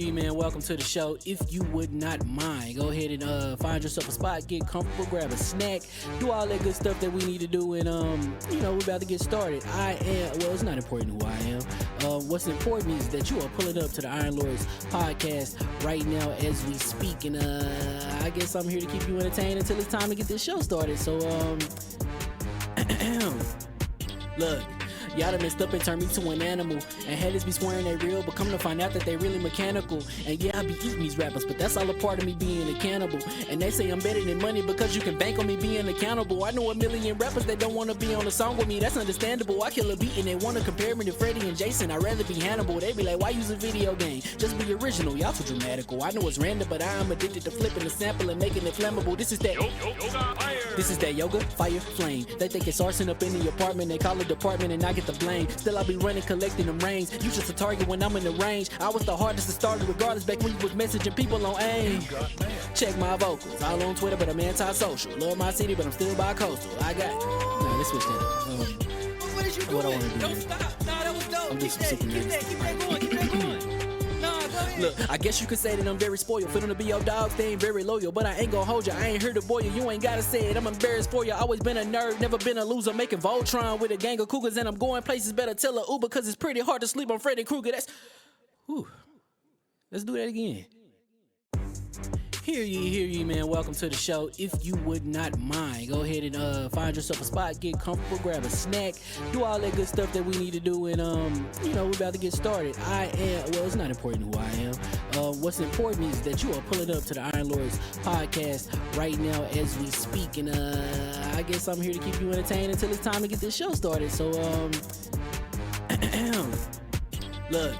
you, man. Welcome to the show. If you would not mind, go ahead and find yourself a spot, get comfortable, grab a snack, do all that good stuff that we need to do, and we're about to get started. It's not important who I am. What's important is that you are pulling up to the Iron Lords podcast right now as we speak, and I guess I'm here to keep you entertained until it's time to get this show started. So, look. Y'all done messed up and turned me to an animal. And haters be swearing they real, but come to find out that they really mechanical. And yeah, I be eating these rappers, but that's all a part of me being a cannibal. And they say I'm better than money because you can bank on me being accountable. I know a million rappers that don't want to be on a song with me, that's understandable. I kill a beat and they want to compare me to Freddie and Jason. I'd rather be Hannibal. They be like, why use a video game? Just be original, y'all too dramatical. I know it's random, but I'm addicted to flipping the sample and making it flammable. This is that yoga, fire, flame. They think it's arson up in the apartment, they call it department and I get the blame. Still I be running, collecting them rings. You just a target when I'm in the range. I was the hardest to start regardless back when you was messaging people on AIM. Check my vocals, all on Twitter but I'm anti-social. Love my city but I'm still bi-coastal. I got let's switch that up. What is you doing? What I want to do. Don't stop. Nah, that was dope. I'm Keep just that super going. Keep that going. Nah, go ahead. Look, I guess you could say that I'm very spoiled. For them to be your dogs, they ain't very loyal. But I ain't gonna hold you, I ain't here to boil you. You ain't gotta say it, I'm embarrassed for you. Always been a nerd, never been a loser. Making Voltron with a gang of cougars. And I'm going places, better tell a Uber. Cause it's pretty hard to sleep on Freddy Krueger. Let's do that again. Hear ye, man. Welcome to the show. If you would not mind, go ahead and find yourself a spot, get comfortable, grab a snack, do all that good stuff that we need to do, and we're about to get started. It's not important who I am. What's important is that you are pulling up to the Iron Lords podcast right now as we speak, and I guess I'm here to keep you entertained until it's time to get this show started. So, look.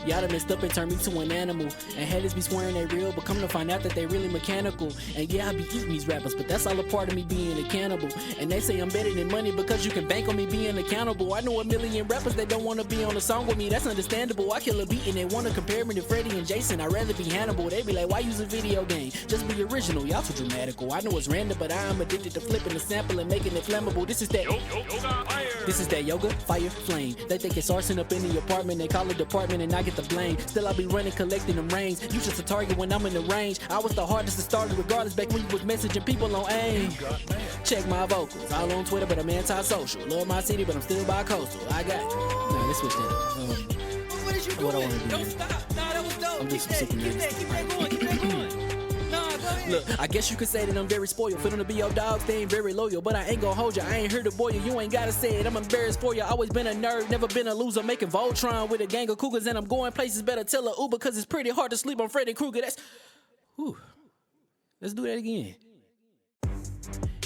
Y'all done messed up and turned me to an animal. And haters be swearing they real, but come to find out that they really mechanical. And yeah, I be eating these rappers, but that's all a part of me being a cannibal. And they say I'm better than money because you can bank on me being accountable. I know a million rappers that don't want to be on a song with me, that's understandable. I kill a beat and they want to compare me to Freddie and Jason. I'd rather be Hannibal. They be like, why use a video game? Just be original, y'all too dramatical. I know it's random, but I'm addicted to flipping the sample and making it flammable. This is that yoga, fire, flame. They think it's arson up in the apartment, they call it department and I get the blame. Still I be running, collecting them rings. You just a target when I'm in the range. I was the hardest to start regardless back when you was messaging people on AIM. Check my vocals, all on Twitter but I'm anti-social. Love my city but I'm still bi-coastal. I got let's switch that up. What is you doing? What I want to do. Don't stop. Nah, that was dope. I'm just Keep that going. Nah, go ahead. Look, I guess you could say that I'm very spoiled. For them to be your dogs, they ain't very loyal. But I ain't gonna hold you, I ain't here to boil you. You ain't gotta say it, I'm embarrassed for you. Always been a nerd, never been a loser. Making Voltron with a gang of cougars. And I'm going places, better tell a Uber. Cause it's pretty hard to sleep on Freddy Krueger. Let's do that again.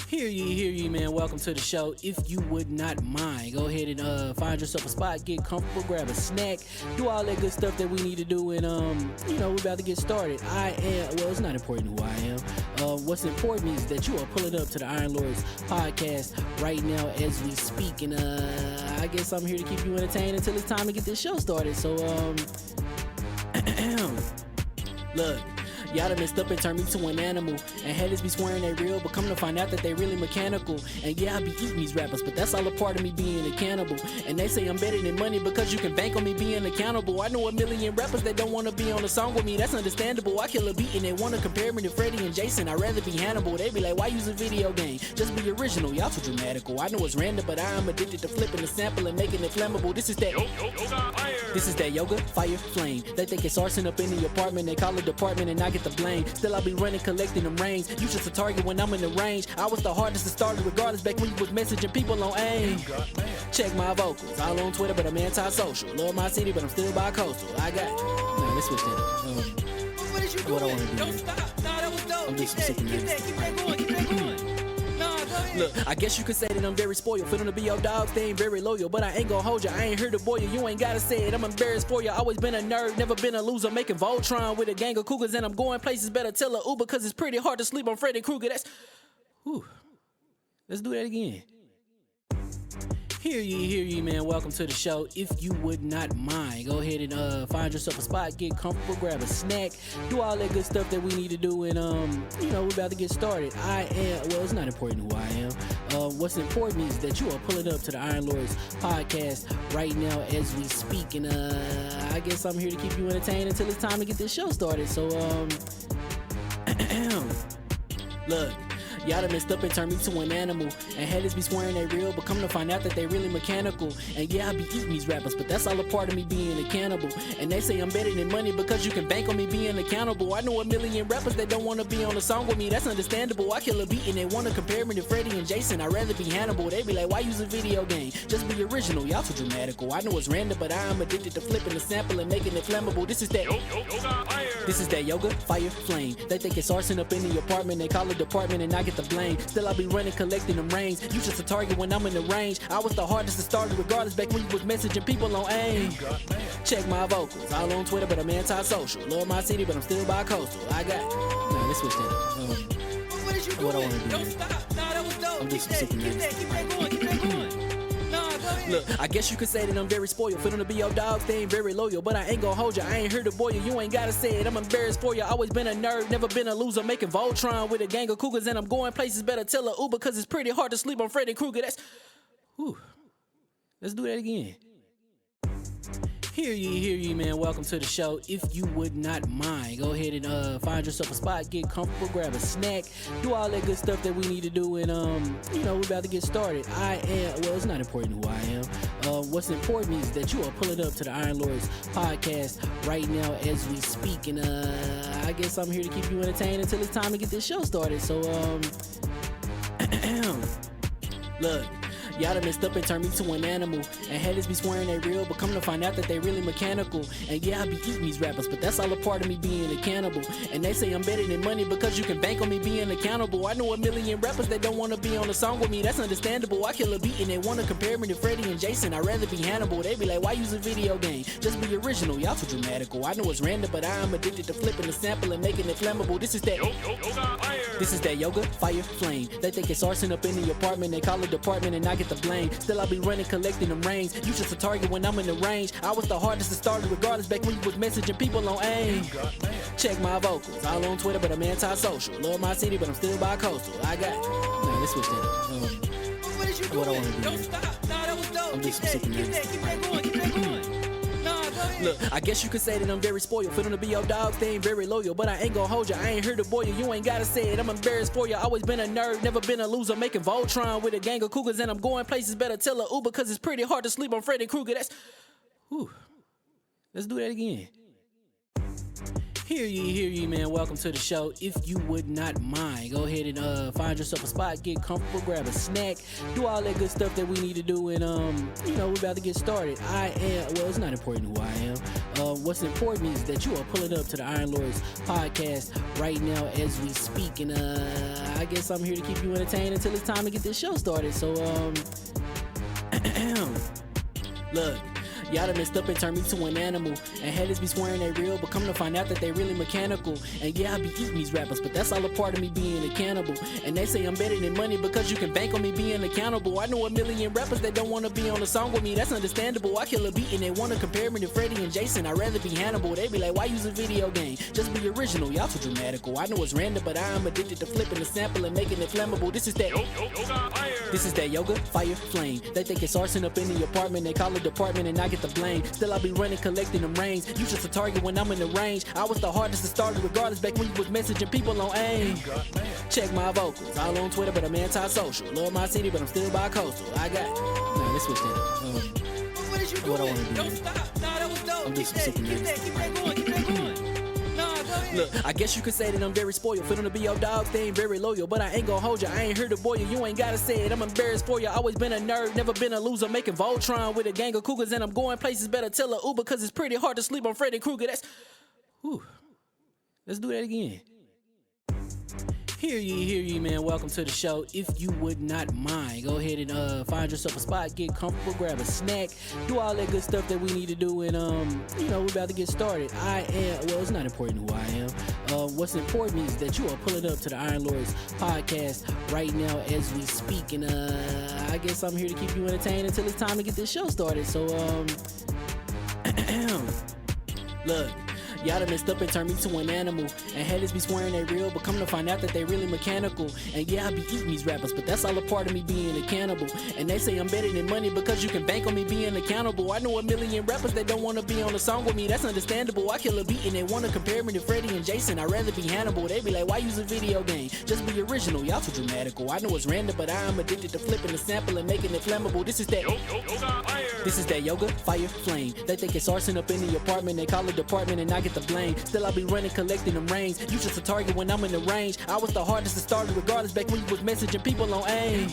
Hear ye, man. Welcome to the show. If you would not mind, go ahead and find yourself a spot, get comfortable, grab a snack, do all that good stuff that we need to do, and we're about to get started. It's not important who I am. What's important is that you are pulling up to the Iron Lords podcast right now as we speak, and I guess I'm here to keep you entertained until it's time to get this show started. So, look. Y'all done messed up and turned me to an animal. And haters be swearing they real, but come to find out that they really mechanical. And yeah, I be eating these rappers, but that's all a part of me being a cannibal. And they say I'm better than money because you can bank on me being accountable. I know a million rappers that don't want to be on a song with me, that's understandable. I kill a beat and they want to compare me to Freddie and Jason. I'd rather be Hannibal. They be like, why use a video game? Just be original, y'all too dramatical. I know it's random, but I'm addicted to flipping the sample and making it flammable. This is that yoga, fire, flame. They think it's arson up in the apartment, they call it department and I get the blame. Still I be running, collecting them rings. You just a target when I'm in the range. I was the hardest to start regardless back when you was messaging people on AIM. Check my vocals, all on Twitter but I'm anti-social. Love my city but I'm still bi-coastal. I got let's switch that up. What is you doing? What I want to do. Don't stop. Nah, that was dope. I'm just Keep that going. Nah, go ahead. Look, I guess you could say that I'm very spoiled. For them to be your dogs, they ain't very loyal. But I ain't gonna hold you, I ain't here to boil you. You ain't gotta say it, I'm embarrassed for you. Always been a nerd, never been a loser. Making Voltron with a gang of cougars. And I'm going places, better tell a Uber. Cause it's pretty hard to sleep on Freddy Krueger. Let's do that again. Hear ye, man. Welcome to the show. If you would not mind, go ahead and find yourself a spot, get comfortable, grab a snack, do all that good stuff that we need to do, and we're about to get started. It's not important who I am. What's important is that you are pulling up to the Iron Lords podcast right now as we speak, and I guess I'm here to keep you entertained until it's time to get this show started. So look. Y'all done messed up and turned me to an animal. And haters be swearing they real, but come to find out that they really mechanical. And yeah, I be eating these rappers, but that's all a part of me being a cannibal. And they say I'm better than money because you can bank on me being accountable. I know a million rappers that don't want to be on a song with me, that's understandable. I kill a beat and they want to compare me to Freddie and Jason. I'd rather be Hannibal. They be like, why use a video game? Just be original, y'all too dramatical. I know it's random, but I am addicted to flipping the sample and making it flammable. This is that This is that yoga, fire, flame. They think it's arson up in the apartment. They call it department and I get the blame. Still I be running, collecting them rings. You just a target when I'm in the range. I was the hardest to start regardless back when you was messaging people on AIM. Check my vocals, all on Twitter, but I'm anti-social. Love my city, but I'm still bi-coastal. I got... Nah, let's switch that up. What is you doing? What I wanna do? Don't stop. Nah, that was dope. I'm just Keep that going. Keep that going. Nah, go ahead. Look, I guess you could say that I'm very spoiled. For them to be your dogs, they ain't very loyal. But I ain't gonna hold you, I ain't here to boil you. You ain't gotta say it, I'm embarrassed for you. Always been a nerd, never been a loser. Making Voltron with a gang of cougars. And I'm going places, better tell a Uber. Cause it's pretty hard to sleep on Freddy Krueger. That's... Whew. Let's do that again. Hear ye, man. Welcome to the show. If you would not mind, go ahead and find yourself a spot, get comfortable, grab a snack, do all that good stuff that we need to do, and we're about to get started. It's not important who I am. What's important is that you are pulling up to the Iron Lords podcast right now as we speak, and I guess I'm here to keep you entertained until it's time to get this show started. So look. Y'all done messed up and turned me to an animal. And haters be swearing they real, but come to find out that they really mechanical. And yeah, I be eating these rappers, but that's all a part of me being a cannibal. And they say I'm better than money because you can bank on me being accountable. I know a million rappers that don't want to be on a song with me, that's understandable. I kill a beat and they want to compare me to Freddie and Jason. I'd rather be Hannibal. They be like, why use a video game? Just be original, y'all too dramatical. I know it's random, but I am addicted to flipping the sample and making it flammable. This is that This is that yoga, fire, flame. They think it's arson up in the apartment. They call it department and I get the blame. Still I be running, collecting them rings. You just a target when I'm in the range. I was the hardest to start regardless back when you was messaging people on AIM. Check my vocals, all on Twitter, but I'm anti-social. Love my city, but I'm still bi-coastal. I got... Nah, let's switch that up. What is you doing? What I wanna do? Don't stop. Nah, that was dope. I'm just Keep that going. Keep that going. Nah, go ahead. Look, I guess you could say that I'm very spoiled. For them to be your dogs, they ain't very loyal. But I ain't gonna hold you, I ain't here to boil you. You ain't gotta say it, I'm embarrassed for you. Always been a nerd, never been a loser. Making Voltron with a gang of cougars. And I'm going places, better tell a Uber. Cause it's pretty hard to sleep on Freddy Krueger. That's... Whew. Let's do that again. Hear ye, man. Welcome to the show. If you would not mind, go ahead and find yourself a spot, get comfortable, grab a snack, do all that good stuff that we need to do, and we're about to get started. It's not important who I am. What's important is that you are pulling up to the Iron Lords podcast right now as we speak, and I guess I'm here to keep you entertained until it's time to get this show started. So look. Y'all done messed up and turned me to an animal. And haters be swearing they real, but come to find out that they really mechanical. And yeah, I be eating these rappers, but that's all a part of me being a cannibal. And they say I'm better than money because you can bank on me being accountable. I know a million rappers that don't want to be on a song with me, that's understandable. I kill a beat and they want to compare me to Freddie and Jason. I'd rather be Hannibal. They be like, why use a video game? Just be original, y'all too dramatical. I know it's random, but I am addicted to flipping the sample and making it flammable. This is that This is that yoga, fire, flame. They think it's arson up in the apartment. They call it department and I get the blame. Still I be running, collecting them rings. You just a target when I'm in the range. I was the hardest to start regardless back when you was messaging people on AIM. Check my vocals, all on Twitter, but I'm anti-social. Love my city, but I'm still bi-coastal. I got... Nah, let's switch that up. What is you doing? What I wanna do? Don't stop. Nah, that was dope. I'm just Keep that going. Keep that going. Nah, go ahead. Look, I guess you could say that I'm very spoiled. For them to be your dogs, they ain't very loyal. But I ain't gonna hold you, I ain't here to boil you. You ain't gotta say it, I'm embarrassed for you. Always been a nerd, never been a loser. Making Voltron with a gang of cougars. And I'm going places, better tell a Uber. Cause it's pretty hard to sleep on Freddy Krueger. That's... Whew. Let's do that again. Hear ye, man. Welcome to the show. If you would not mind, go ahead and find yourself a spot, get comfortable, grab a snack, do all that good stuff that we need to do, and we're about to get started. It's not important who I What's important is that you are pulling up to the Iron Lords podcast right now as we speak, and I guess I'm here to keep you entertained until it's time to get this show started. So look, y'all done messed up and turned me to an animal. And haters be swearing they real, but come to find out that they really mechanical. And yeah, I be eating these rappers, but that's all a part of me being a cannibal. And they say I'm better than money because you can bank on me being accountable. I know a million rappers that don't want to be on a song with me, that's understandable. I kill a beat and they want to compare me to Freddie and Jason. I'd rather be Hannibal. They be like, why use a video game? Just be original, y'all too dramatical. I know it's random, but I am addicted to flipping the sample and making it flammable. This is that This is that yoga, fire, flame. They think it's arson up in the apartment. They call it department and I get the blame. Still I be running, collecting them rings. You just a target when I'm in the range. I was the hardest to start regardless back when you was messaging people on AIM.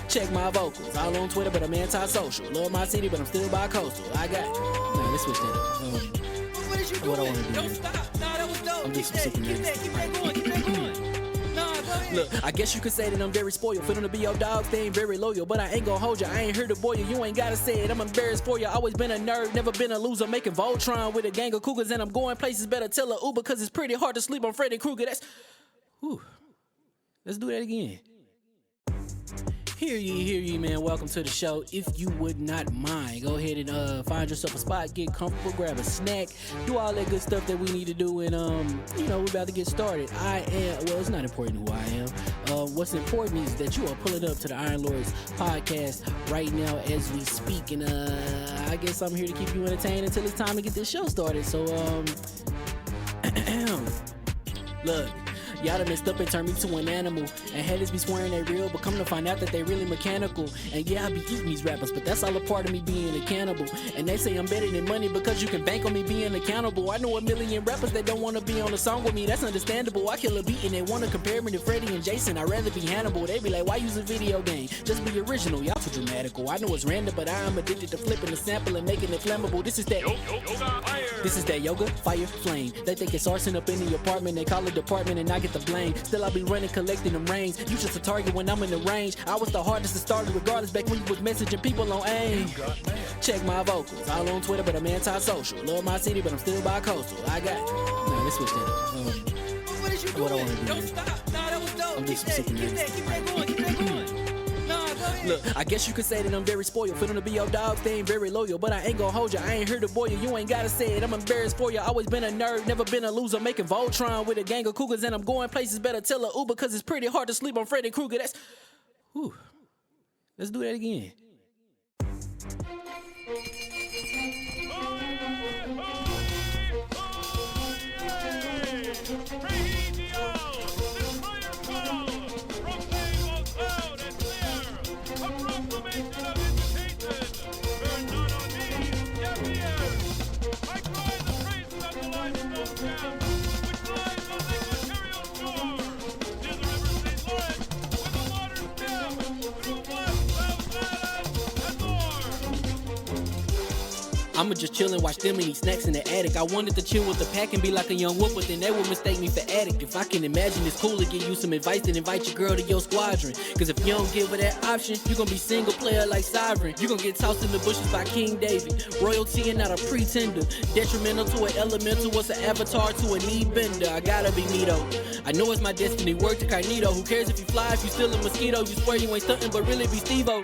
Check my vocals, all on Twitter, but I'm anti-social. Love my city, but I'm still bi-coastal. I got. Nah, let's switch that up. What is you doing? What I wanna do Don't here. stop. Nah, that was dope. I'm just Keep that going. Keep that going. Nah, go ahead. Look, I guess you could say that I'm very spoiled. For them to be your dogs, they ain't very loyal. But I ain't gonna hold you, I ain't here to boil you. You ain't gotta say it, I'm embarrassed for you. Always been a nerd, never been a loser. Making Voltron with a gang of cougars. And I'm going places, better tell a Uber. Cause it's pretty hard to sleep on Freddy Krueger. That's... Whew. Let's do that again. Hear ye, man. Welcome to the show. If you would not mind, go ahead and find yourself a spot, get comfortable, grab a snack, do all that good stuff that we need to do, and we're about to get started. It's not important who I am. What's important is that you are pulling up to the Iron Lords podcast right now as we speak, and I guess I'm here to keep you entertained until it's time to get this show started. So look, y'all done messed up and turned me to an animal. And haters be swearing they real, but come to find out that they really mechanical. And yeah, I be eating these rappers, but that's all a part of me being a cannibal. And they say I'm better than money because you can bank on me being accountable. I know a million rappers that don't want to be on a song with me, that's understandable. I kill a beat and they want to compare me to Freddie and Jason. I'd rather be Hannibal. They be like, why use a video game? Just be original, y'all too dramatical. I know it's random, but I am addicted to flipping the sample and making it flammable. This is that This is that yoga, fire, flame. They think it's arson up in the apartment. They call it department and I get the blame. Still I be running, collecting them rings. You just a target when I'm in the range. I was the hardest to start regardless back when you was messaging people on AIM. Check my vocals, all on Twitter, but I'm anti-social. Love my city, but I'm still bi-coastal. I got. Nah, let's switch that up. What is you What I doing? wanna do Don't here. stop. Nah, that was dope. I'm just Keep sick of that this. going. Keep that going. Nah, go ahead. Look, I guess you could say that I'm very spoiled. For them to be your dogs, they ain't very loyal. But I ain't gonna hold you, I ain't here to boil you. You ain't gotta say it, I'm embarrassed for you. Always been a nerd, never been a loser. Making Voltron with a gang of cougars. And I'm going places, better tell a Uber. Cause it's pretty hard to sleep on Freddy Krueger. That's... Whew. Let's do that again. I'ma just chill and watch them and eat snacks in the attic. I wanted to chill with the pack and be like a young wolf, but then they would mistake me for addict. If I can imagine, it's cool to give you some advice, then invite your girl to your squadron. Cause if you don't give her that option, you gon' be single player like Sovereign. You gon' get tossed in the bushes by King David. Royalty and not a pretender. Detrimental to an elemental, what's an avatar to a knee bender? I gotta be me though. I know it's my destiny, word to Carnito. Who cares if you fly, if you still a mosquito? You swear you ain't stunting, but really be Steve-O.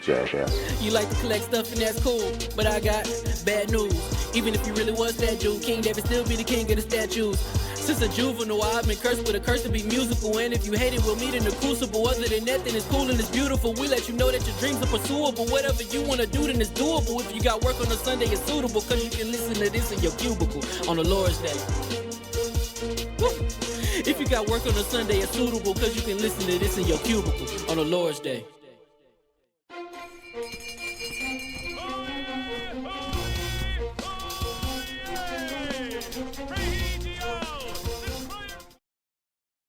You like to collect stuff and that's cool, but I got bad news. Even if you really was that dude, King David still be the king of the statues. Since a juvenile, I've been cursed with a curse to be musical. And if you hate it, we'll meet in the crucible. Other than that, then it's cool and it's beautiful. We let you know that your dreams are pursuable. Whatever you wanna do, then it's doable. If you got work on a Sunday, it's suitable. Cause you can listen to this in your cubicle on the Lord's Day. Woo. If you got work on a Sunday, it's suitable. Cause you can listen to this in your cubicle on the Lord's Day.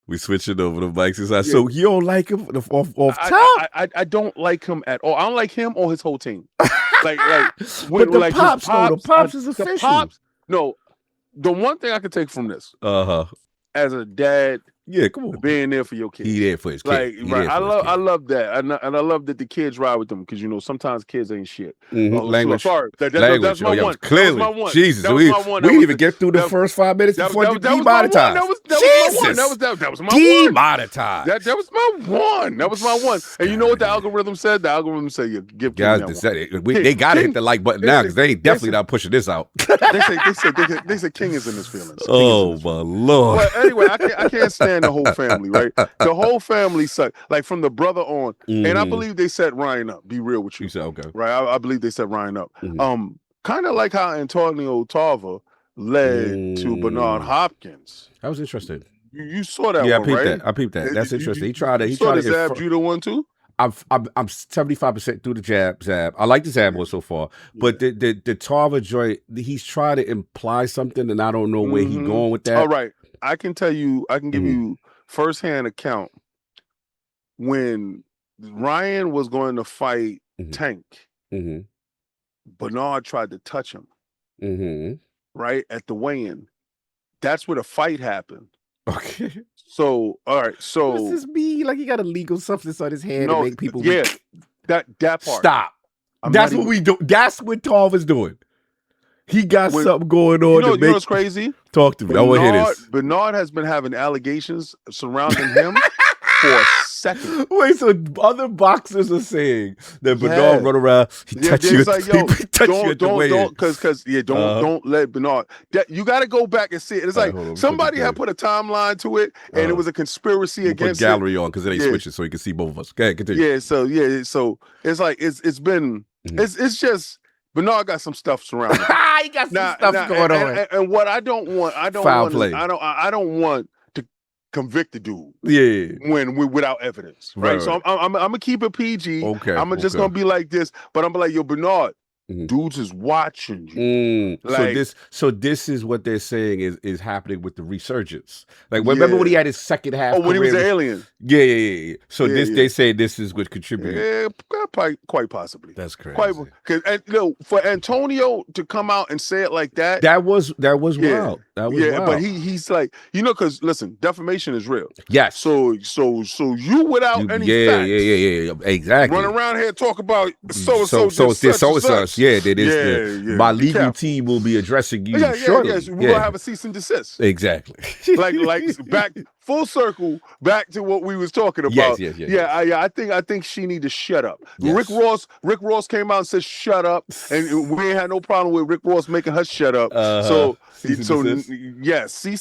We switching over the mics inside. So you don't like him off top? I don't like him at all. I don't like him or his whole team. But the pops is official. No, the one thing I can take from this, Uh-huh. as a dad, Yeah, come on. Being there for your kids. He there for his kid. I love that, and I love that the kids ride with them because sometimes kids ain't shit. Language. Sorry, that's my one. Clearly, that was my one. Jesus, that was my one. we didn't even get through the first 5 minutes before you demonetized. That was my one. Demonetized. That was my one. That was my one. And you know what the algorithm said? The algorithm said you give guys. They gotta hit the like button now because they ain't definitely not pushing this out. they say King is in his feelings. Oh my Lord. But anyway, I can't stand the whole family, right? The whole family suck. Like from the brother on. And I believe they set Ryan up. Be real with you. You said okay. Right. I believe they set Ryan up. Kind of like how Antonio Tarver led to Bernard Hopkins. That was interesting. You saw that one, I peeped right? that. I peeped that. That's interesting. He tried to Zab Judah one too? I'm 75% through the Zab. I like the Zab one so far, but the Tarver joint, he's trying to imply something, and I don't know where he's going with that. All right, I can tell you, I can give you firsthand account when Ryan was going to fight Tank. Bernard tried to touch him. Right at the weigh-in. That's where the fight happened. Okay. So, all right. So, what's this mean? Like he got illegal substance on his hand to make people. Yeah, that part. Stop. That's what we do. That's what Tarver's doing. He got something going on. You know what's crazy? Talk to me. I want to hear this. Bernard has been having allegations surrounding him for a second. Wait, so other boxers are saying that Bernard run around, he touch you, like, he touch you at the weigh-in. Don't let Bernard. You got to go back and see it. It's like somebody had put a timeline to it, and it was a conspiracy against put gallery on because it ain't switching, so you can see both of us. Okay, continue. Yeah, so it's like it's been it's just Bernard got some stuff surrounding. He got some stuff going on. And what I don't want to convict the dude. Yeah. Without evidence. Right. So I'm gonna keep it PG. Okay. I'm just gonna be like this, but I'm like, yo, Bernard, dudes is watching you. Like, so this is what they're saying is happening with the resurgence. Like remember when he had his second half? Oh, when he was an alien. Yeah. So they say this is what contributed. Yeah, quite possibly. That's crazy. For Antonio to come out and say it like that. That was wild. That was wild. But he's like, because listen, defamation is real. Yes. So you without any facts. Yeah. Exactly. Run around here talk about so such. Yeah, that is my legal team will be addressing you shortly. Yes, we're gonna have a cease and desist. Exactly. like back full circle back to what we was talking about. Yes. I think she need to shut up. Yes. Rick Ross came out and said shut up, and we ain't had no problem with Rick Ross making her shut up. Cease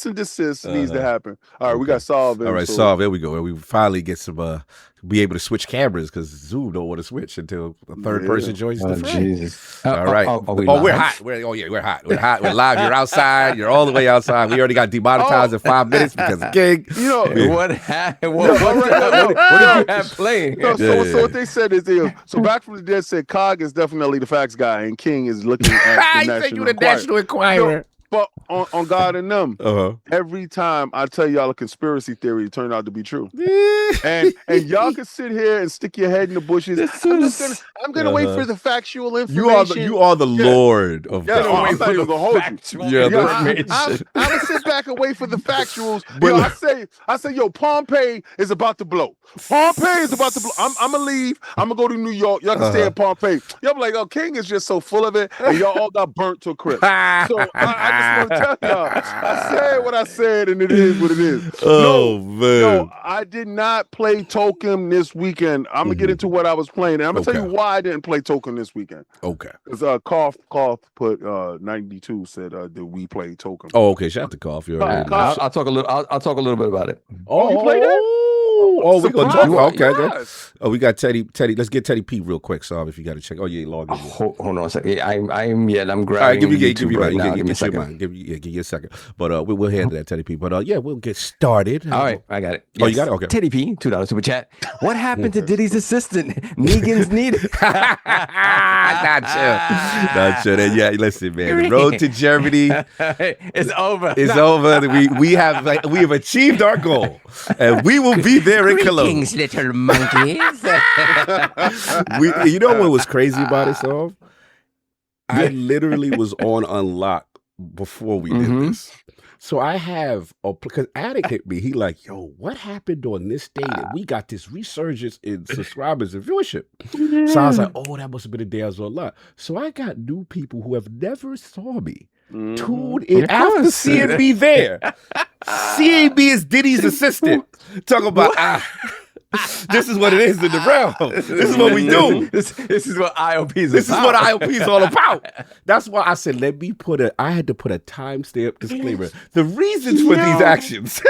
and desist needs to happen. All right, we got Solve. All right, Solve. There we go. We finally get some be able to switch cameras because Zoom don't want to switch until a third person joins the fray. Jesus. All right. We're hot. We're hot. We're hot. We're live. You're outside. You're all the way outside. We already got demonetized in 5 minutes because of King. What happened? What did you have playing? So what they said is, so Back from the Dead said Cog is definitely the facts guy, and King is looking at the National Enquirer. But on God and them, every time I tell y'all a conspiracy theory, it turned out to be true. and y'all can sit here and stick your head in the bushes. I'm gonna wait for the factual information. You are the Lord of that. I'm not even gonna hold you. I'm gonna sit back and wait for the factuals. I say, Pompeii is about to blow. Pompeii is about to blow. I'm gonna leave. I'm gonna go to New York. Y'all can stay in Pompeii. Y'all be like, King is just so full of it, and y'all all got burnt to a crisp. So I just want to tell y'all, I said what I said, and it is what it is. Man. No, I did not play Tokon this weekend. I'm gonna get into what I was playing, and I'm gonna tell you why I didn't play Tokon this weekend. Okay. Because Cough put 92 said that we played Tokon. Oh, okay. Shout out to Cough. I'll talk a little bit about it. Oh, you played it? We're gonna talk about okay. Oh, we got Teddy. Let's get Teddy P real quick, so if you got to check. Oh, yeah, log in. Hold on a second. I'm grabbing. All right, give you right now. Give me a second. Give you a second. But we'll handle that, Teddy P. But we'll get started. All right, I got it. Yes. Oh, you got it. Okay. Teddy P, $2 super chat. What happened to Diddy's assistant? Negan's needed. Not sure. Yeah, listen, man. The road to Germany. It's over. It's over. We have achieved our goal, and we will be there in Cologne. Greetings, little monkeys. You know what was crazy about it, Solve? I literally was on unlock before we did this. So I have because Addict hit me. He like, yo, what happened on this day that we got this resurgence in subscribers and viewership? So I was like, oh, that must have been a day I was on live. So I got new people who have never saw me tune in after seeing me there. Seeing me as Diddy's assistant. Talking about this is what it is in the realm. This is what we do. This is what ILP is This is about. what ILP is all about. That's why I said, I had to put a timestamp disclaimer. The reasons for these actions.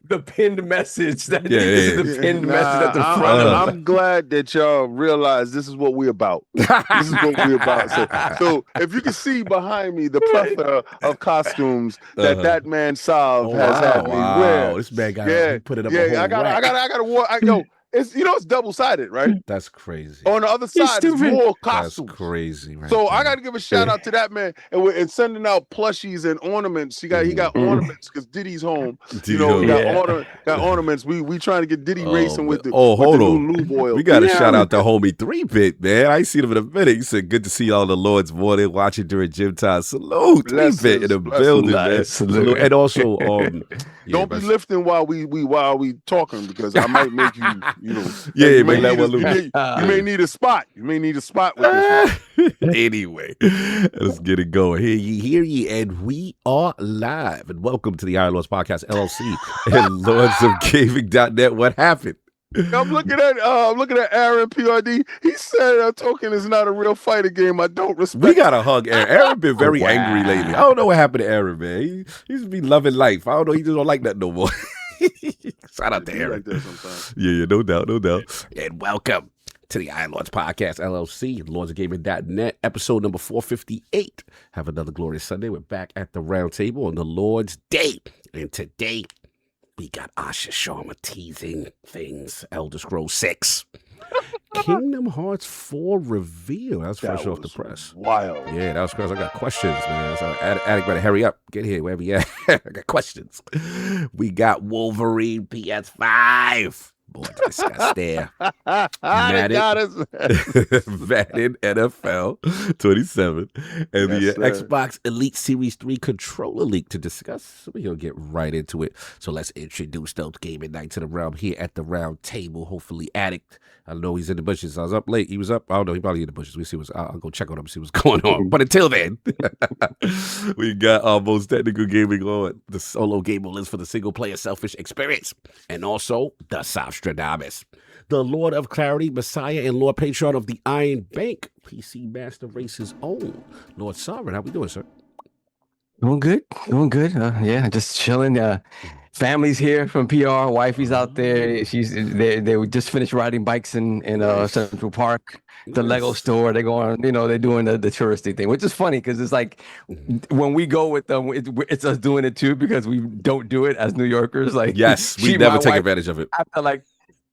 The pinned message. This is the pinned message at the front. I'm glad that y'all realize this is what we're about. This is what we're about. So if you can see behind me the plethora of costumes that man Sav has had me wear. This man got put it up. I gotta it's double-sided, right? That's crazy. On the other side, it's more costumes. That's crazy, right? So I got to give a shout out to that man, and sending out plushies and ornaments. He got ornaments because Diddy's home. Got ornaments. We trying to get Diddy racing with the new lube oil. We got to shout out the homie 3-Bit, man. I ain't seen him in a minute. He said, "Good to see all the Lords morning watching during gym time." Salute, 3-Bit in the building, man. Salute. And also, don't be lifting while we talking because I might make you. You may need a spot. You may need a spot with this one. Anyway, let's get it going. Hear ye, and we are live. And welcome to the Iron Lords Podcast, LLC, and Lords of Gaming.net. What happened? I'm looking at Aaron PRD. He said Tokon is not a real fighter game. I don't respect. We gotta hug Aaron. Aaron been very angry lately. I don't know what happened to Aaron, man. He's been loving life. I don't know. He just don't like that no more. Shout out to Aaron. Like that sometimes. Yeah, no doubt. And welcome to the Iron Lords Podcast, LLC, lordsofgaming.net, episode number 458. Have another glorious Sunday. We're back at the round table on the Lord's Day. And today, we got Asha Sharma teasing things. Elder Scrolls 6. Kingdom Hearts 4 reveal. That's fresh off the press. Wild. Yeah, that was crazy. I got questions, man. So Addict better hurry up. Get here, wherever you at. I got questions. We got Wolverine PS5. Boy, this guy's there. Madden NFL 27 and the Xbox Elite Series 3 controller leak to discuss. So we're going to get right into it. So let's introduce those gaming night to the realm here at the round table. Hopefully, Addict. I know he's in the bushes. I was up late. He was up. I don't know. He probably in the bushes. We see what's. I'll go check on him, see what's going on. But until then, we got our most technical gaming on the solo game list for the single player selfish experience, and also the Soundstradamus, the Lord of Clarity, Messiah, and Lord Patron of the Iron Bank, PC Master Race's own Lord Sovereign. How we doing, sir? Doing good. Yeah, just chilling. Family's here from PR. Wifey's out there. They just finished riding bikes in Central Park, the Lego store. They're going, they're doing the touristy thing, which is funny because it's like when we go with them, it's us doing it too because we don't do it as New Yorkers. Like, yes, we never take advantage of it. After like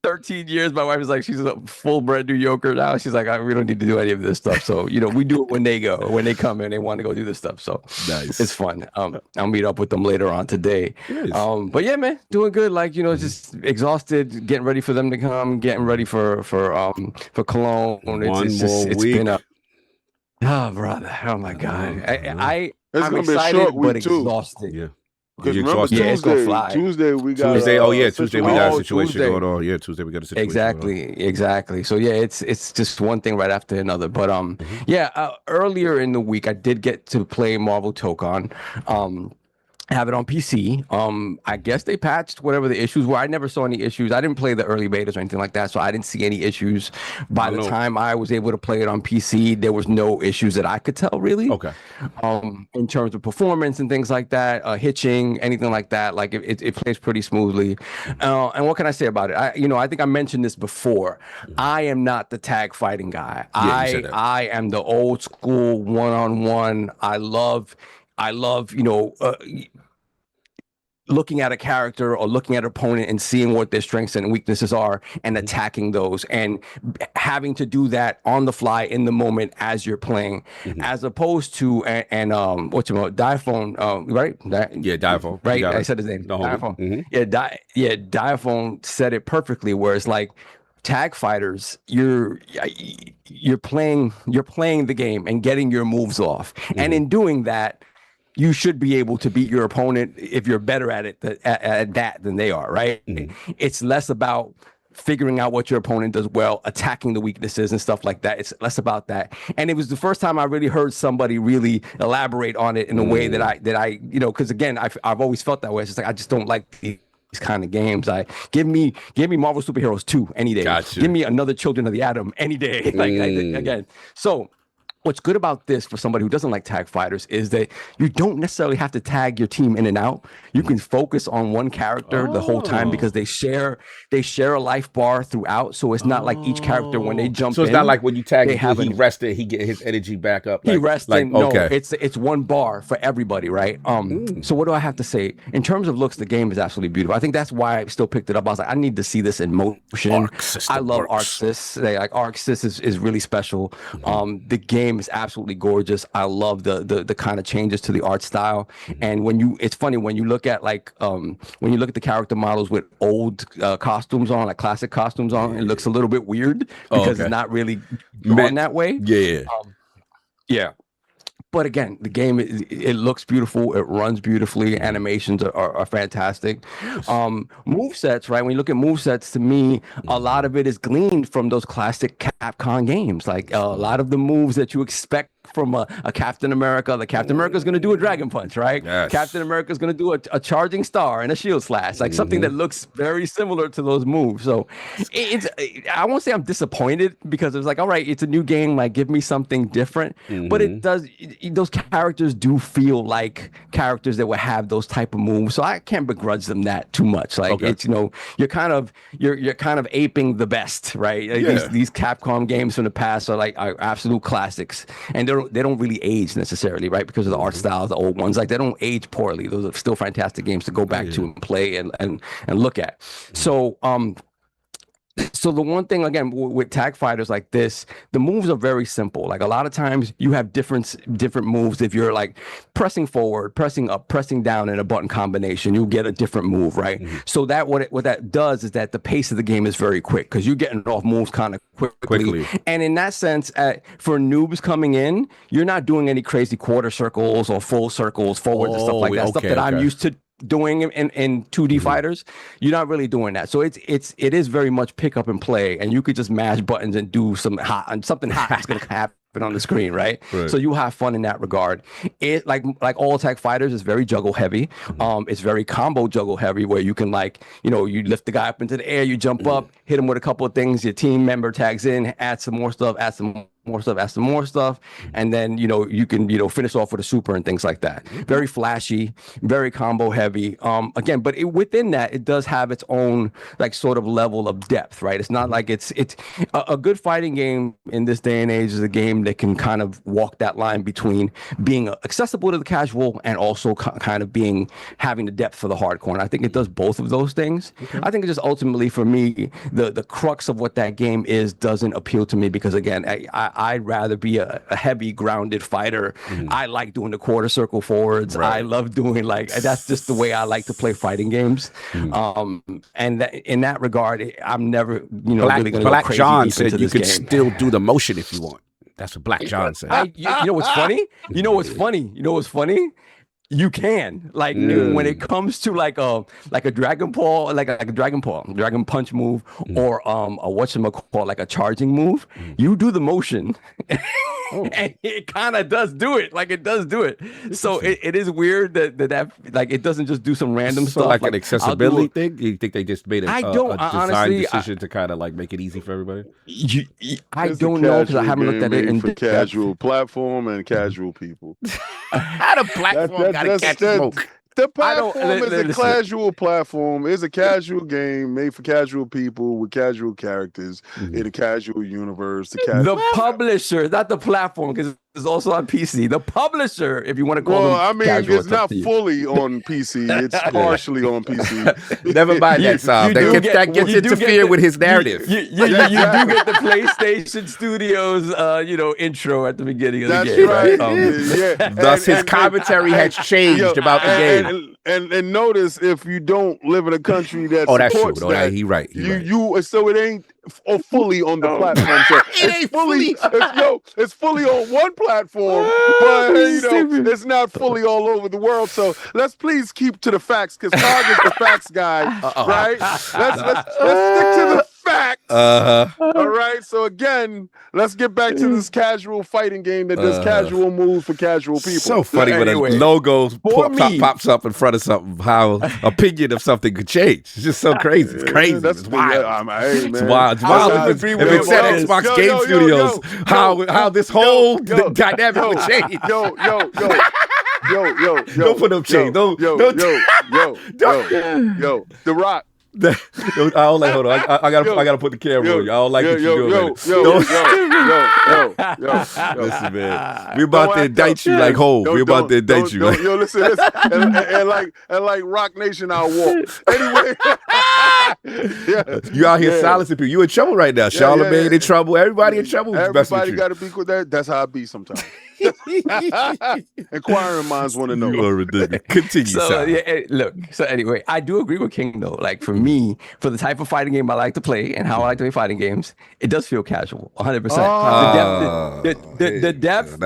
13 years, my wife is like, she's a full-bred New Yorker now. She's like, we don't need to do any of this stuff. So, we do it when they go, when they come and they want to go do this stuff. So nice. It's fun. I'll meet up with them later on today. Nice. But yeah, man, doing good. Like, just exhausted, getting ready for them to come, getting ready for Cologne. It's been a brother. Oh my God. I'm excited but exhausted. Yeah. Because remember Tuesday we got Tuesday we got a situation going on. Yeah, Tuesday we got a situation. Exactly. So yeah, it's just one thing right after another. But earlier in the week I did get to play Marvel Tokon. Have it on PC. I guess they patched whatever the issues were. I never saw any issues. I didn't play the early betas or anything like that, so I didn't see any issues. By the time I was able to play it on PC, there was no issues that I could tell, really. Okay. In terms of performance and things like that, hitching, anything like that, like it plays pretty smoothly. And what can I say about it? I think I mentioned this before. I am not the tag fighting guy. I am the old school one-on-one. I love looking at a character or looking at an opponent and seeing what their strengths and weaknesses are and attacking those and having to do that on the fly in the moment as you're playing, as opposed to Diaphone, right? Diaphone. Right, I said his name. Diaphone. Diaphone said it perfectly, where it's like tag fighters, you're playing the game and getting your moves off, and in doing that, you should be able to beat your opponent if you're better at it at that than they are, right? It's less about figuring out what your opponent does well, attacking the weaknesses and stuff like that. It's less about that. And it was the first time I really heard somebody really elaborate on it in a way that I because again, I've always felt that way. It's just like I just don't like these kind of games. Give me Marvel Superheroes 2 any day. Gotcha. Give me another Children of the Atom any day. Again. So what's good about this for somebody who doesn't like tag fighters is that you don't necessarily have to tag your team in and out. You can focus on one character the whole time because they share a life bar throughout. So it's not like each character when they jump in. So it's not like when you tag him, he a- rested, he get his energy back up. he rests in, no, okay. it's one bar for everybody, right? So what do I have to say? In terms of looks, the game is absolutely beautiful. I think that's why I still picked it up. I was like, I need to see this in motion. I love ArcSys. Like ArcSys is really special. The game is absolutely gorgeous. I love the kind of changes to the art style. And it's funny when you look at when you look at the character models with old costumes on, like classic costumes on, it looks a little bit weird because it's not really drawn that way. Yeah. But again, the game, it looks beautiful. It runs beautifully. Animations are fantastic. Movesets, right? When you look at movesets, to me, a lot of it is gleaned from those classic Capcom games. Like a lot of the moves that you expect from a Captain America. The Captain America is going to do a Dragon Punch, right? Yes. Captain America is going to do a charging star and a shield slash, like something that looks very similar to those moves. So I won't say I'm disappointed because it's like, all right, it's a new game. Like, give me something different. But it does. Those characters do feel like characters that would have those type of moves. So I can't begrudge them that too much. Like it's you're kind of aping the best, right? These Capcom games from the past are absolute classics, and they don't really age necessarily, right? Because of the art style of the old ones. Like they don't age poorly. Those are still fantastic games to go back to and play and look at. So the one thing, again, with tag fighters like this, the moves are very simple. Like a lot of times you have different moves. If you're like pressing forward, pressing up, pressing down in a button combination, you'll get a different move, right? So that what that does is that the pace of the game is very quick because you're getting off moves kind of quickly. And in that sense, for noobs coming in, you're not doing any crazy quarter circles or full circles forwards and stuff like that. Stuff that I'm used to doing in 2D fighters. You're not really doing that. So it is very much pick up and play, and you could just mash buttons and do something hot is going to happen on the screen, right? So you have fun in that regard. It like all tag fighters is very juggle heavy. It's very combo juggle heavy where you can you lift the guy up into the air, you jump up, hit him with a couple of things, your team member tags in, add some more stuff, add some more stuff, and then you can finish off with a super and things like that. Very flashy, very combo heavy. Again, but within that, it does have its own sort of level of depth, right? It's not like it's a good fighting game in this day and age is a game that can kind of walk that line between being accessible to the casual and also kind of having the depth for the hardcore. And I think it does both of those things. I think it just ultimately for me, the crux of what that game is doesn't appeal to me because again, I'd rather be a heavy grounded fighter. I like doing the quarter circle forwards. I love doing that's just the way I like to play fighting games. And in that regard, I'm never really going to go crazy John deep said into you this could game. still do the motion if you want. That's what Black John said. You know what's funny? You know what's funny? You can when it comes to like a Dragon Punch move or a whatchamacallit, like a charging move, you do the motion. And it kind of does do it. It does do it. So it is weird that it doesn't just do some random stuff. Like an accessibility thing? You think they just made a design honestly, decision to kind of make it easy for everybody? I don't know because I haven't looked at it for casual platform and casual people. How the platform gotta catch smoke? The platform is a casual platform. It's a casual game made for casual people with casual characters in a casual universe. The publisher, not the platform, because it's also on PC. The publisher, if you want to call them casual, it's not fully on PC. It's partially on PC. Never mind that, Sam. That gets interfered with his narrative. You do get the PlayStation Studios, intro at the beginning of the game. Right? Thus, his commentary has changed about the game. And notice if you don't live in a country that that's supports true. that, He right. So it ain't fully on the platform. So it's fully on one platform, but it's not fully all over the world. So let's please keep to the facts, because Cog is the facts guy, right? Let's stick to the facts. All right. So again, let's get back to this casual fighting game that does casual moves for casual people. So funny when a logo pops up in front of something, how opinion of something could change. It's just so crazy. It's crazy. It's wild. It's wild. It's wild. If it's at Xbox Game Studios, how this whole dynamic would change. Yo. Don't put up change. Don't. The Rock. I don't like. Hold on. I gotta put the camera on you. I don't like what you're doing. Listen, man. We about to indict you like Hov. We about to indict you. Yo, listen. And like Rock Nation, I'll walk. Anyway. You out here silencing people. You in trouble right now. Charlamagne in trouble. Everybody in trouble. Everybody got to be with that. That's how I be sometimes. Inquiring minds want to know. You are ridiculous. Continue. So anyway, I do agree with King though. Like for me, for the type of fighting game I like to play and how I like to play fighting games, it does feel casual, 100%. The depth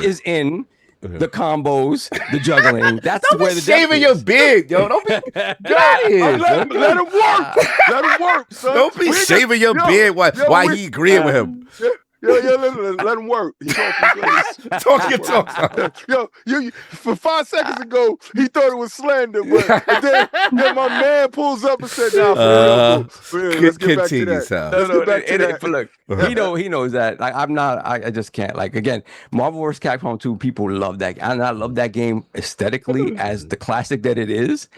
is in the combos, the juggling. That's where the shaving your beard, yo. Don't be let him work. Let him work, son. Don't be shaving your beard while he agreeing with him. Let him work. He talk your talk. You for 5 seconds ago, he thought it was slander, but then my man pulls up and said, "Nah, let's get back to that." Look, he knows that. Like I just can't. Like again, Marvel vs. Capcom 2, people love that, and I love that game aesthetically as the classic that it is.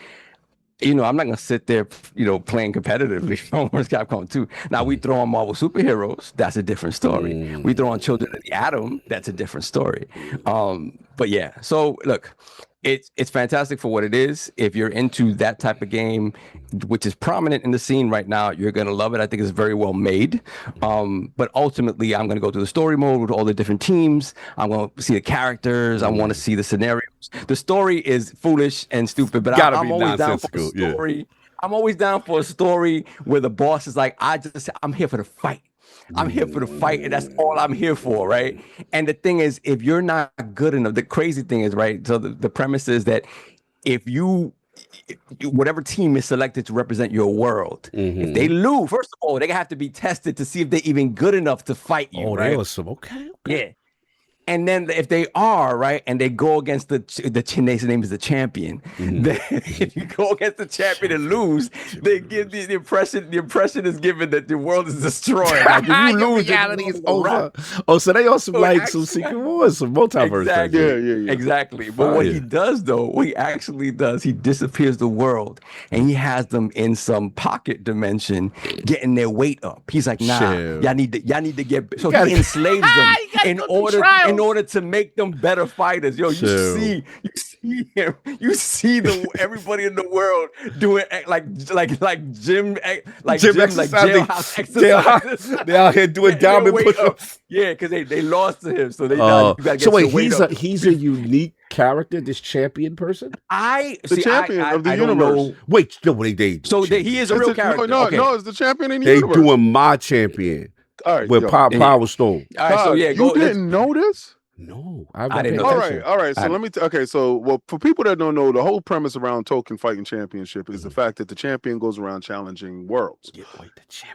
I'm not going to sit there, playing competitively on Marvel vs. Capcom 2. Now, we throw on Marvel superheroes, that's a different story. We throw on Children of the Atom, that's a different story. But yeah, so look, it's fantastic for what it is. If you're into that type of game, which is prominent in the scene right now, you're going to love it. I think it's very well made. But ultimately, I'm going to go through the story mode with all the different teams. I'm going to see the characters. I want to see the scenarios. The story is foolish and stupid, but I'm always down for a story. Yeah. I'm always down for a story where the boss is like, I'm here for the fight. I'm here for the fight, and that's all I'm here for, right? And the thing is, if you're not good enough, the crazy thing is, right? So the premise is that if whatever team is selected to represent your world, if they lose, first of all, they have to be tested to see if they're even good enough to fight you. Oh, right? they was okay. Yeah. And then if they are, right, and they go against the name is the champion, then if you go against the champion and lose, they give the impression is given that the world is destroyed. Like if you lose, reality is over. Oh, so they also some Secret Wars, some multiverse. Exactly. Exactly. But what he does though, what he actually does, he disappears the world and he has them in some pocket dimension getting their weight up. He's like, nah, y'all need to get, so he enslaves them in order to make them better fighters. Yo, you see everybody in the world doing like gym jailhouse exercises. They out here doing diamond push-ups. Yeah, because they lost to him, so they you gotta get he's a unique character, this champion person. The champion of the universe. Wait, no, he is a real character. No, it's the champion in the universe. They doing my champion. All right, with Power Stone. All right, so you didn't know this? No, I didn't know. All right. So let me. For people that don't know, the whole premise around Tokon Fighting Championship is the fact that the champion goes around challenging worlds.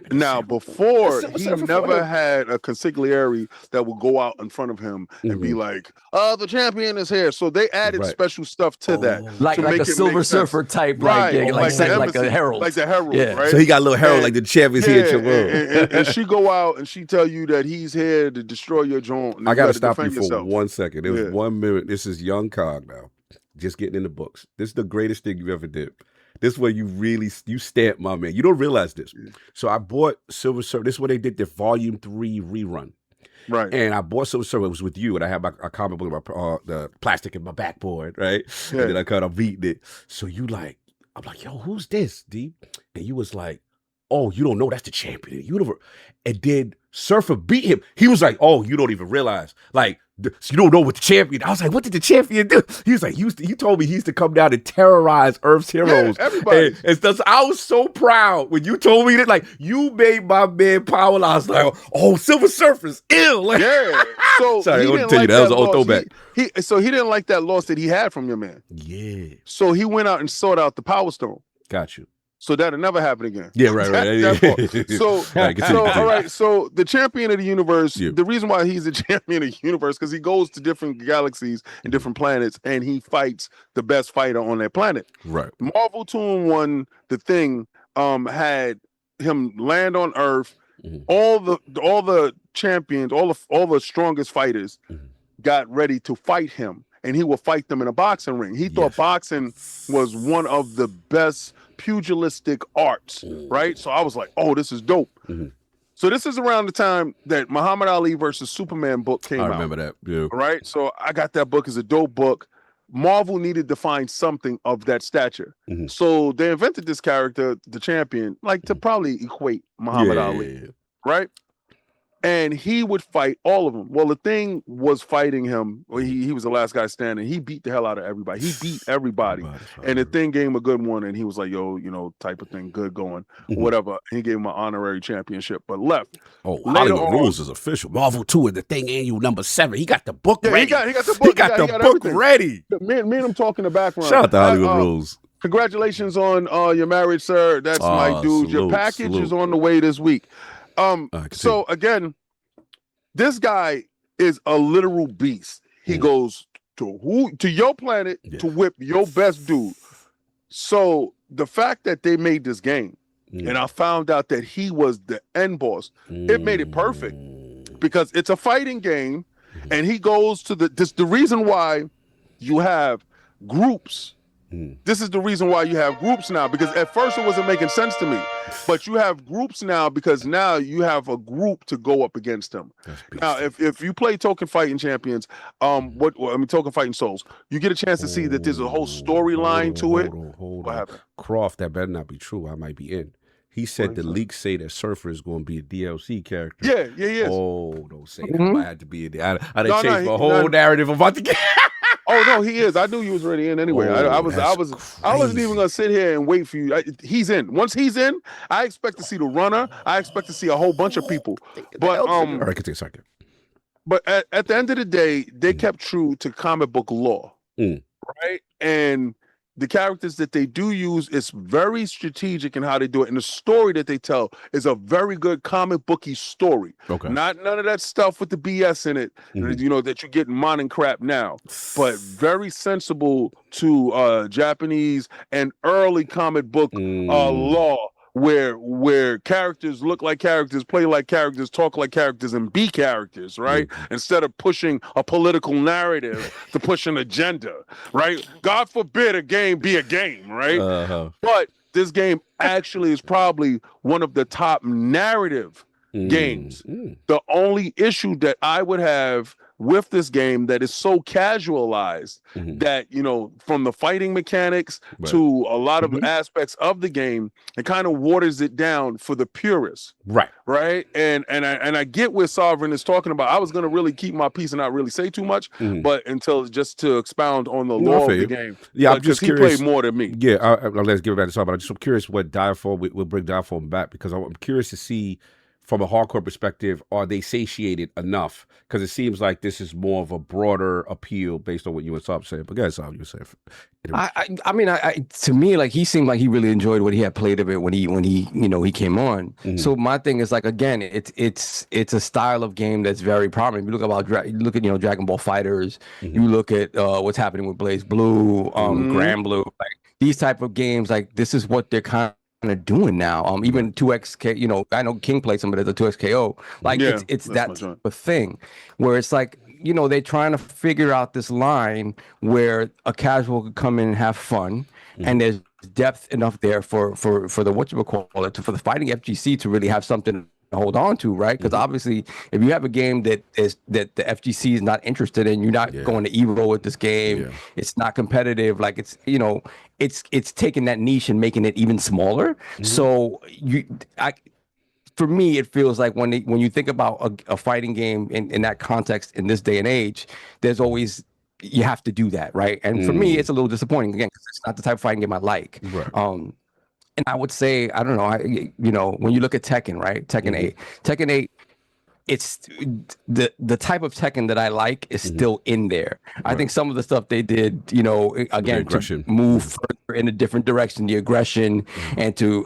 Now, before he never had a consigliere that would go out in front of him and be like, "The champion is here." So they added special stuff to that, like a Silver Surfer type, like a herald, like the herald. Yeah. Right? So he got a little herald, like the champion's here at your world. And she go out and she tell you that he's here to destroy your joint. I gotta stop you for 1 second. It was 1 minute. This is young Cog now. Just getting in the books. This is the greatest thing you ever did. This is where you stamp my man. You don't realize this. So I bought Silver Surfer. This is where they did their Volume 3 rerun. Right. And I bought Silver Surfer. It was with you, and I had a comic book, the plastic in my backboard, right? Yeah. And then I kind of beating it. So I'm like, yo, who's this, D? And you was like, oh, you don't know, that's the champion of the universe. And then Surfer beat him. He was like, "Oh, you don't even realize. Like, you don't know what the champion." I was like, "What did the champion do?" He was like, "He told me he used to come down and terrorize Earth's heroes." Yeah, everybody. And stuff. So I was so proud when you told me that. Like, you made my man Powell. I was like, "Oh, Silver Surfer's ill." Like, yeah. So sorry, he I want to didn't tell you like that was an loss. old throwback. So he didn't like that loss that he had from your man. Yeah, So he went out and sought out the Power Stone. got you. So that'll never happen again. Yeah, right. That part. So, continue. all right. So the champion of the universe. Yeah. The reason why he's a champion of the universe because he goes to different galaxies and different planets, and he fights the best fighter on that planet. Right. Marvel 2 and 1, the thing, had him land on Earth. Mhm. All the champions, all the strongest fighters, got ready to fight him, and he will fight them in a boxing ring. He thought boxing was one of the best pugilistic arts, right? So I was like, oh, this is dope. So this is around the time that Muhammad Ali versus Superman book came out. I remember that. Yeah. Right? So I got that book as a dope book. Marvel needed to find something of that stature. So they invented this character, the champion, like to probably equate Muhammad Ali, right? And he would fight all of them. Well, the thing was fighting him. Well, he was the last guy standing. He beat the hell out of everybody. He beat everybody. And the thing gave him a good one. And he was like, yo, type of thing, good going, whatever. He gave him an honorary championship, but left. Oh, Hollywood Rules is official. Marvel 2 and the thing annual number 7. He got the book ready. He got the book. He got the book everything. ready. Me and him talking in the background. Shout out to Hollywood Rules. Congratulations on your marriage, sir. That's my dude. Your package is on the way this week. So again, this guy is a literal beast. He goes to your planet to whip your best dude. So the fact that they made this game, and I found out that he was the end boss, it made it perfect because it's a fighting game, and he goes to the reason why you have groups. This is the reason why you have groups now, because at first it wasn't making sense to me, but you have groups now because now you have a group to go up against them. Now, if you play Token Fighting Champions, Token Fighting Souls, you get a chance to see that there's a whole storyline to it. What happened? Croft, that better not be true. I might be in. He said the leaks say that Surfer is going to be a DLC character. Yeah, he is. Oh, don't say that. I had to be in there. I done changed my whole narrative about the game. Oh no, he is. I knew you was already in anyway. I wasn't even gonna sit here and wait for you. He's in. Once he's in, I expect to see the runner. I expect to see a whole bunch of people. But all right, continue a second. But at the end of the day, they kept true to comic book law, right? And the characters that they do use is very strategic in how they do it, and the story that they tell is a very good comic booky story. Okay, none of that stuff with the BS in it, that you get in modern crap now, but very sensible to Japanese and early comic book law. Where characters look like characters, play like characters, talk like characters, and be characters, right? Instead of pushing a political narrative to push an agenda, right? God forbid a game be a game, right? But this game actually is probably one of the top narrative games. The only issue that I would have with this game that is so casualized that, from the fighting mechanics to a lot of aspects of the game, it kind of waters it down for the purists. Right. And I get where Sovereign is talking about. I was going to really keep my peace and not really say too much, but until just to expound on the law of the game. Yeah, I'm just curious. He played more than me. Yeah, let's give it back to Sovereign. I'm curious what Diaform, we'll bring Diaform back, because I'm curious to see, from a hardcore perspective, are they satiated enough? Because it seems like this is more of a broader appeal based on what you and Sob saying. But guys, Sob, you were saying. I mean, to me, like, he seemed like he really enjoyed what he had played of it when he came on. So my thing is, like, again, it's a style of game that's very prominent. You look at Dragon Ball Fighters. You look at what's happening with Blaze Blue, Grand Blue, like these type of games. Like, this is what they're kind of doing now. Even 2XK, I know King plays some of it as a 2XKO. Like, it's that type of thing where it's like, they're trying to figure out this line where a casual could come in and have fun, and there's depth enough there for the for the fighting FGC to really have something to hold on to, right? Because obviously, if you have a game that the FGC is not interested in, you're not going to Evo with this game. It's not competitive. Like, it's taking that niche and making it even smaller. So for me, it feels like when you think about a fighting game in that context in this day and age, there's always you have to do that, right? And for me, it's a little disappointing again because it's not the type of fighting game I like. Right. And I would say, I don't know, when you look at Tekken, right? Tekken 8, it's the type of Tekken that I like is still in there. I think some of the stuff they did, again, to move further in a different direction, the aggression, and to,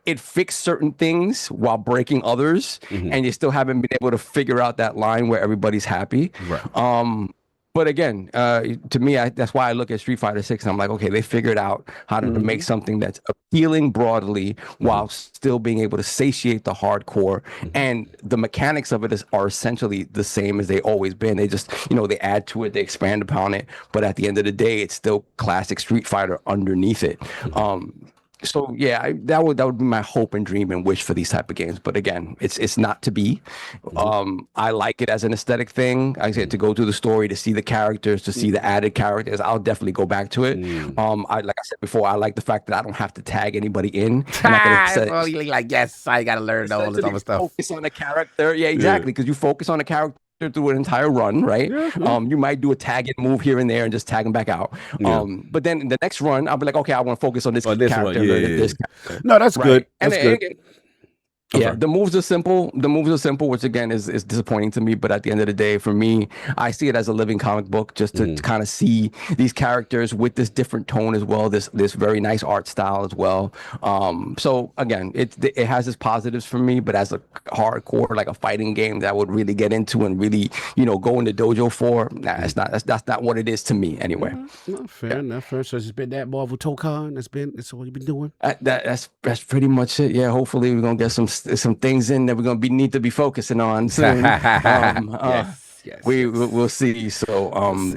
it fixed certain things while breaking others, and you still haven't been able to figure out that line where everybody's happy. Right. But again, to me, that's why I look at Street Fighter 6 and I'm like, okay, they figured out how to make something that's appealing broadly while still being able to satiate the hardcore. And the mechanics of it are essentially the same as they always been. They just, they add to it, they expand upon it. But at the end of the day, it's still classic Street Fighter underneath it. So yeah, that would be my hope and dream and wish for these type of games. But again, it's not to be. I like it as an aesthetic thing. I said to go through the story, to see the characters, to see the added characters. I'll definitely go back to it. Like I said before, I like the fact that I don't have to tag anybody in. Like, yes, I gotta learn all this other stuff. Focus on the character. Yeah, exactly. Because you focus on the character through an entire run, right? You might do a tag and move here and there and just tag them back out. But then in the next run, I'll be like, okay, I want to focus on this character. This character. No, that's good. That's good. The moves are simple. Which again is disappointing to me. But at the end of the day, for me, I see it as a living comic book, just to kind of see these characters with this different tone as well, this very nice art style as well. So again, it has its positives for me, but as a hardcore, like a fighting game that I would really get into and really, go in the dojo for, that's not what it is to me anyway. Fair enough. So it's been that Marvel Tokon. That's what you've been doing. That's pretty much it. Yeah. Hopefully we're gonna get some things in that we're gonna need to be focusing on soon. Yes. We'll see. So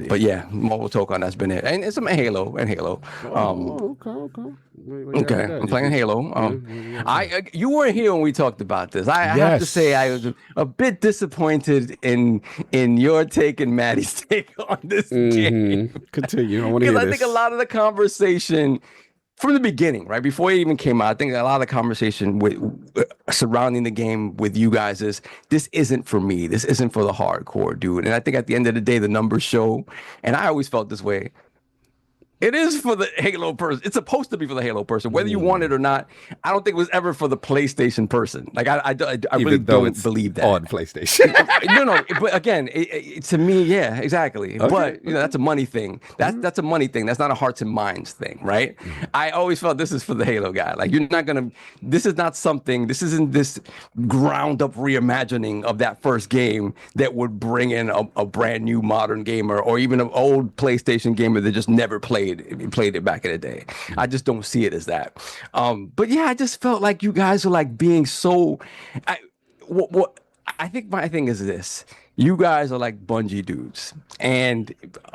but yeah, Mobile Tokon, that's been it, and some Halo. Okay. I'm playing Halo. You weren't here when we talked about this. I have to say I was a bit disappointed in your take and Maddie's take on this game. Continue. I want to hear this. I think a lot of the conversation from the beginning, right before it even came out, I think a lot of the conversation surrounding the game with you guys is, this isn't for me. This isn't for the hardcore dude. And I think at the end of the day, the numbers show, and I always felt this way, it is for the Halo person. It's supposed to be for the Halo person, whether you want it or not. I don't think it was ever for the PlayStation person. Like I really don't believe that on PlayStation. No. But again, to me, yeah, exactly. Okay. But that's a money thing. That's a money thing. That's not a hearts and minds thing, right? I always felt this is for the Halo guy. Like you're not gonna. This is not something. This isn't this ground up reimagining of that first game that would bring in a brand new modern gamer or even an old PlayStation gamer that just never played it back in the day. I just don't see it as that. But yeah, I just felt like you guys are like being so. What I think my thing is this: you guys are like Bungie dudes, and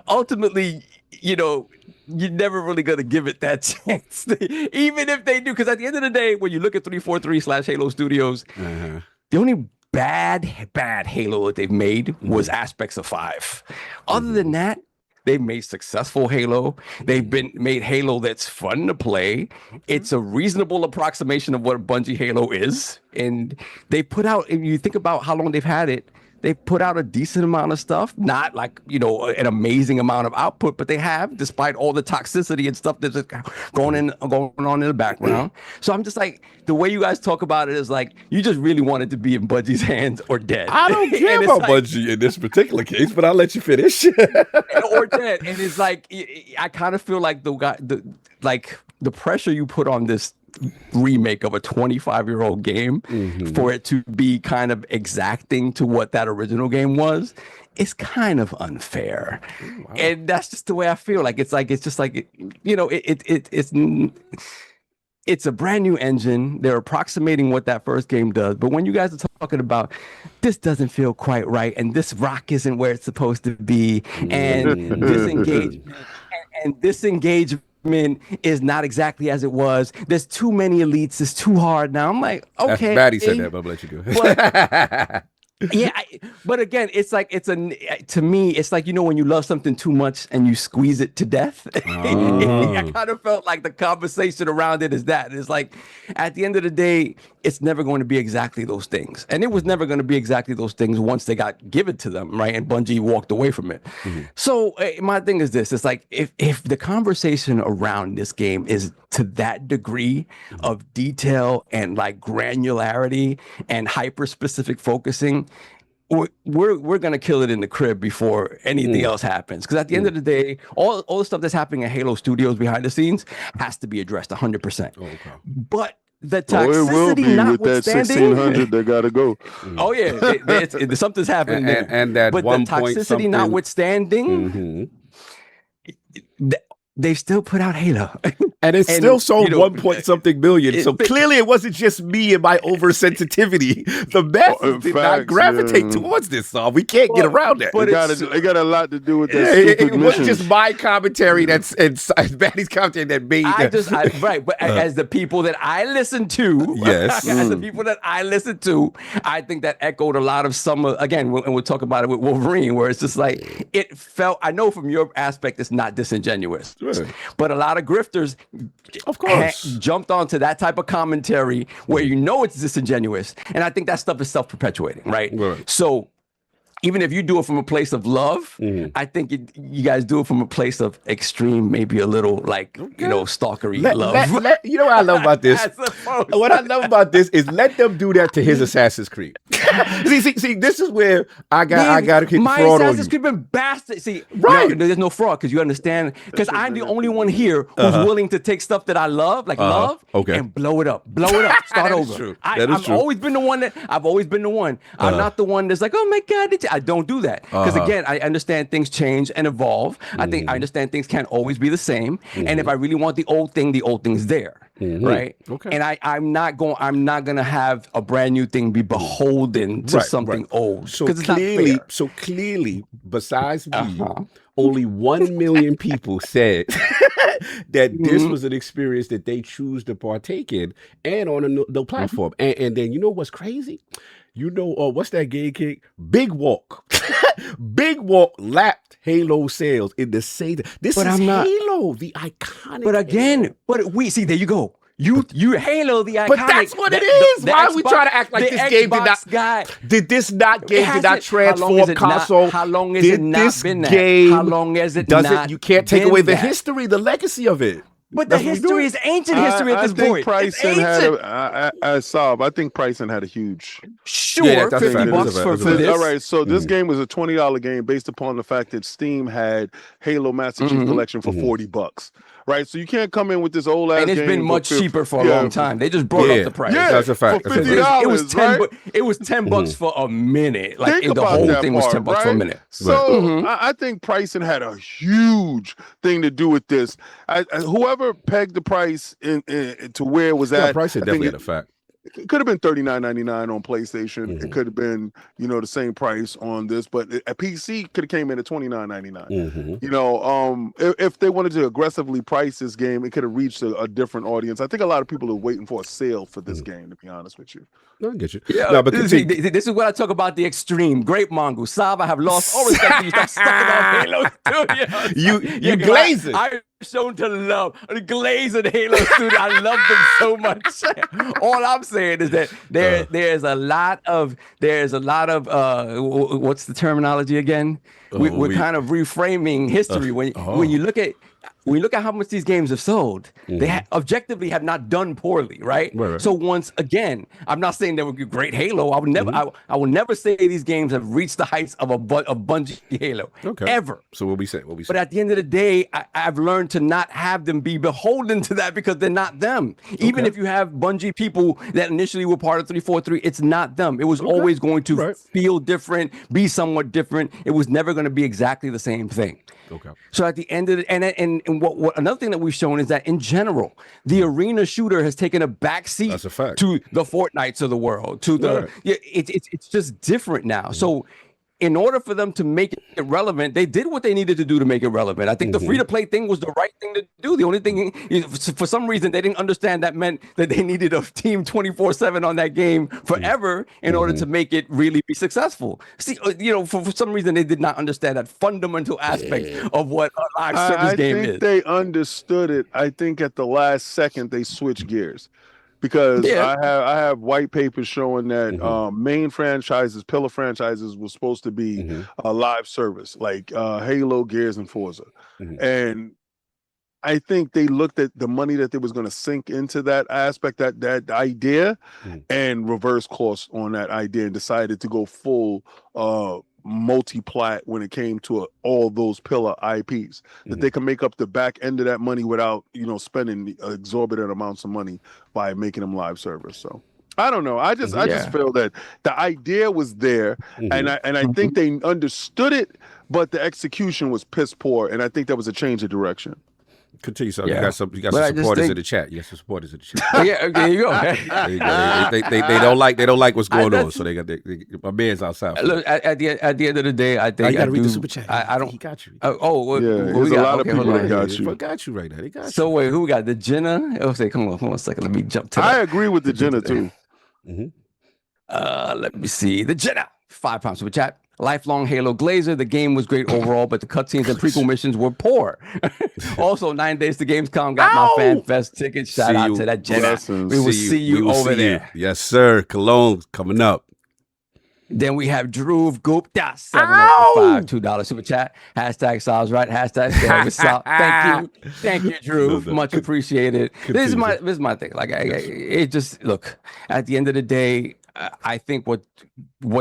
ultimately, you're never really gonna give it that chance, even if they do. Because at the end of the day, when you look at 343/Halo Studios, the only bad Halo that they've made was aspects of 5. Other than that, they've made successful Halo. They've made Halo that's fun to play. It's a reasonable approximation of what Bungie Halo is. And they put out, if you think about how long they've had it, they put out a decent amount of stuff, not like, an amazing amount of output, but they have, despite all the toxicity and stuff that's going on in the background. So I'm just like, the way you guys talk about it is like, you just really want it to be in Bungie's hands or dead. I don't care about Bungie in this particular case, but I'll let you finish. Or dead. And it's like, I kind of feel like the pressure you put on this remake of a 25-year-old game for it to be kind of exacting to what that original game was, is kind of unfair. Wow. And that's just the way I feel. Like it's a brand new engine. They're approximating what that first game does. But when you guys are talking about, this doesn't feel quite right, and this rock isn't where it's supposed to be, and disengagement is not exactly as it was. There's too many elites. It's too hard now. I'm like, okay. Maddie said that, but I'll let you go. Yeah, but again, it's like to me, it's like, you know, when you love something too much and you squeeze it to death. I kind of felt like the conversation around it is that it's like, at the end of the day, it's never going to be exactly those things, and it was never going to be exactly those things once they got given to them, right? And Bungie walked away from it. So my thing is this: it's like if the conversation around this game is to that degree of detail and like granularity and hyper specific focusing, we're gonna kill it in the crib before anything else happens. Because at the end of the day, all the stuff that's happening at Halo Studios behind the scenes has to be addressed 100%. Okay. But the Well, it will toxicity be with that notwithstanding, 1600. They gotta go. oh yeah, something's happening there. And that but the 1 point toxicity something. notwithstanding, they still put out Halo. And it still sold you know, 1 point something million. So clearly it wasn't just me and my oversensitivity. The masses did not gravitate towards this song. We can't get around that. But it got a lot to do with that. It wasn't just my commentary and Batty's commentary that made right. But as the people that I listen to, yes, as the people that I listen to, I think that echoed a lot of some again, and we'll talk about it with Wolverine, where it's just like it felt. I know from your aspect, it's not disingenuous, but a lot of grifters, of course, jumped onto that type of commentary where you know it's disingenuous, and I think that stuff is self-perpetuating, right? So even if you do it from a place of love, I think you guys do it from a place of extreme, maybe a little like, you know, stalkery love. You know what I love about this? What I love about this is let them do that to his Assassin's Creed. see, this is where I got to keep my fraud on Assassin's you. Creed been bastard. See, right? No, there's no fraud because you understand. Because I'm the only one here who's willing to take stuff that I love, like love, and blow it up, start over. True. I've always been the one. I'm not the one that's like, oh my God, I don't do that because again, I understand things change and evolve. I understand things can't always be the same. And if I really want the old thing's there. Right. Okay. And I'm not gonna have a brand new thing be beholden to something old. So clearly, besides me, only 1 million people said that this was an experience that they choose to partake in and on the platform. And then you know what's crazy? You know, what's that game kick? Big Walk. Big Walk lapped Halo sales in the same. This is Halo, the iconic. But again, there you go. You Halo, the iconic. But that's what it is. Why are we trying to act like this game did not transform console? How long has it not been that? How long has it not? You can't take away the history, the legacy of it. But the history is ancient history at this point. I think Pricing had a huge. Sure, $50 for this. All right, so this game was a $20 game based upon the fact that Steam had Halo Master Chief Collection for $40. Right, so you can't come in with this old ass game. And it's been much cheaper for a long time. They just brought up the price. Yeah, that's a fact. For $50, it was 10. Right? It was $10 for a minute. Like Think the whole thing was $10 for a minute. So I think pricing had a huge thing to do with this. Whoever pegged the price to where it was at, pricing definitely had a fact. It could have been $39.99 on PlayStation. It could have been, the same price on this, but a PC could have came in at $29.99. You know, if they wanted to aggressively price this game, it could have reached a different audience. I think a lot of people are waiting for a sale for this game, to be honest with you. No, I get you. Yeah, no, but this is what I talk about the extreme. Great Mongo. Saab, I have lost all respect for you. Stop stuck on Halo Studios. You glazing. I'm shown to love the glazing Halo Studios. I love them so much. All I'm saying is that there's a lot of what's the terminology again? We're kind of reframing history when you look at. When you look at how much these games have sold, they objectively have not done poorly, right? So once again, I'm not saying they were great Halo. I will never say these games have reached the heights of a Bungie Halo ever. So what we say? But at the end of the day, I've learned to not have them be beholden to that because they're not them. Even if you have Bungie people that initially were part of 343, it's not them. It was always going to feel different, be somewhat different. It was never going to be exactly the same thing. So at the end of the and what another thing that we've shown is that in general, the arena shooter has taken a backseat to the Fortnites of the world. To the it's just different now. So in order for them to make it relevant, they did what they needed to do to make it relevant. I think the free-to-play thing was the right thing to do. The only thing is, for some reason, they didn't understand that meant that they needed a team 24/7 on that game forever in order to make it really be successful. See, for some reason, they did not understand that fundamental aspect of what a live service game is. I think they understood it. I think at the last second, they switched gears. Because I have white papers showing that main franchises, pillar franchises, was supposed to be a live service, like Halo, Gears, and Forza. And I think they looked at the money that they was going to sink into that aspect, that idea, and reverse course on that idea, and decided to go full multi-plat when it came to all those pillar IPs, that they can make up the back end of that money without spending exorbitant amounts of money by making them live service. So I don't know. I just feel that the idea was there, and I think they understood it, but the execution was piss poor, and I think that was a change of direction. Continue, so you got some supporters in the chat. You got some supporters in the chat. There you go. They don't like what's going on, so they got my man's outside. Look, at the end of the day, I think you got to read the super chat. I don't. He got you. There's a lot of people that got you. I got you right now. They got you. So wait, who we got? The Jenna? Oh, say, come on a second. Let me jump to. I agree with the Jenna too. Let me see. The Jenna, £5 super chat. Lifelong Halo Glazer. The game was great overall, but the cutscenes and prequel missions were poor. Also, 9 days to Gamescom got my Fan Fest ticket. Shout out to that Jenna. We will see you over there. Yes, sir. Cologne coming up. Then we have Dhruv Gupta, 705, $2 super chat. Hashtag Sal's right. Hashtag Sal. Thank you, Dhruv. Much appreciated. This is my thing. Like, it just, look, at the end of the day, I think what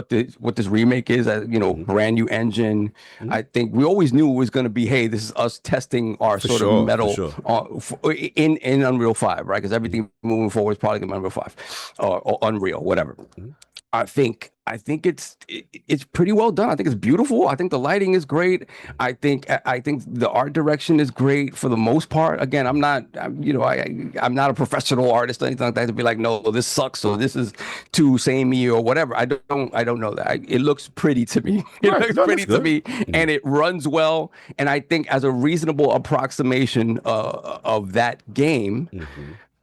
this remake is, brand new engine. I think we always knew it was going to be, hey, this is us testing our of metal in Unreal 5, right? Because everything moving forward is probably going to be Unreal 5 or Unreal, whatever. I think it's pretty well done. I think it's beautiful. I think the lighting is great. I think the art direction is great for the most part. Again, I'm not a professional artist or anything like that to be like, no, this sucks or this is too samey or whatever. I don't know that. It looks pretty to me. And it runs well. And I think as a reasonable approximation of that game.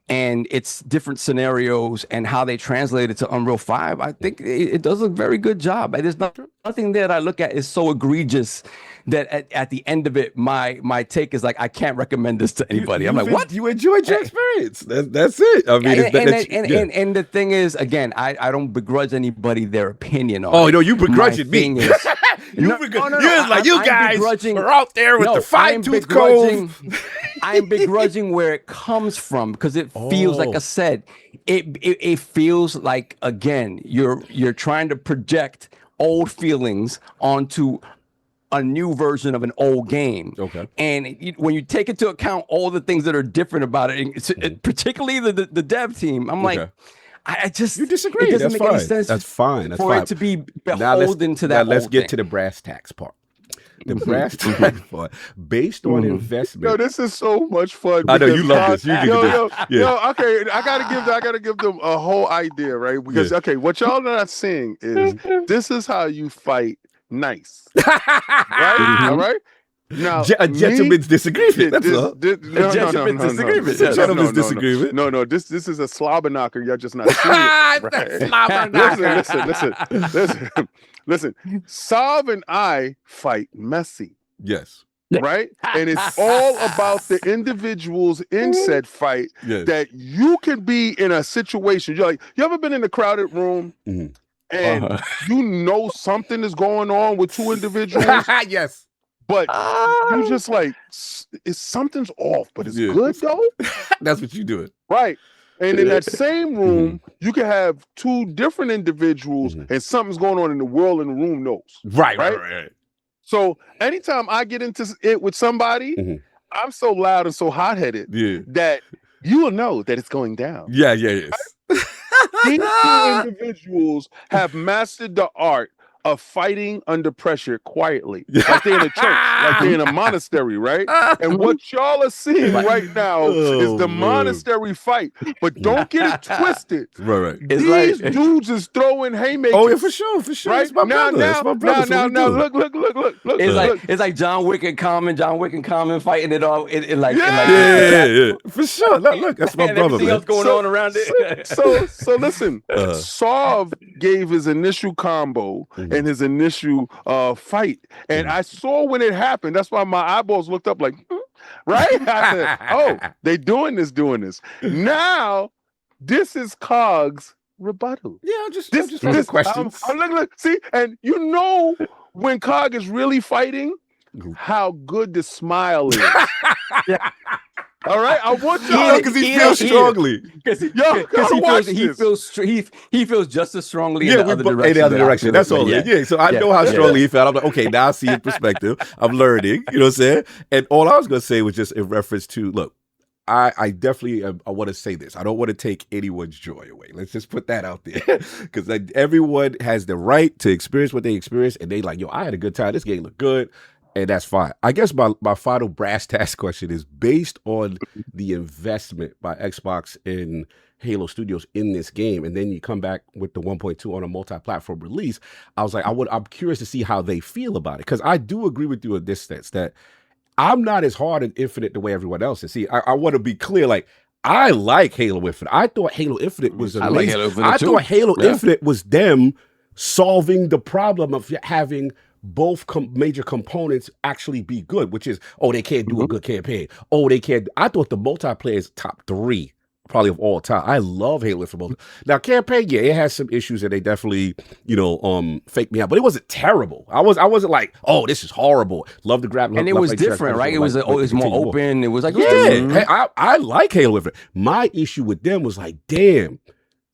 And its different scenarios and how they translate it to Unreal 5, I think it does a very good job. There's nothing there that I look at is so egregious that at the end of it, my take is like, I can't recommend this to anybody. I'm like, what? You enjoyed your experience. That's it. I mean, and the thing is, again, I don't begrudge anybody their opinion on it. Oh, no, you begrudging me. You guys are out there with the fine-tooth comb. I'm begrudging where it comes from because it feels like I said, it feels like, again, you're trying to project old feelings onto a new version of an old game. Okay. And when you take into account all the things that are different about it, particularly the dev team, I'm like, I just you disagree. It doesn't That's make fine. any sense. That's fine. That's for fine. it to be beholden to that. Now let's get to the brass tacks part. The brass tacks part, based on investment. Yo, this is so much fun. I know you love this. Okay, I gotta give them a whole idea, right? Because what y'all are not seeing is this is how you fight nice, right? All right. Now, a gentleman's disagreement. That's all. A gentleman's disagreement. Gentleman's disagreement. No. This is a slobber knocker. Y'all just not seeing it. Right? Slobber knocker. Listen. Sav and I fight messy. Yes. Right? And it's all about the individuals in said fight that you can be in a situation. You're like, you ever been in a crowded room and you know something is going on with two individuals? Yes. But you just like, something's off, but it's good though. That's what you do it. Right. And in that same room, you can have two different individuals and something's going on in the world and the room knows. Right. So anytime I get into it with somebody, I'm so loud and so hot-headed that you will know that it's going down. Yeah. These two individuals have mastered the art of fighting under pressure quietly, like they're in a church, like they're in a monastery, right? And what y'all are seeing right now is the monastery fight. But don't get it twisted. Right. These dudes is throwing haymakers. Oh yeah, for sure. Right? It's my brother. It's my brother. Now, look. It's like John Wick and Common fighting it all. Yeah, for sure. Look, that's my brother, everything man. else going on around it. So listen, Sov gave his initial combo and his initial fight, and I saw when it happened. That's why my eyeballs looked up like, right? I said, oh, they doing this. Now, this is Cog's rebuttal. Yeah, just questions. Look, see, and you know when Cog is really fighting, how good the smile is. All right, I want y'all because he feels strongly. Because he feels just as strongly in the other direction. That's all. Yeah. So I know how strongly he felt. I'm like, okay, now I see his perspective. I'm learning. You know what I'm saying? And all I was gonna say was just in reference to look. I definitely I want to say this. I don't want to take anyone's joy away. Let's just put that out there because everyone has the right to experience what they experience, and they like, yo, I had a good time. This game looked good. And that's fine. I guess my final brass task question is based on the investment by Xbox and Halo Studios in this game, and then you come back with the 1.2 on a multi-platform release. I was like, I'm curious to see how they feel about it because I do agree with you in this sense that I'm not as hard on Infinite the way everyone else is. See, I want to be clear, like. I like Halo Infinite. I thought Halo Infinite was amazing. I like Halo Infinite too. Thought Halo Infinite was them solving the problem of having both major components actually be good, which is, they can't do a good campaign. They can't. I thought the multiplayer is top 3 probably of all time. I love Halo Infinite. Now, campaign, yeah, it has some issues and they definitely, faked me out, but it wasn't terrible. I wasn't like, this is horrible. Love the grab. And it was different, right? It was more open. It was like, hey, I like Halo Infinite. My issue with them was like, damn.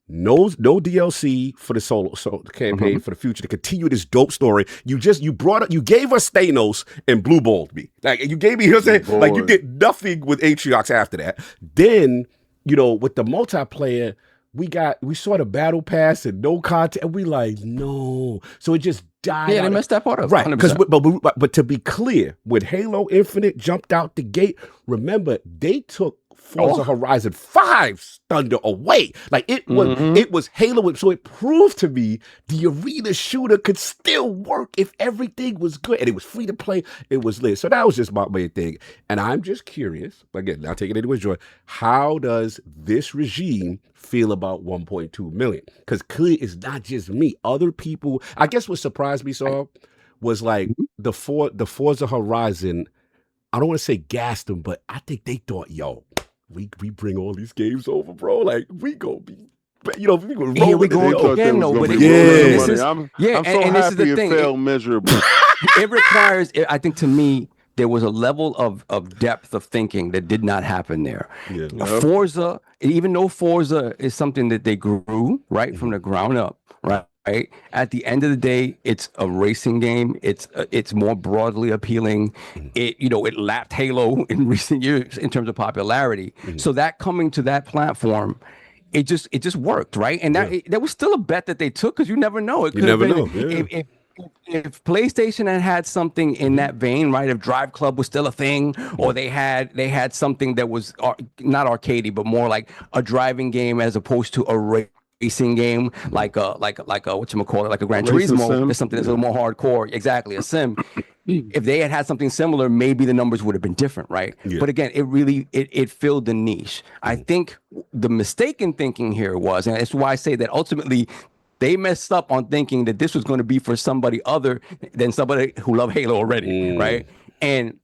No DLC for the solo campaign for the future to continue this dope story. You gave us Thanos and blue balled me. Like you gave me, you know what I'm saying? Like you did nothing with Atriox after that. Then, with the multiplayer, we saw the battle pass and no content, and we like, no. So it just died. Yeah, they messed that part up. Right. But to be clear, when Halo Infinite jumped out the gate, remember, they took Forza Horizon 5's thunder away. Like it was Halo, so it proved to me the arena shooter could still work if everything was good and it was free to play. It was lit. So that was just my main thing. And I'm just curious, again, not taking it into joy, how does this regime feel about 1.2 million? Because clearly it's not just me. Other people, I guess what surprised me, was like the Forza Horizon, I don't want to say gassed them, but I think they thought, we bring all these games over, bro. Like we go be, we gonna roll with it. Again, no, but I'm so happy it felt measurable. It requires. I think to me, there was a level of depth of thinking that did not happen there. Yeah. Forza, even though Forza is something that they grew right from the ground up, right. Right. At the end of the day, it's a racing game. It's more broadly appealing. It lapped Halo in recent years in terms of popularity. So that coming to that platform, it just worked, right? And that was still a bet that they took because you never know. It could have been if PlayStation had something in that vein, right? If Drive Club was still a thing, or they had something that was not arcadey, but more like a driving game as opposed to a racing game, like a whatchamacallit, like a Gran Turismo, is something that's a little more hardcore. Exactly, a sim. If they had something similar, maybe the numbers would have been different, right? Yeah. But again, it filled the niche. I think the mistaken thinking here was, and that's why I say that ultimately they messed up on thinking that this was going to be for somebody other than somebody who loved Halo already, right? And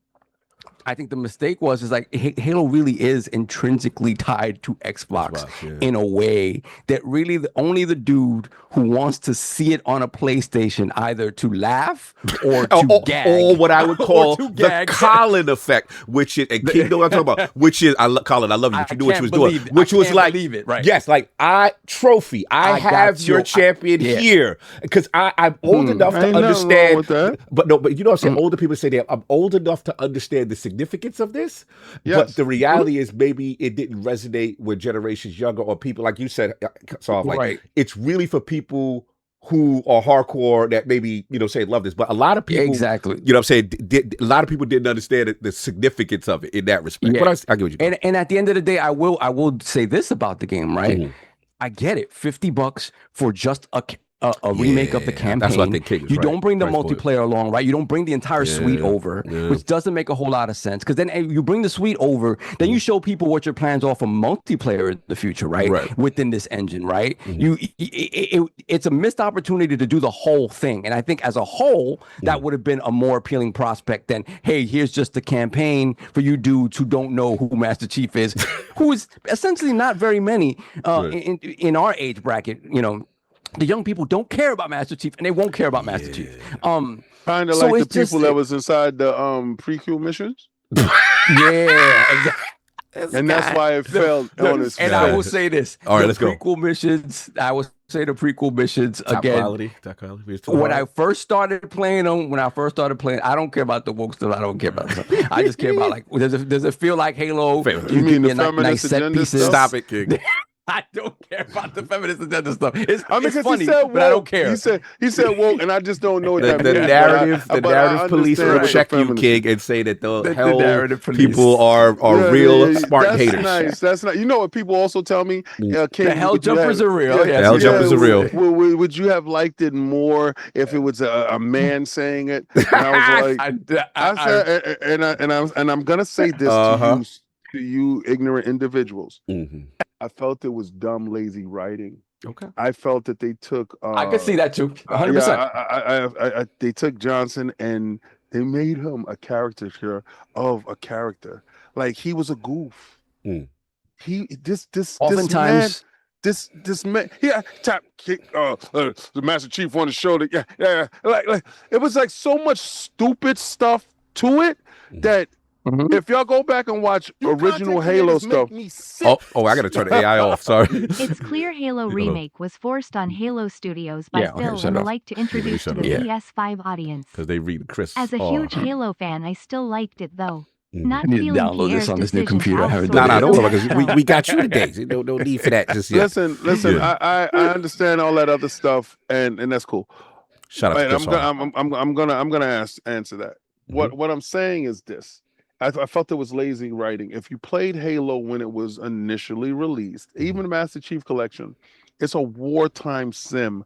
I think the mistake was like Halo really is intrinsically tied to Xbox in a way that really only the dude who wants to see it on a PlayStation either to laugh or to gag, or what I would call the Colin effect, which is and King know what I'm talking about, which is Colin, I love you, but you knew what you was doing, which was like, yes, like I have your champion here because I'm old enough to understand. But you know what I'm saying? Older people say that I'm old enough to understand the significance of this, but the reality is maybe it didn't resonate with generations younger or people like you said. So like it's really for people who are hardcore that maybe, say love this, but a lot of people, exactly, what I'm saying, a lot of people didn't understand the significance of it in that respect. Yeah. But I get what you and at the end of the day, I will say this about the game, right? Mhm. I get it, $50 for just a remake of the campaign. That's what I think King is you right. don't bring the Price point. multiplayer along, right? You don't bring the entire suite over, which doesn't make a whole lot of sense. Because then you bring the suite over, then you show people what your plans are for multiplayer in the future, right? Within this engine, right? It's a missed opportunity to do the whole thing. And I think as a whole, that would have been a more appealing prospect than, hey, here's just the campaign for you dudes who don't know who Master Chief is, who is essentially not very many in our age bracket, the young people don't care about Master Chief, and they won't care about Master Chief. Kind of like the people that was inside the pre-queue missions. Exactly. And that's why it fell on his face. And I will say this. All right, let's go. Prequel missions, I will say the prequel missions top again. Quality. When I first started playing them, I don't care about the woke stuff. I don't care about stuff. I just care about, like, does it feel like Halo? You mean the feminist agenda stuff? Stop it, King. I don't care about the feminist agenda stuff. It's funny, he said, but I don't care. He said woke, and I just don't know what that the means. narrative police will check you, King, and say that the hell people are real smart haters. That's nice. You know what people also tell me? King, the hell jumpers are real. The hell jumpers are real. Would you have liked it more if it was a man saying it? And I was like, I said, and I'm gonna say this to you ignorant individuals. I felt it was dumb, lazy writing. Okay. I felt that they took. I could see that too. 100%. They took Johnson and they made him a caricature of a character. Like, he was a goof. Oftentimes. This man, tap kick. The Master Chief on the shoulder. Yeah. Like it was like so much stupid stuff to it that. If y'all go back and watch original Halo stuff. I gotta turn the AI off. Sorry. It's clear Halo remake was forced on Halo Studios by Phil and the like to introduce to the PS5 audience. Because they read Chris. As a huge Halo fan, I still liked it though. Not I need to feeling download this on this new Pierre's computer. I haven't decision done don't worry, because we got you today. No need for that just yet. Listen. I understand all that other stuff, and that's cool. Shut up. Chris, I'm gonna answer that. What I'm saying is this. I felt it was lazy writing. If you played Halo when it was initially released, even the Master Chief Collection, it's a wartime sim,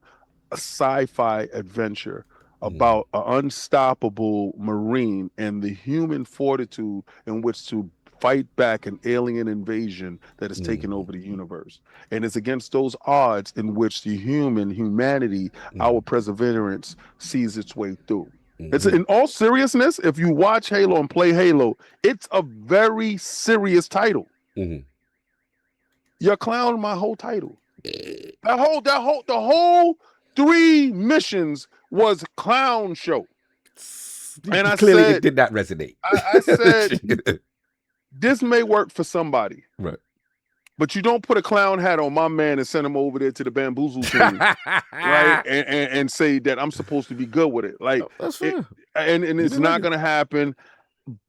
a sci-fi adventure about an unstoppable Marine and the human fortitude in which to fight back an alien invasion that has taken over the universe. And it's against those odds in which the humanity, our perseverance, sees its way through. It's in all seriousness, if you watch Halo and play Halo, it's a very serious title. You're clowning my whole title. The whole 3 missions was clown show. And I clearly said, it did not resonate. I said, this may work for somebody. Right. But you don't put a clown hat on my man and send him over there to the bamboozle team, right? And say that I'm supposed to be good with it. Like, that's fair. And it's not going to happen.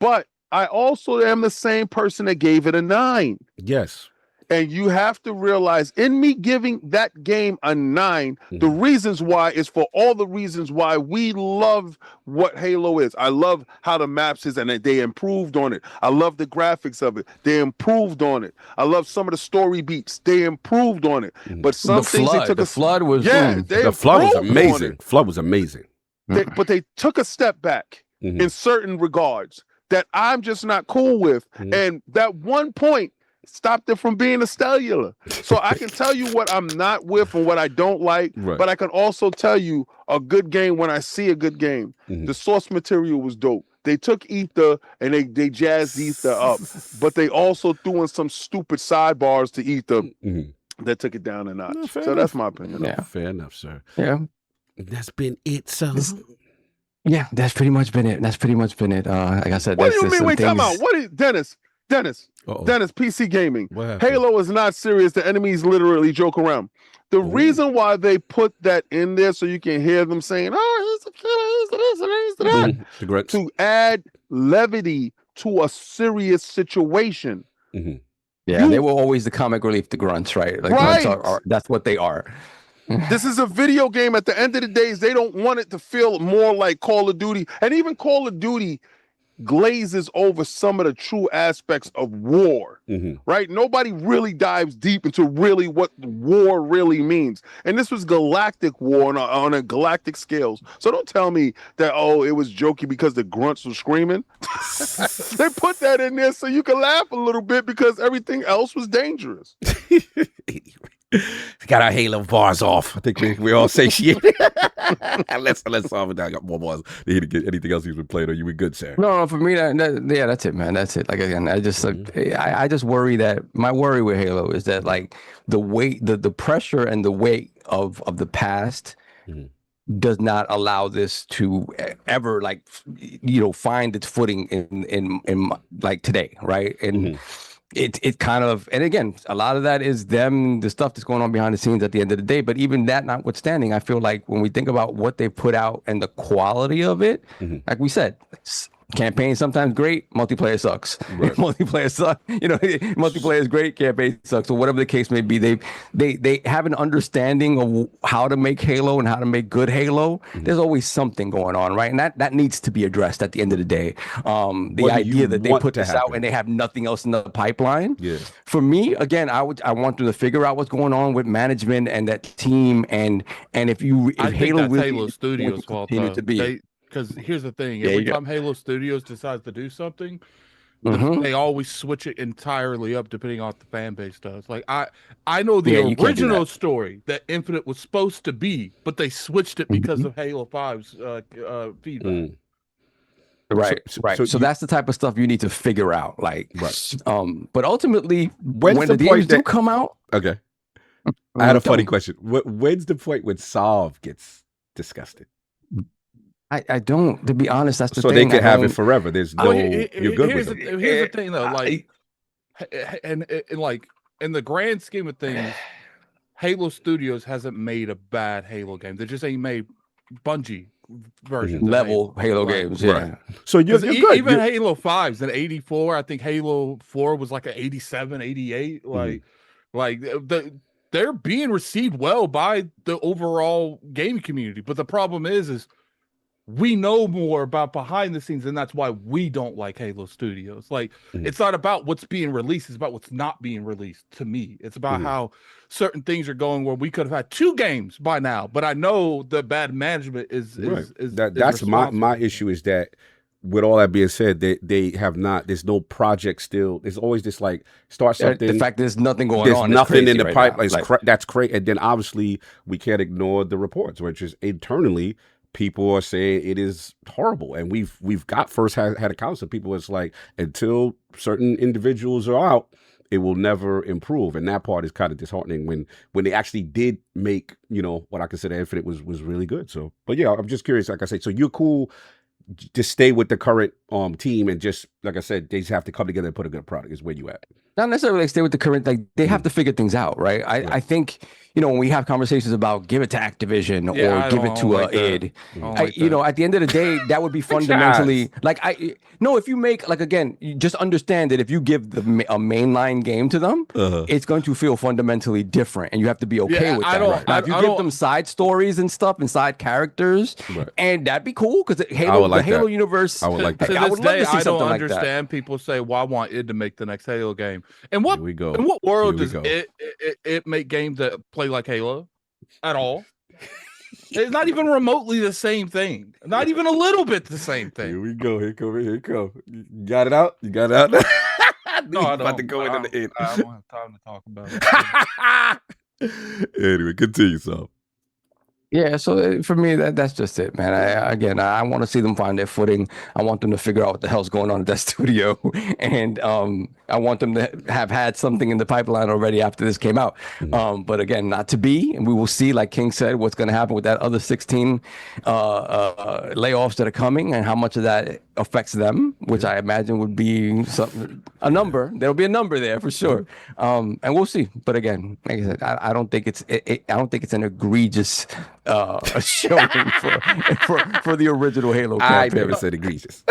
But I also am the same person that gave it a 9. Yes. And you have to realize, in me giving that game a 9, the reasons why is for all the reasons why we love what Halo is. I love how the maps is, and they improved on it. I love the graphics of it. They improved on it. I love some of the story beats. They improved on it. But some things they took the flood was the flood was amazing. Flood was amazing. But they took a step back in certain regards that I'm just not cool with. And that one point stopped it from being a cellular. So I can tell you what I'm not with and what I don't like, but I can also tell you a good game when I see a good game. The source material was dope. They took Ether and they jazzed Ether up, but they also threw in some stupid sidebars to Ether that took it down a notch. No, so that's my opinion. Yeah, fair enough, sir. Yeah. That's been it, so. Yeah, that's pretty much been it. Like I said, what do you mean? Wait, come out. What is Dennis, PC Gaming. Halo is not serious. The enemies literally joke around. The reason why they put that in there so you can hear them saying, "Oh, he's a killer, he's this, to add levity to a serious situation. Yeah, they were always the comic relief, the grunts, right? Like grunts are that's what they are. This is a video game. At the end of the day, they don't want it to feel more like Call of Duty. And even Call of Duty glazes over some of the true aspects of war, right? Nobody really dives deep into really what war really means. And this was galactic war on a galactic scales. So don't tell me that, oh, it was jokey because the grunts were screaming. They put that in there so you can laugh a little bit because everything else was dangerous. Got our Halo bars off. I think we all say shit. let's solve it down. I got more bars. Need to get anything else he's been playing? Or you were good, sir? No, for me, yeah, that's it, man. That's it. Like again, I just worry that my worry with Halo is that like the weight, the pressure and the weight of the past does not allow this to ever like find its footing in like today, right? And it kind of, and again, a lot of that is the stuff that's going on behind the scenes at the end of the day. But even that notwithstanding, I feel like when we think about what they put out and the quality of it, like we said, campaign sometimes great, multiplayer sucks. Right. Multiplayer sucks. Multiplayer is great, campaign sucks. So whatever the case may be, they have an understanding of how to make Halo and how to make good Halo. There's always something going on, right? And that needs to be addressed at the end of the day. The idea that they put this out and they have nothing else in the pipeline. Yeah. For me, again, I want them to figure out what's going on with management and that team. And if Halo really Halo Studios' fault, to be. Because here's the thing, every time Halo Studios decides to do something, they always switch it entirely up depending on what the fan base does. Like I know the original story that Infinite was supposed to be, but they switched it because of Halo 5's feedback. Right. So that's the type of stuff you need to figure out. Like, but ultimately, when the games do come out, okay. I had a funny question. When's the point when Solve gets disgusted? I don't, to be honest, that's the thing. So they can have it forever. There's no, you're good with it. Here's the thing, though, like, and like, in the grand scheme of things, Halo Studios hasn't made a bad Halo game. They just ain't made Bungie versions level Halo games. Yeah. Right. So you're good. Even Halo 5's an 84. I think Halo 4 was like an 87, 88. Like they're being received well by the overall game community. But the problem is we know more about behind the scenes, and that's why we don't like Halo Studios. Like, it's not about what's being released, it's about what's not being released to me. It's about how certain things are going where we could have had 2 games by now, but I know the bad management is that's my issue is that with all that being said, they have not, there's no project still. There's always this like start something. The fact there's nothing going on. There's nothing in the pipeline. That's crazy. And then obviously we can't ignore the reports, which is internally people are saying it is horrible, and we've got had accounts of people. It's like until certain individuals are out, it will never improve, and that part is kind of disheartening. When they actually did make what I consider Infinite was really good. So, but yeah, I'm just curious. Like I say, so you're cool. Just stay with the current team and just like I said, they just have to come together and put a good product. Is where you at? Not necessarily like stay with the current. Like they have to figure things out, right? I think when we have conversations about give it to Activision or give it to id, at the end of the day, that would be fundamentally like if you make like again, you just understand that if you give a mainline game to them, it's going to feel fundamentally different, and you have to be okay with that. Now, if you give them side stories and stuff and side characters, and that'd be cool because the Halo universe. I would like that. I would love to see something like that. I don't understand people say, "Well, I want id to make the next Halo game." And what world does it make games that play like Halo at all? It's not even remotely the same thing. Not even a little bit the same thing. Here we go. Here it come. You got it out? You got it out? No, I don't. About to go into the end. I don't have time to talk about it. Anyway, continue, so. Yeah, so for me, that's just it, man. I want to see them find their footing. I want them to figure out what the hell's going on at that studio, and I want them to have had something in the pipeline already after this came out. But again, not to be, and we will see, like King said, what's going to happen with that other 16 layoffs that are coming, and how much of that affects them, which I imagine would be a number. There'll be a number there for sure, and we'll see. But again, like I said, I don't think it's an egregious showing for the original Halo campaign. I never said egregious.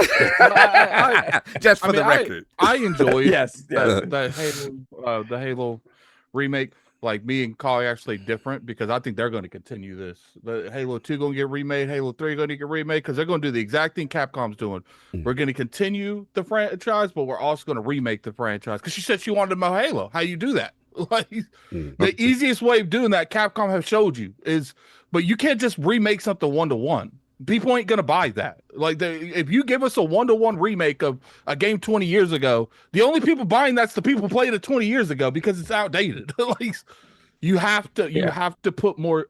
Just for the record. I enjoyed yes. the Halo remake. like me and Kyle are actually different because I think they're going to continue this. The Halo 2 going to get remade, Halo 3 going to get remade because they're going to do the exact thing Capcom's doing. We're going to continue the franchise, but we're also going to remake the franchise because she said she wanted more Halo. How you do that? Like the easiest way of doing that, Capcom have showed you is, but you can't just remake something 1-to-1. People ain't gonna buy that. Like if you give us a 1-to-1 remake of a game 20 years ago, the only people buying that's the people playing it 20 years ago because it's outdated. Like you have to put more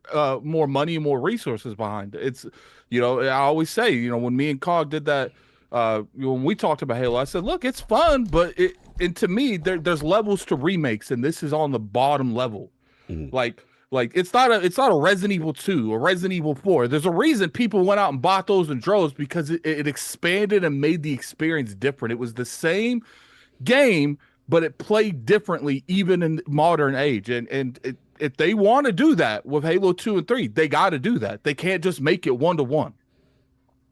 money and more resources behind it. It's I always say, when me and Cog did that, when we talked about Halo, I said, look, it's fun, but and to me, there's levels to remakes, and this is on the bottom level. Like it's not a Resident Evil 2 or Resident Evil 4. There's a reason people went out and bought those in droves because it expanded and made the experience different. It was the same game, but it played differently even in modern age. And if they want to do that with Halo 2 and 3, they got to do that. They can't just make it 1-to-1.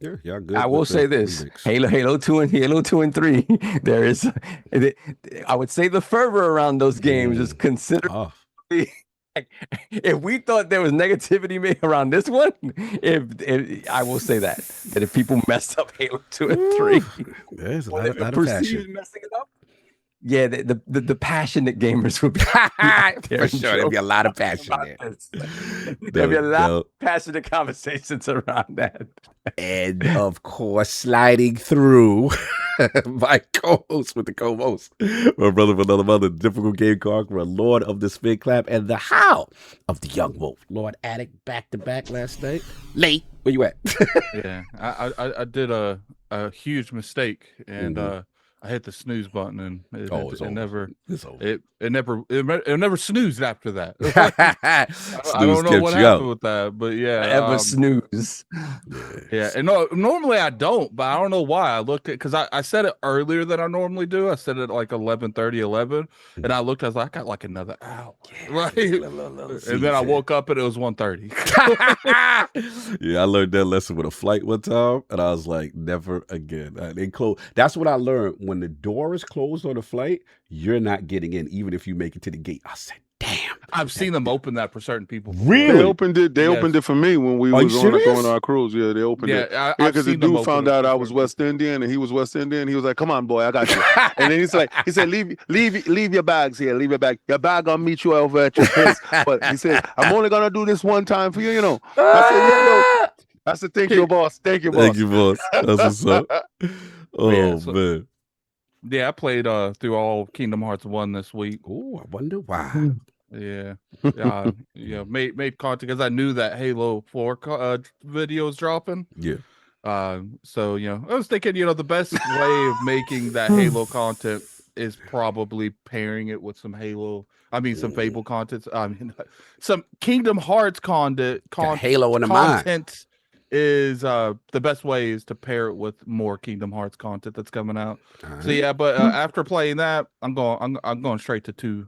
Yeah, y'all good. I will say this: Halo 2 and 3. There is, I would say, the fervor around those games is considerably. If we thought there was negativity made around this one, if I will say that if people messed up Halo 2 and 3, there's a lot of passion. Messing it up. Yeah, the passionate gamers would be for sure. There'll be a lot of passion there. There'll be a lot of passionate conversations around that. And of course, sliding through my co-host with the co-host, my brother from another mother, difficult game conqueror, Lord of the Spin Clap, and the How of the Young Wolf. Lord Addict back to back last night. Late. Where you at? Yeah, I did a huge mistake, and I hit the snooze button, and it never snoozed after that. I don't know what happened with that, but yeah, ever snooze. Yeah, and normally I don't, but I don't know why. I looked at because I said it earlier than I normally do. I said it like 11:30, 11, and I looked. I was like, I got like another hour, right? And then I woke up and it was 1:30. Yeah, I learned that lesson with a flight one time, and I was like, never again. They close. That's what I learned. When the door is closed on a flight, you're not getting in, even if you make it to the gate. I said, damn. I've seen them open that for certain people. Really? They opened it. They opened it for me when we was on our cruise. Yeah, they opened it. Yeah, because the dude found out I was West Indian and he was West Indian. He was like, "Come on, boy, I got you." And then he said, "Leave your bags here. Leave your bag. Your bag gonna meet you over at your place." But he said, "I'm only gonna do this one time for you." I said, "Yeah, no." I said, "Thank you, boss. Thank you, boss." Thank you, boss. That's what's up. Oh man. Yeah, I played through all Kingdom Hearts 1 this week. Oh, I wonder why. Yeah, made content because I knew that Halo 4 video was dropping. Yeah. So I was thinking, the best way of making that Halo content is probably pairing it with some some Fable content. Some Kingdom Hearts content. Halo in the mind. Is the best way is to pair it with more Kingdom Hearts content that's coming out. Right. So yeah, but after playing that, I'm going straight to 2.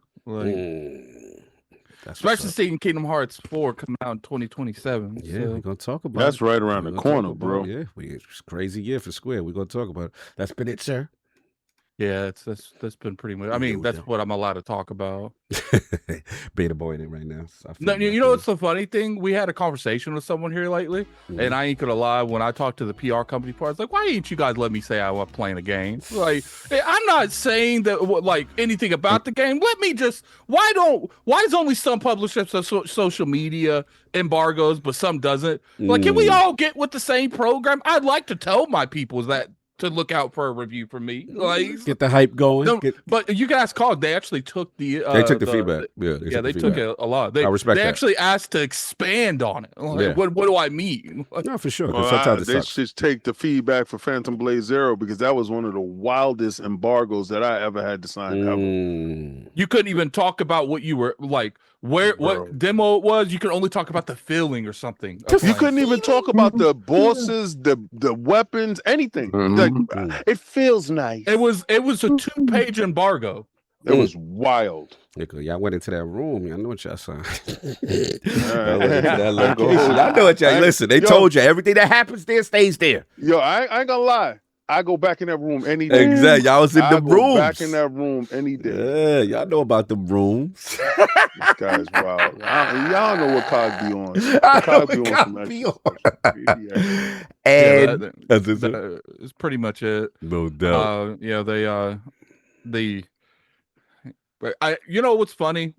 Especially seeing Kingdom Hearts 4 come out in 2027. Yeah, we're gonna talk about that's right around the corner, bro. Yeah, it's a crazy year for Square. We're gonna talk about it. That's been it, sir. Yeah, that's been pretty much. I mean, that's what I'm allowed to talk about. Beta boy in it right now. So No, what's the funny thing? We had a conversation with someone here lately, and I ain't gonna lie. When I talked to the PR company part, I was like, "Why ain't you guys let me say I was playing a game?" Like, I'm not saying that like anything about the game. Let me just. Why does only some publishers have social media embargoes, but some doesn't? Like, can we all get with the same program? I'd like to tell my people that. To look out for a review from me, like get the hype going. But you can ask Cog. They actually took the feedback. Yeah, they took it a lot. I respect they that. actually asked to expand on it. Like, what do I mean? No, for sure. They should take the feedback for Phantom Blade Zero because that was one of the wildest embargoes that I ever had to sign. Ever. You couldn't even talk about what you were like. What demo it was, you could only talk about the feeling or something. You couldn't even talk about the bosses, the weapons, anything. Like, it feels nice. It was a 2-page embargo. It was wild. Y'all went into that room. Y'all know what y'all signed. Y'all know what y'all listen. They told you everything that happens there stays there. Yo, I ain't gonna lie. I go back in that room any day. Exactly. Y'all was in the rooms. Back in that room any day. Yeah, y'all know about the rooms. This guy's wild. Y'all know what Cog be on. Cog be on. And it's pretty much it. No doubt. You know what's funny?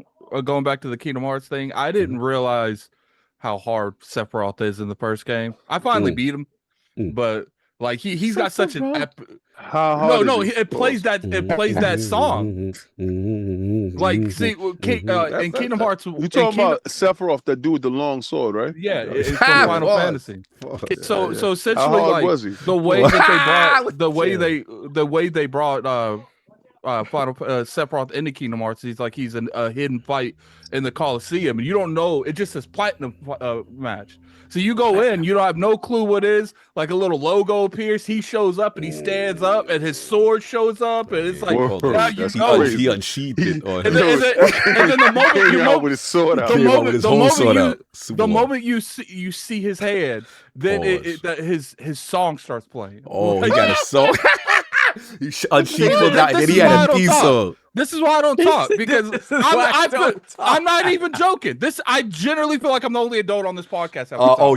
Going back to the Kingdom Hearts thing, I didn't realize how hard Sephiroth is in the first game. I finally beat him, but like he's got such an it plays that song. Like see in Kingdom Hearts, you talking about Sephiroth, that dude with the long sword, right? Yeah, it's from Final Fantasy. So essentially, like the way that they brought Sephiroth into Kingdom Hearts, he's a hidden fight in the Coliseum, and you don't know. It just says platinum match. So you go in, you don't have no clue what it is. Like a little logo appears, he shows up and he stands up, and his sword shows up, and it's like now you know he unsheathed it. And then the moment you know with his sword out, the moment you see his hand, then his song starts playing. Oh, he got a song. He unsheathed it out, and then he had a theme song. This is why I don't talk, because I'm not even joking. I generally feel like I'm the only adult on this podcast.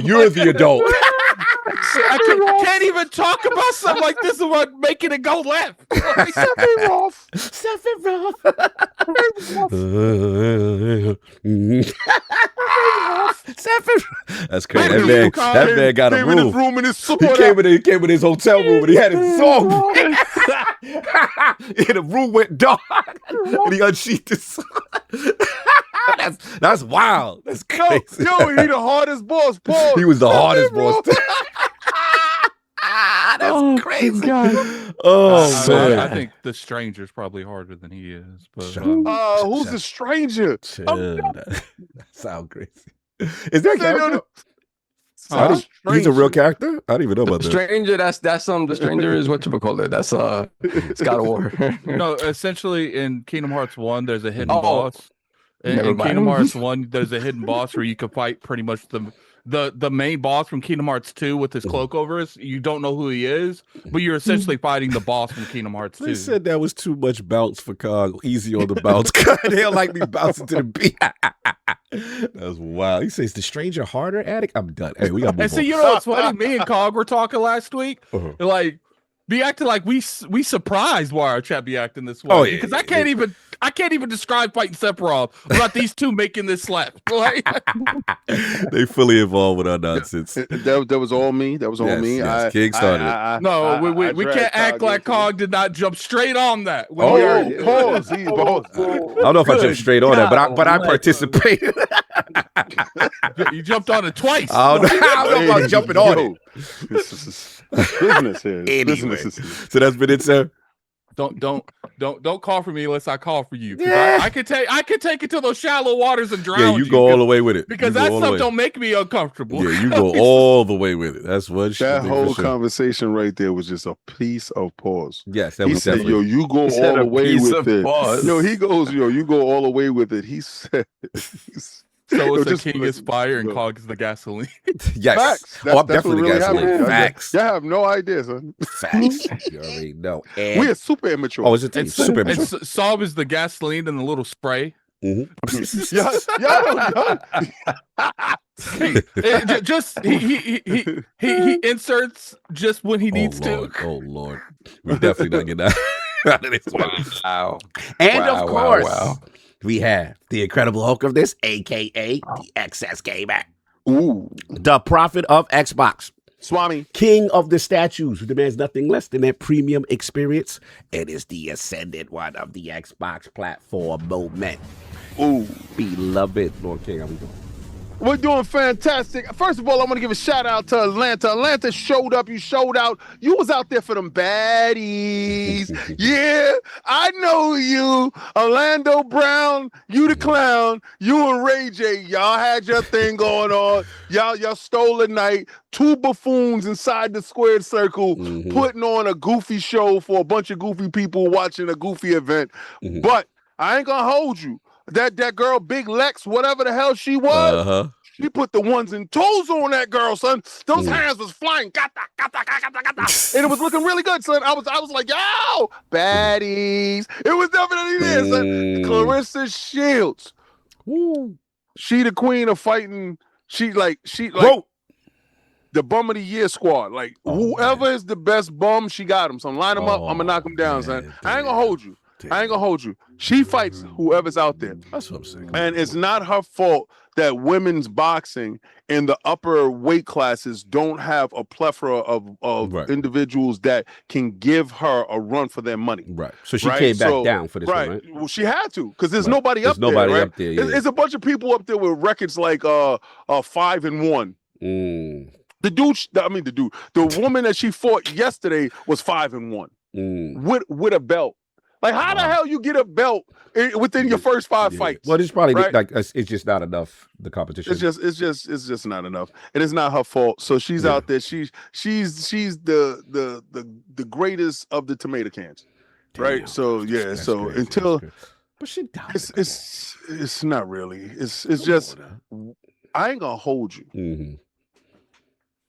You're the adult. I can't even talk about something like this without making it go left. Sephiroth. That's crazy. That man got a room. He came in his hotel room and he had his song. And the room went dark. And he unsheathed his sword. That's wild. That's crazy. Yo, he the hardest boss. Paul. He was the hardest boss. That's crazy. Man. I think the stranger's probably harder than he is. But who's the stranger? That sounds crazy. Is that character? He's a real character? I don't even know about that. Stranger, that's the stranger is what you call it. That's it's God of War. No, essentially in Kingdom Hearts 1, there's a hidden boss. In Kingdom Hearts 1, there's a hidden boss where you can fight pretty much the main boss from Kingdom Hearts 2 with his cloak over us. You don't know who he is, but you're essentially fighting the boss from Kingdom Hearts 2. They said that was too much bounce for Cog. Easy on the bounce. They don't like me bouncing to the beat. That's wild. He says the stranger harder, Addict. I'm done. Hey, we got to move on. And see, you know what's funny? Me and Cog were talking last week. Like, be acting like we surprised why our chat be acting this way. Because I can't even describe fighting Sephiroth without these two making this slap. Like, they fully involved with our nonsense. That was all me. That was all me. Yes, King started. We can't act like Cog did not jump straight on that. Pause. I don't know if I jumped straight on that, but I participated. You jumped on it twice. I don't know about jumping on it. Business here. Anyway, so that's been it, sir. Don't call for me unless I call for you. I can take it to those shallow waters and drown you. Yeah, you go all the way with it. Because that stuff don't make me uncomfortable. Yeah, you go all the way with it. That's what that whole conversation right there was just a piece of pause. Yes, that was said, definitely. Yo, you go all the way with it. Yo, he goes, you go all the way with it. He said. So it's the king is fire and Cog is the gasoline. Yes. Facts. I'm definitely the gasoline. Facts. Y'all have no idea, son. Facts. You already know. And we are super immature. Oh, is it super immature? Saab is the gasoline and the little spray. He inserts just when he needs to. Oh Lord. We're definitely not getting out of this. Wow. And of course. We have the Incredible Hulk of this, a.k.a. the XS Gamer. Ooh. The prophet of Xbox. Swami. King of the statues who demands nothing less than that premium experience. It is the ascendant one of the Xbox platform moment. Ooh. Beloved Lord King, how we doing? We're doing fantastic. First of all, I want to give a shout out to Atlanta. Atlanta showed up. You showed out. You was out there for them baddies. Yeah, I know you. Orlando Brown, you the clown. You and Ray J, y'all had your thing going on. Y'all stole the night. Two buffoons inside the squared circle putting on a goofy show for a bunch of goofy people watching a goofy event. But I ain't gonna hold you. That girl, Big Lex, whatever the hell she was, She put the ones and twos on that girl, son. Those hands was flying, and it was looking really good, son. I was like, yo, baddies. It was definitely there, son. Clarissa Shields. Woo. She the queen of fighting. She like Whoa. the bum of the year squad. Like whoever is the best bum, she got him. So line them up. I'm gonna knock them down, son. I ain't gonna hold you. I ain't gonna hold you. She fights whoever's out there. That's what I'm saying. And it's not her fault that women's boxing in the upper weight classes don't have a plethora of individuals that can give her a run for their money. Right. So she came back down for this one, right? Well, she had to, because there's nobody up there. Right? Up there. Yeah. It's a bunch of people up there with records like 5-1. The woman that she fought yesterday was 5-1 with a belt. Like, how the hell you get a belt within your first 5 fights? Well, it's probably like it's just not enough. The competition. It's just not enough, and it's not her fault. So she's out there. She's the greatest of the tomato cans, right? So That's crazy. Until, but she died. It's not really. It's just I ain't gonna hold you. Mm-hmm.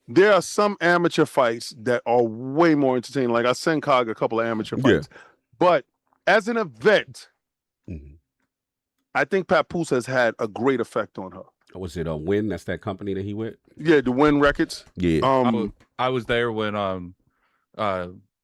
There are some amateur fights that are way more entertaining. Like I sent Cog a couple of amateur fights, but as an event, I think Papoose has had a great effect on her. Was it a Win? That's that company that he went? Yeah, the Win Records. Yeah. I was there when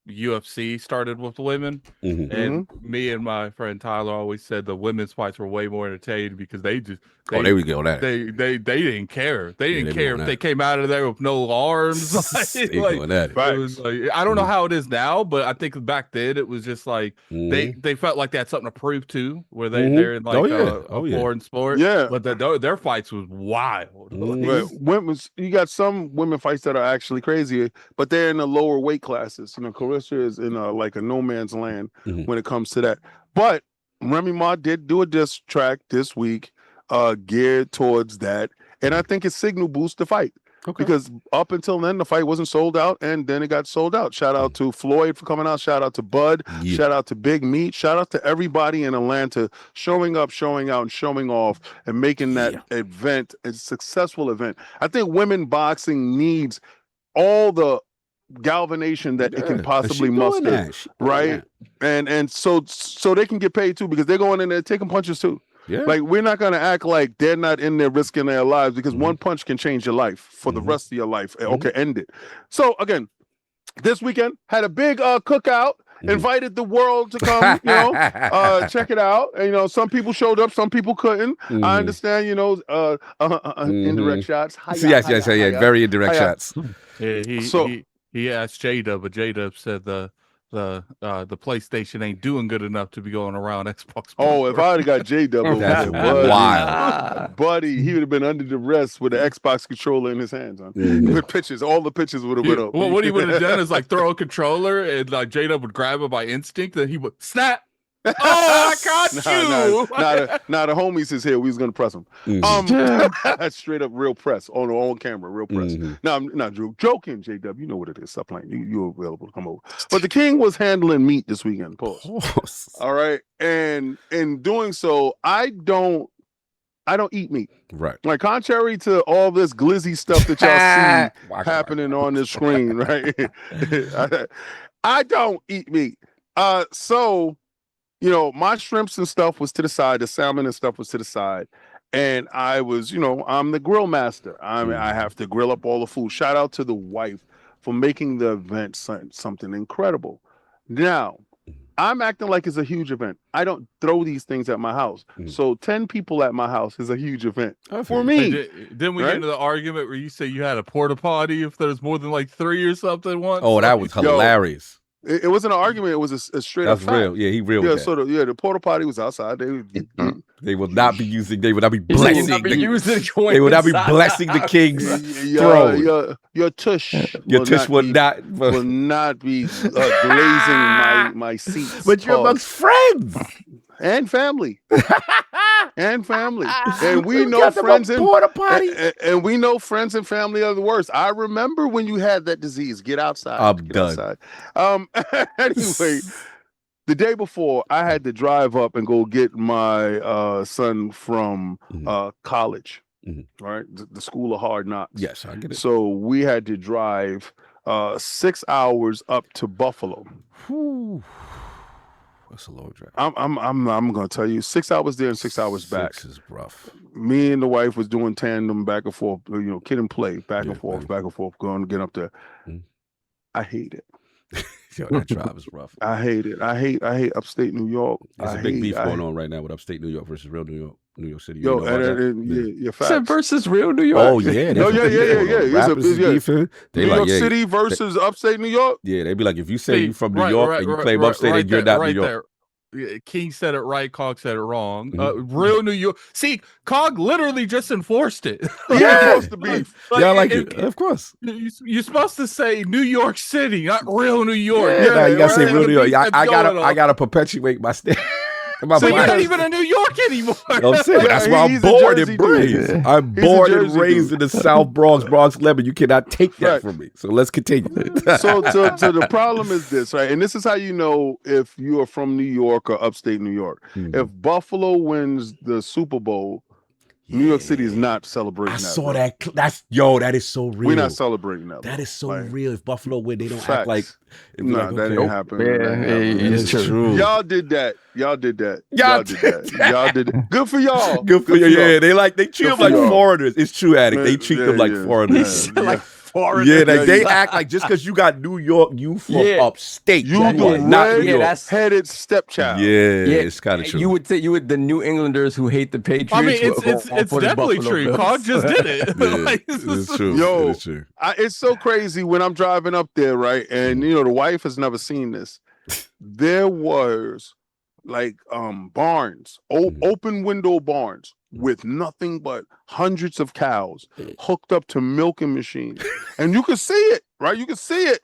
UFC started with the women, and me and my friend Tyler always said the women's fights were way more entertaining because they just there we go. That they didn't care. They didn't care if they came out of there with no arms. It was like, I don't know how it is now, but I think back then it was just like they felt like they had something to prove too, where they're in like a foreign sport. Yeah, but their fights was wild. You got some women fights that are actually crazy, but they're in the lower weight classes. You know, Clarissa is in like a no man's land when it comes to that. But Remy Ma did do a diss track this week geared towards that, and I think it signal boosts the fight because up until then the fight wasn't sold out, and then it got sold out. Shout out to Floyd for coming out. Shout out to Bud. Shout out to Big Meat. Shout out to everybody in Atlanta showing up, showing out, and showing off, and making that event a successful event. I think women boxing needs all the galvanization that it can possibly muster, right? And so they can get paid too, because they're going in there taking punches too. Yeah. Like, we're not going to act like they're not in there risking their lives, because one punch can change your life for the rest of your life. Okay, end it. So again, this weekend had a big cookout. Invited the world to come, check it out. And, some people showed up, some people couldn't. I understand, indirect shots. Yes, very indirect shots. Yeah, he asked J-Dub, but J-Dub said the PlayStation ain't doing good enough to be going around Xbox. Oh, if I would have got J-Dub, that's wild. Buddy, he would have been under the rest with the Xbox controller in his hands. With pitches, all the pitches would have went up. Well, what he would have done is like throw a controller, and like J-Dub would grab it by instinct, and he would snap. Oh, I got you. Nah, the homies is here. We was gonna press them. Straight up real press on camera, real press. No, I'm not joking, JW. You know what it is. Stop playing. You're available to come over. But the King was handling meat this weekend. Pause. All right, and in doing so, I don't eat meat. Right. Like, contrary to all this glizzy stuff that y'all see happening on the screen, right? I don't eat meat. So. My shrimps and stuff was to the side. The salmon and stuff was to the side. And I was, I'm the grill master. I have to grill up all the food. Shout out to the wife for making the event something incredible. Now, I'm acting like it's a huge event. I don't throw these things at my house. So 10 people at my house is a huge event for me. Then we get into the argument where you say you had a porta potty if there's more than like 3 or something once. Oh, that was hilarious. It wasn't an argument. It was a straight up fact. Real. Yeah, he real. Yeah, so the porta potty was outside. They will not be using. They will not be blessing. They will not be blessing the King's throne. Your tush. Your tush will not be glazing my seats. But you're amongst friends and family. And we know friends and we know friends and family are the worst. I remember when you had that disease. Get outside. I'm done. Anyway, the day before, I had to drive up and go get my son from college. right? The school of hard knocks. Yes, I get it. So we had to drive 6 hours up to Buffalo. Whew. That's a long drive. I'm gonna tell you, 6 hours there and 6 hours back. 6 is rough. Me and the wife was doing tandem back and forth, kid and play, back and forth, going to get up there. I hate it. Yo, that drive is rough. I hate it. I hate upstate New York. There's a big beef going on right now with upstate New York versus real New York City. Yo, facts. Versus real New York. Oh yeah, yeah. Rappers beefing. New York City versus upstate New York. Yeah, they be like, if you say you from New York and you claim upstate, and you're not New York. King said it right, Cog said it wrong. Real New York. See, Cog literally just enforced it. Enforced the beef. Yeah, I like it. Of course. You're supposed to say New York City, not real New York. Yeah, you gotta say real New York. I gotta perpetuate my stand. So you're not even in New York anymore. I'm saying that's why I'm born and raised. I'm born and raised in the South Bronx, Bronx 11. You cannot take that from me. So let's continue. So the problem is this, right? And this is how you know if you are from New York or upstate New York. If Buffalo wins the Super Bowl, New York City is not celebrating that. I saw that. That is so real. We're not celebrating that. That is so real. If Buffalo win, they don't act like. That didn't happen. It's true. Y'all did that. Y'all did that. Good for y'all. Good for you. Yeah, they treat them like foreigners. It's true, Addict. They treat them like foreigners. Yeah, they act like just because you got New York, you from upstate. You the red-headed stepchild. Yeah, it's kind of true. You would say the New Englanders who hate the Patriots. I mean, it's definitely true. Cog just did it. It's true. Yo, it's true. It's so crazy when I'm driving up there, right? And the wife has never seen this. There was like barns, open window barns with nothing but hundreds of cows hooked up to milking machines. And you can see it, right? You can see it.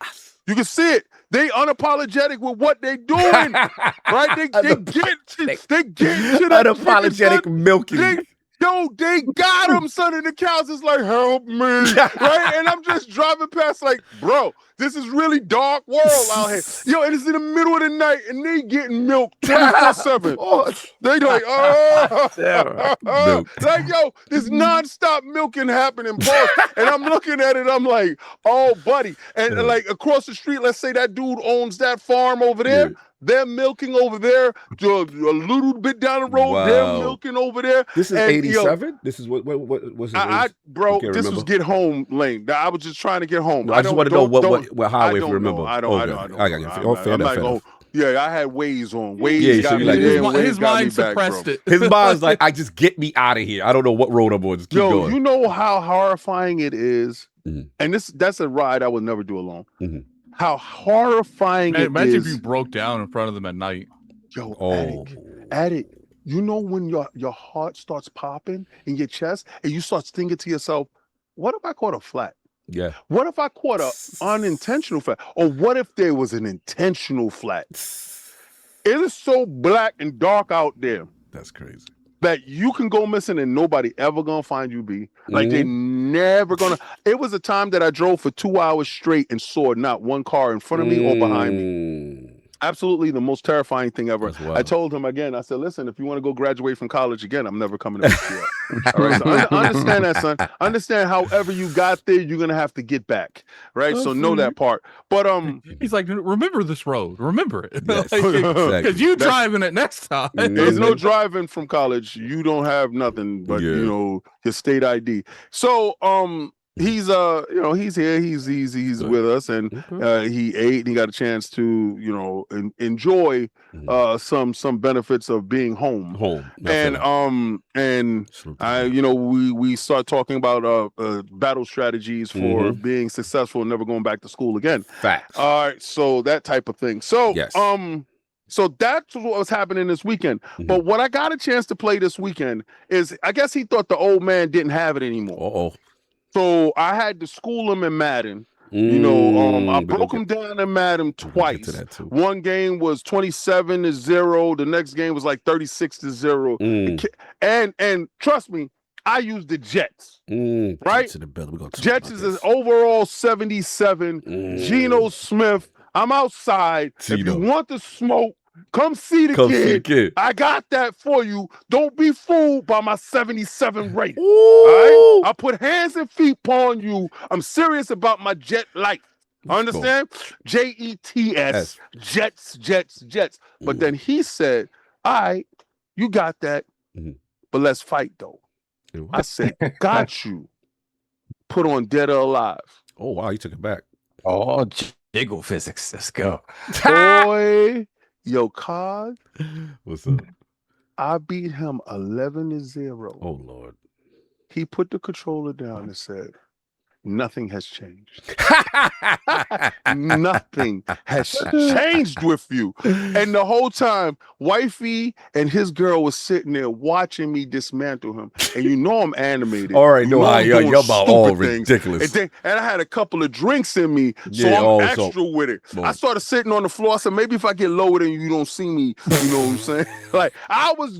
They unapologetic with what they doing, right? They get to that unapologetic milking. They got him, son, and the cows is like, help me, right? And I'm just driving past like, bro, this is really dark world out here. Yo, and it's in the middle of the night, and they getting milk 24/7. They like, like, yo, this nonstop milking happening, boss. And I'm looking at it, I'm like, oh, buddy. And like across the street, let's say that dude owns that farm over there. They're milking over there. A little bit down the road, they're milking over there. This is 87? This is what was it? Bro, this was get home lane. I was just trying to get home. No, I just want to know what highway, if you remember. I don't. I had Waze on. His mind suppressed it. His mind's like, just get me out of here. I don't know what road I'm on. Just keep going. You know how horrifying it is? And that's a ride I would never do alone. How horrifying it is. Imagine if you broke down in front of them at night. Yo, Addict, you know when your heart starts popping in your chest and you start thinking to yourself, what if I caught a flat? Yeah. What if I caught an unintentional flat? Or what if there was an intentional flat? It is so black and dark out there. That's crazy. That you can go missing and nobody ever gonna find you, B. Like they never gonna. It was a time that I drove for 2 hours straight and saw not one car in front of me or behind me. Absolutely the most terrifying thing ever. I told him again, I said, listen, if you want to go graduate from college again, I'm never coming to pick you up. All right, so understand that, son. Understand however you got there, you're going to have to get back, right? So know that part. But he's like, remember this road. Remember it. Yes. Because you driving it next time. There's no driving from college. You don't have nothing but, your state ID. So, he's he's here, he's with us, and he ate and he got a chance to enjoy some benefits of being home and we start talking about battle strategies for being successful and never going back to school again. Facts. All right, so that type of thing. So so that's what was happening this weekend. But what I got a chance to play this weekend is, I guess he thought the old man didn't have it anymore. So I had to school him in Madden. I broke him down in Madden twice. One game was 27-0. The next game was like 36-0. And trust me, I used the Jets. Right? Jets is an overall 77. Geno Smith. I'm outside. If you want the smoke, Come see the kid. I got that for you. Don't be fooled by my 77 rating. All right? I put hands and feet upon you. I'm serious about my jet life. Understand? JETS. Jets. But then he said, all right, you got that, but let's fight though. I said, got you. Put on Dead or Alive. Oh, wow, you took it back. Oh, jiggle physics. Let's go. Boy, yo, COD. What's up? I beat him 11-0. Oh, Lord. He put the controller down and said, nothing has changed. Nothing has changed with you. And the whole time, wifey and his girl was sitting there watching me dismantle him. And you know I'm animated. All right, no, you're about all ridiculous. And I had a couple of drinks in me, so I'm extra with it. I started sitting on the floor. I said, maybe if I get lower than you don't see me, you know what I'm saying? Like, I was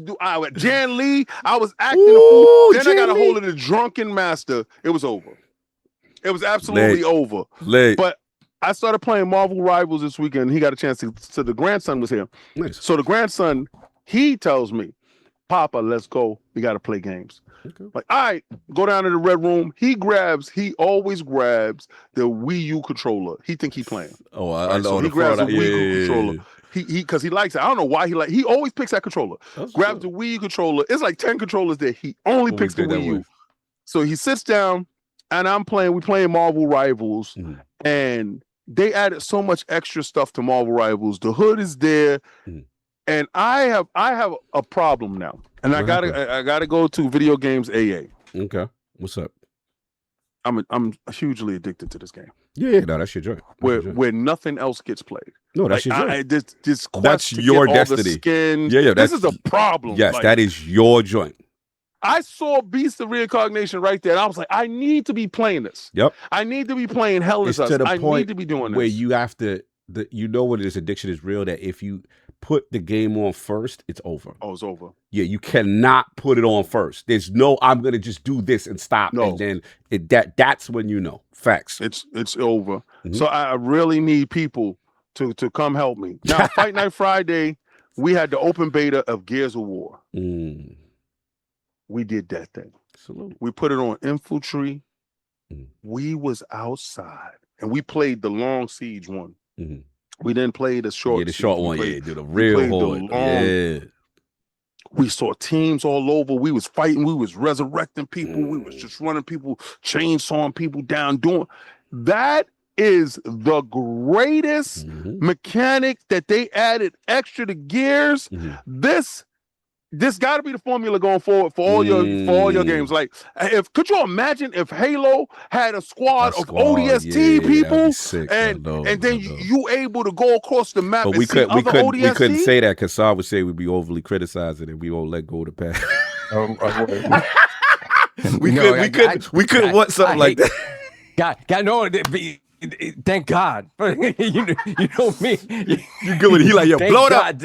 Jan Lee, I was acting a fool. Then I got a hold of the drunken master. It was over. It was absolutely over. But I started playing Marvel Rivals this weekend. He got a chance to the grandson was here. Nice. So the grandson, he tells me, Papa, let's go. We got to play games. Okay. Like, all right, go down to the red room. He always grabs the Wii U controller. He think he playing. Oh, I know. So he grabs the Wii U controller. Because he likes it. I don't know why he always picks that controller. Grabs the Wii U controller. It's like 10 controllers that he only picks the Wii U. So he sits down. And we playing Marvel Rivals, and they added so much extra stuff to Marvel Rivals. The hood is there, and I have a problem now, and I gotta go to Video Games AA. Okay, what's up? I'm hugely addicted to this game. Yeah, no, that's your joint. Where nothing else gets played. No, that's your joint. This quest that's to your get destiny. All the skin. Yeah, this is a problem. Yes, that is your joint. I saw Beast of Reincarnation right there, and I was like, I need to be playing this. Yep. I need to be playing Hell is Us. I need to be doing this. Where you have to, you know when this addiction is real, that if you put the game on first, it's over. Oh, it's over. Yeah, you cannot put it on first. There's no, I'm going to just do this and stop. No. And then that's when you know. Facts. It's over. So I really need people to come help me. Now, Fight Night Friday, we had the open beta of Gears of War. We did that thing. Absolutely. We put it on Infantry. We was outside, and we played the long siege one. We didn't play the short. Yeah, the short one. Yeah, do the real hard. Yeah. We saw teams all over. We was fighting. We was resurrecting people. We was just running people, chainsawing people down. Doing that is the greatest mechanic that they added extra to Gears. This got to be the formula going forward for all your games. Like, could you imagine if Halo had a squad of ODST people, and then you able to go across the map? But we couldn't say that because Saw would say we'd be overly criticizing and we won't let go of the past. we couldn't want something like that. God, no. Thank God. you know me. You good with it. He like, yo, blow it up.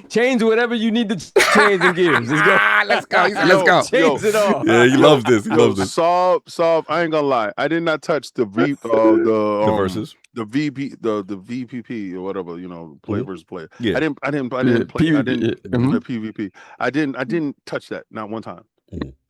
Change whatever you need to change in Gears. Let's go. Let's go. Change it all. Yeah, he loves this. He loves this. Saw, I ain't gonna lie. I did not touch the versus. The VPP or whatever, you know, play versus play. Yeah. I didn't play. The PvP. I didn't touch that not one time.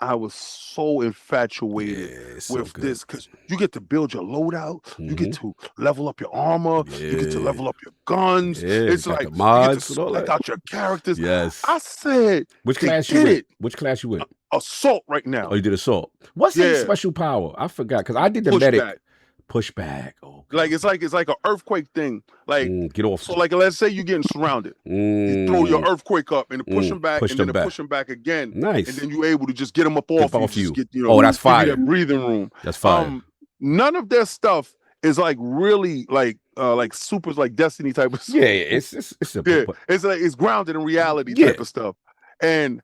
I was so infatuated with this because you get to build your loadout, you get to level up your armor, you get to level up your guns. It's like mods, you get to select out your characters. Yes. I said, which class you in? Which class you in? Assault right now. Oh, you did assault. What's his special power? I forgot because I did the medic. Pushback. Oh, like it's like an earthquake thing. Like get off. So like let's say you're getting surrounded. You throw your earthquake up and push them back, and then push them back again. Nice. And then you're able to just get them up off you. Get, that's fire. That breathing room. That's fire. None of their stuff is like really like super like Destiny type of stuff. Yeah, it's simple. Yeah, it's like it's grounded in reality type of stuff. And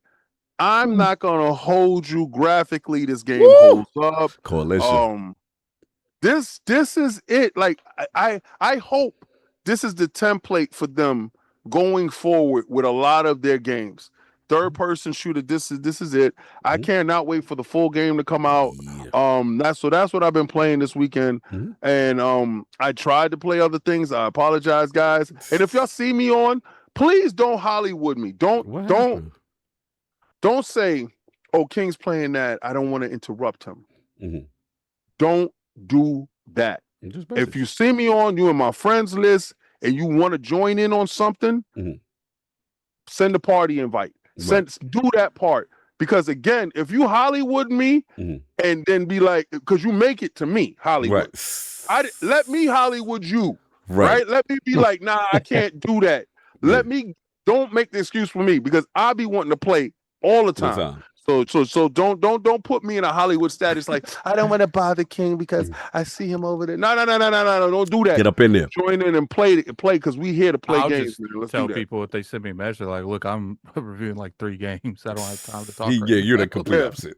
I'm not gonna hold you graphically. This game holds up. Coalition. This is it. Like I hope this is the template for them going forward with a lot of their games. Third person shooter. This is it. I cannot wait for the full game to come out. That's what I've been playing this weekend. And I tried to play other things. I apologize, guys. And if y'all see me on, please don't Hollywood me. Don't say, oh, King's playing that. I don't want to interrupt him. Mm-hmm. Don't do that. If you see me on you in my friends list and you want to join in on something, send a party invite. Do that part. Because again, if you Hollywood me and then be like, because you make it to me, Hollywood. Let me Hollywood you. Right. Let me be like, nah, I can't do that. Don't make the excuse for me, because I'll be wanting to play all the time. So don't put me in a Hollywood status like, I don't want to bother King because I see him over there. No, don't do that. Get up in there. Join in and play because we here to play games. Let's tell people if they send me a message like, look, I'm reviewing like 3 games. I don't have time to talk. You're the complete opposite.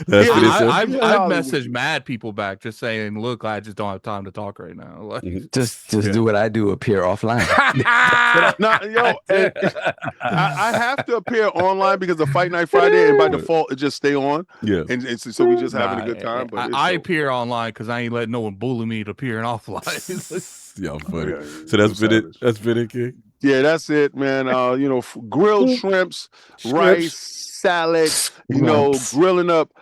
I've messaged mad people back just saying, look, I just don't have time to talk right now. Like, just do what I do, appear offline. I have to appear online because of Fight Night Friday, and by default it just stay on. Yeah, and so we just having a good time. But I appear online because I ain't letting no one bully me to appearing offline. Yeah, funny. So that's been it. That's been it, King. Yeah, that's it, man. Grilled shrimps, rice, salad. Grilling up.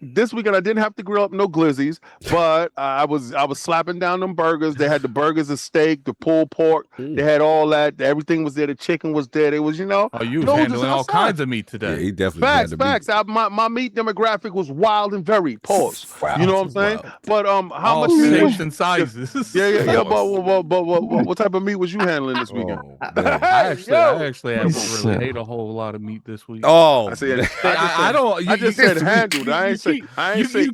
This weekend I didn't have to grill up no glizzies, but I was slapping down them burgers. They had the burgers, the steak, the pulled pork. They had all that. Everything was there. The chicken was there. It was, Oh, you was handling all kinds of meat today. Yeah, he definitely facts. My meat demographic was wild and varied. Pause. Wow, you know what I'm saying? Wild. But how much meat shapes and sizes? Yeah. But what type of meat was you handling this weekend? I actually haven't really ate a whole lot of meat this week. Oh, I just said handled. I ain't say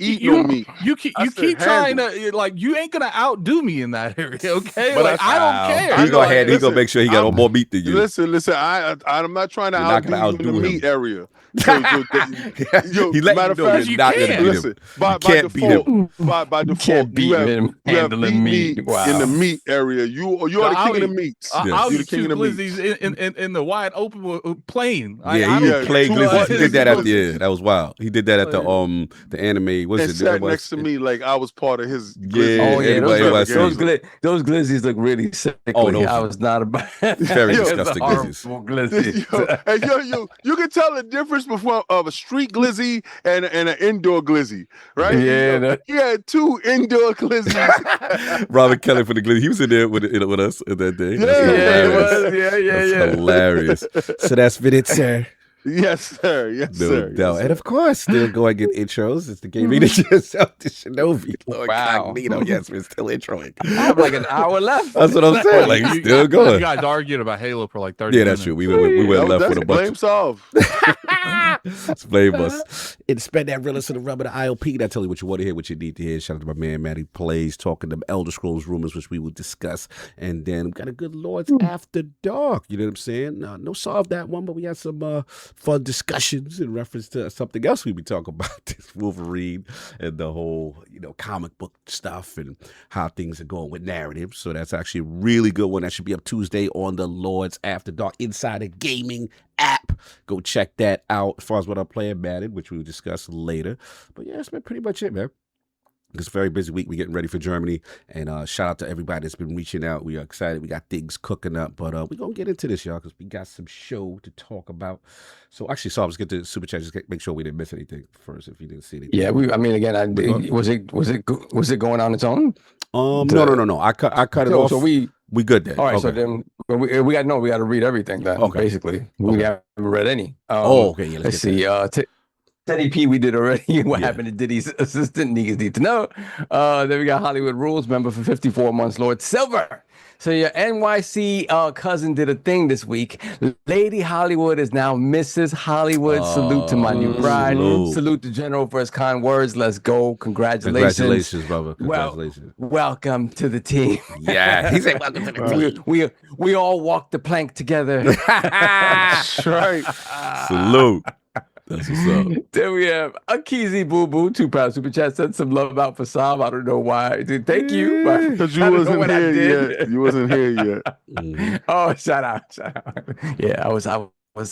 eat no meat. You keep trying to, like, you ain't gonna outdo me in that area, okay? But I don't care. He gonna make sure he got more meat than you. Listen. I'm not trying to outdo you in the meat area. Matter of fact, you can't. Listen, by default, you can't beat him handling meat. Wow. In the meat area, you're the king of the meats. I'll eat 2 glizzies in the wide open plain. He played glizzies. He did that at the end. That was wild. He did that at the anime. What is it? Sat next to me like I was part of his. Those glizzies look really sick. I was not about very disgusting glizzies. You can tell the difference of a street glizzy and an indoor glizzy, right? Yeah, he had 2 indoor glizzies. Robert Kelly for the glizzy. He was in there with us that day. Yeah. Hilarious. So that's been it, sir. Yes, sir. No doubt. And of course, still going to get intros. It's the game yourself to Shinobi. Lord Cognito. Yes, we're still introing. I have like an hour left. That's what I'm saying. Like, still going. You guys argued about Halo for like 30 minutes. Yeah, that's true. We went left with a bunch. Blame solve. Let's blame us. And spend that realest to the rub of the ILP. That tell you what you want to hear, what you need to hear. Shout out to my man, Matty Plays, talking them Elder Scrolls rumors, which we will discuss. And then we got a good Lords After Dark. You know what I'm saying? No solve that one, but we had some fun discussions in reference to something else we be talking about, this Wolverine and the whole, comic book stuff and how things are going with narrative. So that's actually a really good one. That should be up Tuesday on the Lords After Dark Insider Gaming app. Go check that out as far as what I'm playing Madden, which we'll discuss later. But yeah, that's been pretty much it, man. It's a very busy week. We're getting ready for Germany. And shout out to everybody that's been reaching out. We are excited. We got things cooking up. But we're going to get into this, y'all, because we got some show to talk about. So actually, let's get to Super Chat. Just make sure we didn't miss anything first if you didn't see anything. Yeah, was it going on its own? No. I cut it off. So we good then. All right, okay. so then we got to read everything then, basically. We haven't read any. Okay. Yeah, let's see. Teddy P, we did already. What happened to Diddy's assistant? Niggas need to know. Then we got Hollywood Rules member for 54 months, Lord Silver. So your NYC cousin did a thing this week. Lady Hollywood is now Mrs. Hollywood. Salute to my new bride. Salute to General for his kind words. Let's go. Congratulations. Congratulations, brother. Congratulations. Welcome to the team. Yeah, he said welcome to the team. We all walk the plank together. That's right. Salute. That's what's up. Then we have Akizi Boo Boo, £2 super chat, sent some love out for Sam. I don't know why. Thank you. Because you wasn't here yet. You wasn't here yet. Mm-hmm. Oh, shout out. Yeah, I was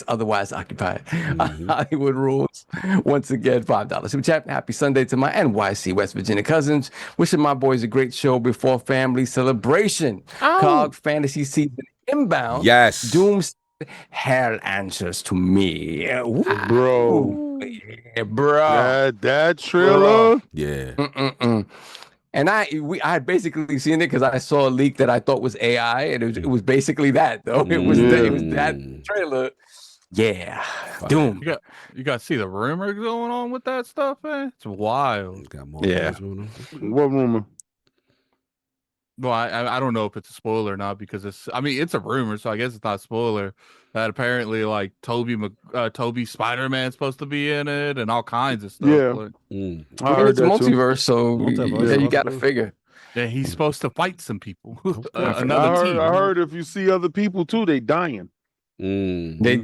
otherwise occupied. Hollywood Rules. Once again, $5 super chat. Happy Sunday to my NYC West Virginia cousins. Wishing my boys a great show before family celebration. COG Fantasy Season Inbound. Yes. Doom. Hell answers to me. Ooh. Bro. Yeah, bro. That trailer. Yeah. And I had basically seen it because I saw a leak that I thought was AI, and it was basically that though. It was that trailer. Yeah, Doom. You got to see the rumor going on with that stuff, man. It's wild. Got more Yeah. What rumor? Well, I don't know if it's a spoiler or not because it's a rumor, so I guess it's not a spoiler. That apparently like Toby Spider-Man's supposed to be in it and all kinds of stuff. Yeah. Like, I heard it's multiverse, so you got to figure. Yeah, he's supposed to fight some people. I Another team. heard if you see other people too, they dying. They're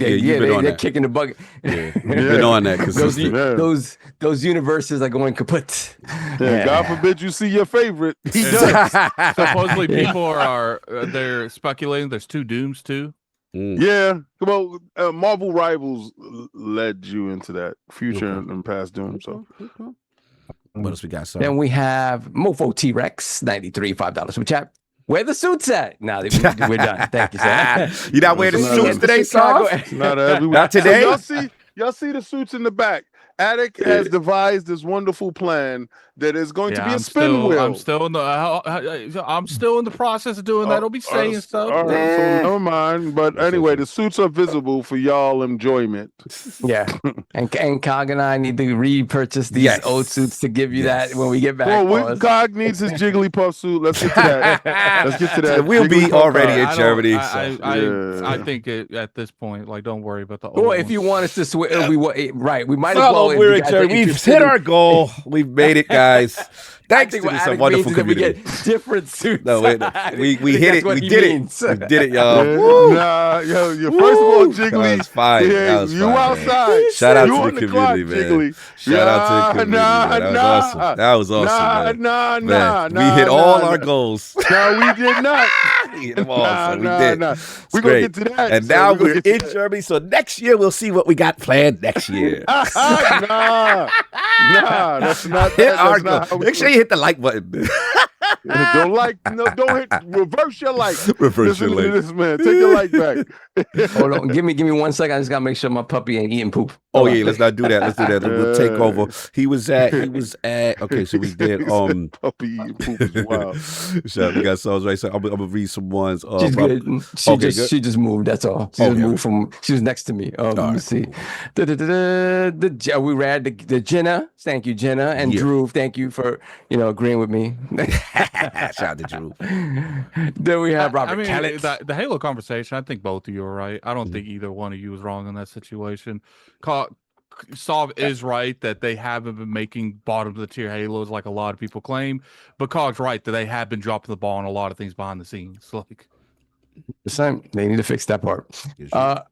kicking the bucket. Yeah, you've been on that those universes are going kaput. Yeah. God forbid you see your favorite. He does. Supposedly people they're speculating there's 2 Dooms too. Yeah, well, Marvel Rivals led you into that future and past Doom. So, what else we got? Then we have Mofo T-Rex 93 $5 for chat. Where the suits at? Now we're done. Thank you, sir. You not wearing the suits today, Sauce? Not today. So y'all see the suits in the back. Attic has devised this wonderful plan that is going to be a spin wheel. I'm still in the process of doing that. I'll be saying stuff. All right, so never mind. But anyway, the suits are visible for y'all enjoyment. Yeah, and Cog and I need to repurchase these old suits to give you that when we get back. Well, Cog needs his Jigglypuff suit. Let's get to that. We'll be already in Germany. I think at this point, like, don't worry about the old. Well, if you want us to switch, we might as well. We're in Germany. We've hit our goal. We've made it, guys. Thanks to this wonderful community. We get different suits. No, wait, we hit it. We did it. We did it, y'all. Nah, first of all, Jiggly, that was fine. Yeah, That was you fine, outside. Man. Shout out you to the community, man. Jiggly. Shout out to the community. Man. That was awesome. Man. We hit all our goals. No, we did not. We hit them all. So we did. We're going to get to that. And now we're in Germany. So next year, we'll see what we got planned next year. Nah, that's not hit our goal. Make sure you hit the like button. Don't hit. Reverse your like. Reverse your like. This man, take your like back. Hold on, give me 1 second. I just gotta make sure my puppy ain't eating poop. Oh yeah, let's not do that. Let's do that. We'll take over. He was at. Okay, so we did. Puppy eating poop is wild. We got songs right. So I'm gonna read some ones. She's good. She just moved. That's all. She just moved from. She was next to me. Let me see. We read the Jenna. Thank you, Jenna, and Drew. Thank you for agreeing with me. Shout out to Drew. Then we have Robert Kelly. The Halo conversation. I think both of you are right. I don't think either one of you was wrong in that situation. Sov is right that they haven't been making bottom of the tier Halos like a lot of people claim, but Cog's right that they have been dropping the ball on a lot of things behind the scenes. Like, they need to fix that part.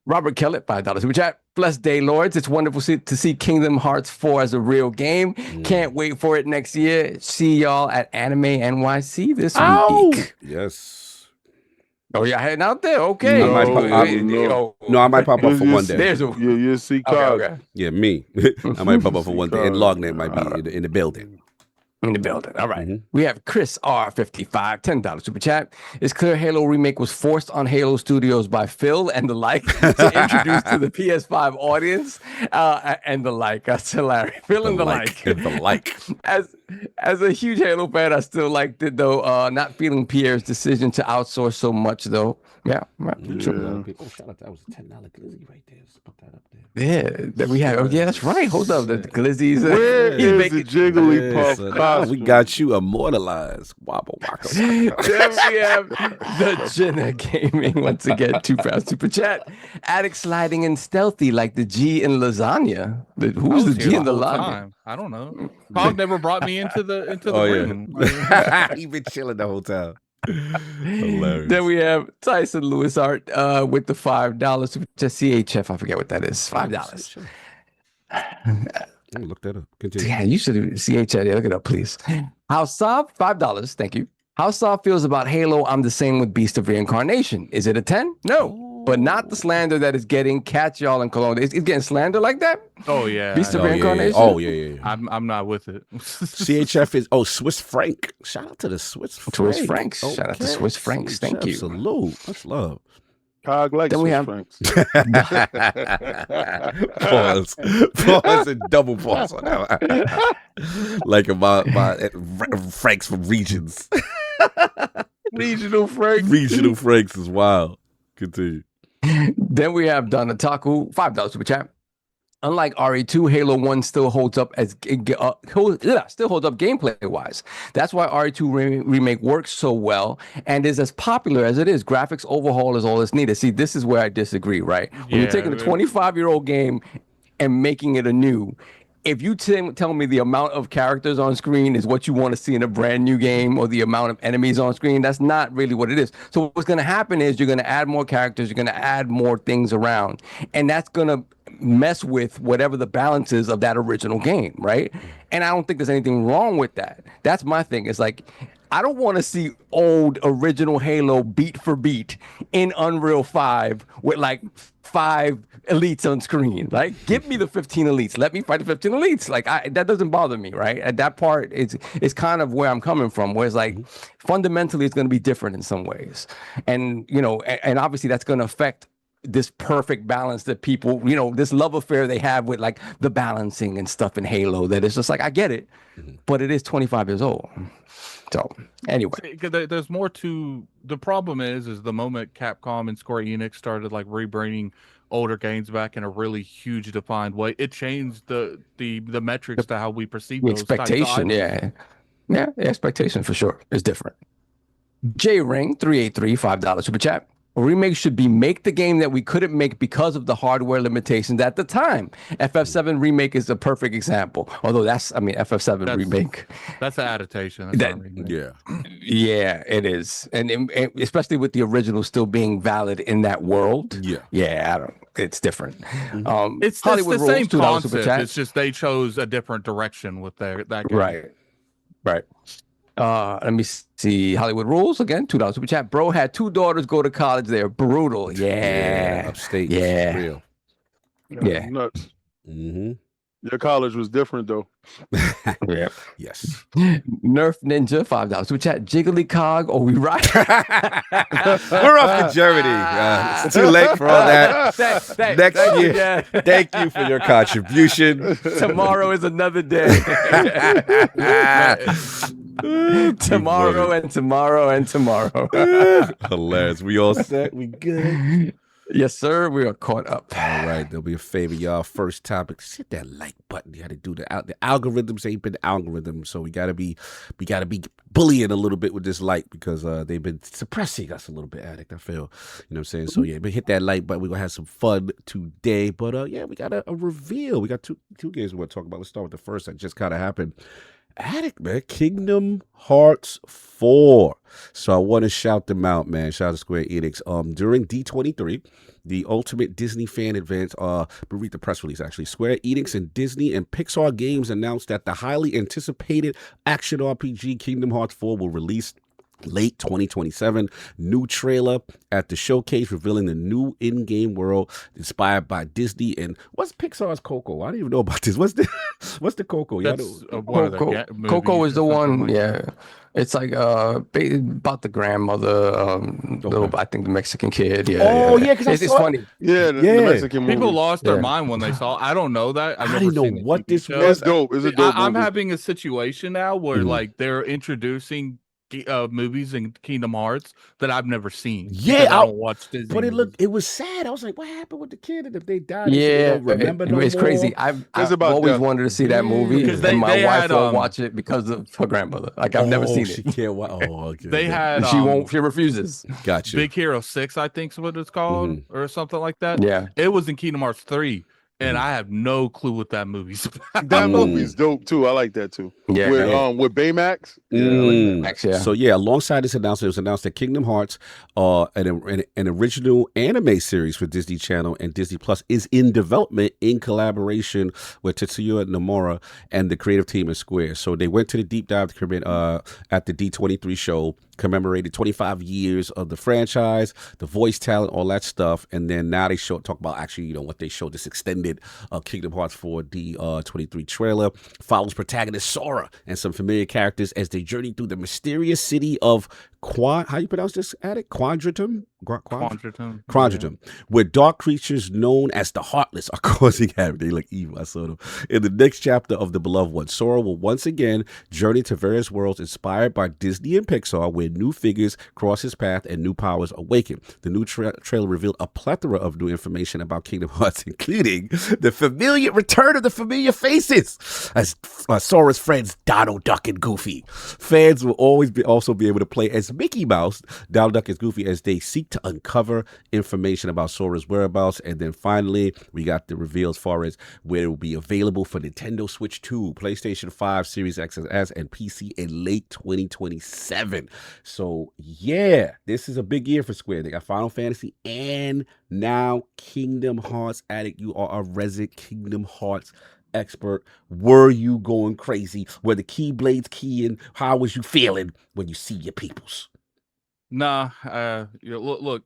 Robert Kelly, $5 super chat. Blessed day, Lords. It's wonderful to see Kingdom Hearts 4 as a real game. Can't wait for it next year. See y'all at Anime NYC this week. Yes. Oh, you're heading out there? Okay. I might pop up for one day. You see Cog. Okay. Yeah, me. I might pop up for one day. And Lognet might be in the building. In the building. All right. We have Chris R55, $10 super chat. It's clear Halo remake was forced on Halo Studios by Phil and the like to introduce to the PS5 audience and the like. That's hilarious. Phil and the like. And the like. As a huge Halo fan, I still liked it though. Not feeling Pierre's decision to outsource so much though. Yeah. True. Oh, shout out. That was a $10 glizzy right there. Let's put that up there. Yeah, that we have. Oh, yeah, that's right. Hold up, the glizzies. Where is the Jigglypuff? We got you immortalized. Wobble waka. Then we have the Jenna Gaming once again. £2 super chat. Addict sliding in stealthy like the G in lasagna. Who's the G in the lasagna? I don't know. Cog never brought me into the room. He been chilling the whole time. Hilarious. Then we have Tyson Lewis Art with the $5 to CHF. I forget what that is. $5. Look that up. Continue. Yeah, you should CHF. Yeah, look it up, please. How soft? $5. Thank you. How soft feels about Halo? I'm the same with Beast of Reincarnation. Is it a 10? No, but not the slander that is getting Catch y'all and Cologne. It's getting slander like that. Oh yeah, Beast of Reincarnation. Oh yeah. I'm not with it. CHF is Swiss franc. Shout out to the Swiss francs. Shout out to Swiss francs. Thank you. Salute. Much love. Cog likes Then we Swiss have- francs. Pause and double pause on that one. Like about francs from regions. Regional francs. Regional francs is wild. Continue. Then we have Donataku, $5 super chat. Unlike RE2, Halo 1 still holds up gameplay wise. That's why RE2 remake works so well and is as popular as it is. Graphics overhaul is all that's needed. See, this is where I disagree, right? When you're taking a 25-year-old game and making it anew, if you tell me the amount of characters on screen is what you want to see in a brand new game, or the amount of enemies on screen, that's not really what it is. So what's going to happen is you're going to add more characters, you're going to add more things around, and that's going to mess with whatever the balance is of that original game, right? And I don't think there's anything wrong with that. That's my thing. It's like, I don't want to see old original Halo beat for beat in Unreal 5 with like 5 elites on screen. Like, give me the 15 elites. Let me fight the 15 elites. Like, that doesn't bother me, right? At that part, it's kind of where I'm coming from, where it's like, fundamentally, it's going to be different in some ways. And, you know, and obviously that's going to affect this perfect balance that people, you know, this love affair they have with like the balancing and stuff in Halo, that it's just like, I get it, but it is 25 years old. So anyway, there's more to the problem is the moment Capcom and Square Enix started like rebringing older games back in a really huge defined way, it changed the metrics to how we perceive those expectation. Yeah, expectation for sure is different. J Ring 383 $5 super chat. A remake should be make the game that we couldn't make because of the hardware limitations at the time. FF7 remake is a perfect example. Although FF7 remake. That's an adaptation. Yeah, it is. And especially with the original still being valid in that world. Yeah, it's different. It's Hollywood the same Rules, concept. It's just they chose a different direction with that game. Right. Let me see. Hollywood Rules again, $2 super chat. Bro had 2 daughters go to college there. Brutal. Yeah. Upstate. Yeah. Real. Yeah. Nuts. Mm-hmm. Your college was different though. Yeah. Yes. Nerf Ninja, $5 super chat. Jiggly Cog, or we ride. We're off to Germany. It's too late for all that. Next year. Yeah. Thank you for your contribution. Tomorrow is another day. Tomorrow and tomorrow and tomorrow. Hilarious. We all set? We good? Yes, sir. We are caught up. All right. There'll be a favor, y'all. First topic. Hit that like button. You got to do the algorithms ain't been algorithms, so we gotta be bullying a little bit with this like, because they've been suppressing us a little bit, Addict. I feel. You know what I'm saying? So yeah, but hit that like button. We're gonna have some fun today. But yeah, we got a reveal. We got two games we want to talk about. Let's start with the first that just kind of happened. Addict, man, Kingdom Hearts 4. So I want to shout them out, man. Shout out to Square Enix. During D23, the Ultimate Disney Fan Event, we'll read the press release actually. Square Enix and Disney and Pixar Games announced that the highly anticipated action RPG Kingdom Hearts 4 will release late 2027. New trailer at the showcase revealing the new in-game world inspired by Disney. And what's Pixar's Coco? I don't even know about this. What's the Coco? That's one of the Coco is the one. Yeah, it's like about the grandmother, I think the Mexican kid. Yeah. Because it's funny. The Mexican movie. People lost their mind when they saw. I don't know that. I didn't know what this was. It's dope. It's a dope I'm movie. having a situation now where like they're introducing movies in Kingdom Hearts that I've never seen. Yeah, I don't watch Disney. But it was sad. I was like, what happened with the kid? And if they died, yeah, remember it's crazy. I've always wanted to see that movie, and my wife won't watch it because of her grandmother. Like I've never seen it. She can't watch. Okay. They had she won't. She refuses. Gotcha. Big Hero 6, I think is what it's called, or something like that. Yeah, it was in Kingdom Hearts 3. And I have no clue what that movie's about. That movie's dope too. I like that too. Yeah, with Baymax. Yeah. So yeah, alongside this announcement, it was announced that Kingdom Hearts, an original anime series for Disney Channel and Disney Plus, is in development in collaboration with Tetsuya Nomura and the creative team at Square. So they went to the deep dive at the D23 show, commemorated 25 years of the franchise, the voice talent, all that stuff, and then now they talk about actually, what they showed, this extended Kingdom Hearts 4 D23 trailer follows protagonist Sora and some familiar characters as they journey through the mysterious city of how you pronounce this, Addict? Quadratum? Quandritum, where dark creatures known as the Heartless are causing havoc. They look evil. I saw them. In the next chapter of The Beloved One, Sora will once again journey to various worlds inspired by Disney and Pixar, where new figures cross his path and new powers awaken. The new trailer revealed a plethora of new information about Kingdom Hearts, including the return of the familiar faces as Sora's friends Donald, Duck, and Goofy. Fans will also be able to play as Mickey Mouse, Donald, Duck, and Goofy as they seek to uncover information about Sora's whereabouts. And then finally, we got the reveal as far as where it will be available for Nintendo Switch 2, PlayStation 5, Series XS, and PC in late 2027. So yeah, this is a big year for Square. They got Final Fantasy and now Kingdom Hearts addict. You are a resident Kingdom Hearts expert. Were you going crazy? Were the Keyblades keying? How was you feeling when you see your peoples? Nah, look,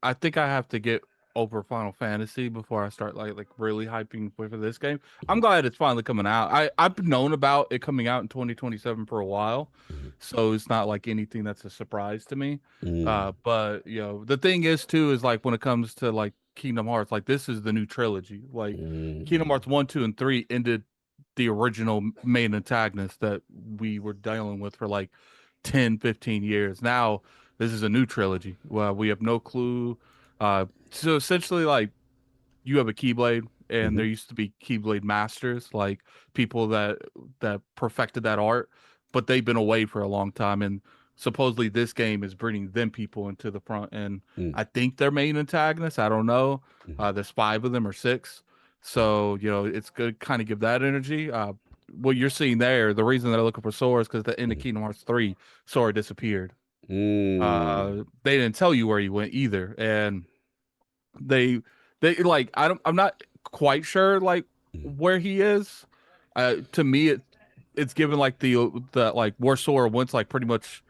I think I have to get over Final Fantasy before I start like really hyping for this game. I'm glad it's finally coming out. I've known about it coming out in 2027 for a while, so it's not like anything that's a surprise to me. But the thing is too is like when it comes to like Kingdom Hearts, like this is the new trilogy. Like Kingdom Hearts 1, 2, and 3 ended the original main antagonist that we were dealing with for like 10, 15 years. Now this is a new trilogy. Well, we have no clue. So essentially, like, you have a Keyblade, and there used to be Keyblade masters, like people that perfected that art, but they've been away for a long time. And supposedly, this game is bringing them people into the front. And I think they're main antagonists. I don't know. There's 5 of them or 6. So it's good to kind of give that energy. What you're seeing there, the reason they're looking for Sora is because at the end of Kingdom Hearts 3, Sora disappeared. They didn't tell you where he went either, and they like I'm not quite sure like where he is. To me, it's given like the like where Sora went's like pretty much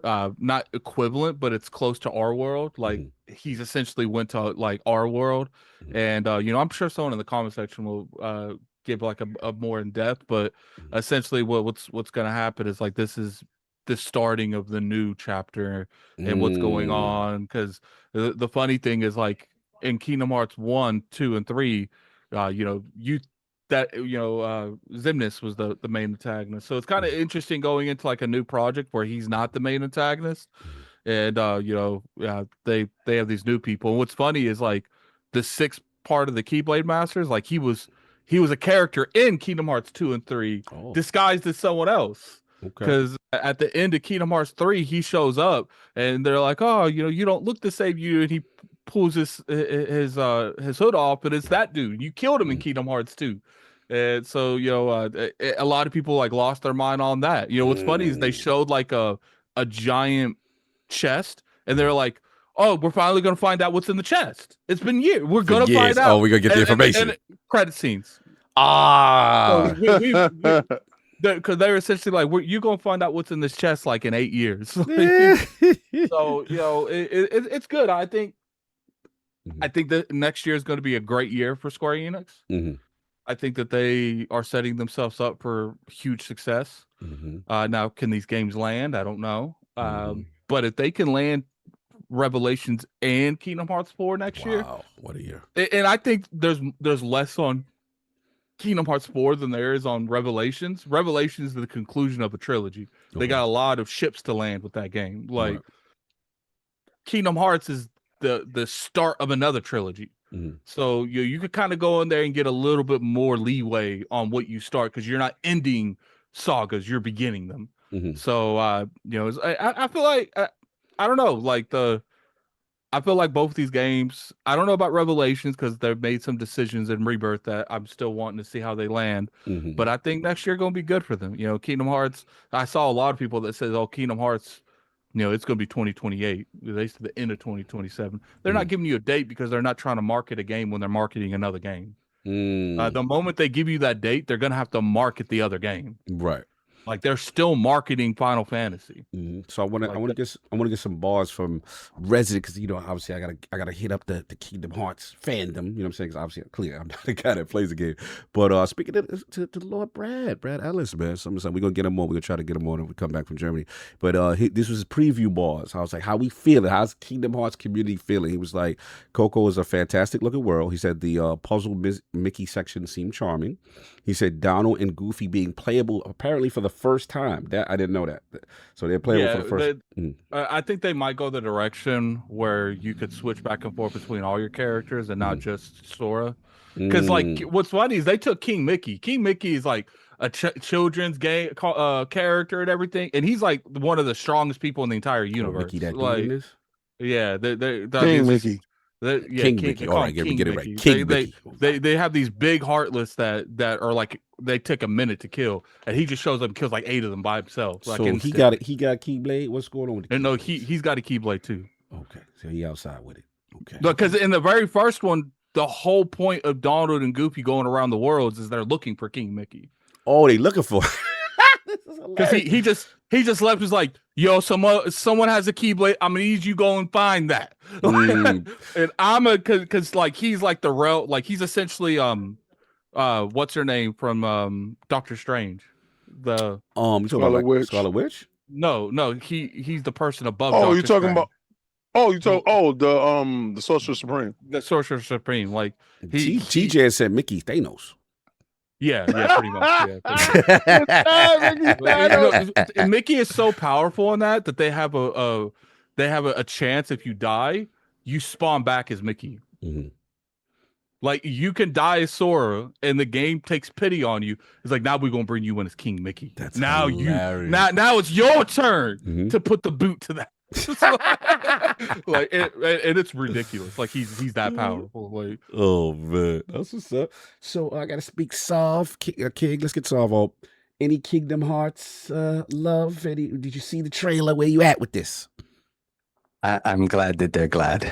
not equivalent, but it's close to our world. Like he's essentially went to like our world, and I'm sure someone in the comment section will give like a more in depth, but essentially what's going to happen is like this is the starting of the new chapter and what's going on. Because the funny thing is like in Kingdom Hearts 1, 2, and 3, Xemnas was the main antagonist. So it's kind of interesting going into like a new project where he's not the main antagonist. And they have these new people. And what's funny is like the 6th part of the Keyblade Masters, like he was a character in Kingdom Hearts 2 and 3 disguised as someone else. Because at the end of Kingdom Hearts 3, he shows up and they're like, "Oh, you don't look the same." And he pulls his hood off, and it's that dude. You killed him in Kingdom Hearts 2. And so a lot of people like lost their mind on that. What's funny is they showed like a giant chest, and they're like, "Oh, we're finally gonna find out what's in the chest. It's been years. We're gonna find out. Oh, we're gonna get the information." And credit scenes. So because they're essentially like, you're gonna find out what's in this chest like in 8 years. So it's good. I think that next year is going to be a great year for Square Enix. I think that they are setting themselves up for huge success. Now, can these games land? I don't know. But if they can land Revelations and Kingdom Hearts 4 next year, what a year! And I think there's less on Kingdom Hearts 4 than there is on Revelations. Revelations is the conclusion of a trilogy. They got a lot of ships to land with that game. Like Kingdom Hearts is the start of another trilogy. So you could kind of go in there and get a little bit more leeway on what you start, because you're not ending sagas, you're beginning them. So I feel like I don't know, like I feel like both of these games, I don't know about Revelations because they've made some decisions in Rebirth that I'm still wanting to see how they land. But I think next year going to be good for them. Kingdom Hearts, I saw a lot of people that says, "Oh, Kingdom Hearts, it's going to be 2028. They said the end of 2027. They're not giving you a date because they're not trying to market a game when they're marketing another game. The moment they give you that date, they're going to have to market the other game. Right. Like they're still marketing Final Fantasy. So I want to get some bars from Resident, because obviously I gotta hit up the Kingdom Hearts fandom. You know what I'm saying? Because obviously clear I'm not the guy that plays the game. But speaking to Lord Brad Ellis, man, we're gonna get him on. We're gonna try to get him on when we come back from Germany. But this was his preview bars. I was like, how we feeling? How's Kingdom Hearts community feeling? He was like, Coco is a fantastic looking world. He said the puzzle Mickey section seemed charming. He said Donald and Goofy being playable apparently for the first time. That I didn't know that. So they're playable for the first. I think they might go the direction where you could switch back and forth between all your characters and not just Sora. Because like what's funny is they took King Mickey. King Mickey is like a children's game character and everything, and he's like one of the strongest people in the entire universe. Mickey, that like, is? Yeah, King Mickey. King Mickey. All right, get it right. King Mickey. They have these big heartless that are like they take a minute to kill, and he just shows up and kills like 8 of them by himself. Like so he got Keyblade. What's going on with and no, he's got a Keyblade too. Okay, so he outside with it. Okay, because in the very first one, the whole point of Donald and Goofy going around the worlds is they're looking for King Mickey. Oh, they looking for. Because he just left. Was like, yo, someone has a Keyblade. I'm gonna need you go and find that. And I'm because like he's like the real, like he's essentially what's her name from Doctor Strange, the you talking about like Scarlet Witch? No, he's the person above. Oh, Dr. you're talking Strange. about the Sorcerer Supreme. The Sorcerer Supreme, like TJ said Mickey Thanos. Yeah, pretty much. And Mickey is so powerful in that they have a chance if you die, you spawn back as Mickey. Like you can die as Sora, and the game takes pity on you. It's like now we're gonna bring you in as King Mickey. That's now hilarious. now it's your turn to put the boot to that. Like and it's ridiculous. Like he's that powerful. Like, oh man, that's what's up. So I gotta speak soft, King. Let's get soft on any Kingdom Hearts love. Did you see the trailer? Where you at with this? I'm glad that they're glad.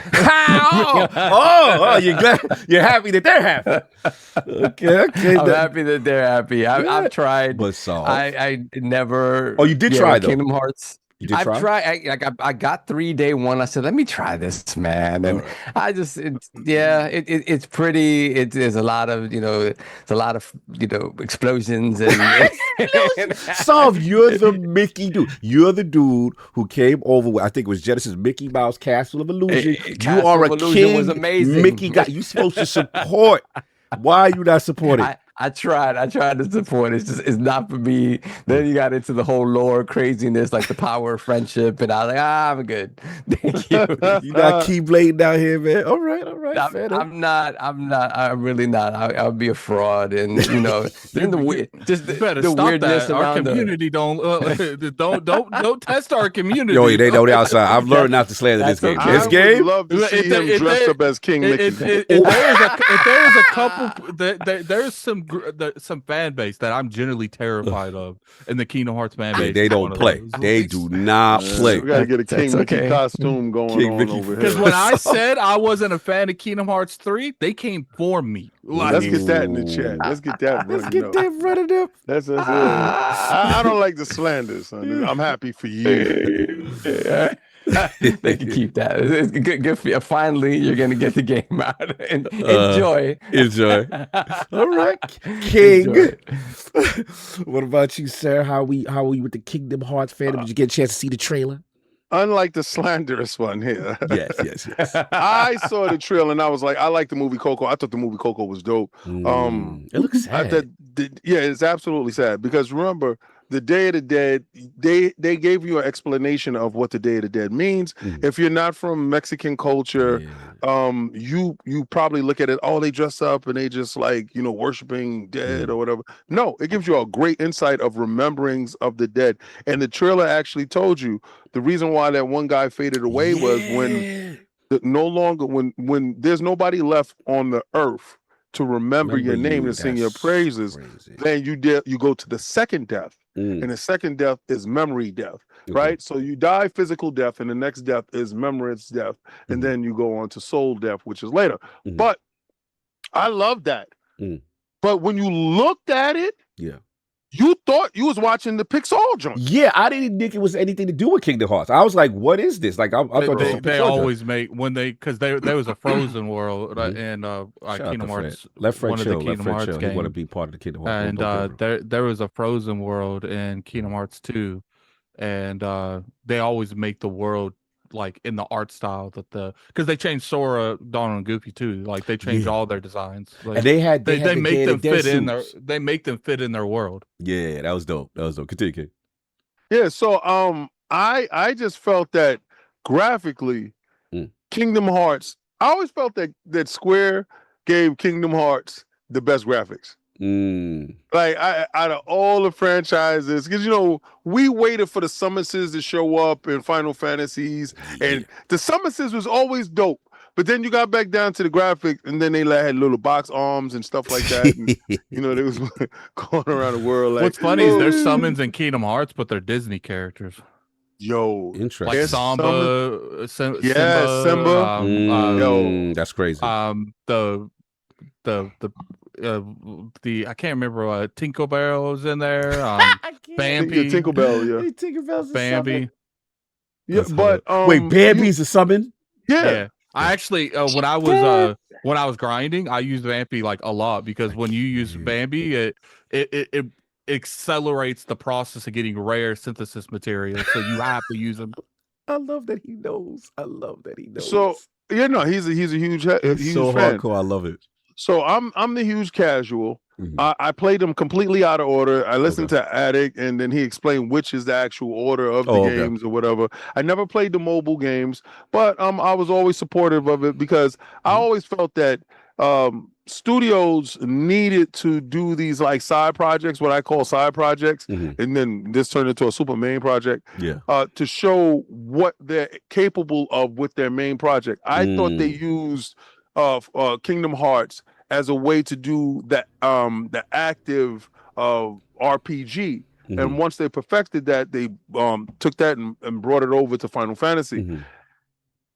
You're glad. You're happy that they're happy. Okay. I'm happy that they're happy. I've tried, but soft. I never. Oh, you did try though. Kingdom Hearts. I've tried. I got 3 day one. I said, let me try this, man. And I just, it's pretty. There's a lot of, explosions and. Solve, you're the Mickey dude. You're the dude who came over with, I think it was Genesis Mickey Mouse Castle of Illusion. Castle you are of a Illusion king. was amazing. Mickey guy. You supposed to support. Why are you not supporting? I tried to support it. It's not for me. Then you got into the whole lore craziness, like the power of friendship, and I was like, I'm good. Thank you. You not Keyblade down here, man. All right. I'm not. I'm really not. I'll be a fraud, and then the weirdness that. Our around community don't test our community. Yo, they know the outside. I've learned not to slander this game. This game. I would love to see him dressed up as King Mickey. If there is a couple, there's some fan base that I'm generally terrified of in the Kingdom Hearts fan base. They don't play. They do not play. We gotta get a King Mickey costume going on over here. Because when I said I wasn't a fan of Kingdom Hearts 3, they came for me. Let's get that in the chat. Let's get that running up. That's it. I don't like the slander, son. I'm happy for you. They can keep that. It's good for you. Finally, you're gonna get the game out and enjoy. All right, King. What about you, sir? How are you with the Kingdom Hearts fandom? Did you get a chance to see the trailer? Unlike the slanderous one here. Yes. I saw the trailer and I was like, I like the movie Coco. I thought the movie Coco was dope. It looks sad. It's absolutely sad because remember, the Day of the Dead, they gave you an explanation of what the Day of the Dead means. If you're not from Mexican culture, you probably look at it, they dress up and they just like, worshiping dead or whatever. No, it gives you a great insight of rememberings of the dead. And the trailer actually told you the reason why that one guy faded away was when when there's nobody left on the earth to remember your name and sing your praises, then you go to the second death. And the second death is memory death, right? So you die physical death, and the next death is remembrance death, and then you go on to soul death, which is later. But I love that. But when you looked at it, you thought you was watching the Pixar joint. Yeah, I didn't think it was anything to do with Kingdom Hearts. I was like, what is this? Like, I thought this was a They Pixar always joint. make when they because there was a Frozen World and Kingdom Hearts. Let Fred one of chill. the Let Kingdom Fred Hearts chill. He games. want to be part of the Kingdom Hearts. And there was a Frozen World in Kingdom Hearts 2, and they always make the world like in the art style that because they changed Sora, Donald, and Goofy too. Like they changed all their designs. Like, and they make them fit in their. suits. They make them fit in their world. Yeah, that was dope. Continue, King. Yeah, so I just felt that graphically, Kingdom Hearts. I always felt that Square gave Kingdom Hearts the best graphics. Like out of all the franchises, because we waited for the summonses to show up in Final Fantasies, and the summonses was always dope. But then you got back down to the graphics, and then they had little box arms and stuff like that. And, they was going around the world. Like, what's funny is there's summons in Kingdom Hearts, but they're Disney characters. Yo, interesting. Like Simba. Yo, that's crazy. The I can't remember Tinkerbell was in there. Bambi, Tinkerbell, yeah, Tinkerbell's Bambi. Yeah, but wait, Bambi's a summon? Yeah. I actually when I was grinding, I used Bambi like a lot because when you use Bambi, it accelerates the process of getting rare synthesis material, so you have to use them. I love that he knows. So he's a huge fan. Hardcore. I love it. So I'm the huge casual. I played them completely out of order. I listened to Attic, and then he explained which is the actual order of the games or whatever. I never played the mobile games, but I was always supportive of it because I always felt that studios needed to do these like side projects, what I call side projects, and then this turned into a super main project. To show what they're capable of with their main project. I thought they used Kingdom Hearts as a way to do that the active RPG. And once they perfected that, they took that and brought it over to Final Fantasy.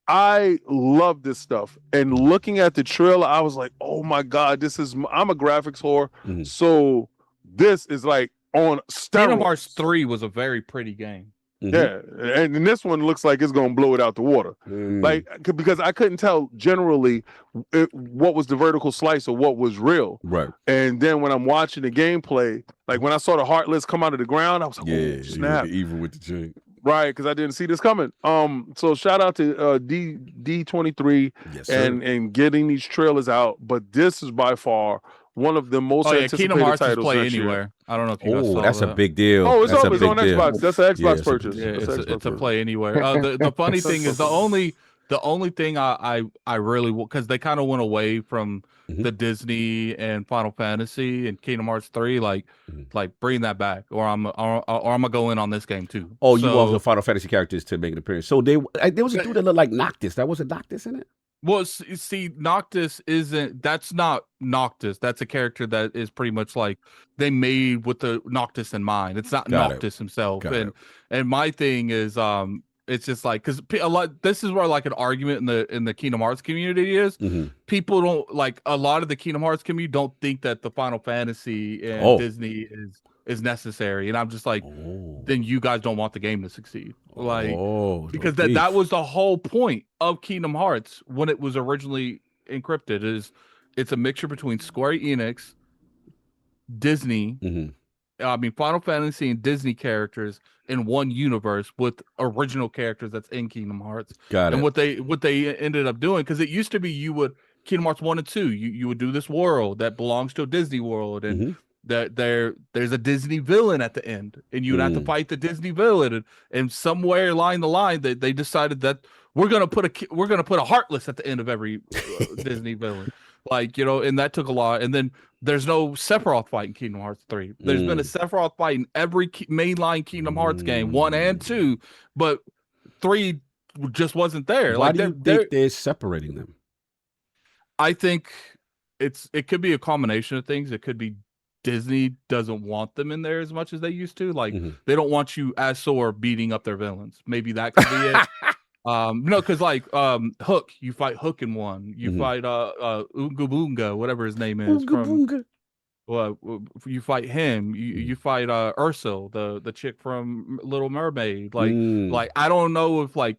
I love this stuff. And looking at the trailer, I was like, oh my God, I'm a graphics whore. So this is like on steroids. Kingdom Hearts 3 was a very pretty game. Yeah, and this one looks like it's gonna blow it out the water, like because I couldn't tell generally what was the vertical slice or what was real. Right. And then when I'm watching the gameplay, like when I saw the Heartless come out of the ground, I was like, oh, snap! Even with the chain. Right, because I didn't see this coming. So shout out to D23 and getting these trailers out. But this is by far one of the most anticipated Kingdom Hearts titles play next anywhere. year. I don't know if you guys saw that's that. a big deal. Oh, it's that's on Xbox. That's an Xbox purchase. It's a play anywhere. The funny thing is the only thing I really because they kind of went away from the Disney and Final Fantasy and Kingdom Hearts 3, like bring that back, or I'm gonna go in on this game too. Oh, you want the Final Fantasy characters to make an appearance? So there was a dude that looked like Noctis. That wasn't Noctis in it. Well, see, Noctis that's not Noctis. That's a character that is pretty much like they made with the Noctis in mind. It's not Noctis himself. And my thing is, it's just like, because this is where like an argument in the Kingdom Hearts community is. People don't like a lot of the Kingdom Hearts community don't think that the Final Fantasy and Disney is necessary, and I'm just like, then you guys don't want the game to succeed, like, because that was the whole point of Kingdom Hearts when it was originally encrypted. It's a mixture between Square Enix, Disney, Final Fantasy and Disney characters in one universe with original characters that's in Kingdom Hearts. And what they ended up doing, because it used to be Kingdom Hearts 1 and 2, you would do this world that belongs to a Disney world, and that there's a Disney villain at the end, and you would have to fight the Disney villain, and somewhere along the line they decided that we're gonna put a Heartless at the end of every Disney villain, and that took a lot. And then there's no Sephiroth fight in Kingdom Hearts 3. There's been a Sephiroth fight in every mainline Kingdom Hearts game, 1 and 2, but 3 just wasn't there. Why do you think they're separating them? I think it could be a combination of things. It could be Disney doesn't want them in there as much as they used to. Like they don't want you as Sora beating up their villains. Maybe that could be it. No, because Hook, you fight Hook in one. You fight Oonga Boonga, whatever his name is. Well, you fight him. You fight Ursula, the chick from Little Mermaid. Like I don't know if like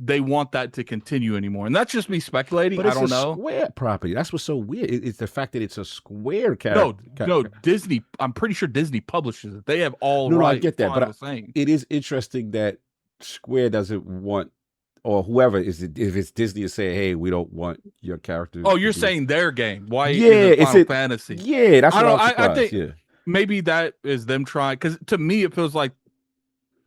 they want that to continue anymore, and that's just me speculating. But I it's don't a know. Square property. That's what's so weird. It's the fact that it's a Square character. No, Disney. I'm pretty sure Disney publishes it. They have all no, right. I get that, but it is interesting that Square doesn't want, or whoever is it, if it's Disney is saying, "Hey, we don't want your characters." Oh, you're saying their game? Why? Yeah, is it Final Fantasy. Yeah, that's what I'm surprised. I think yeah. maybe that is them trying, because to me it feels like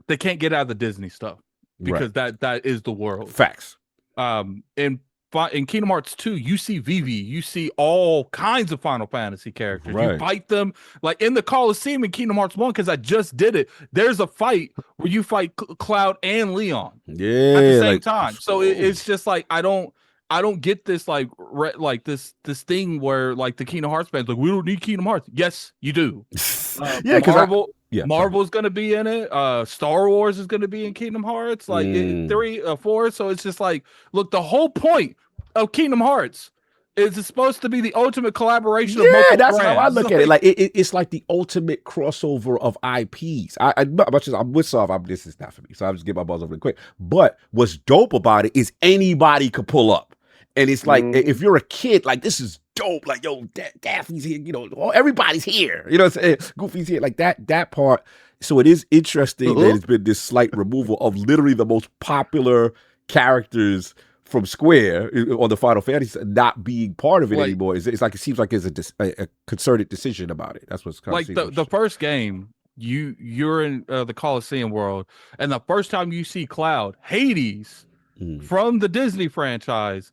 they can't get out of the Disney stuff because that is the world. Facts. In Kingdom Hearts 2, you see Vivi, you see all kinds of Final Fantasy characters. You fight them like in the Coliseum in Kingdom Hearts 1, because I just did it. There's a fight where you fight Cloud and Leon at the same time. So it's just like I don't get this like this thing where like the Kingdom Hearts fans like, we don't need Kingdom Hearts. Yes, you do. Marvel's gonna be in it. Star Wars is gonna be in Kingdom Hearts, like 3, 4. So it's just like, look, the whole point of Kingdom Hearts is it's supposed to be the ultimate collaboration of multiple that's brands. how I look at it. Like it's like the ultimate crossover of IPs. I'm with Soft. This is not for me, so I'm just get my balls over really quick. But what's dope about it is anybody could pull up, and it's like if you're a kid, like this is dope. Like yo, Daffy's here, you know, everybody's here. You know what I'm saying? Goofy's here, like that part. So it is interesting that it's been this slight removal of literally the most popular characters from Square on the Final Fantasy not being part of it anymore. It's like it seems like there's a concerted decision about it. That's what's kind like the first game. You're in the Coliseum world, and the first time you see Cloud, Hades from the Disney franchise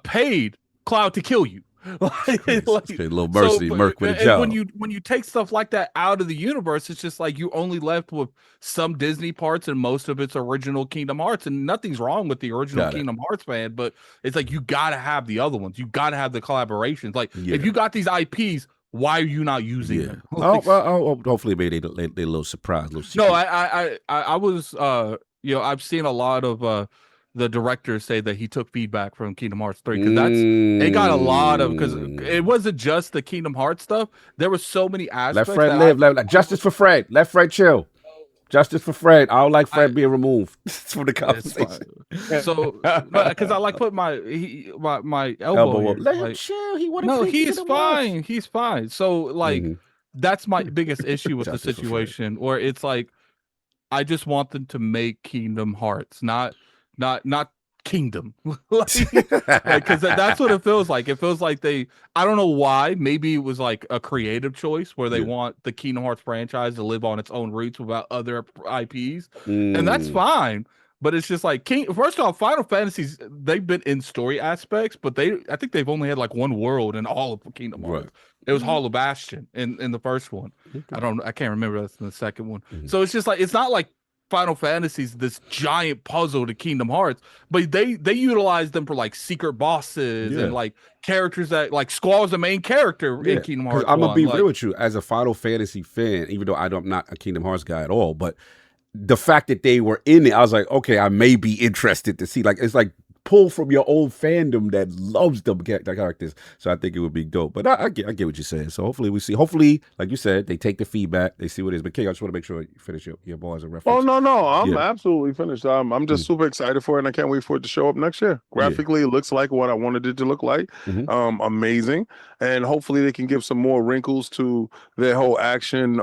paid Cloud to kill you. Like, little mercy, Merc with a job. When you take stuff like that out of the universe, it's just like you only left with some Disney parts and most of its original Kingdom Hearts. And nothing's wrong with the original Kingdom Hearts fan, but it's like you gotta have the other ones. You gotta have the collaborations. Like if you got these IPs, why are you not using them? Hopefully maybe they a little surprise. No, I was I've seen a lot of the directors say that he took feedback from Kingdom Hearts 3, because it got a lot of, because it wasn't just the Kingdom Hearts stuff. There were so many aspects. Let Fred live. Let justice for Fred. Let Fred chill. Justice for Fred. I don't like Fred being removed from the conversation. So, because I like put my elbow here. Let him chill. He no, he's fine. He's fine. So, like, that's my biggest issue with the situation, where it's like, I just want them to make Kingdom Hearts, not Kingdom, because that's what it feels like. It feels like I don't know why. Maybe it was like a creative choice where they want the Kingdom Hearts franchise to live on its own roots without other IPs, and that's fine. But it's just like first off, Final Fantasies, they've been in story aspects, but I think they've only had like one world in all of Kingdom Hearts. It was Hollow Bastion in the first one. I can't remember that's in the second one. So it's just like, it's not like Final Fantasies, this giant puzzle to Kingdom Hearts, but they utilize them for like secret bosses and like characters that like Squall's the main character in Kingdom Hearts. I'm gonna be real with you, as a Final Fantasy fan, even though I'm not a Kingdom Hearts guy at all, but the fact that they were in it, I was like, okay, I may be interested to see. Like, it's like pull from your old fandom that loves them characters. So I think it would be dope. But I get what you're saying. So hopefully we see. Hopefully, like you said, they take the feedback, they see what it is. But King, I just want to make sure you finish your ball as a reference. Oh no, I'm absolutely finished. I'm just super excited for it, and I can't wait for it to show up next year. Graphically, it looks like what I wanted it to look like. Amazing, and hopefully they can give some more wrinkles to their whole action.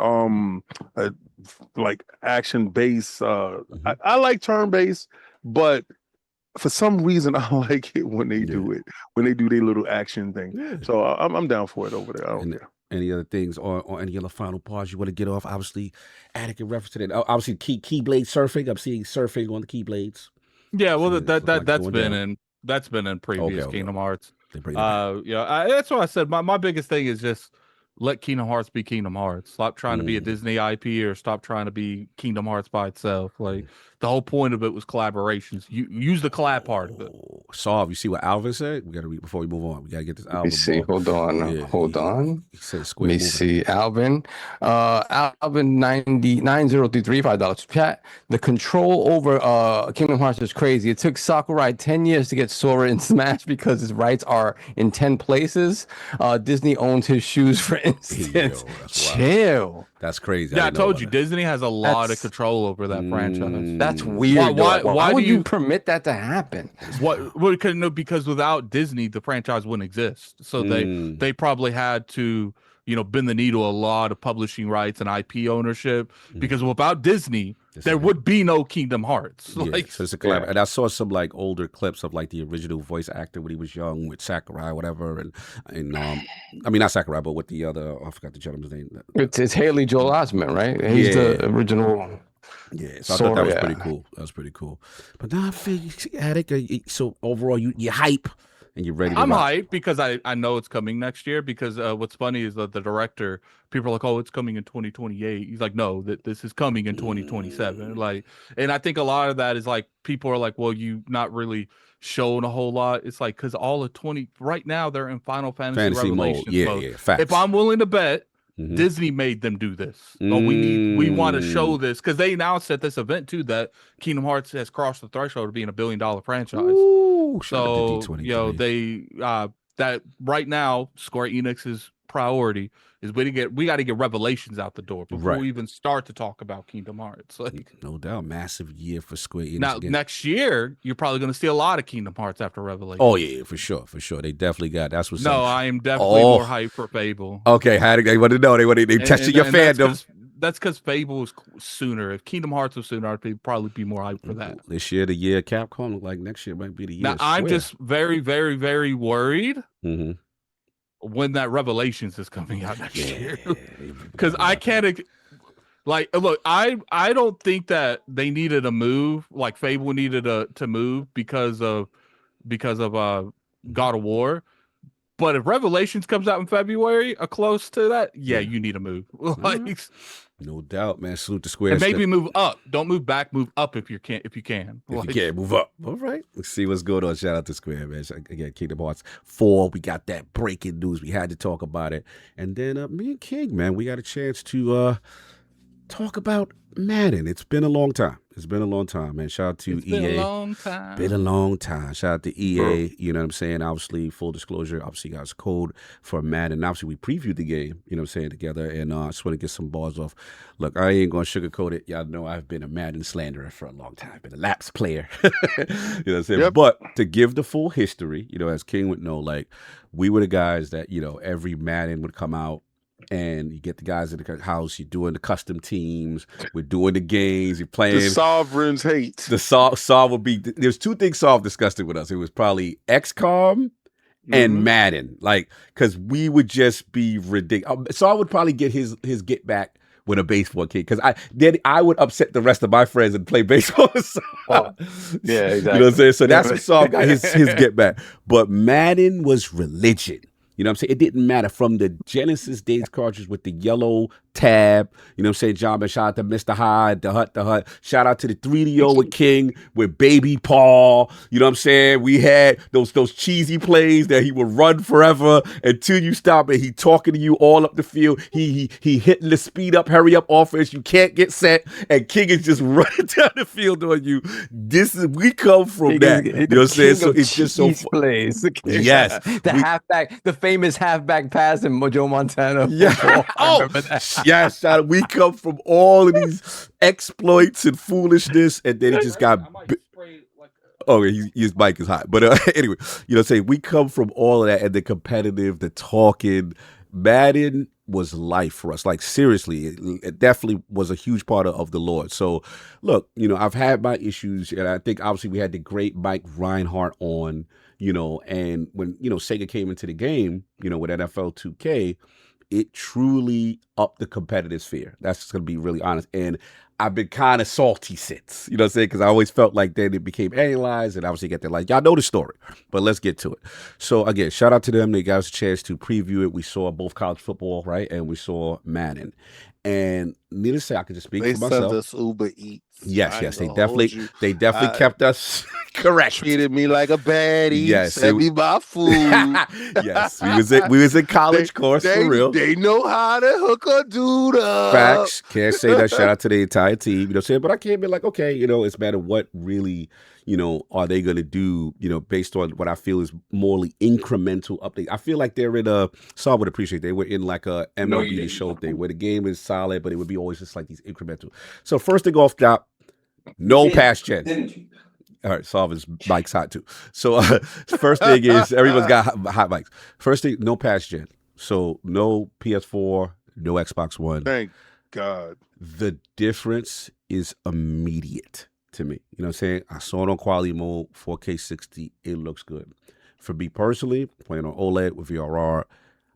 Like action base. I like turn base, but for some reason I like it when they do it, when they do their little action thing. So I'm down for it over there. I don't care. Any other things or any other final parts you want to get off? Obviously, Attic in reference to that. Obviously, keyblade surfing. I'm seeing surfing on the keyblades. Yeah, well, that's been in previous Kingdom Hearts. That's why I said my biggest thing is just let Kingdom Hearts be Kingdom Hearts. Stop trying to be a Disney IP, or stop trying to be Kingdom Hearts by itself. Like, the whole point of it was collaborations. You use the collab part of it. Saul, you see what Alvin said? We got to read before we move on. We got to get this album. Let me see. Hold on. He said Let me see. Alvin. Alvin 9033, $5 chat. The control over Kingdom Hearts is crazy. It took Sakurai 10 years to get Sora in Smash because his rights are in 10 places. Disney owns his shoes for instance. Yo, Chill. That's crazy. Yeah, I told you, Disney has a lot of control over that franchise. That's weird. Why would you permit that to happen? Because without Disney, the franchise wouldn't exist. So they probably had to, bend the needle a lot of publishing rights and IP ownership. Because without Disney, there would be no Kingdom Hearts. Yeah, so it's a collab. And I saw some older clips of the original voice actor when he was young with Sakurai, whatever, and I mean not Sakurai, but with the other, I forgot the gentleman's name. It's Haley Joel Osment, right? He's the original. Yeah, so I thought that was pretty cool. That was pretty cool. But now I feel Attic. So overall, you hype. And you're ready to hyped because I know it's coming next year because what's funny is that the director, people are like, oh, it's coming in 2028. He's like, no, that this is coming in 2027. And I think a lot of that is people are like, well, you not really showing a whole lot. It's because all of right now they're in Final Fantasy Revelations mode. Yeah, facts. If I'm willing to bet, Disney made them do this. We want to show this because they announced at this event too that Kingdom Hearts has crossed the threshold of being $1 billion franchise. Ooh, so they that right now Square Enix's priority is we got to get Revelations out the door before we even start to talk about Kingdom Hearts. No doubt, massive year for Square Enix. Now next year you're probably going to see a lot of Kingdom Hearts after Revelations. Oh yeah, for sure. They definitely got. That's what's up. I am definitely more hyped for Fable. Okay, they want to know. They tested your fandom. That's because Fable was sooner. If Kingdom Hearts was sooner, I'd probably be more hyped for that. This year, the year Capcom, look like next year might be the year. Now I'm just very, very, very worried. When that Revelations is coming out next year, because I can't look. I don't think that they needed a move like Fable needed to move because of God of War. But if Revelations comes out in February or close to that, you need a move. No doubt, man. Salute to Square. And maybe move up. Don't move back. Move up if you can. If you can, move up. All right. Let's see what's going on. Shout out to Square, man. Again, Kingdom Hearts 4. We got that breaking news. We had to talk about it. And then me and King, man, we got a chance to talk about Madden. It's been a long time. Man. Shout out to EA. Been a long time. Shout out to EA. You know what I'm saying? Obviously, full disclosure, obviously you guys code for Madden. Obviously, we previewed the game, you know what I'm saying, together. And I just want to get some bars off. Look, I ain't going to sugarcoat it. Y'all know I've been a Madden slanderer for a long time. Been a laps player. You know what I'm saying? Yep. But to give the full history, as King would know, we were the guys that, every Madden would come out. And you get the guys in the house, you're doing the custom teams, we're doing the games, you're playing. The Sovereigns hate. The Sav would be, there's two things Sav discussed with us. It was probably XCOM and Madden. Because we would just be ridiculous. Sav would probably get his get back with a baseball kick. Because I would upset the rest of my friends and play baseball. Yeah, exactly. You know what I'm saying? So that's what Sav got his get back. But Madden was religion. You know what I'm saying? It didn't matter from the Genesis days cartridge with the yellow tab. You know what I'm saying? John, shout out to Mr. Hyde, the Hut. Shout out to the 3DO with King, with Baby Paul. You know what I'm saying? We had those cheesy plays that he would run forever until you stop and he talking to you all up the field. He hitting the speed up, hurry up offense. You can't get set. And King is just running down the field on you. We come from that. You know what I'm saying? So it's just so plays. Yes. The famous halfback pass in Joe Montana. Yeah. Yes, we come from all of these exploits and foolishness, and then it just got. His mic is hot. But anyway, we come from all of that and the competitive, the talking. Madden was life for us. Seriously, it definitely was a huge part of the Lord. So, look, I've had my issues, and I think obviously we had the great Mike Reinhardt on, and when, Sega came into the game, with NFL 2K, it truly upped the competitive sphere. That's just going to be really honest. And I've been kind of salty since, you know what I'm saying? Because I always felt like then it became analyzed and obviously y'all know the story, but let's get to it. So again, shout out to them. They got us a chance to preview it. We saw both college football, right? And we saw Madden. And needless to say, I can just speak for myself. They sent us Uber Eats. Yes, they definitely kept us Correct. Treated me like a baddie. Yes. Sent me my food. Yes. We was in college course for real. They know how to hook a dude up. Facts. Can't say that. Shout out to the entire team. You know what I'm saying? But I can't be like, okay, it's matter what really, are they going to do, based on what I feel is morally incremental update. I feel like they're in so I would appreciate they were in like a MLB show thing where the game is solid, but it would be always just like these incremental. So first thing off top, no past gen. All right, Solver's mic's hot too. So first thing is everyone's got hot mics. First thing, no past gen. So no PS4, no Xbox One. Thank God. The difference is immediate to me. You know what I'm saying? I saw it on quality mode, 4K 60. It looks good. For me personally, playing on OLED with VRR,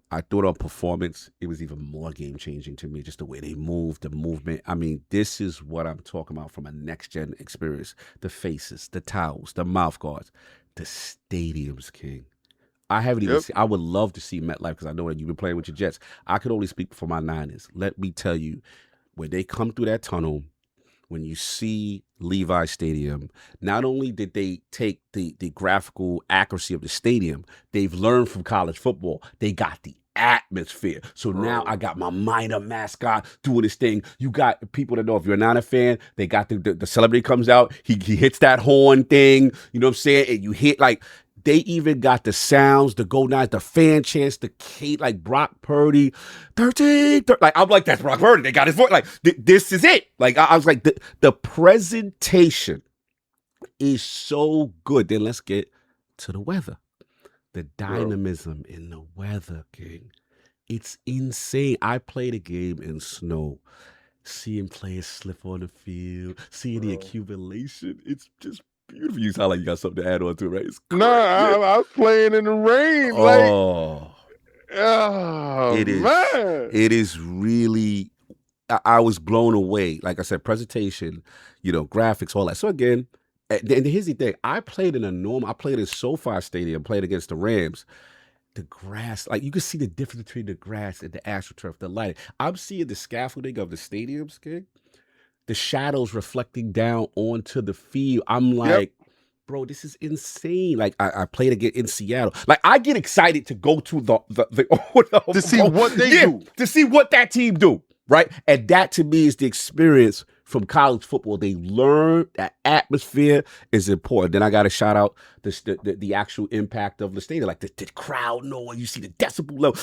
I thought on performance, it was even more game-changing to me, just the way they move, the movement. I mean, this is what I'm talking about from a next-gen experience. The faces, the towels, the mouth guards, the stadiums, King. I haven't even seen, I would love to see MetLife because I know that you've been playing with your Jets. I could only speak for my Niners. Let me tell you, when they come through that tunnel, when you see Levi Stadium, not only did they take the graphical accuracy of the stadium, they've learned from college football. They got the atmosphere. So now I got my minor mascot doing this thing. You got people that know if you're not a fan, they got the celebrity comes out, he hits that horn thing, you know what I'm saying? And you hit like, they even got the sounds, the go nights, the fan chants, the Kate, like Brock Purdy, 13. Like, I'm like, that's Brock Purdy. They got his voice. Like, this is it. Like, I was like, the presentation is so good. Then let's get to the weather. The dynamism in the weather, King. It's insane. I played a game in snow. Seeing players slip on the field, seeing the accumulation. It's just beautiful. You sound like you got something to add on to it, right? I was playing in the rain. It is really, I was blown away. Like I said, presentation, graphics, all that. So again, and here's the thing. I played in SoFi Stadium, played against the Rams. The grass, like you can see the difference between the grass and the AstroTurf, the lighting. I'm seeing the scaffolding of the stadiums, King. The shadows reflecting down onto the field. I'm like, bro, this is insane. Like I played again in Seattle. Like I get excited to go to to see what they do. To see what that team do. Right. And that to me is the experience from college football. They learn that atmosphere is important. Then I got to shout out the actual impact of the stadium, like the crowd noise. You see the decibel level,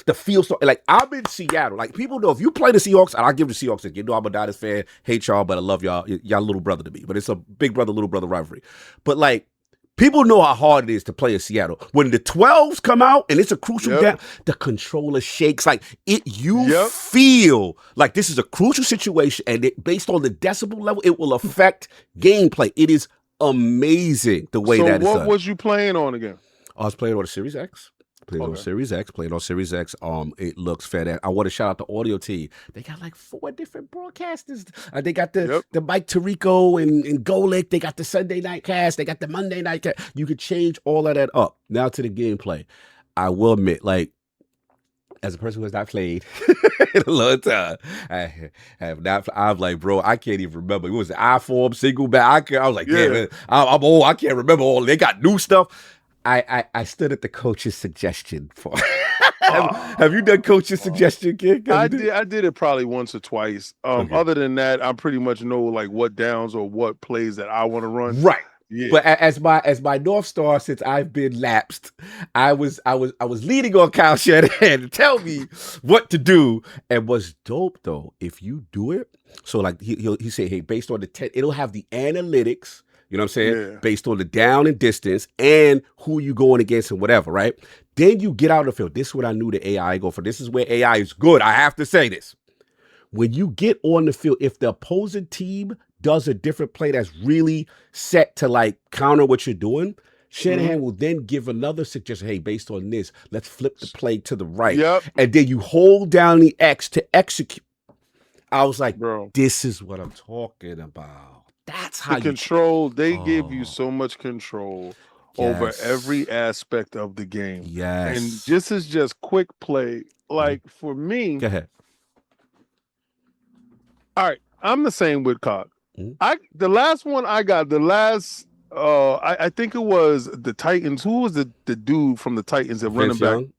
the feel. So, like I'm in Seattle. Like people know if you play the Seahawks, and I give the Seahawks. I'm a Dodgers fan, hate y'all, but I love y'all. Y'all little brother to me. But it's a big brother, little brother rivalry. But like. People know how hard it is to play in Seattle. When the 12s come out and it's a crucial down, the controller shakes. Like you feel like this is a crucial situation, and based on the decibel level, it will affect gameplay. It is amazing the way that is done. So what was you playing on again? I was playing on the Series X. Playing on Series X. It looks fantastic. I want to shout out the audio team. They got like 4 different broadcasters. They got the Mike Tirico and Golick. They got the Sunday night cast. They got the Monday night cast. You could change all of that up. Now to the gameplay. I will admit, like, as a person who has not played in a long time, I have not. I'm like, bro, I can't even remember. It was the iForm single back. I was like, man, I'm old. I can't remember all. They got new stuff. I stood at the coach's suggestion for. Have you done coach's suggestion, kid? I did it probably once or twice. Other than that, I pretty much know like what downs or what plays that I want to run. Right. Yeah. But as my North Star since I've been lapsed, I was leaning on Kyle Shanahan to tell me what to do. And what's dope though, if you do it, so like he said, hey, based on it'll have the analytics. You know what I'm saying? Yeah. Based on the down and distance and who you going against and whatever, right? Then you get out of the field. This is what I knew the AI go for. This is where AI is good. I have to say this. When you get on the field, if the opposing team does a different play that's really set to like counter what you're doing, Shanahan will then give another suggestion. Hey, based on this, let's flip the play to the right. Yep. And then you hold down the X to execute. I was like, bro, this is what I'm talking about. That's how control. They give you so much control over every aspect of the game. Yes. And this is just quick play. Like for me, go ahead. All right, I'm the same with COD. The last one I got, the last I think it was the Titans. Who was the dude from the Titans that running back? Young?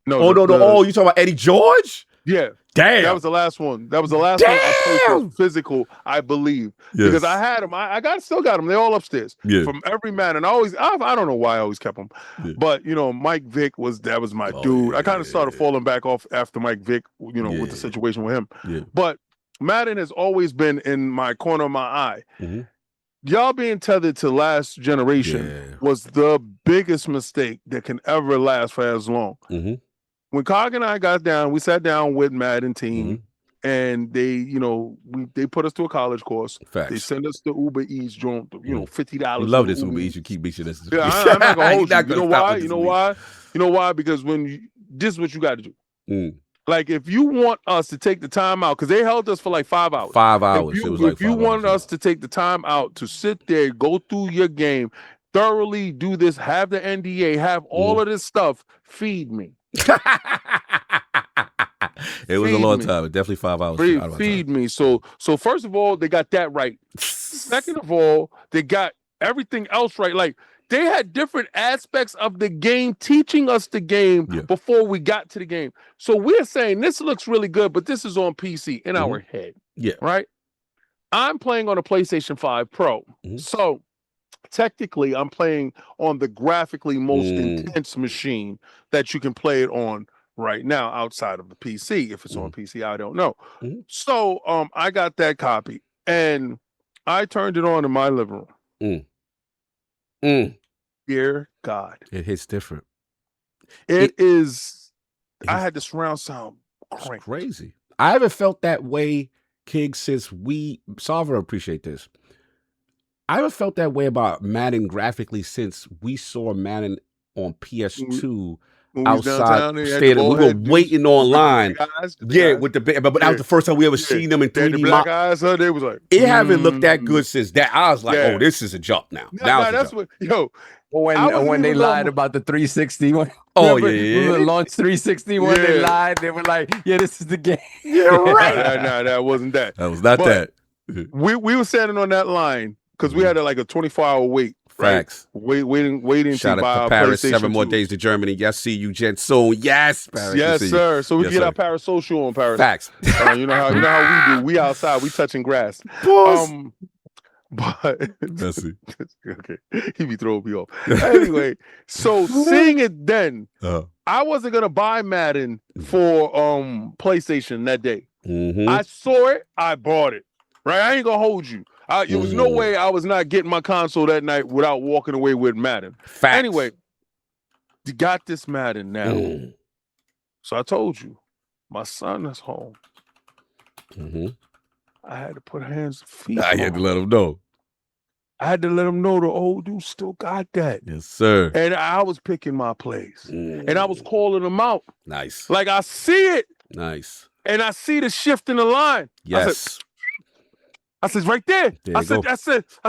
No, Oh, no. Oh, you talking about Eddie George? Yeah. Damn. That was the last one. That was the last one I played for physical, I believe. Yes. Because I had them. I still got them. They're all upstairs. Yeah. From every man. And I don't know why I always kept them. Yeah. But, Mike Vick was my dude. Yeah, I kind of started falling back off after Mike Vick, with the situation with him. Yeah. But Madden has always been in my corner of my eye. Mm-hmm. Y'all being tethered to last generation was the biggest mistake that can ever last for as long. Mm-hmm. When Cog and I got down, we sat down with Madden team, and they, they put us to a college course. Facts. They send us the Uber Eats joint, $50. You love this Uber Eats. You keep beating this. Yeah, I'm not gonna hold you. You know why? You know why? You know why? Because this is what you got to do. Like, if you want us to take the time out, because they held us for like 5 hours. 5 hours. If you want us to take the time out to sit there, go through your game, thoroughly do this, have the NDA, have all of this stuff, feed me. It was a long time. Definitely 5 hours. Feed me. So first of all, they got that right. Second of all, they got everything else right. Like, they had different aspects of the game, teaching us the game before we got to the game. So we're saying this looks really good, but this is on PC in our head. Yeah. Right? I'm playing on a PlayStation 5 Pro. So technically, I'm playing on the graphically most intense machine that you can play it on right now outside of the PC. If it's on PC, I don't know. So I got that copy, and I turned it on in my living room. Dear God. It hits different. It is. I had the surround sound cranked. Crazy. I haven't felt that way, King, since Salva appreciate this. I haven't felt that way about Madden graphically since we saw Madden on PS2 outside stadium. We were waiting online. With the but that was the first time we ever seen them in 3D. The black eyes, they was like, it haven't looked that good since that. I was like, oh, this is a jump now. That's what when they lied about the 360 one. Oh, remember, yeah. The launch 360 one, they lied. They were like, yeah, this is the game. Yeah, right. No, that wasn't that. That was not that. We were standing on that line because we had like a 24-hour wait. Facts. Right? Waiting Shout to buy out to our Paris. PlayStation 7 more 2. days to Germany. Yes, see you, Jen, soon. Yes, Paris. Yes, sir. So we yes, get sir. our parasocial on Paris. Facts. You know how we do. We outside. We touching grass. But let's see. Okay, he be throwing me off. Anyway, so seeing it then, I wasn't gonna buy Madden for PlayStation that day. I saw it. I bought it. Right. I ain't gonna hold you. There was no way I was not getting my console that night without walking away with Madden. Facts. Anyway, you got this Madden now. So I told you, my son is home. I had to put hands and feet. I had to let him know. I had to let him know the old dude still got that. Yes, sir. And I was picking my plays. And I was calling them out. Nice. Like, I see it. Nice. And I see the shift in the line. Yes. I said, right there. I said,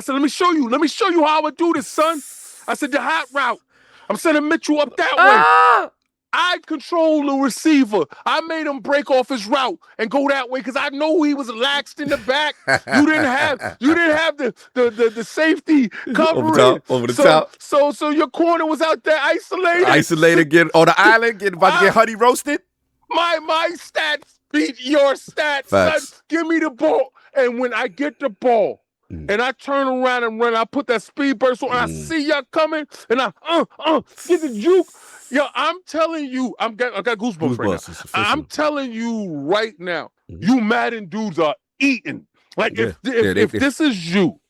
let me show you. Let me show you how I would do this, son. I said, the hot route. I'm sending Mitchell up that way. I control the receiver. I made him break off his route and go that way because I know he was laxed in the back. You didn't have the safety covering. Over the top. So your corner was out there isolated. Isolated, get on the island, about to get honey roasted. My stats beat your stats, son. Give me the ball. And when I get the ball and I turn around and run, I put that speed burst on, and I see y'all coming, and I get the juke. Yo, I'm telling you, I got goosebumps right now. I'm telling you right now, you Madden dudes are eating. Like, if this is you,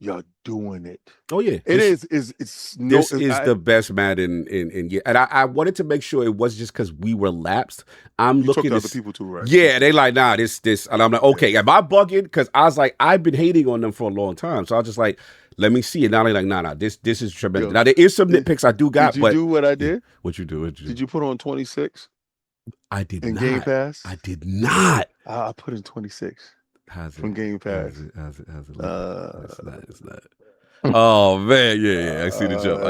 you're doing it. Oh yeah, this is the best Madden in year. And I wanted to make sure it wasn't just because we were lapsed. I'm looking at at other people too, right? Yeah, they like, nah, this, and I'm like, okay, am I bugging? Because I was like, I've been hating on them for a long time, so I was just like, let me see it. Now they're like, nah, this is tremendous. Now there is some nitpicks I do got. Did you do what I did? What you do? Did you put on 26? I did in not. Game Pass? I did not. I put in 26. How's it? From Game Pass. How's it? It's not. Oh man, yeah. I see the joke.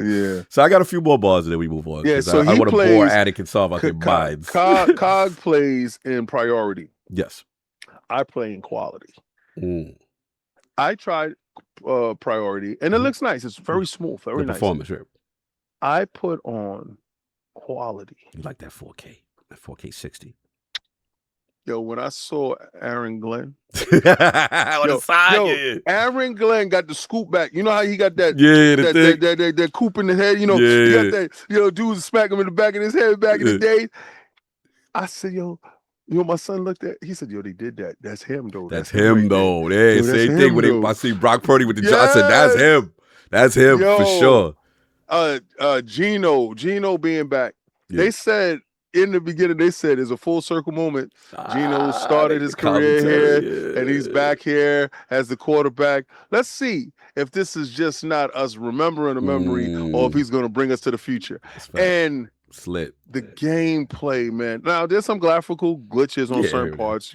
Yeah. So I got a few more bars and then we move on. Yeah. So I want to bore Attic and Solve out their minds. Cog plays in priority. Yes. I play in quality. Mm. I tried priority, and it looks nice. It's very smooth, very nice. Performance, right? I put on quality. You like that 4K, that 4K 60. Yo, when I saw Aaron Glenn, Aaron Glenn got the scoop back. You know how he got that, that coop in the head. You know, he got that. Dudes smack him in the back of his head back in the day. I said, my son looked at. He said, they did that. That's him though. That's him though. Yeah, same thing when I see Brock Purdy with the. I said, that's him. That's him for sure. Gino being back. Yeah. They said. In the beginning, they said it's a full circle moment. Gino started his career here, and he's back here as the quarterback. Let's see if this is just not us remembering a memory, or if he's going to bring us to the future. And the gameplay, man. Now, there's some graphical glitches on certain parts,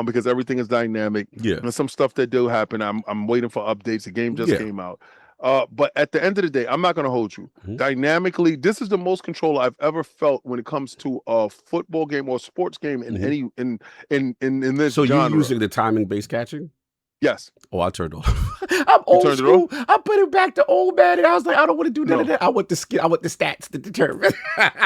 because everything is dynamic. Yeah, and some stuff that do happen. I'm waiting for updates. The game just came out. But at the end of the day, I'm not going to hold you. Dynamically, this is the most control I've ever felt when it comes to a football game or sports game in any in this genre. So you're using the timing-based catching? Yes. Oh, I turned off. I'm old school. I put it back to old man, and I was like, I don't want to do none of that. I want the stats to determine.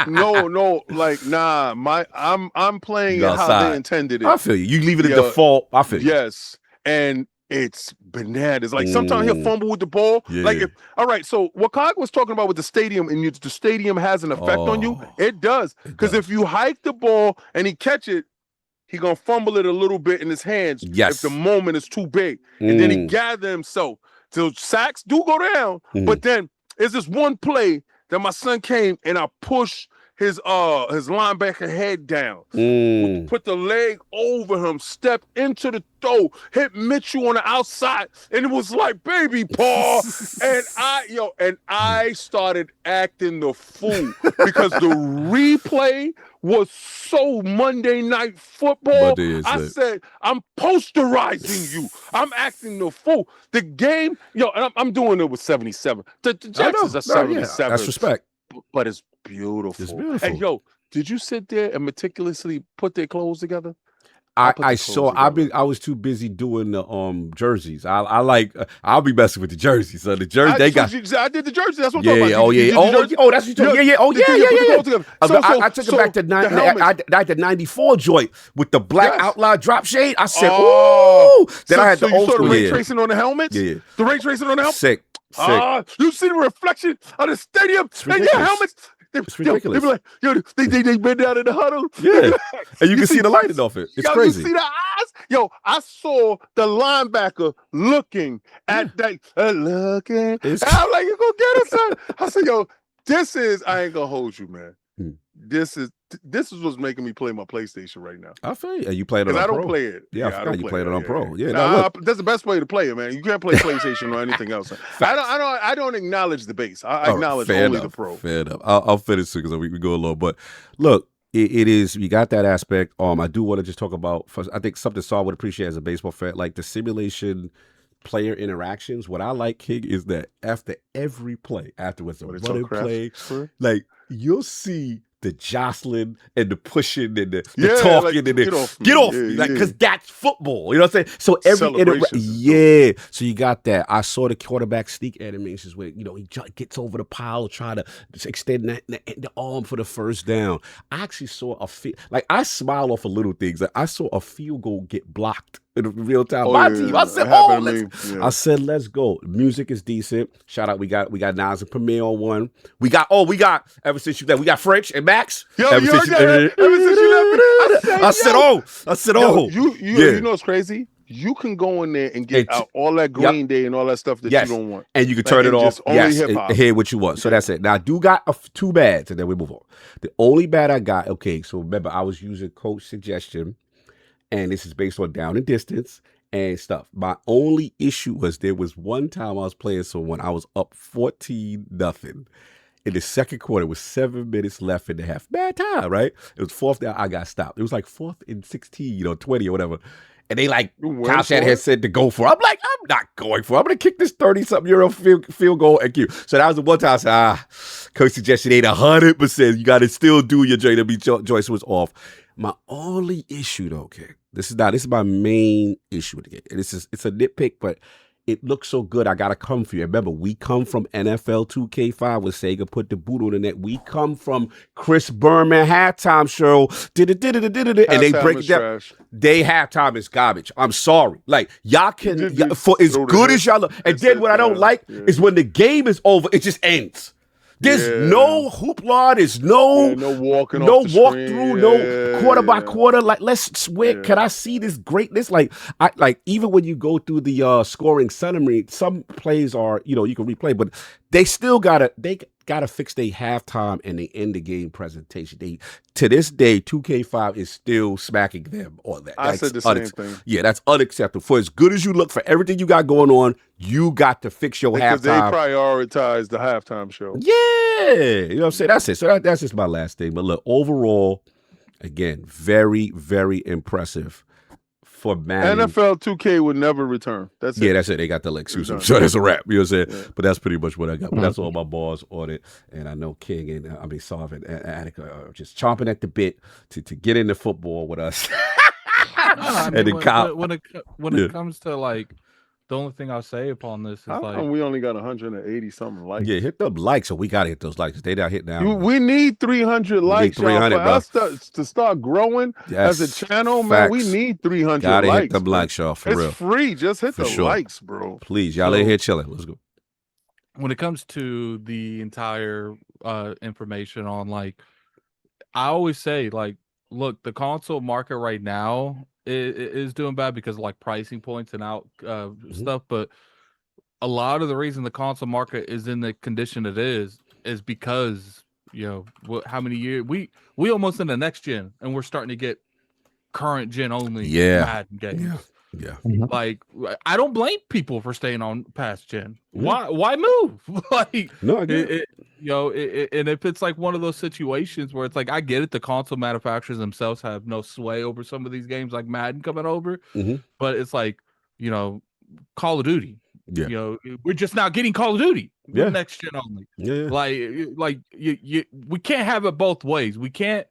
No, like nah. I'm playing it how they intended it. I feel you. You leave it at default. I feel you. Yes, and it's bananas. Like sometimes he'll fumble with the ball. Yeah. Like, all right. So what Cog was talking about with the stadium, and the stadium has an effect on you. It does, because if you hike the ball and he catch it, he gonna fumble it a little bit in his hands. Yes. If the moment is too big, and then he gather himself. So sacks do go down, but then it's this one play that my son came and I pushed his linebacker head down, put the leg over him, stepped into the throw, hit Mitchell on the outside, and it was like baby paw. and I started acting the fool because the replay was so Monday Night Football. I said, I'm posterizing you. I'm acting the fool. The game, and I'm doing it with 77. The Jacksons are 77. That's respect. But it's beautiful. It's beautiful. And did you sit there and meticulously put their clothes together? I saw. I was too busy doing the jerseys. I'll be messing with the jerseys. So the jersey I did the jersey. That's what I'm talking about. Oh, that's what you're talking about. Yeah. I took it back to 94 joint with the black outline drop shade. I said, ooh. Then I had the old school. Ray tracing on the helmets. Yeah. The ray tracing on the helmets. Sick. You see the reflection of the stadium and your helmets. It's ridiculous. They be like, they been down in the huddle. Yeah, and you can see the lighting off it. It's crazy. You see the eyes? I saw the linebacker looking at that, looking. And I'm like, you gonna get it, son? I said, I ain't gonna hold you, man. This is what's making me play my PlayStation right now. I feel you. You play it on Pro. I don't play it. Yeah, I forgot you played it on Pro. Yeah, that's the best way to play it, man. You can't play PlayStation or anything else. I don't acknowledge the base. I acknowledge only the Pro. Fair enough. I'll finish because we go along. But look, it is. You got that aspect. I do want to just talk about. I think something Saul would appreciate as a baseball fan, like the simulation player interactions. What I like, King, is that after every play, afterwards, a running play, like you'll see the jostling and the pushing and the talking like, and the get off me, like because that's football. You know what I'm saying? So every so you got that. I saw the quarterback sneak animations where he gets over the pile, try to extend the arm for the first down. I actually saw I smile off of little things. Like I saw a field goal get blocked in real time. Team. I said, let's go. Music is decent. Shout out, we got Nas and Premier on one. We got ever since you left, we got French and Max. Ever since you left me. I said, you know what's crazy? You can go in there and get out all that Green Day and all that stuff that you don't want. And you can turn it off. And hear what you want. So that's it. Now, I do got two bads, and then we move on. The only bad I got, so remember, I was using coach suggestion, and this is based on down and distance and stuff. My only issue was there was one time I was playing someone, I was up 14-0. In the second quarter, it was 7 minutes left in the half. Bad time, right? It was fourth down, I got stopped. It was like 4th and 16 or 20 or whatever. And they Kyle Shanahan said to go for it. I'm like, I'm not going for it. I'm going to kick this 30-something-year-old field goal and cue. So that was the one time I said, coach suggestion ain't 100%. You got to still do your JW. Joyce was off. My only issue though, okay, this is my main issue with the game. It's a nitpick, but it looks so good. I gotta come for you. Remember, we come from NFL 2K5 when Sega put the boot on the net. We come from Chris Berman halftime show. And they break it down. Trash. They halftime is garbage. I'm sorry. Like y'all can for as good as y'all look. And then what I don't like is when the game is over, it just ends. There's no hoopla. There's no walking, no off the walk screen. through, no quarter by quarter. Like, let's swear. Can I see this greatness? Like, even when you go through the scoring summary, some plays are you can replay, but they still gotta fix their halftime and they end the game presentation. To this day, 2K5 is still smacking them on that. I said the same thing. Yeah, that's unacceptable. For as good as you look, for everything you got going on, you got to fix your halftime. Because they prioritize the halftime show. Yeah, you know what I'm saying? That's it. So that's just my last thing. But look, overall, again, very, very impressive for Madden. NFL 2K would never return. That's it. Yeah, that's it. They got the exclusive. So that's a wrap. You know what I'm saying? Yeah. But that's pretty much what I got. But that's all my bars on it. And I know King and Sarv and Attica are just chomping at the bit to get into football with us. When it comes to like, the only thing I'll say upon this is we only got 180 something likes. Yeah, hit them likes, so we gotta hit those likes. They not hitting now. We need 300 likes, 300, y'all, for us to start growing as a channel, man. We need 300 gotta likes. Hit them likes, y'all, for real. It's free. Just hit the likes, bro. Please, y'all in here chilling. Let's go. When it comes to the entire information on like, I always say like, look, the console market right now is doing bad because of like pricing points and stuff, but a lot of the reason the console market is in the condition it is because how many years we almost in the next gen and we're starting to get current gen only Madden games. Yeah. Like I don't blame people for staying on past gen. Why move? Like no, I get it. And if it's like one of those situations where it's like, I get it, the console manufacturers themselves have no sway over some of these games like Madden coming over, but it's like, Call of Duty. Yeah. We're just now getting Call of Duty next gen only. Yeah. Like we can't have it both ways. We can't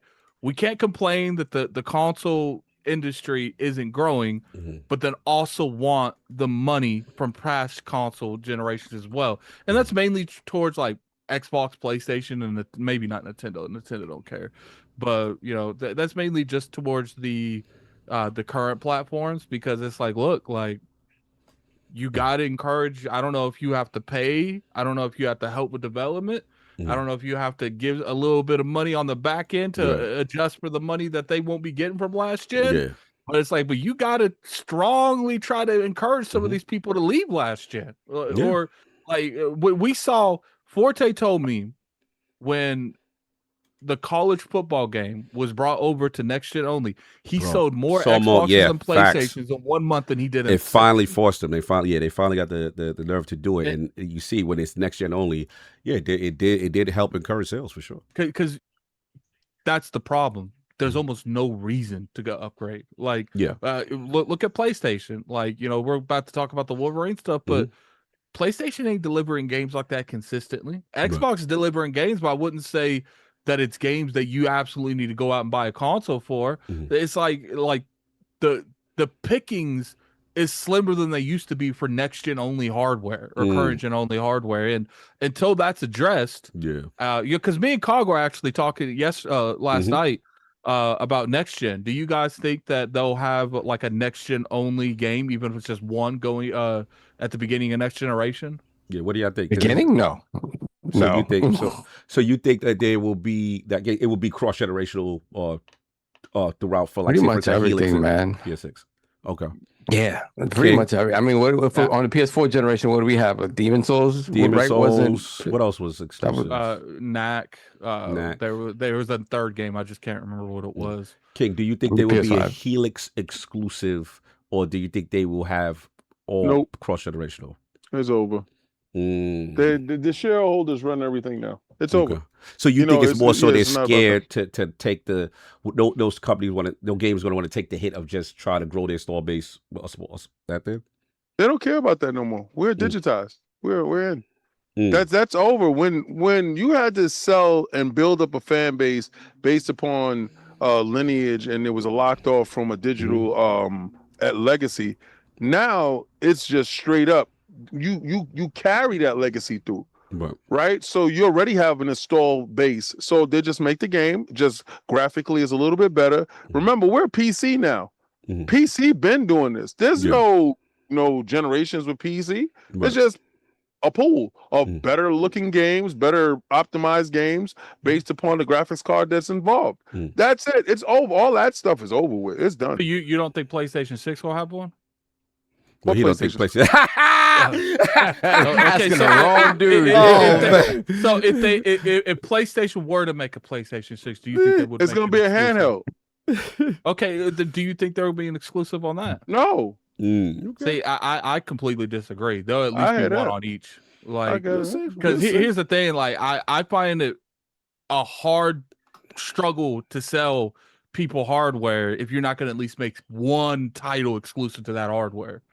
complain that the console industry isn't growing, but then also want the money from past console generations as well. And that's mainly towards like Xbox, PlayStation, and maybe not Nintendo. Nintendo don't care, but that's mainly just towards the current platforms, because it's like, look, like you got to encourage. I don't know if you have to pay. I don't know if you have to help with development. I don't know if you have to give a little bit of money on the back end to adjust for the money that they won't be getting from last gen. Yeah. But it's like, but you got to strongly try to encourage some of these people to leave last gen, or like we saw. Forte told me when the college football game was brought over to next gen only, he sold more Xboxes and PlayStations in 1 month than he did. It finally forced them. They finally got the nerve to do it. And you see when it's next gen only, it did help encourage sales for sure. Because that's the problem. There's almost no reason to go upgrade. Like, look at PlayStation. Like, we're about to talk about the Wolverine stuff, but PlayStation ain't delivering games like that consistently. Xbox is delivering games, but I wouldn't say that it's games that you absolutely need to go out and buy a console for. It's like the pickings is slimmer than they used to be for next gen only hardware or current gen only hardware. And until that's addressed, because me and Cog were actually talking last night about next gen. Do you guys think that they'll have like a next gen only game, even if it's just one going at the beginning of next generation? Yeah, what do y'all think? Beginning? No. You think so you think that there will be it will be cross generational throughout for like pretty much everything, Helix man. PS6. Okay. Yeah, pretty much every. I mean, on the PS4 generation, what do we have? A Demon Souls. What else was exclusive? Knack. There was a third game. I just can't remember what it was. King, do you think there will be a Helix exclusive, or do you think they will have all cross generational? It's over. The shareholders run everything now. It's over. So you think it's more so they're scared to take those companies those games going to want to take the hit of just try to grow their store base. That thing. They don't care about that no more. We're digitized. We're in. That's over. When you had to sell and build up a fan base based upon lineage and it was a locked off from a digital at legacy. Now it's just straight up. You carry that legacy through. Right, so you already have an installed base, so they just make the game just graphically is a little bit better. Remember, we're PC now. PC been doing this. There's no generations with PC. It's just a pool of better looking games, better optimized games based upon the graphics card that's involved. That's it. It's over. All that stuff is over with. It's done. You don't think PlayStation 6 will have one? Well, he don't think PlayStation. Asking the wrong dude. So if PlayStation were to make a PlayStation 6, do you think that would? It's going to be a handheld. Okay, do you think there will be an exclusive on that? No. See, I completely disagree. There'll at least be one on each. Like, because here's the thing. Like, I find it a hard struggle to sell people hardware if you're not going to at least make one title exclusive to that hardware.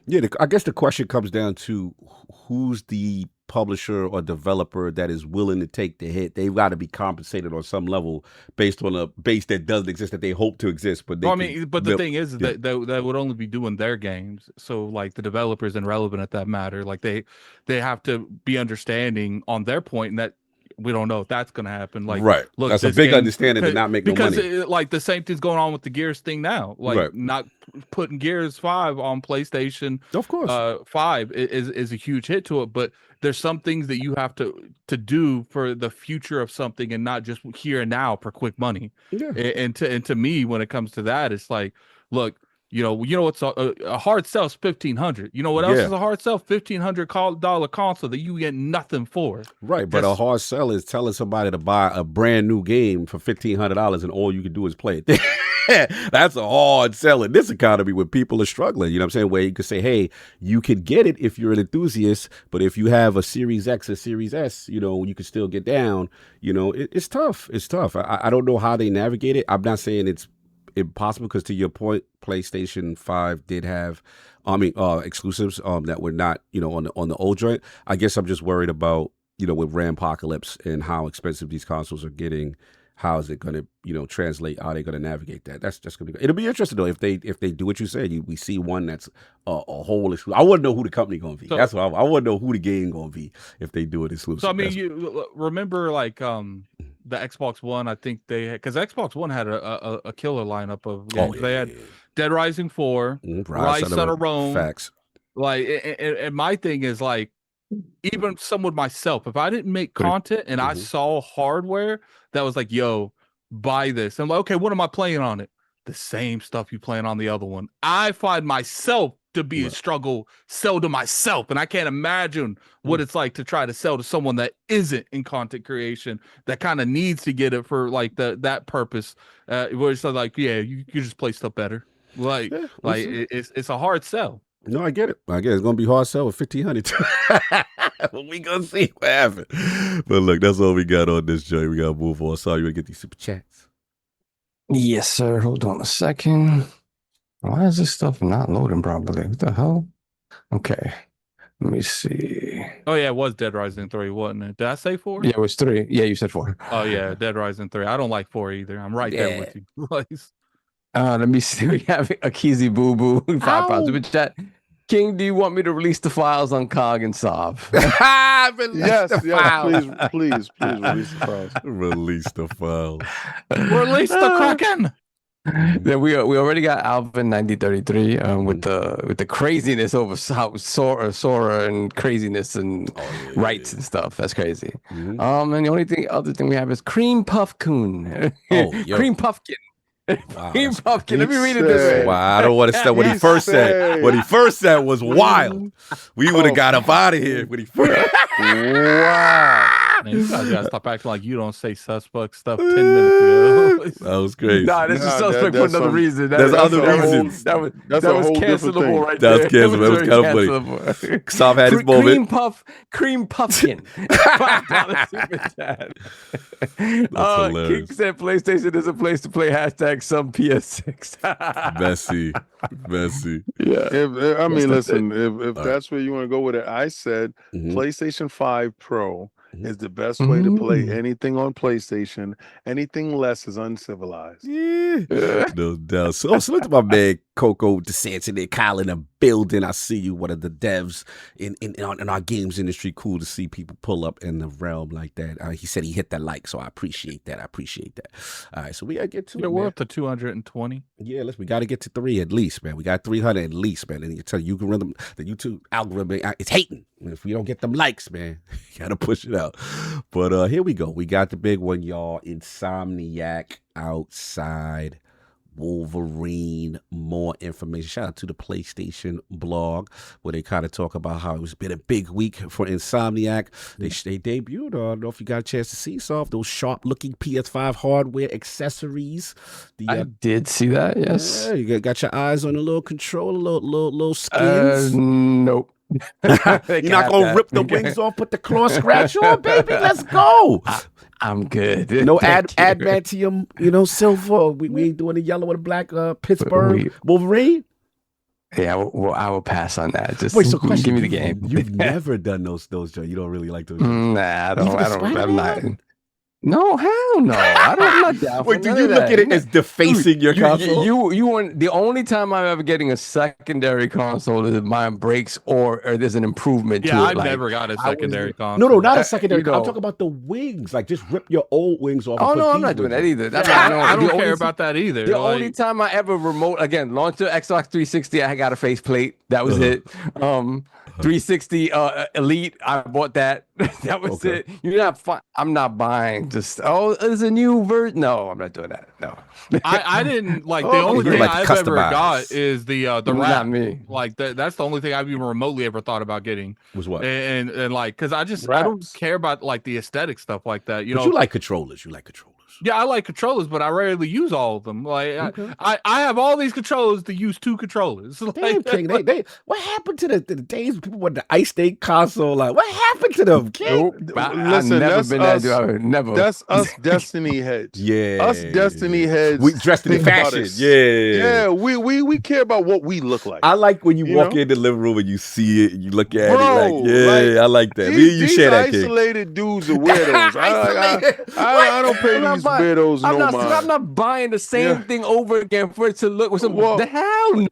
Yeah, I guess the question comes down to who's the publisher or developer that is willing to take the hit. They've got to be compensated on some level based on a base that doesn't exist, that they hope to exist. But the thing is that they would only be doing their games. So like the developer is irrelevant at that matter. Like they have to be understanding on their point, and that we don't know if that's going to happen. Like, right. Look, that's a big understanding to not make no money. Because like the same thing's going on with the Gears thing now. Like not putting Gears 5 on PlayStation, of course, 5 is a huge hit to it. But there's some things that you have to do for the future of something, and not just here and now for quick money. Yeah. And to me, when it comes to that, it's like, look. You know what's a hard sell is $1,500. You know what else is a hard sell? $1,500 console that you get nothing for. Right, but a hard sell is telling somebody to buy a brand new game for $1,500 and all you can do is play it. That's a hard sell in this economy when people are struggling. You know what I'm saying? Where you could say, hey, you could get it if you're an enthusiast, but if you have a Series X or Series S, you can still get down. It's tough. It's tough. I don't know how they navigate it. I'm not saying it's impossible, because to your point, PlayStation 5 did have exclusives that were not on the old joint. I guess I'm just worried about with Rampocalypse and how expensive these consoles are getting. How is it going to translate? How are they going to navigate that? That's just going to be. It'll be interesting though if they do what you said. We see one that's a whole exclusive. I wouldn't know who the company going to be. So, that's what I wouldn't know who the game going to be if they do it exclusive. So I mean, you remember like the Xbox One? I think they had, because Xbox One had a killer lineup of games. They had Dead Rising 4, Rise Son of Rome. Facts. Like, and my thing is like, even someone myself, if I didn't make content and I saw hardware that was like, yo, buy this, I'm like, okay, what am I playing on it? The same stuff you playing on the other one. I find myself to be a struggle sell to myself, and I can't imagine what it's like to try to sell to someone that isn't in content creation, that kind of needs to get it for like that purpose, where it's like, yeah, you just play stuff better. Like, it's a hard sell. No, I get it. It's gonna be hard sell with $1,500. We gonna see what happens. But look, that's all we got on this joint. We gotta move on. Sorry, you wanna get these super chats? Yes, sir. Hold on a second. Why is this stuff not loading properly? What the hell? Okay. Let me see. Oh yeah, it was Dead Rising 3, wasn't it? Did I say 4? Yeah, it was 3. Yeah, you said 4. Oh yeah, Dead Rising 3. I don't like 4 either. I'm right there with you. Let me see. We have Akizi Boo Boo. £5 super chat. King, do you want me to release the files on COG and Saab? Yes, please release the files. Release the files. Release the Kraken. Then we already got Alvin 9033 with the craziness over Sora and craziness and rights and stuff. That's crazy. And the other thing we have is Cream Puff Coon. Cream Puffkin. Wow, Cream Puffkin. Let me read it this way. Wow, I don't want to say what he first said. What he first said was wild. We would have got up out of here when he first. Wow. Man, you guys gotta stop acting like you don't say suspect stuff 10 minutes ago. That was crazy. Nah, this is suspect for another reason. There's other reasons. That was whole cancelable right there. That's cancelable. That was kind of funny. Saab had his moment. Cream Puffkin. $5 super chat. King said PlayStation is a place to play #some PS6. Messy. Yeah. Listen, if that's where you want to go with it, I said PlayStation 5 Pro is the best way to play anything on PlayStation. Anything less is uncivilized. Yeah. No doubt. So look at my man Coco DeSantis in there, Kyle in the building. I see you, one of the devs in our games industry. Cool to see people pull up in the realm like that. He said he hit that like, so I appreciate that. All right, so we gotta get to it. We're man. up to 220. Yeah, we got to get to 3 at least, man. We got 300 at least, man. And you tell you the YouTube algorithm, it's hating. If we don't get them likes, man, you got to push it out. But here we go. We got the big one, y'all. Insomniac outside. Wolverine, more information. Shout out to the PlayStation blog where they kind of talk about how it's been a big week for Insomniac. They debuted, I don't know if you got a chance to see some of those sharp looking PS5 hardware accessories. I did see that, yes. Yeah, you got your eyes on the little controller, little skins. Nope. You're not gonna rip the wings off, put the claw scratch on, baby. Let's go. I'm good. No adamantium, silver. We ain't doing the yellow and the black Pittsburgh Wolverine. Yeah, well, I will pass on that. Just wait. So, question, give me the game. You've never done those, Joe. You don't really like those. Nah, I don't. I'm not. No, hell no. I'm not down. Wait, do you look at it as defacing your console? You want the only time I'm ever getting a secondary console is if mine breaks or there's an improvement to it. I've never got a secondary console. No, not a secondary. I'm talking about the wings. Like, just rip your old wings off. Oh no, I'm not doing that either. I don't care about that either. The only time I ever launched the Xbox 360, I got a faceplate. That was it. 360 Elite, I bought that. That was it. I'm not buying just there's a new version. No, I'm not doing that. No. I didn't like the only thing I've ever got is the wrap. Not me. Like that's the only thing I've even remotely ever thought about getting. Was what? And like because I don't care about like the aesthetic stuff like that. You know, you like controllers. Yeah, I like controllers, but I rarely use all of them. Like I have all these controllers to use 2 controllers. Damn, King, what happened to the days when people wanted the ice state console? Like, what happened to them, King? Listen, that's us Destiny heads. Yeah, us Destiny heads. We dressed in fashion. Yeah. We care about what we look like. I like when you walk in the living room and you see it and you look at it. I like that. Me and you share that, King. Isolated dudes are weirdos. I don't pay these weirdos no mind. I'm not buying the same thing over again for it to look with some the hell. Well,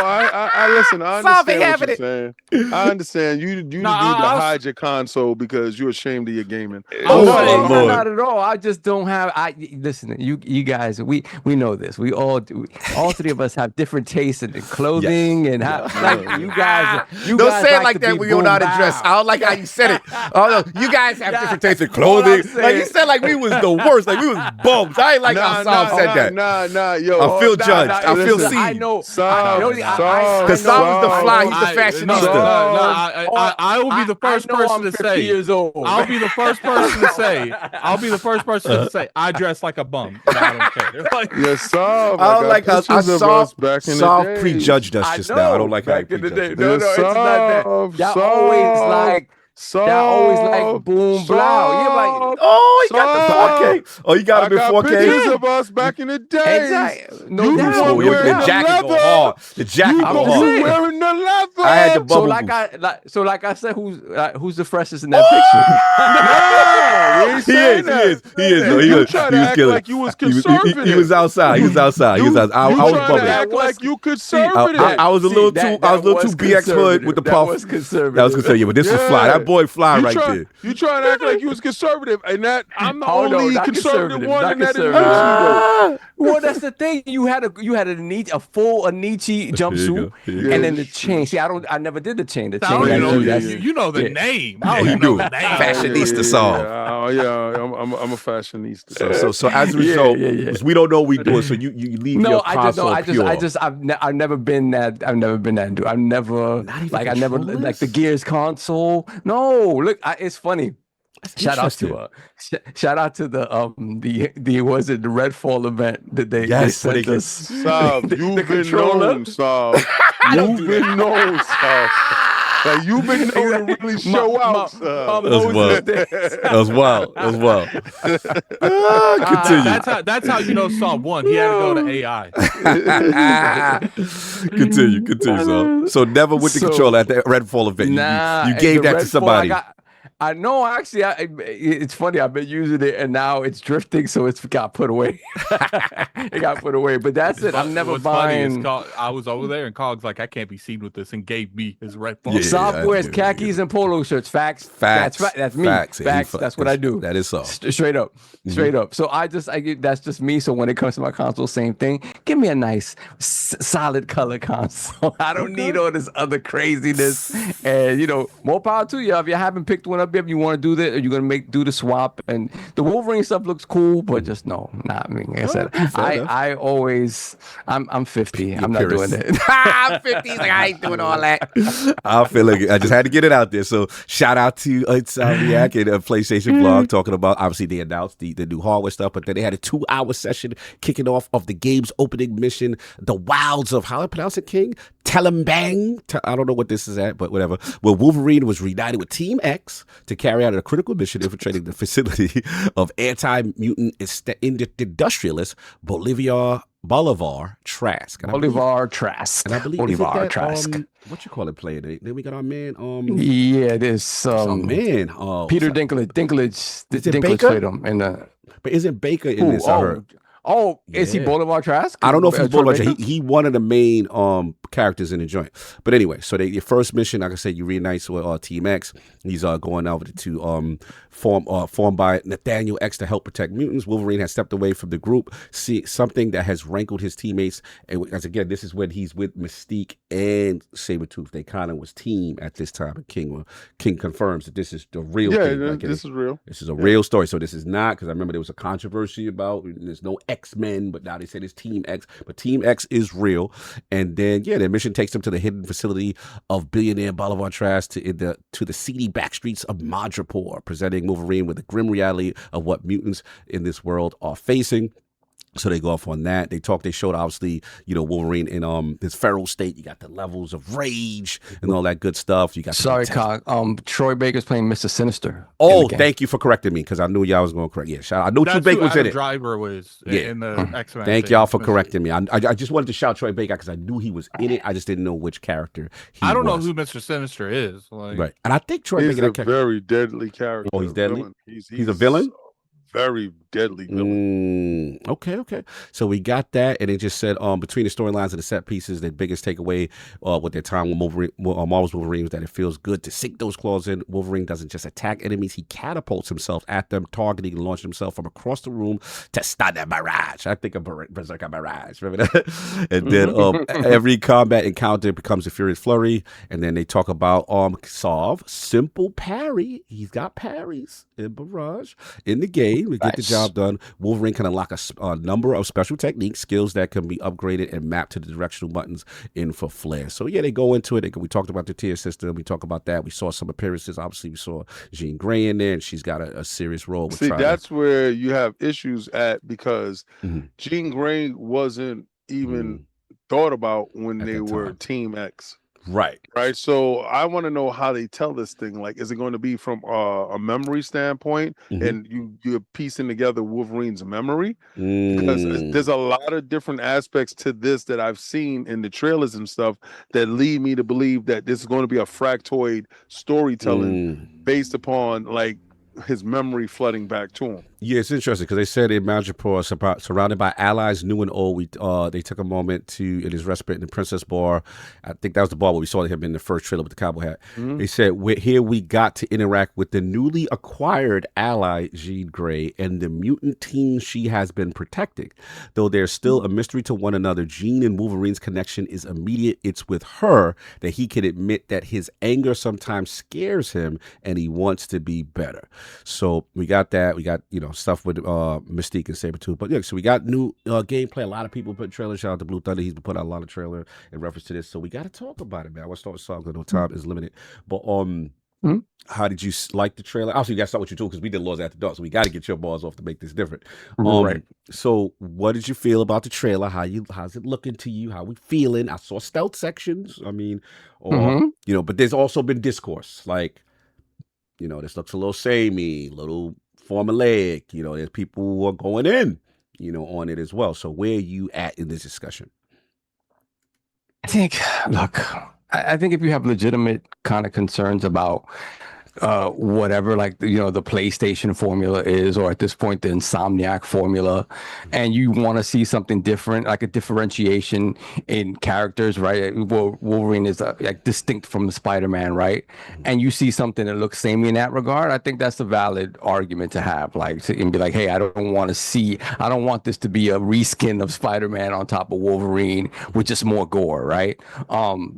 I listen. I understand what you're saying. I understand you need to hide your console because you're ashamed of your gaming. Not at all. I just don't have. Listen. You guys. We know this. We all do. All 3 of us have different tastes in clothing and like you guys. Don't say it like that when you don't know how to dress. I don't like how you said it. Oh no, you guys have different tastes in clothing. Like you said, like we was the worst. Like we was bums. I ain't like how Sam said that. Nah, yo. I feel judged. I feel seen. I know. Because Sam was the fly. He's the fashionista. I will be the first person to say. Years old. I'll be the first person to say. I dress like a bum. I don't care. Like, Sam. I don't like how Sam prejudged us just now. I don't like how he prejudged. No, it's not that. Y'all always like boom blow. You're like, he got the 4K. Oh, you got him in 4K. Pictures of us back in the day. Exactly. No, the jacket go hard. The jacket go hard. You wearing the leather. I had the bubble. So like I said, who's the freshest in that picture? He is. You trying to act like you was conservative. He was outside. I was bubbling. Act like you conservative. I was a little too BX hood with the puff. That was conservative. Yeah, but this was fly. That boy fly right there. You trying to act like you was conservative, and that I'm the only conservative one in that industry. Well, that's the thing. You had a full Anichi jumpsuit, and then the chain. See, I never did the chain. The chain. You know the name. You do. Fashionista song. I'm a fashionista. So as a result, we don't know what we doing. So you leave your console pure. I've never been that. I've never like the Gears console. No, look, it's funny. Shout out to the was it the Redfall event that they sent us. You've been known, Saab. You've been known, Saab. Like you've been known to really show out. That was wild. Continue. That's how you know Saab won. He had to go to AI. Continue, Saab. So never with the controller at the Redfall event. Nah, you gave that to somebody. I know. Actually, it's funny. I've been using it, and now it's drifting, so it's got put away. It got put away. But that's it. I'm never buying. I was over there, and Cog's like, I can't be seen with this, and gave me his red phone. Yeah, Soft wears khakis and polo shirts. Facts. That's me. Facts. That's what I do. That is so. Straight up. So that's just me. So when it comes to my console, same thing. Give me a nice, solid color console. I don't need all this other craziness. And more power to you. If you haven't picked one up, if you want to do that, or you're gonna do the swap, and the Wolverine stuff looks cool, but just no, not me. Like I said, I'm 50. I'm not doing it. I'm 50. He's like, I ain't doing all that. I feel like I just had to get it out there. So shout out to Insomniac and PlayStation Blog talking about, obviously they announced the new hardware stuff, but then they had a 2-hour session kicking off of the game's opening mission, the wilds of, how I pronounce it, King? Telembang. I don't know what this is at, but whatever. Well, Wolverine was reunited with Team X to carry out a critical mission infiltrating the facility of anti-mutant industrialist Bolivar Trask. Bolivar Trask. And I believe Bolivar Trask. What you call it, player? Then we got our man. Yeah, it is. Man. Peter Dinklage. Dinklage Baker? played him. But isn't Baker in this? Is he Bolivar Trask? I don't know if he's Bolivar Trask. He one of the main characters in the joint. But anyway, so your first mission, like I said, you reunite with Team X. He's going over to formed by Nathaniel X to help protect mutants. Wolverine has stepped away from the group, see something that has rankled his teammates. And as again, this is when he's with Mystique and Sabretooth. They kind of was team at this time. And King confirms that this is the real thing. Yeah, this is real. This is a real story. So this is not, because I remember there was a controversy about there's no X-Men, but now they said it's Team X. But Team X is real. And then, their mission takes them to the hidden facility of billionaire Bolivar Trask to the seedy back streets of Madripoor, presenting Wolverine with the grim reality of what mutants in this world are facing. So they go off on that. They showed obviously, Wolverine in his feral state. You got the levels of rage and all that good stuff. You got Troy Baker's playing Mr. Sinister. Oh, thank you for correcting me, because I knew y'all was going to correct. Yeah, shout out. I know Troy Baker was in it. Driver was in the X-Men. Thank y'all for correcting me. I just wanted to shout Troy Baker because I knew he was in it. I just didn't know which character he was. I don't know who Mr. Sinister is. Right, and I think Troy Baker is a very deadly character. Oh, he's deadly. He's a villain. Very deadly villain. Okay. So we got that, and it just said between the storylines and the set pieces, the biggest takeaway with their time with Marvel's Wolverine was that it feels good to sink those claws in. Wolverine doesn't just attack enemies; he catapults himself at them, targeting and launching himself from across the room to stun a barrage. I think of Berserker Barrage. Remember that? And then every combat encounter becomes a furious flurry, and then they talk about simple parry. He's got parries in Barrage in the game. We get the job done. Wolverine can unlock a number of special techniques, skills that can be upgraded and mapped to the directional buttons in for flair. So they go into it. We talked about the tier system. We talk about that. We saw some appearances. Obviously, we saw Jean Grey in there, and she's got a serious role. That's where you have issues at, because Jean Grey wasn't even thought about when they were Team X. Right. So I want to know how they tell this thing. Like, is it going to be from a memory standpoint, and you're piecing together Wolverine's memory? Because there's a lot of different aspects to this that I've seen in the trailers and stuff that lead me to believe that this is going to be a fractoid storytelling based upon like his memory flooding back to him. Yeah, it's interesting because they said in Madripoor, surrounded by allies new and old, they took a moment in his respite in the Princess Bar. I think that was the bar where we saw him in the first trailer with the cowboy hat. They said, here we got to interact with the newly acquired ally, Jean Grey, and the mutant team she has been protecting. Though there's still a mystery to one another, Jean and Wolverine's connection is immediate. It's with her that he can admit that his anger sometimes scares him and he wants to be better. So we got that. We got, stuff with Mystique and Sabretooth. But so we got new gameplay. A lot of people put trailers. Shout out to Blue Thunder. He's been putting out a lot of trailer in reference to this. So we got to talk about it, man. I want to start with songs because no time is limited. But how did you like the trailer? Obviously, you got to start with you too, because we did Laws After Dark. So we got to get your balls off to make this different. Right. So what did you feel about the trailer? How's it looking to you? How we feeling? I saw stealth sections. I mean, but there's also been discourse. Like, this looks a little samey, little formulaic. There's people who are going in, on it as well. So where are you at in this discussion? I think if you have legitimate kind of concerns about whatever, like the PlayStation formula is, or at this point the Insomniac formula, and you want to see something different, like a differentiation in characters, right? Wolverine is like distinct from the Spider-Man, right? And you see something that looks samey in that regard. I think that's a valid argument to have, like, and be like, hey, I don't want this to be a reskin of Spider-Man on top of Wolverine with just more gore, right?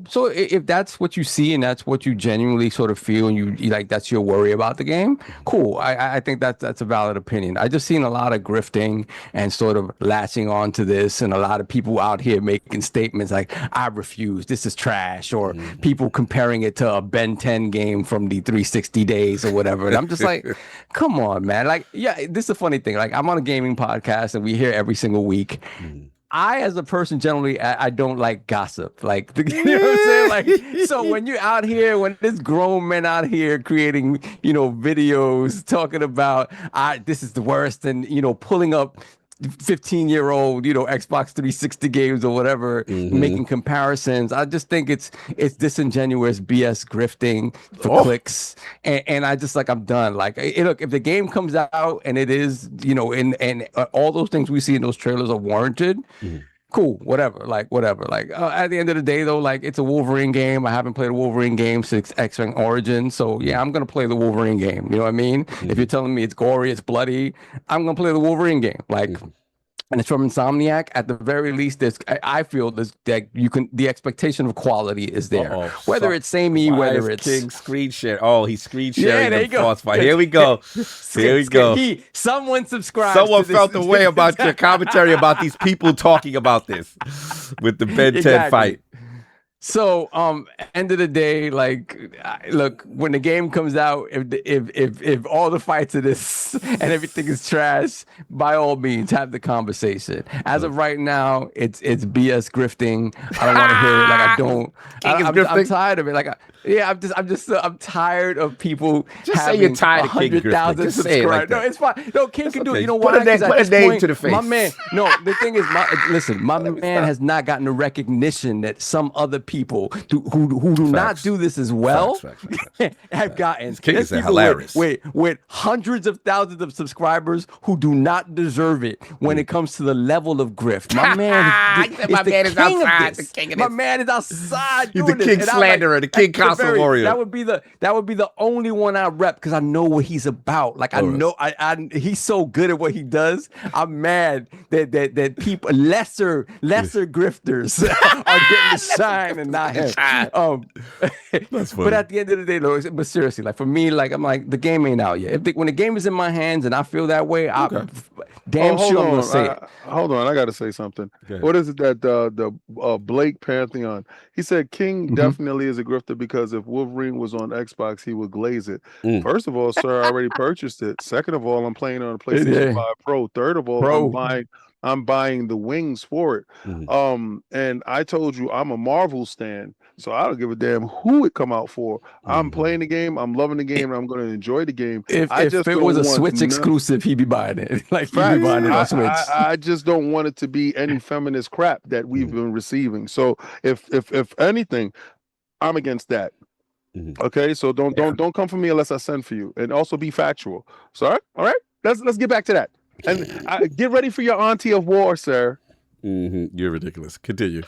So if that's what you see and that's what you genuinely sort of feel, and you like, that's your worry about the game, cool. I think that's a valid opinion. I just seen a lot of grifting and sort of latching on to this, and a lot of people out here making statements like, I refuse, this is trash, or people comparing it to a Ben 10 game from the 360 days or whatever. And I'm just like, come on, man. Like, yeah, this is a funny thing. Like, I'm on a gaming podcast and we hear every single week. I, as a person, generally, I don't like gossip. Like, you know what I'm saying? Like, so when you're out here, when there's grown men out here creating, videos talking about, this is the worst, and, pulling up 15-year-old, Xbox 360 games or whatever, making comparisons. I just think it's disingenuous BS grifting for clicks, and I just, like, I'm done. Like, look, if the game comes out and it is, and all those things we see in those trailers are warranted, cool, whatever. Like, at the end of the day, though, like, it's a Wolverine game. I haven't played a Wolverine game since X-Men Origins, so yeah, I'm gonna play the Wolverine game. You know what I mean? If you're telling me it's gory, it's bloody, I'm gonna play the Wolverine game. Like, and it's from Insomniac. At the very least, I feel that the expectation of quality is there. Whether it's samey, whether it's King screen share. Oh, he's screen sharing the boss fight. Here we go. Here we go. Someone subscribed. Someone felt the way about your commentary about these people talking about this with the Ben 10 fight. So, end of the day, like, look, when the game comes out, if all the fights are this and everything is trash, by all means, have the conversation. As of right now, it's BS grifting. I don't want to hear it. Like, I don't. I'm tired of it. Like, I'm tired of people just having say you're tired of King 100,000 subscribers. Like no, it's fine. No, King can do it. You know put why? Put a name to the face. My man. No, the thing is, my man has not gotten the recognition that some other people who do not do this as well have gotten. King is hilarious. With hundreds of thousands of subscribers who do not deserve it when it comes to the level of grift. My man is outside. My man is outside. He's the king slanderer, the king console warrior. That would be the only one I rep, because I know what he's about. Like, I know he's so good at what he does. I'm mad that people lesser grifters are getting the shine and not him. That's funny. But at the end of the day, though, but seriously, like, for me, like, I'm like, the game ain't out yet. When the game is in my hands and I feel that way, I'm gonna say it. Hold on, I gotta say something. What is it that the Blake Pantheon? He said King definitely is a grifter, because if Wolverine was on Xbox, he would glaze it. First of all, sir, I already purchased it. Second of all, I'm playing on a PlayStation 5 Pro. Third of all, I'm buying the wings for it. And I told you I'm a Marvel stan, so I don't give a damn who it come out for. I'm playing the game, I'm loving the game, and I'm going to enjoy the game. If it was a Switch exclusive, he'd be buying it. Like, he'd be buying it on Switch. I just don't want it to be any feminist crap that we've been receiving. So if anything, I'm against that. Okay, so don't come for me unless I send for you, and also be factual. So all right, let's get back to that. And get ready for your auntie of war, sir. You're ridiculous. Continue.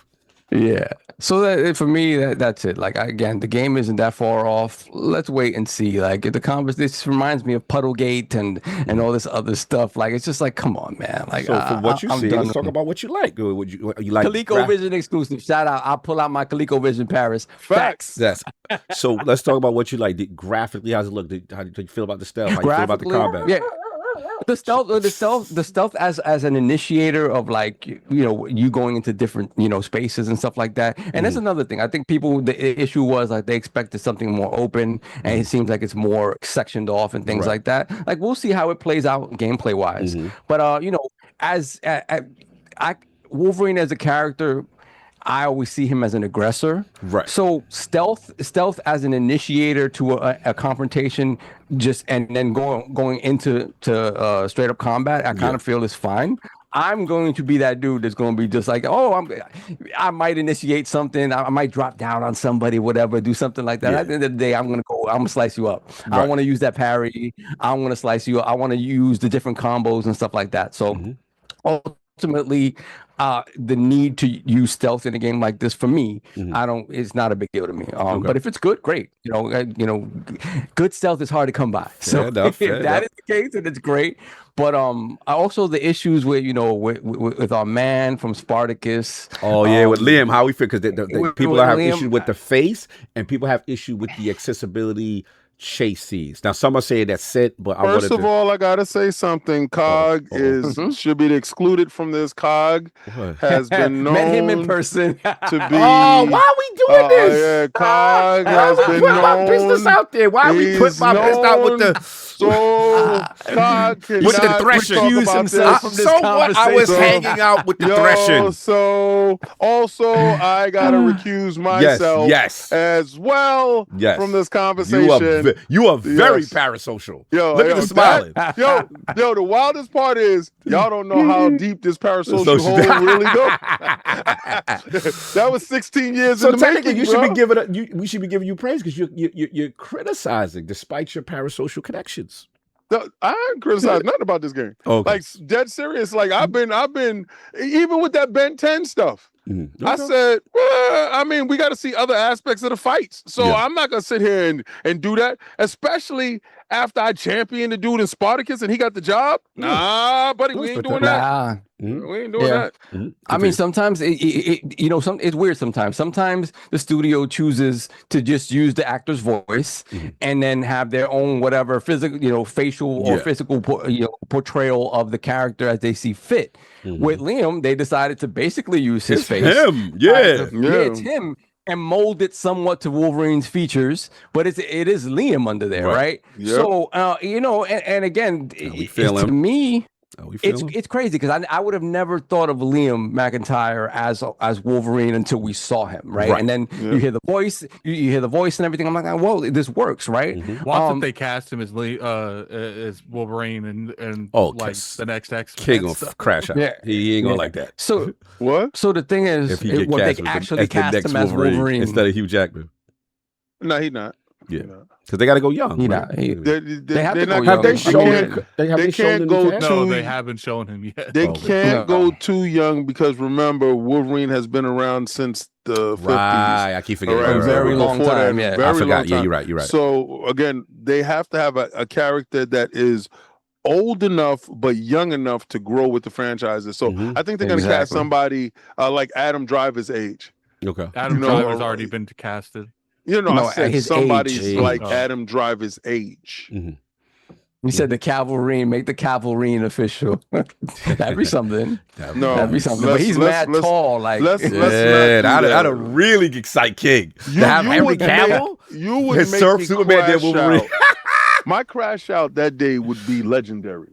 Yeah. So for me, that's it. Like, again, the game isn't that far off. Let's wait and see. Like, this reminds me of Puddlegate and all this other stuff. Like, it's just like, come on, man. Like, so for what you see, let's talk about what you like. You like ColecoVision exclusive. Shout out. I'll pull out my ColecoVision Paris. Facts. Yes. So let's talk about what you like. Graphically, how's it look? How do you feel about the stealth? How do you feel about the combat? Yeah. The stealth as an initiator of, like, you going into different, spaces and stuff like that. And that's another thing. I think the issue was, like, they expected something more open, and it seems like it's more sectioned off and things like that. Like, we'll see how it plays out gameplay wise. But as Wolverine as a character, I always see him as an aggressor. Right. So stealth as an initiator to a confrontation, and then going into straight up combat, I kind of feel is fine. I'm going to be that dude that's going to be just like, oh, I might initiate something. I might drop down on somebody, whatever, do something like that. At the end of the day, I'm going to slice you up. Right. I don't want to use that parry. I don't want to slice you up. I want to use the different combos and stuff like that. So ultimately, the need to use stealth in a game like this for me, it's not a big deal to me. But if it's good, great. Good stealth is hard to come by. So if that is the case, then it's great. But also the issues with with our man from Spartacus. Oh yeah, with Liam, how we feel, because people have issue with the face, and people have issue with the accessibility chassis. Now some are saying that's it, but first of all, I gotta say something. Cog should be excluded from this. Cog has been known met him in person to be. Oh, why are we doing this? Yeah, Cog has been known. My business out there. Why we put my business out with the Cog with the threshing? I was hanging out with the threshing. So also, I gotta recuse myself as well from this conversation. You are very parasocial. Look at the smiling. The wildest part is y'all don't know how deep this parasocial hole really goes. That was 16 years in the making. We should be giving you praise because you're criticizing despite your parasocial connections. I ain't criticized nothing about this game. Like dead serious. Like I've been even with that Ben 10 stuff. I said, well, we got to see other aspects of the fights. So I'm not going to sit here and do that, especially after I championed the dude in Spartacus and he got the job. Nah, buddy, we ain't doing that. We ain't doing that. I mean, sometimes it's weird sometimes. Sometimes the studio chooses to just use the actor's voice and then have their own whatever physical, facial or physical portrayal of the character as they see fit. With Liam, they decided to basically use his face. It's him. And mold it somewhat to Wolverine's features, but it is Liam under there, right? Yep. So and again, to me, it's crazy because I would have never thought of Liam McIntyre as Wolverine until we saw him, right? And then you hear the voice, and everything. I'm like, whoa, this works, right? Once they cast him as Wolverine and like the next X King of Crash Out, he ain't gonna like that. So what? So the thing is, they actually cast him as Wolverine instead of Hugh Jackman. No, he's not. Yeah, because they got to go young. They have to go young. They can't go too. No, they haven't shown him yet. They can't go too young because remember, Wolverine has been around since the 50s. Right, I keep forgetting. A very long time. Yeah, I forgot. Yeah, you're right. So again, they have to have a character that is old enough but young enough to grow with the franchises. So I think they're going to cast somebody like Adam Driver's age. Okay, Adam Driver's already been casted. I said somebody's like Adam Driver's age. You said the Cavalry, make the Cavalry official. That'd be something. That'd be something. But he's mad tall. Like, that'd a really excite King. To have Henry Cavill, you would make surf Superman there, Wolverine. My crash out that day would be legendary.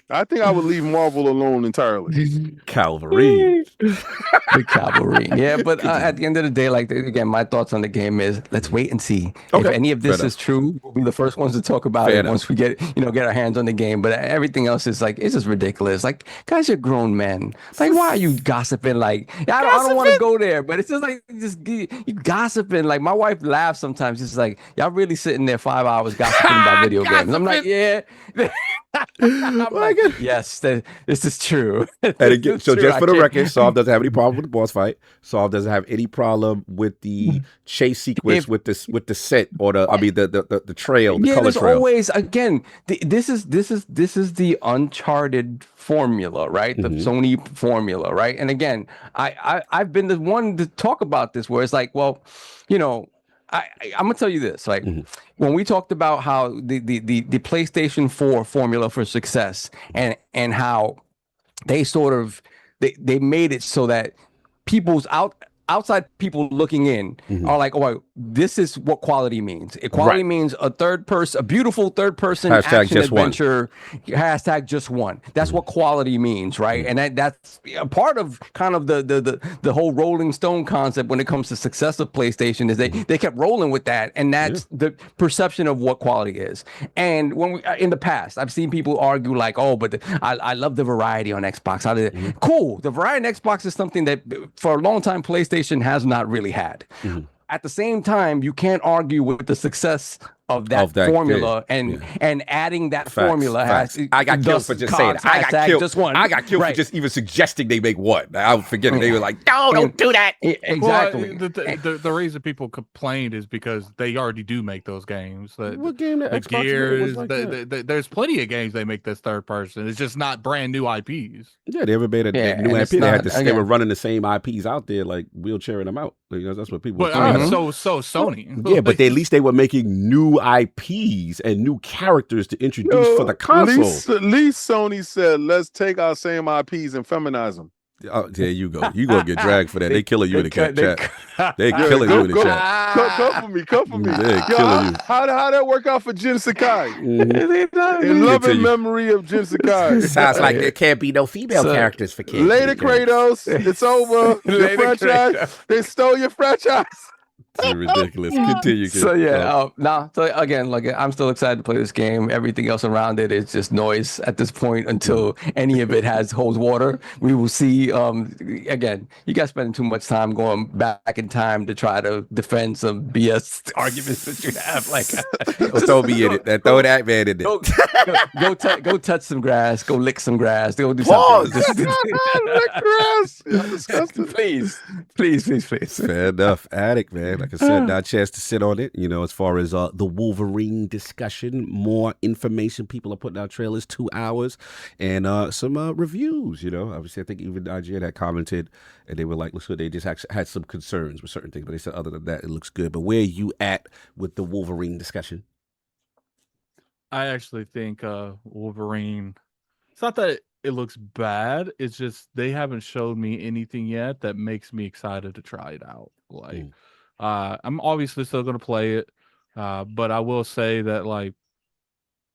I think I would leave Marvel alone entirely. Cavalry. The Cavalry. Yeah, but at the end of the day, like, again, my thoughts on the game is let's wait and see. If any of this is true, we'll be the first ones to talk about it once we get our hands on the game. But everything else is like, it's just ridiculous. Like, guys are grown men. Like, why are you gossiping? Like, I don't want to go there, but it's just like, you gossiping. Like, my wife laughs sometimes. It's like, y'all really sitting there 5 hours gossiping about video games. I'm like, yeah. Yes, this is true. And again, so just for the record, Saul doesn't have any problem with the boss fight. Saul doesn't have any problem with the chase sequence with the set or the trail, the color trail. Always again. This is the Uncharted formula, right? The Sony formula, right? And again, I've been the one to talk about this, where it's like, well, I'm gonna tell you this, like when we talked about how the PlayStation 4 formula for success and how they sort of they made it so that people's outside people looking in are like, oh, this is what quality means. Equality means a beautiful third person action adventure. Hashtag just one. That's what quality means, right? And that's a part of kind of the whole Rolling Stone concept when it comes to success of PlayStation is they kept rolling with that, and that's the perception of what quality is. And when we in the past, I've seen people argue like, oh, but I love the variety on Xbox. Cool. The variety on Xbox is something that for a long time PlayStation has not really had. At the same time, you can't argue with the success of that formula and adding that formula. I got killed for just saying it. I got killed for just even suggesting they make one. I forget it. They were like, no, don't do that. Exactly. Well, the reason people complained is because they already do make those games. What game that Xbox Gears, was like there's plenty of games they make this third person. It's just not brand new IPs. Yeah, they ever made a new IP. They were running the same IPs out there, like wheelchairing them out. That's what people were saying. So Sony. Yeah, but at least they were making new IPs and new characters to introduce for the console. At least Sony said, let's take our same IPs and feminize them. Oh, there you go. You gonna get dragged for that. They killing you in the chat. They killing you in the chat. Come for me. They're killing you. How that work out for Jin Sakai? In loving memory of Jin Sakai. Sounds like there can't be no female characters for kids. Later, Kratos. It's over. Your franchise. They stole your franchise. It's ridiculous. Continue. So so again, like I'm still excited to play this game. Everything else around it is just noise at this point until any of it holds water. We will see. Again, you guys spending too much time going back in time to try to defend some BS arguments that you have. Like, throw me in it. Throw that man in it. Go touch some grass. Go lick some grass. Go do something. Lick grass. Disgusting. Please. Fair enough, Addict, man. Like I said, got a chance to sit on it. As far as the Wolverine discussion, more information. People are putting out trailers, 2 hours, and some reviews. Obviously, I think even IGN had commented, and they were like, "Looks good." They just actually had some concerns with certain things, but they said other than that, it looks good. But where are you at with the Wolverine discussion? I actually think Wolverine. It's not that it looks bad. It's just they haven't showed me anything yet that makes me excited to try it out. Like. I'm obviously still going to play it, but I will say that like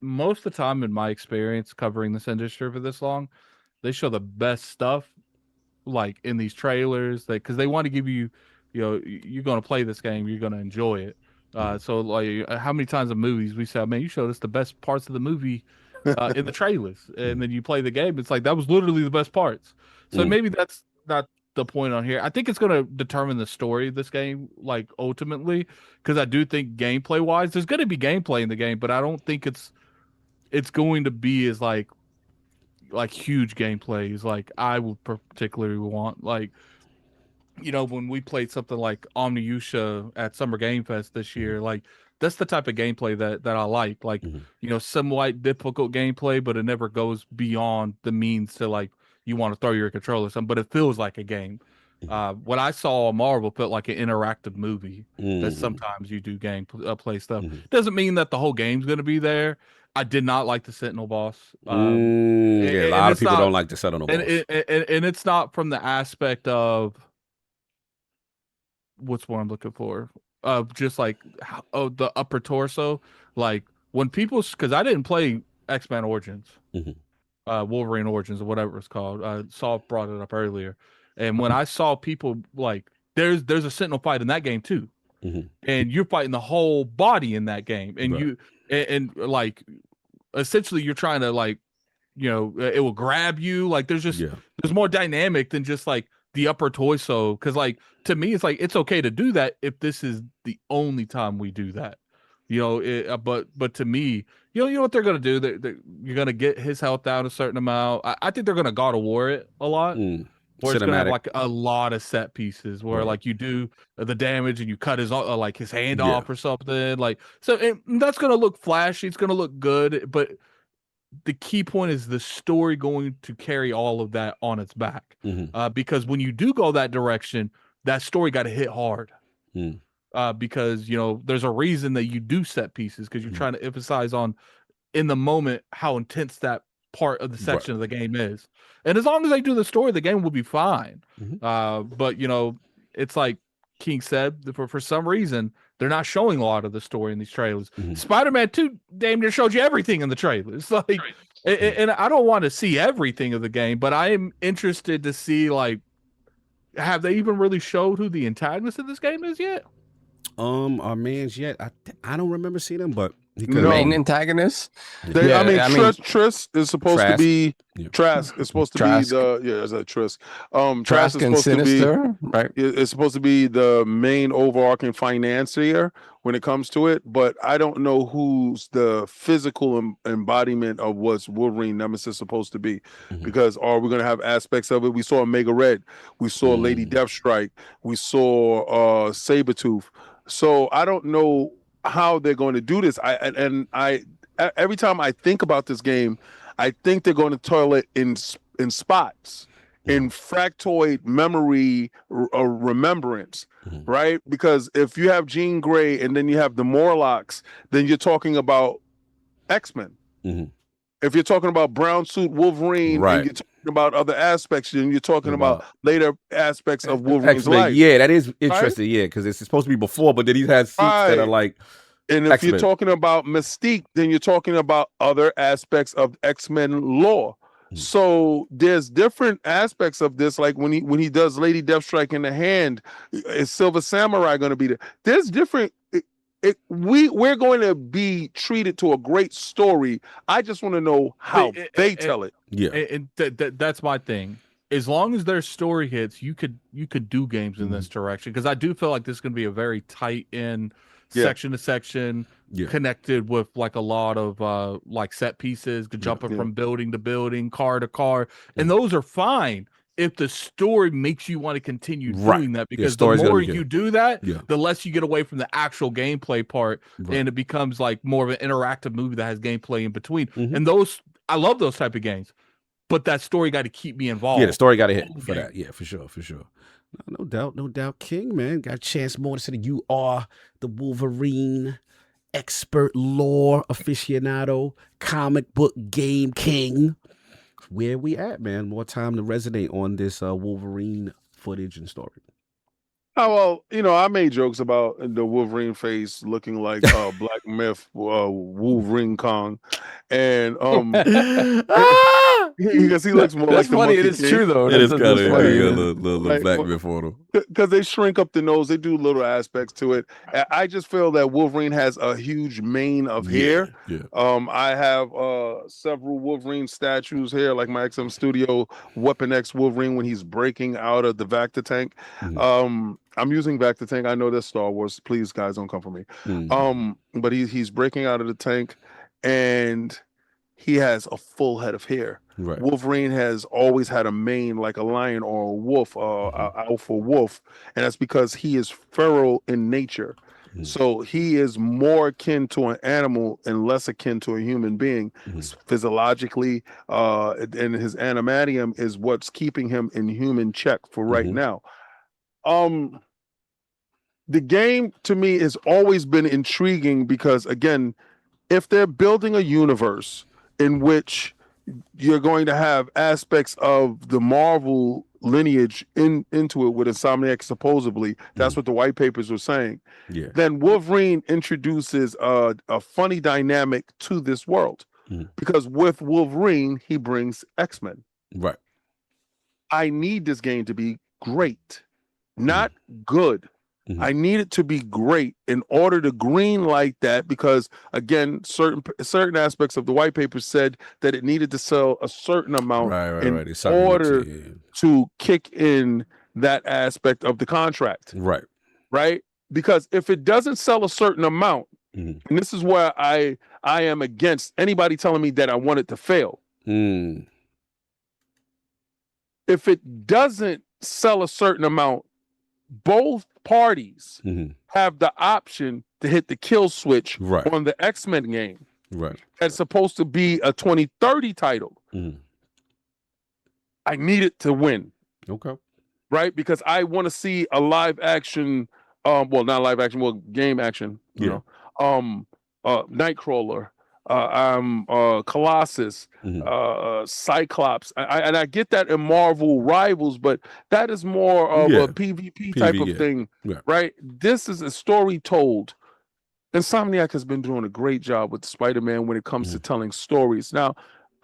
most of the time in my experience covering this industry for this long, they show the best stuff like in these trailers because they want to give you, you're going to play this game, you're going to enjoy it. So like how many times in movies we say, man, you showed us the best parts of the movie in the trailers, and then you play the game. It's like that was literally the best parts. So maybe that's not the point on here. I think it's going to determine the story of this game, like ultimately, because I do think gameplay wise, there's going to be gameplay in the game, but I don't think it's going to be as like huge gameplays like I would particularly want. Like, when we played something like Omniusha at Summer Game Fest this year, like that's the type of gameplay that I like. Like, somewhat difficult gameplay, but it never goes beyond the means to like you want to throw your controller or something, but it feels like a game. What I saw on Marvel felt like an interactive movie that sometimes you do play stuff. Doesn't mean that the whole game's going to be there. I did not like the Sentinel boss. A lot of people don't like the Sentinel boss. And it's not from the aspect of what's what I'm looking for. Just like the upper torso. Like when people, because I didn't play X-Men Origins. Wolverine Origins or whatever it's called. Saul brought it up earlier, and when I saw people like there's a Sentinel fight in that game too, and you're fighting the whole body in that game, and and like essentially you're trying to like it will grab you. Like there's more dynamic than just like the upper torso, because like to me it's like it's okay to do that if this is the only time we do that. But to me, you know what they're gonna do? You're gonna get his health down a certain amount. I think they're gonna God of War it a lot, where it's gonna have like a lot of set pieces where like you do the damage and you cut his like his hand off or something. Like that's gonna look flashy. It's gonna look good, but the key point is the story going to carry all of that on its back. Because when you do go that direction, that story got to hit hard. Because there's a reason that you do set pieces, because you're trying to emphasize on in the moment how intense that part of the section of the game is. And as long as they do the story, the game will be fine. But it's like King said, for some reason, they're not showing a lot of the story in these trailers. Spider-Man 2 damn near showed you everything in the trailer. It's like, and I don't want to see everything of the game, but I am interested to see, like, have they even really showed who the antagonist of this game is yet? Our man's yet. I don't remember seeing him, but the main antagonist. Triss is supposed to be Trask is supposed to be is that Triss? Trask is supposed Sinister, to be right? It's supposed to be the main overarching financier when it comes to it, but I don't know who's the physical embodiment of what's Wolverine Nemesis supposed to be, because are we going to have aspects of it? We saw Omega Red, we saw Lady Deathstrike, we saw Sabretooth. So I don't know how they're going to do this. I every time I think about this game, I think they're going to toilet in spots, in fractoid memory remembrance, right? Because if you have Jean Grey and then you have the Morlocks, then you're talking about X-Men. If you're talking about brown suit Wolverine, and you're talking about other aspects, then you're talking about later aspects of Wolverine's life. Yeah, that is interesting. Right? Yeah, because it's supposed to be before, but then he has suits that are like. And if you're talking about Mystique, then you're talking about other aspects of X-Men lore. So there's different aspects of this, like when he does Lady Deathstrike in the hand, is Silver Samurai going to be there? There's different. We're going to be treated to a great story. I just want to know how they tell it. Yeah, and that's my thing. As long as their story hits, you could do games in this direction, because I do feel like this is going to be a very tight in section to section, connected with like a lot of like set pieces, jumping from building to building, car to car, and those are fine if the story makes you want to continue doing that, because the more you do that, the less you get away from the actual gameplay part, and it becomes like more of an interactive movie that has gameplay in between. And those, I love those type of games, but that story got to keep me involved. Yeah, the story got to hit for that. Yeah, for sure. No doubt, King, man. Got a chance more to say that you are the Wolverine expert, lore aficionado, comic book game king. Where we at, man? More time to resonate on this Wolverine footage and story. Oh, well, I made jokes about the Wolverine face looking like Black Myth, Wolverine Kong, and because he looks more That's like funny. the It is true though. It is kind of funny. a little Black Myth on him. Because they shrink up the nose, they do little aspects to it. I just feel that Wolverine has a huge mane of hair. Yeah. I have several Wolverine statues here, like my XM Studio Weapon X Wolverine when he's breaking out of the Vector tank. I'm using Vector tank. I know that's Star Wars. Please, guys, don't come for me. But he's breaking out of the tank, and he has a full head of hair. Right. Wolverine has always had a mane like a lion or a wolf, alpha wolf, and that's because he is feral in nature. So he is more akin to an animal and less akin to a human being. Physiologically, and his animatium is what's keeping him in human check for right now. The game to me has always been intriguing because, again, if they're building a universe in which you're going to have aspects of the Marvel lineage into it with Insomniac, supposedly, that's what the white papers were saying. Then Wolverine introduces a funny dynamic to this world, because with Wolverine, he brings X-Men. Right. I need this game to be great, not good. I need it to be great in order to green light that, because again, certain aspects of the white paper said that it needed to sell a certain amount in order to kick in that aspect of the contract. Right? Because if it doesn't sell a certain amount, and this is where I am against anybody telling me that I want it to fail. If it doesn't sell a certain amount, both parties have the option to hit the kill switch on the X-Men game. That's supposed to be a 2030 title. I need it to win. Right? Because I want to see a live action, well, not live action, well, game action, Nightcrawler, Colossus, Cyclops. And I get that in Marvel Rivals, but that is more of a PvP type of thing, right? This is a story told. Insomniac has been doing a great job with Spider-Man when it comes to telling stories. Now,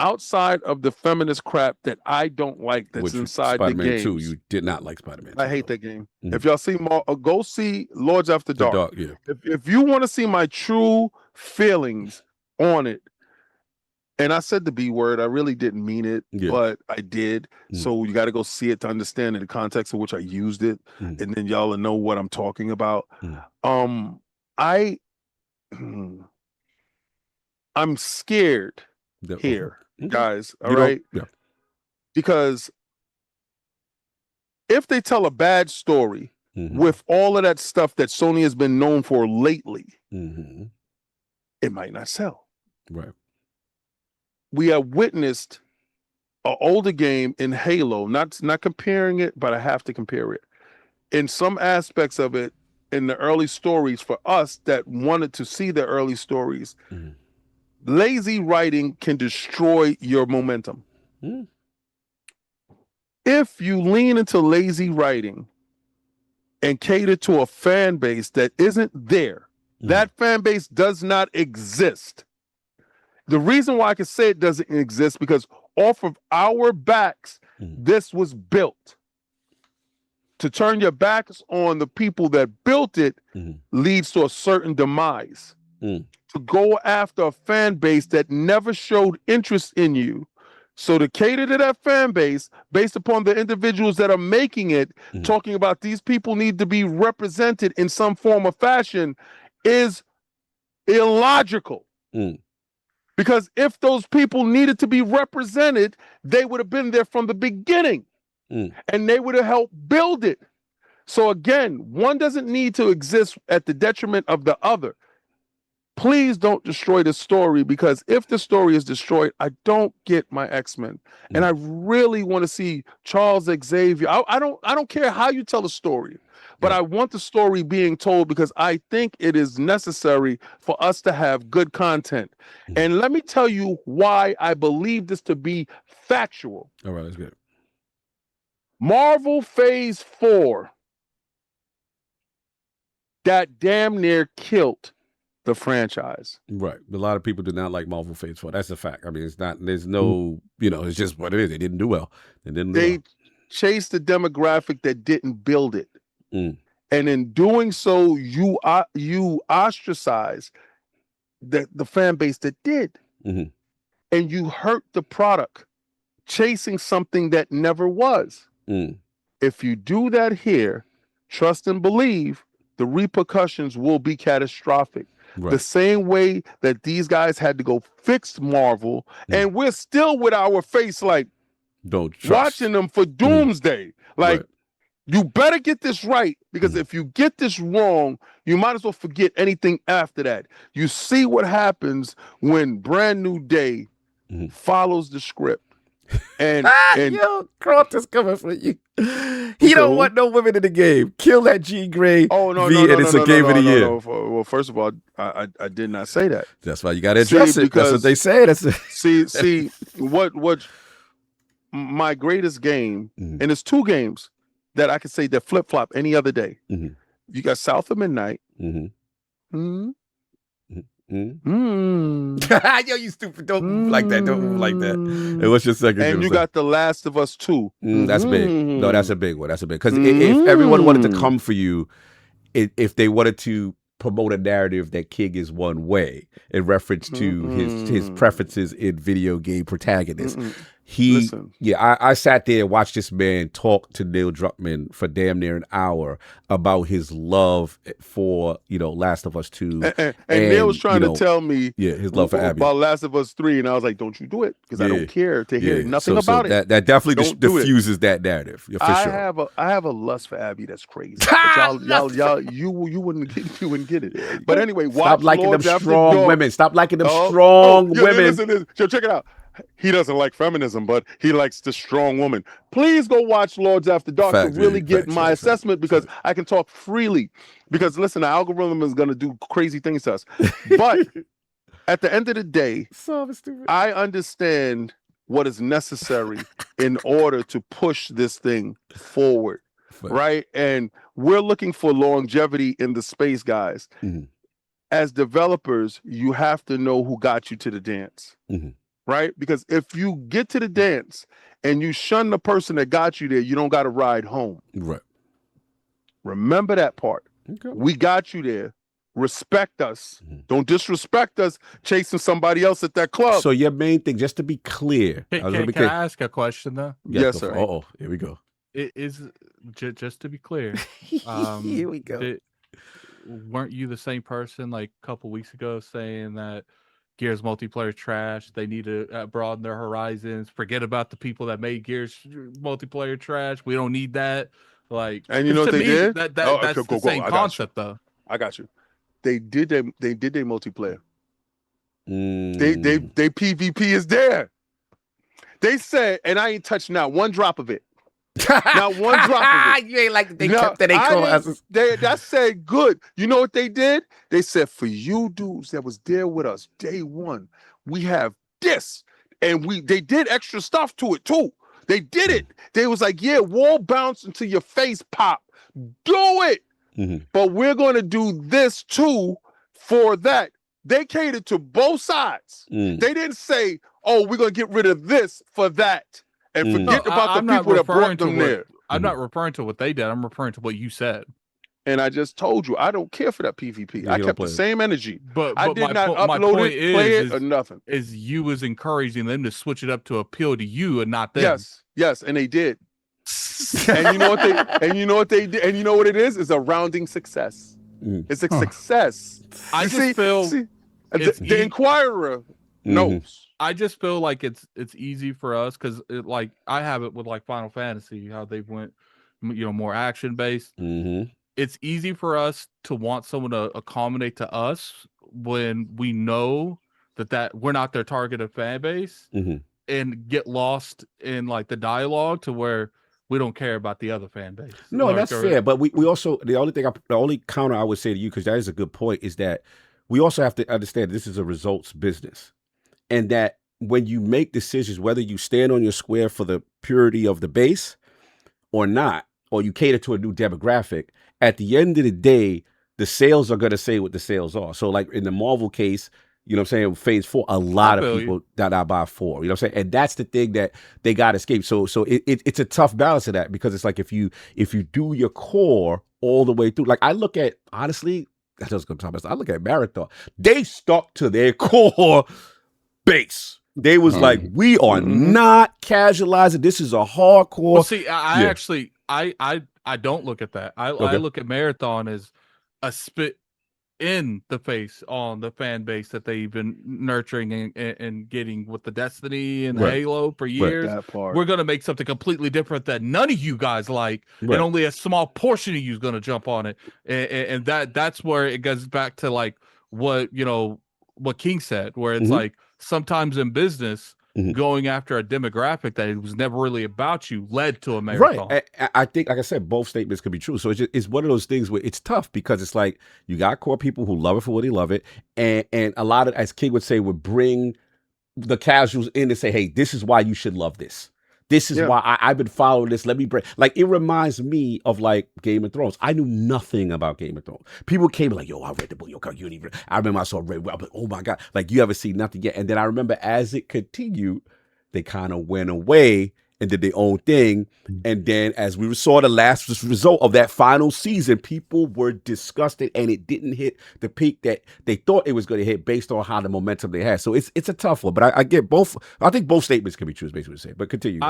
outside of the feminist crap that I don't like that's inside Spider-Man the game. 2, you did not like Spider-Man 2. I hate that game. If y'all see go see Lords After Dark. If you want to see my true feelings on it, and I said the B word, I really didn't mean it, but I did. So you got to go see it to understand in the context in which I used it, and then y'all will know what I'm talking about. I'm scared here, guys. All right, because if they tell a bad story with all of that stuff that Sony has been known for lately, it might not sell. Right. We have witnessed an older game in Halo, not comparing it, but I have to compare it. In some aspects of it, in the early stories, for us that wanted to see the early stories, lazy writing can destroy your momentum. If you lean into lazy writing and cater to a fan base that isn't there, that fan base does not exist. The reason why I can say it doesn't exist because off of our backs, this was built. To turn your backs on the people that built it leads to a certain demise. To go after a fan base that never showed interest in you. So to cater to that fan base, based upon the individuals that are making it, talking about these people need to be represented in some form or fashion, is illogical. Because if those people needed to be represented, they would have been there from the beginning. And they would have helped build it. So again, one doesn't need to exist at the detriment of the other. Please don't destroy the story, because if the story is destroyed, I don't get my X-Men. And I really want to see Charles Xavier. I don't care how you tell the story, but I want the story being told because I think it is necessary for us to have good content. And let me tell you why I believe this to be factual. All right, that's good. Marvel Phase 4 that damn near killed the franchise. Right. A lot of people did not like Marvel Phase 4. That's a fact. I mean, it's not, there's no, it's just what it is. They didn't do well. They chased the demographic that didn't build it. And in doing so, you ostracize the fan base that did. And you hurt the product, chasing something that never was. If you do that here, trust and believe, the repercussions will be catastrophic. The same way that these guys had to go fix Marvel, and we're still with our face like watching them for doomsday. Like, you better get this right, because if you get this wrong, you might as well forget anything after that. You see what happens when Brand New Day follows the script. And yo, Croft is coming for you. He don't want no women in the game. Kill that Jean Grey. Oh no, and it's a game of the year. Well, first of all, I did not say that. That's why you got to address it. Because that's what they say. See what my greatest game, and it's two games that I could say that flip flop any other day. You got South of Midnight. Yo, you stupid. Don't move like that. Don't move like that. And what's your second game? And you got The Last of Us 2. That's big. No, that's a big one. That's a big. Because if everyone wanted to come for you, if they wanted to promote a narrative that King is one way in reference to his preferences in video game protagonists, I sat there and watched this man talk to Neil Druckmann for damn near an hour about his love for, Last of Us 2. And Neil was trying to tell me his love for Abby about Last of Us 3, and I was like, don't you do it, because I don't care to hear nothing about it. That definitely diffuses that narrative. For sure. I have a lust for Abby that's crazy. But y'all, you wouldn't get it. But anyway, stop liking them strong women. Stop liking them strong women. Listen, check it out. He doesn't like feminism, but he likes the strong woman. Please go watch Lords After Dark to really get my assessment, because I can talk freely. Because listen, the algorithm is going to do crazy things to us. But at the end of the day, I understand what is necessary in order to push this thing forward, right? And we're looking for longevity in the space, guys. As developers, you have to know who got you to the dance, right? Because if you get to the dance and you shun the person that got you there, you don't got to ride home. Right. Remember that part. Okay. We got you there. Respect us. Don't disrespect us chasing somebody else at that club. So your main thing, just to be clear. Can I ask a question, though? Yes, sir. Oh, here we go. It is, just to be clear. Here we go. Weren't you the same person like a couple weeks ago saying that Gears multiplayer trash? They need to broaden their horizons. Forget about the people that made Gears multiplayer trash. We don't need that. Like, and you know what they did? That's the same concept, though. I got you. They did their multiplayer. They PvP is there. They said, and I ain't touched not one drop of it. Not one drop of it. You ain't like they kept that classes. That said good. You know what they did? They said, for you dudes that was there with us day one, we have this. And they did extra stuff to it too. They did it. They was like, yeah, wall bounce until your face pop. Do it. But we're going to do this too for that. They catered to both sides. They didn't say, oh, we're going to get rid of this for that. And forget about the people that brought them there. I'm not referring to what they did. I'm referring to what you said. And I just told you, I don't care for that PvP. Yeah, I kept the same energy. But I did not upload it, play it, or nothing. Is you was encouraging them to switch it up to appeal to you and not them. Yes, and they did. And you know what they did, and you know what it is? It's a rounding success. It's a success. I just feel the Inquirer knows. I just feel like it's easy for us because like I have it with like Final Fantasy, how they went, more action based. It's easy for us to want someone to accommodate to us when we know that we're not their targeted fan base, and get lost in like the dialogue to where we don't care about the other fan base. No, like, that's fair. But we also, the only counter I would say to you, because that is a good point, is that we also have to understand this is a results business. And that when you make decisions, whether you stand on your square for the purity of the base or not, or you cater to a new demographic, at the end of the day, the sales are going to say what the sales are. So like in the Marvel case, you know what I'm saying, phase 4, a lot of people that I buy 4, you know what I'm saying? And that's the thing that they got to escape. So it's a tough balance of that, because it's like if you do your core all the way through, like I look at, honestly, I look at Marathon. They stuck to their core base. They was like, we are not casualizing. This is a hardcore. Well, see, I actually don't look at that. I look at Marathon as a spit in the face on the fan base that they've been nurturing and getting with the Destiny and the Halo for years. We're going to make something completely different that none of you guys like, and only a small portion of you is going to jump on it. And that's where it goes back to like what King said, where it's like sometimes in business, going after a demographic that it was never really about you led to a marathon. Right. I think, like I said, both statements could be true. So it's one of those things where it's tough, because it's like you got core people who love it for what they love it. And a lot of, as King would say, would bring the casuals in and say, hey, this is why you should love this. This is why I've been following this. Let me break. Like, it reminds me of like Game of Thrones. I knew nothing about Game of Thrones. People came like, yo, I read the book. Yo, you even. I remember I saw Red. I'm like, oh my God. Like, you haven't seen nothing yet. And then I remember as it continued, they kind of went away and did their own thing. And then as we saw the last result of that final season, people were disgusted, and it didn't hit the peak that they thought it was going to hit based on how the momentum they had. So it's a tough one, but I get both. I think both statements can be true, is basically what I'm saying. But continue.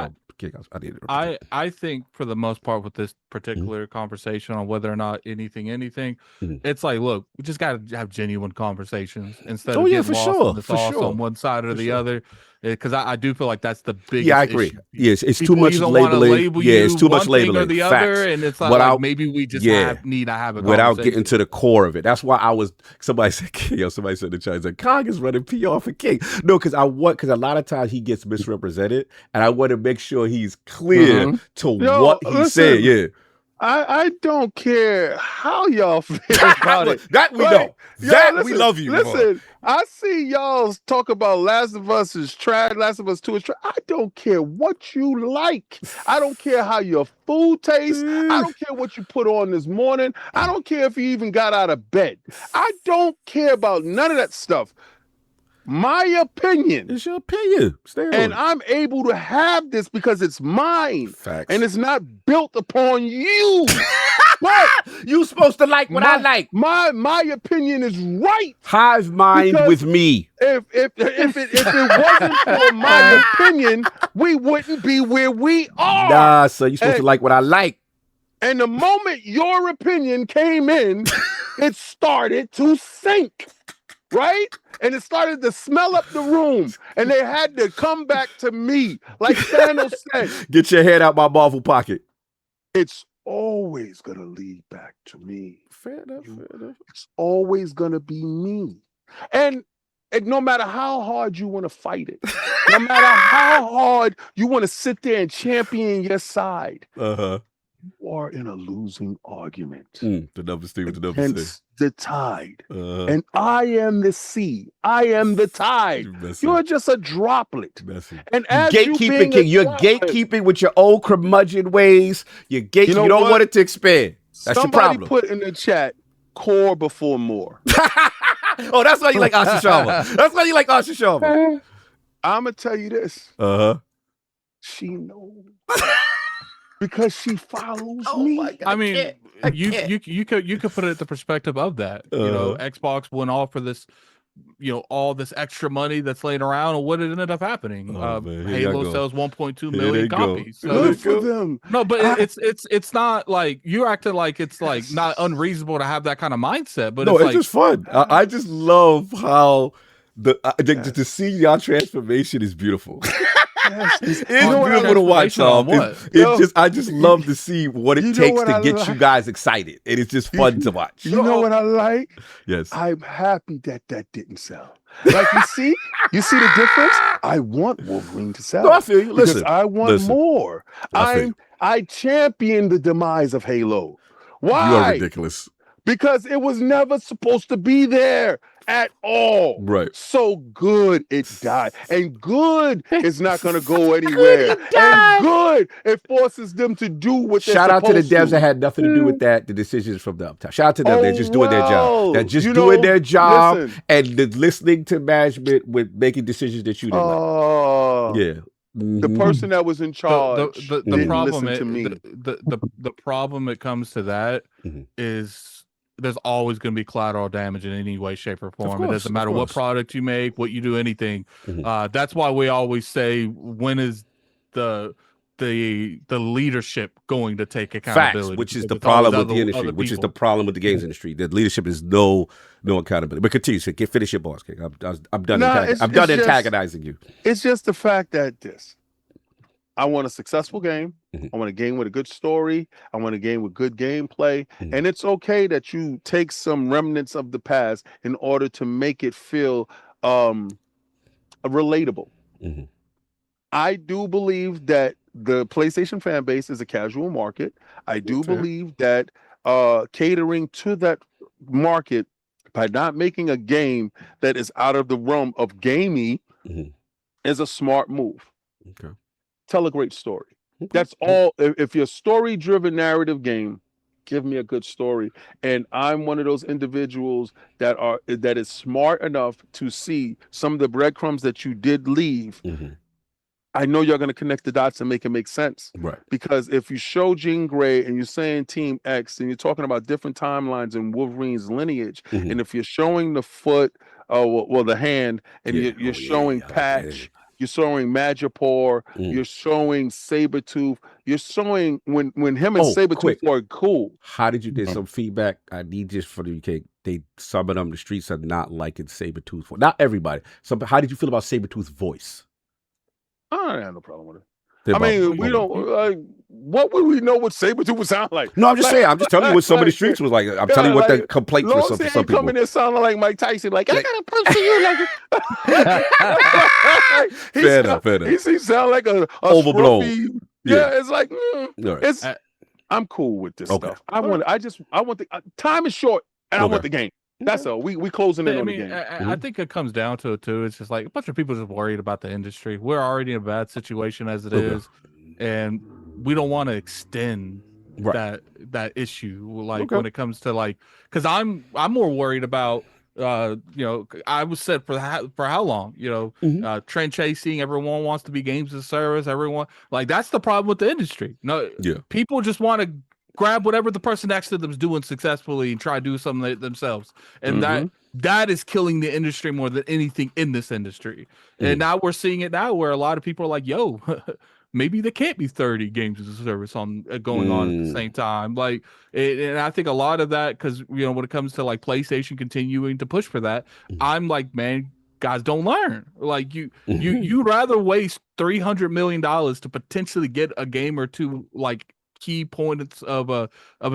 I think for the most part with this particular conversation on whether or not anything, it's like, look, we just got to have genuine conversations instead of getting lost in the sauce on one side or the other. Because I do feel like that's the biggest I agree. issue. Yes, it's too much labeling. It's too much labeling. Or the other, and it's like maybe we just need to have a without getting to the core of it. That's why somebody said in the chat, like, Kong is running PR for King. No, because a lot of times he gets misrepresented, and I want to make sure he's clear to what he said. Yeah. I don't care how y'all feel about it. That we know. That we love you. Listen, I see y'all talk about Last of Us is trash, Last of Us 2 is trash. I don't care what you like. I don't care how your food tastes. I don't care what you put on this morning. I don't care if you even got out of bed. I don't care about none of that stuff. My opinion. It's your opinion. And I'm able to have this because it's mine. Facts. And it's not built upon you. But you supposed to like what I like. My opinion is right. Hive mind with me. If it wasn't for my opinion, we wouldn't be where we are. Nah, so you're supposed to like what I like. And the moment your opinion came in, it started to sink. Right? And it started to smell up the room. And they had to come back to me. Like Thanos said. Get your head out my Marvel pocket. It's always going to lead back to me. Fair enough. It's always going to be me. And no matter how hard you want to fight it, no matter how hard you want to sit there and champion your side, you are in a losing argument. The numbers thing with the numbers. Hence the tide. And I am the sea. I am the tide. You're just a droplet. And as gatekeeping king, you're gatekeeping with your old curmudgeon ways. You don't want it to expand. That's your problem. Somebody put in the chat, core before more. Oh, that's why you like Asha Sharma. That's why you like Asha Sharma. I'm gonna tell you this. She knows. Because she follows me. My God, I mean, you could put it at the perspective of that. You know, Xbox went off for this, all this extra money that's laying around, and what ended up happening? Halo sells 1.2 million copies. So good for them. No, but it's not like you're acting like it's like not unreasonable to have that kind of mindset. But it's just fun. I just love how to see your transformation is beautiful. It's beautiful to watch, Tom. I just love to see what it takes to get you guys excited. And it's just fun to watch. You know what I like? Yes. I'm happy that didn't sell. Like you see the difference? I want Wolverine to sell. No, I feel you. Listen, I want more. I champion the demise of Halo. Why? You are ridiculous. Because it was never supposed to be there at all. Right. So good it died. And good is not going to go anywhere. And good, it forces them to do what they're Shout out to the supposed devs that had nothing to do with that. The decisions from the up top. Shout out to them. They're just doing their job. They're just doing their job and listening to management with making decisions that you didn't like. Yeah. The person that was in charge the problem listen to me. The problem it comes to that is there's always going to be collateral damage in any way, shape, or form. It doesn't matter what product you make, what you do, anything. That's why we always say, when is the leadership going to take accountability? Facts, which is the problem with the industry, which is the problem with the games industry. The leadership is no accountability. But continue, so finish your boss, King. I'm done. I'm done antagonizing you. It's just the fact that I want a successful game. I want a game with a good story. I want a game with good gameplay. And it's okay that you take some remnants of the past in order to make it feel relatable. I do believe that the PlayStation fan base is a casual market. I do believe that catering to that market by not making a game that is out of the realm of gamey is a smart move. Okay. Tell a great story. That's all. If you're a story-driven narrative game, give me a good story. And I'm one of those individuals that is smart enough to see some of the breadcrumbs that you did leave. I know you're going to connect the dots and make it make sense. Right. Because if you show Jean Grey and you're saying Team X and you're talking about different timelines in Wolverine's lineage, and if you're showing the foot, the hand, and you're showing Patch, you're showing Madripoor, you're showing Sabretooth, you're showing when him and Sabretooth are cool. How did you get some feedback? I need just for the UK. Some of them, the streets are not liking Sabretooth. Not everybody. How did you feel about Sabretooth's voice? I don't have no problem with it. I mean, we don't. What would we know what Sabretooth would sound like? No, I'm just saying. I'm just telling you what some of the streets was like. I'm telling you what the complaints were for some people. Coming there sounding like Mike Tyson, like I gotta punch you, like. Fair enough. He sound like a overblown. Scruffy, it's like I'm cool with this Okay. stuff. I want the time is short, and I want the game. That's all. We closing in on the game. I think it comes down to it too. It's just like a bunch of people just worried about the industry. We're already in a bad situation as it is, and we don't want to extend that issue. Like when it comes to like, because I'm more worried about. I was said for how long? Trend chasing. Everyone wants to be games as a service. Everyone that's the problem with the industry. No, people just want to grab whatever the person next to them is doing successfully and try to do something themselves, and that is killing the industry more than anything in this industry. And now we're seeing it now where a lot of people are like, "Yo." Maybe there can't be 30 games as a service going on at the same time. And I think a lot of that, because when it comes to like PlayStation continuing to push for that, I'm like, man, guys, don't learn. Like you'd rather waste $300 million to potentially get a game or two like key points of a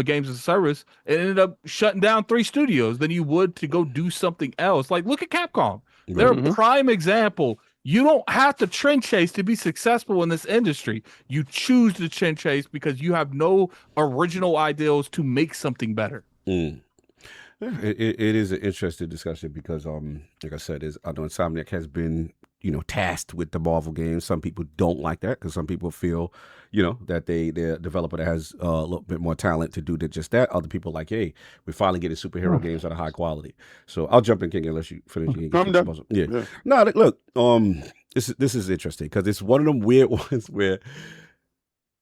games as a service and ended up shutting down 3 studios than you would to go do something else. Like look at Capcom. They're a prime example. You don't have to trend chase to be successful in this industry. You choose to trend chase because you have no original ideals to make something better. It is an interesting discussion because, like I said, I know Insomniac has been, tasked with the Marvel games. Some people don't like that because some people feel, that they're a developer that has a little bit more talent to do just that. Other people are like, hey, we're finally getting superhero games that are high quality. So I'll jump in, King, unless you finish. I'm done. Yeah. No, look, this is interesting because it's one of them weird ones where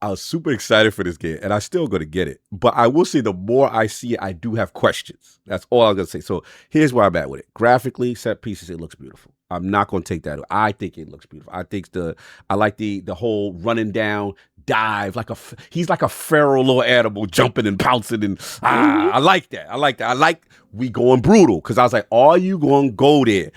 I was super excited for this game, and I'm still going to get it. But I will say the more I see it, I do have questions. That's all I'm going to say. So here's where I'm at with it. Graphically, set pieces, it looks beautiful. I'm not going to take that. I think it looks beautiful. I like the whole running down dive he's like a feral little animal jumping and pouncing and I like that. I like we going brutal because I was like, are you going to go there?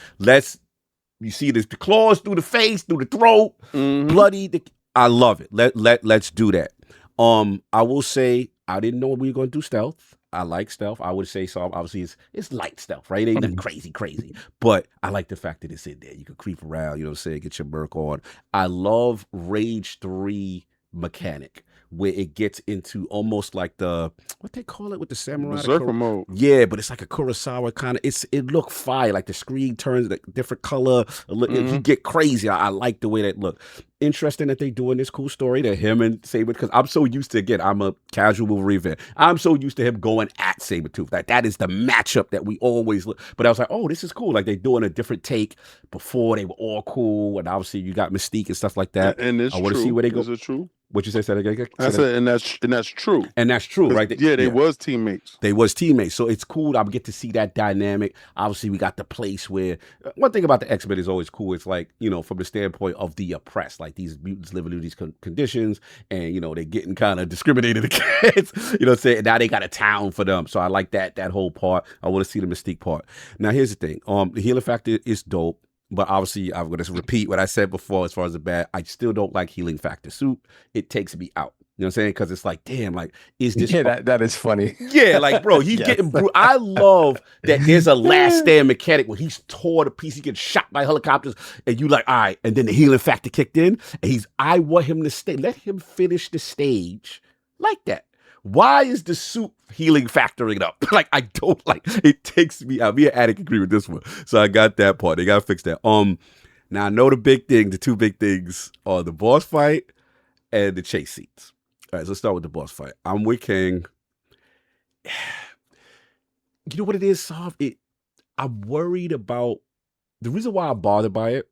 You see this, the claws through the face, through the throat, bloody. I love it. Let's do that. I will say I didn't know we were going to do stealth. I like stealth. I would say so. Obviously, it's light stealth, right? It ain't nothing crazy. But I like the fact that it's in there. You can creep around, get your merc on. I love Rage 3 mechanic where it gets into almost like what they call it with the samurai Berserker mode. Yeah, but it's like a Kurosawa kind of. It look fire. Like the screen turns like different color. You get crazy. I like the way that look. Interesting that they doing this cool story to him and Saber because I'm so used to, again, I'm a casual Wolverine fan. I'm so used to him going at Sabretooth. That is the matchup that we always look. But I was like, oh, this is cool. Like they doing a different take. Before they were all cool, and obviously you got Mystique and stuff like that. And I want to see where they go. Is it true? What you say? Say that again. I said, and that's true. And that's true, right? They was teammates. They was teammates. So it's cool. I get to see that dynamic. Obviously, we got the place where one thing about the X-Men is always cool. It's like, from the standpoint of the oppressed, like these mutants living in these conditions, and they're getting kind of discriminated against. You know what I'm saying? And now they got a town for them. So I like that whole part. I want to see the Mystique part. Now here's the thing. The healing factor is dope. But obviously, I'm going to repeat what I said before as far as the bad. I still don't like healing factor soup. It takes me out. You know what I'm saying? Because it's like, damn, like, is this... Yeah, that is funny. Yeah, like, bro, he's getting... I love that there's a last stand mechanic where he's tore to pieces, he gets shot by helicopters, and you like, all right, and then the healing factor kicked in, and I want him to stay. Let him finish the stage like that. Why is the soup healing factoring up? Like, I don't like it. Takes me out. Me and Attic agree with this one. So I got that part. They got to fix that. Now I know the two big things are the boss fight and the chase scenes. All right, so let's start with the boss fight. I'm with King. You know what it is, Soft? I'm worried about, the reason why I'm bothered by it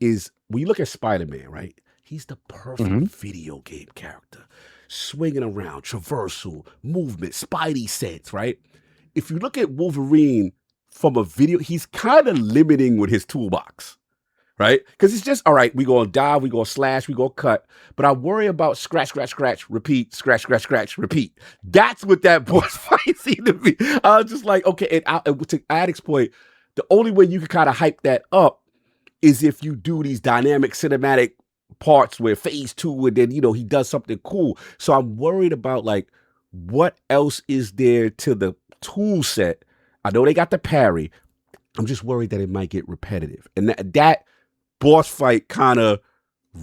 is when you look at Spider-Man, right? He's the perfect video game character. Swinging around, traversal, movement, spidey sense, right? If you look at Wolverine from a video, he's kind of limiting with his toolbox, right? Because it's just, all right, we going to dive, we going to slash, we going to cut. But I worry about scratch, repeat, scratch, repeat. That's what that boss fight seemed to be. I was just like, okay, and to Addict's point, the only way you can kind of hype that up is if you do these dynamic cinematic parts where phase 2 and then he does something cool. So I'm worried about like what else is there to the tool set. I know they got the parry. I'm just worried that it might get repetitive, and that boss fight kind of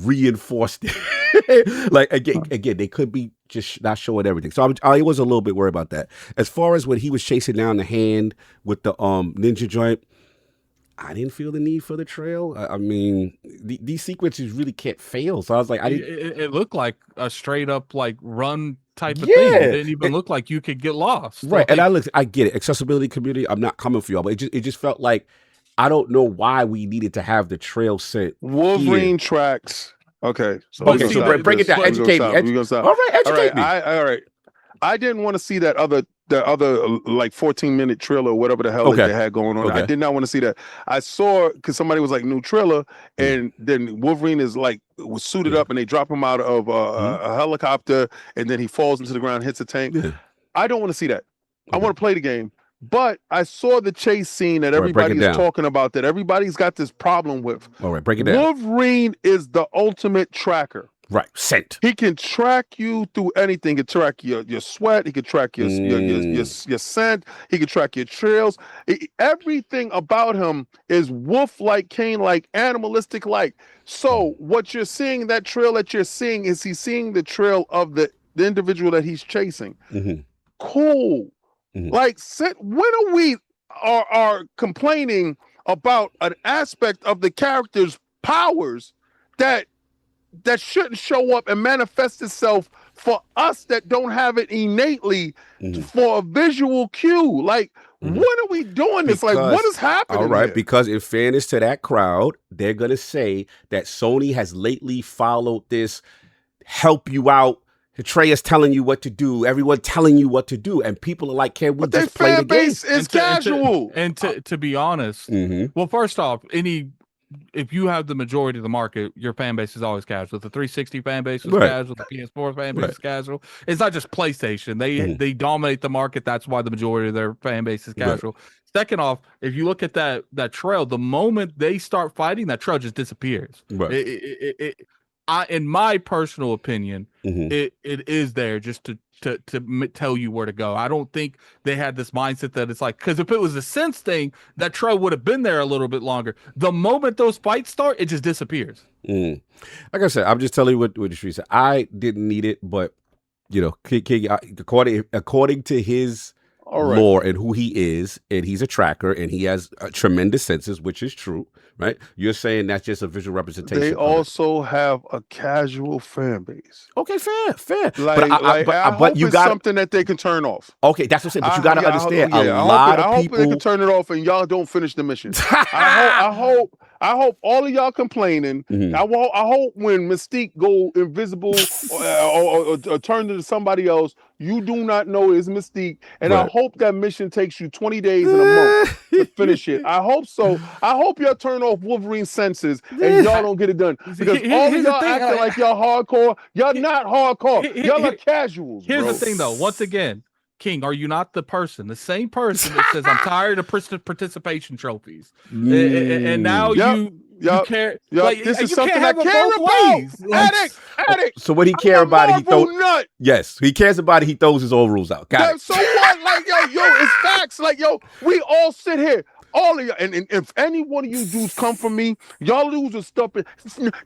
reinforced it. Like again, they could be just not showing everything. So I was a little bit worried about that. As far as when he was chasing down the hand with the ninja joint, I didn't feel the need for the trail. I mean, these sequences really can't fail. So I was like, it looked like a straight up like run type of thing. It didn't even look like you could get lost. Right. And I get it. Accessibility community, I'm not coming for y'all, but it just felt like I don't know why we needed to have the trail set. Wolverine tracks. Okay. So break it down. Educate me. All right, educate me. All right. I didn't want to see the other like 14-minute trailer or whatever the hell that they had going on. I did not want to see that. I saw because somebody was like new trailer, and then Wolverine was suited up, and they drop him out of a helicopter, and then he falls into the ground, hits a tank. I don't want to see that. I want to play the game. But I saw the chase scene that everybody is talking about, that everybody's got this problem with. All right, break it down. Wolverine is the ultimate tracker. Right, scent. He can track you through anything. He can track your sweat. He can track your scent. He can track your trails. Everything about him is wolf-like, cane-like, animalistic-like. So what you're seeing, that trail that you're seeing, is he's seeing the trail of the individual that he's chasing. Cool. Like, when are we are complaining about an aspect of the character's powers that shouldn't show up and manifest itself for us that don't have it innately for a visual cue? Like, when are we doing this? Like, what is happening? All right, here? Because in fairness to that crowd, they're going to say that Sony has lately followed this help you out. Trey is telling you what to do. Everyone telling you what to do, and people are like, "Can we just play the game?" Is casual. And to be honest, well, first off, if you have the majority of the market, your fan base is always casual. The 360 fan base is casual. The PS4 fan base is casual. It's not just PlayStation. They dominate the market. That's why the majority of their fan base is casual. Second off, if you look at that trail, the moment they start fighting, that trail just disappears. In my personal opinion, it is there just to tell you where to go. I don't think they had this mindset that it's like, because if it was a sense thing, that trail would have been there a little bit longer. The moment those fights start, it just disappears. Like I said, I'm just telling you what the street said. I didn't need it, but King, according to his lore and who he is, and he's a tracker, and he has tremendous senses, which is true, right? You're saying that's just a visual representation. They also have a casual fan base. Okay, fair. But you got something that they can turn off. Okay, that's what I'm saying. But you got to understand, a lot of people. I hope they can turn it off, and y'all don't finish the mission. I hope all of y'all complaining. I hope when Mystique go invisible or turn into somebody else, you do not know it's Mystique. And I hope that mission takes you 20 days and a month to finish it. I hope so. I hope y'all turn off Wolverine's senses and y'all don't get it done. Because all of y'all acting like y'all hardcore. Y'all not hardcore. Y'all are casuals. Here's the thing, though. Once again, King, are you not the same person that says I'm tired of participation trophies, and now you care? Like, this is something I care about. Addict. So when he care about it, he throws. Yes, he cares about it. He throws his old rules out. Got it. So what? Like yo, it's facts. Like yo, we all sit here. All of y'all, and if any one of you dudes come from me, y'all lose stuff.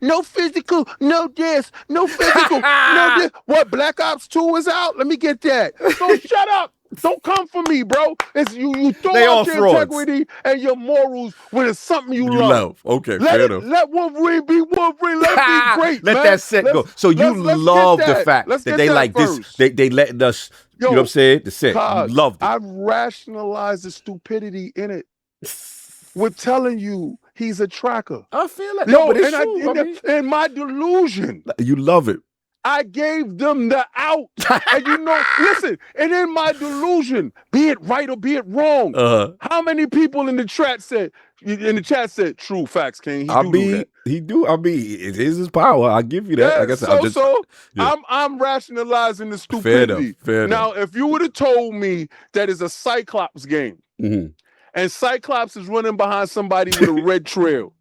No physical, no this, no physical, no this. What, Black Ops 2 is out? Let me get that. So shut up. Don't come for me, bro. It's you throw out your integrity and your morals when it's something you love. Okay, fair enough. Let Wolverine be Wolverine. Let it be great, Let that set go. So you love the fact that they like this. They letting us, you know what I'm saying? The set. You loved it. I've rationalized the stupidity in it. We're telling you he's a tracker. I feel like but it's true. In my delusion. You love it. I gave them the out. And listen, and in my delusion, be it right or be it wrong, how many people in the chat said, true facts, King? He do. I mean, it is his power. I'll give you that. Like I said, I'm rationalizing the stupidity. Fair enough. Now, if you would have told me that it's a Cyclops game, and Cyclops is running behind somebody with a red trail,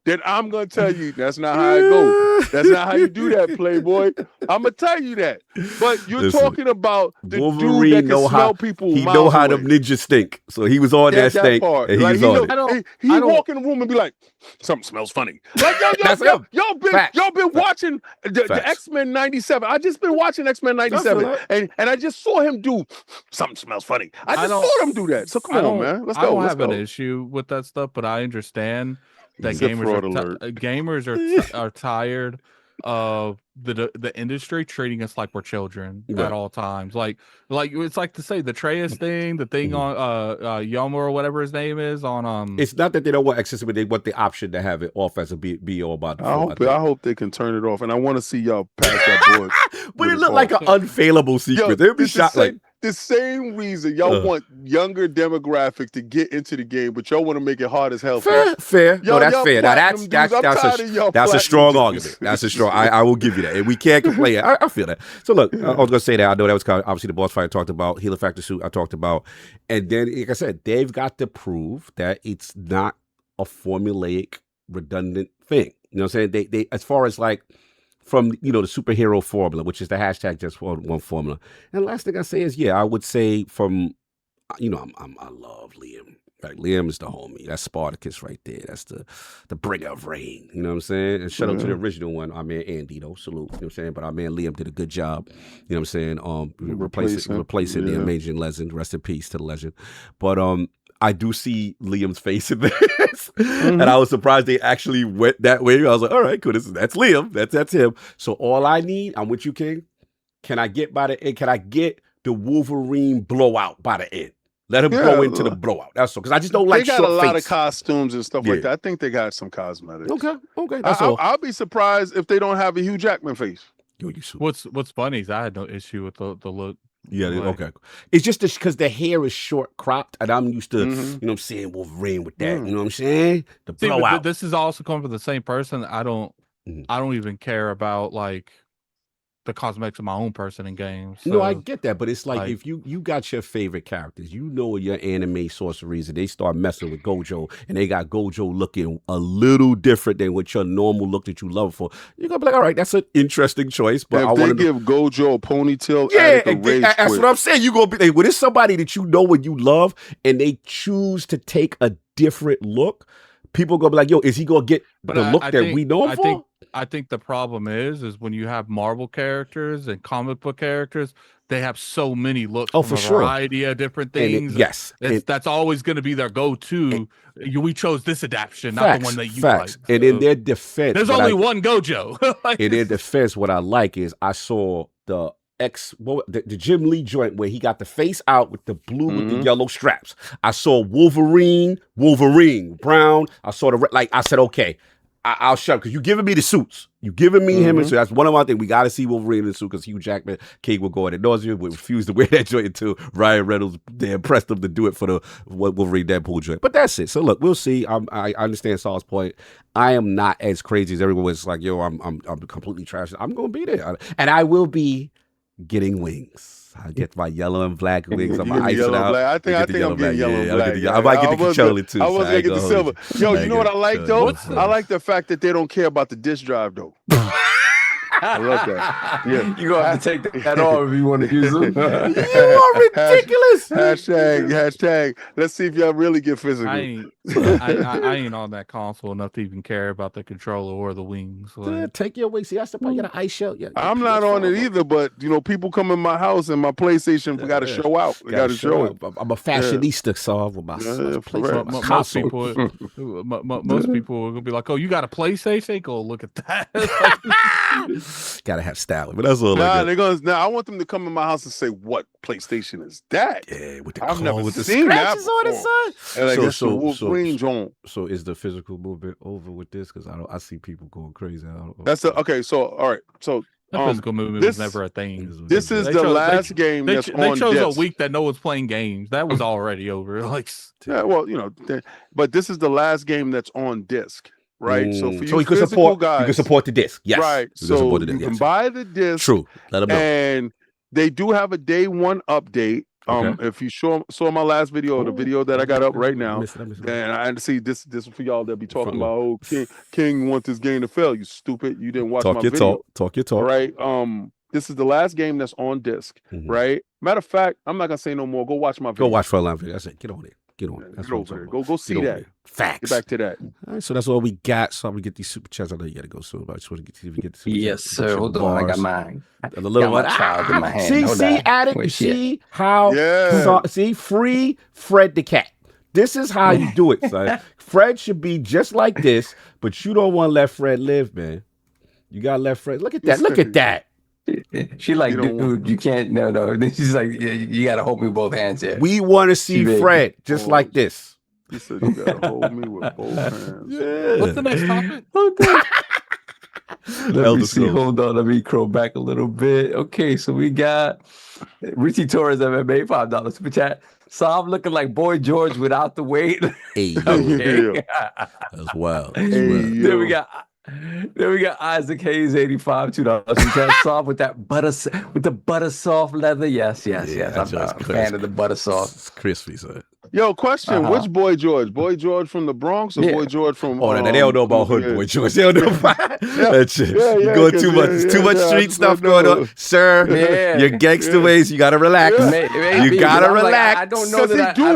then I'm gonna tell you that's not how it goes. That's not how you do that, Playboy. I'm gonna tell you that. But you're talking about the Wolverine dude that can smell people. He know how them ninjas stink. So he was on that stink, part. and he like, was on it. He walk in the room and be like, something smells funny. Like y'all been watching the X-Men 97. I just been watching X-Men 97, and I just saw him do something smells funny. I just saw him do that. So come on, man. Let's go. I don't have an issue with that stuff, but I understand that gamers are tired of the industry treating us like we're children at all times. Like it's like to say the Treyas thing, the thing on Yomo or whatever his name is on It's not that they don't want accessibility, they want the option to have it off as a BO about the phone. I hope they can turn it off, and I want to see y'all pass that board. But it looked like an unfailable secret. They'd be shocked like the same reason y'all want younger demographic to get into the game, but y'all want to make it hard as hell. Fair. No, that's fair. Now that's a strong argument. That's a strong. I will give you that, and we can't complain. I feel that. So look, I was gonna say that. I know that was obviously the boss fight I talked about, Healer Factor suit I talked about, and then like I said, they've got to prove that it's not a formulaic, redundant thing. You know what I'm saying? They as far as like. From the superhero formula, which is the hashtag just one formula. And the last thing I say is, I would say from, I love Liam. Like Liam is the homie. That's Spartacus right there. That's the bringer of rain. You know what I'm saying? And shout out to the original one. Our man Andy though. Salute. You know what I'm saying? But our man Liam did a good job. You know what I'm saying? Replacing the amazing legend. Rest in peace to the legend. But I do see Liam's face in this, and I was surprised they actually went that way. I was like, all right, cool. That's Liam. That's him. So all I need, I'm with you, King. Can I get by the end? Can I get the Wolverine blowout by the end? Let him go into the blowout. That's all. Because I just don't like. They got a lot of costumes and stuff like that. I think they got some cosmetics. Okay. That's all. I'll be surprised if they don't have a Hugh Jackman face. What's funny is I had no issue with the look. Yeah, okay. It's just because the hair is short cropped, and I'm used to, you know what I'm saying, Wolverine with that. You know what I'm saying? The blowout. This is also coming from the same person. I don't even care about like the cosmetics of my own person in games. So, no, I get that, but it's like if you got your favorite characters, your anime sorceries, and they start messing with Gojo, and they got Gojo looking a little different than what your normal look that you love for, you're gonna be like, all right, that's an interesting choice. But if they give Gojo a ponytail, that's what I'm saying. You gonna be like, when it's somebody that you know and you love, and they choose to take a different look, people gonna be like, yo, is he gonna get the look that we know him for? I think the problem is when you have Marvel characters and comic book characters, they have so many looks from a variety of different things. That's always going to be their go-to. We chose this adaptation, not the one that you like. And in their defense, there's only one Gojo. In their defense, what I like is I saw the Jim Lee joint where he got the face out with the blue with the yellow straps. I saw Wolverine, brown. I saw the red. Like I said, okay. I'll shut up because you're giving me the suits. You're giving me him, and so that's one of my things. We got to see Wolverine in the suit because Hugh Jackman, King will go at nausea, would refuse to wear that joint until Ryan Reynolds, they impressed him to do it for the Wolverine Deadpool joint. But that's it. So look, we'll see. I understand Saul's point. I am not as crazy as everyone was like, yo, I'm completely trashed. I'm going to be there. And I will be getting wings. I get my yellow and black wings. I'm ice it out. I think I'm getting yellow and black. I might get the controller too. I was gonna get the silver. Yo, you know what I like though? I like the fact that they don't care about the disk drive though. I love that. Yeah, you gonna have to take that off if you want to use them. You are ridiculous. Hashtag. Let's see if y'all really get physical. I ain't on that console enough to even care about the controller or the wings. Like, take your wings. See, that's the part. You got an ice show. I'm not on it either, but people come in my house and my PlayStation got to show out. They got to show it. I'm a fashionista, so with my PlayStation. Most people are gonna be like, "Oh, you got a PlayStation? Go look at that." Gotta have style, but that's all. I want them to come in my house and say, "What PlayStation is that?" Yeah, with the I've never with the seen that on it, son. And so is the physical movement over with this? Because I see people going crazy. Okay. So all right. So the physical movement was never a thing. This is the last game that's on disc. They chose a week that no one's playing games. That was already over. But this is the last game that's on disc. Right, so for you physical guys, you can support the disc. Yes, right. So you can buy the disc. True. Let them know. And they do have a day one update. If you saw my last video, the video that I got up right now, and I see this for y'all that be talking about, oh, King wants this game to fail. You stupid! You didn't watch my video. Talk your talk. Right. This is the last game that's on disc. Right. Matter of fact, I'm not gonna say no more. Go watch my video. Go watch Frontline video. That's it. Get on it. Get on it. That's Get over there. Go see that. Facts. Get back to that. All right, so that's all we got. So I'm gonna get these super chats. I know you gotta go soon, but I just want to get the super yes, chats. sir. Hold on, I got mine. The little one. In my hand. See, Addict. See how? See, free Fred the cat. This is how you do it, son. Fred should be just like this, but you don't want to let Fred live, man. You gotta let Fred. Look at that. Look at that. She like, dude, you can't. No. She's like, you gotta hold me with both hands. Yeah. We want to see Fred just like this. He said you gotta hold me with both hands. Yeah. What's the next topic? Let me see. Hold on. Let me scroll back a little bit. Okay, so we got Richie Torres MMA, $5 super chat. So I'm looking like Boy George without the weight. Hey, okay. That's wild. Then we got Isaac Hayes, 85, $2. Soft with the butter soft leather. Yes. I'm a fan of the butter soft. It's crispy, son. Yo, question: which Boy George? Boy George from the Bronx or Boy George from? Oh, they don't know about hood Boy George. They don't know about that shit. You're going too much street stuff going on, sir. Your gangster ways. You gotta relax. You gotta relax. I don't know that I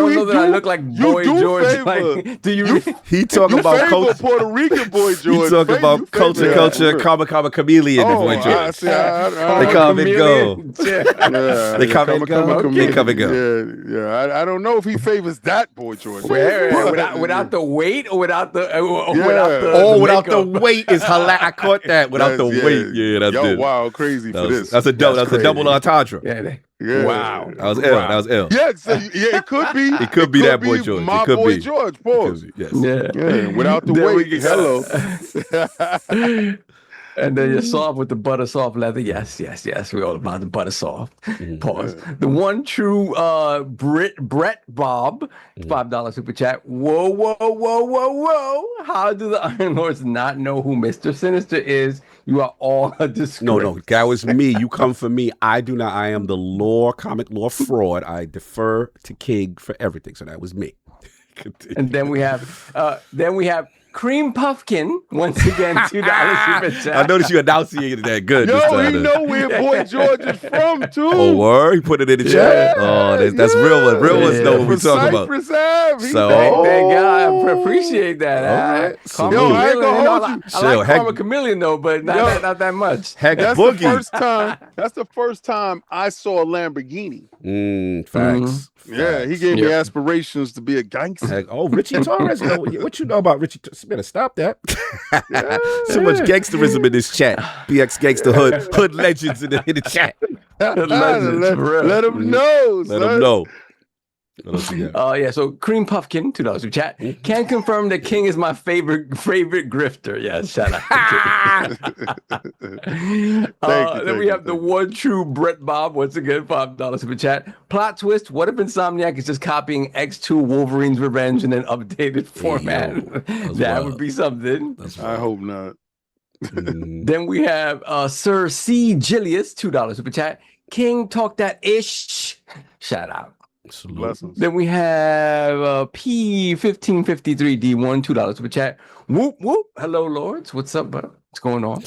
look like Boy George. Like, do you? He talking about culture. Puerto Rican Boy George. He talking about culture, comma chameleon. Boy George. They come and go. They come and go. They come and go. Yeah. I don't know if he favors that Boy George. Without the weight or without the without the weight is hilarious. I caught that without the weight. Yeah, that's it. Wow, crazy for this. That's a double entendre. Yeah. Wow, that was ill. That was ill. Yeah, it could be. It could be that Boy George. My Boy George. Pause. Yes. Yeah. Without the weight. Hello. And then you're soft with the butter soft leather. Yes. We all about the butter soft. Pause. The one true Brett Bob, $5 super chat. Whoa. How do the Iron Lords not know who Mr. Sinister is? You are all a disgrace. No, that was me. You come for me. I do not. I am the comic lore fraud. I defer to King for everything. So that was me. And then we have Cream Puffkin, once again, $2 super chat. I noticed you enunciated that good. Yo, he know where Boy George is from, too. Oh, word? He put it in the chat? Oh, that's real one. Real ones know what we're talking about. So, thank God. I appreciate that. Right. So, yo, I ain't gonna hold you. I like Karma Chameleon, though, but not that much. Heck, that's Boogie. That's the first time I saw a Lamborghini. Facts. Yeah, he gave me aspirations to be a gangster. Heck, Richie Torres. What you know about Richie Torres? Better stop that. So much gangsterism in this chat. BX Gangster Hood legends in the chat. Let them know. Let them know. So Cream Puffkin, $2 super chat. Can confirm that King is my favorite grifter. Yes, shout out to King. Then we have the one true Brett Bob, once again, $5 super chat. Plot twist: what if Insomniac is just copying X2 Wolverine's Revenge in an updated format? That would be something. I hope not. Then we have Sir C. Gillius, $2 super chat. King talk that ish. Shout out. Then we have P1553D1, $2 super chat. Whoop whoop. Hello, Lords. What's up, bro? What's going on?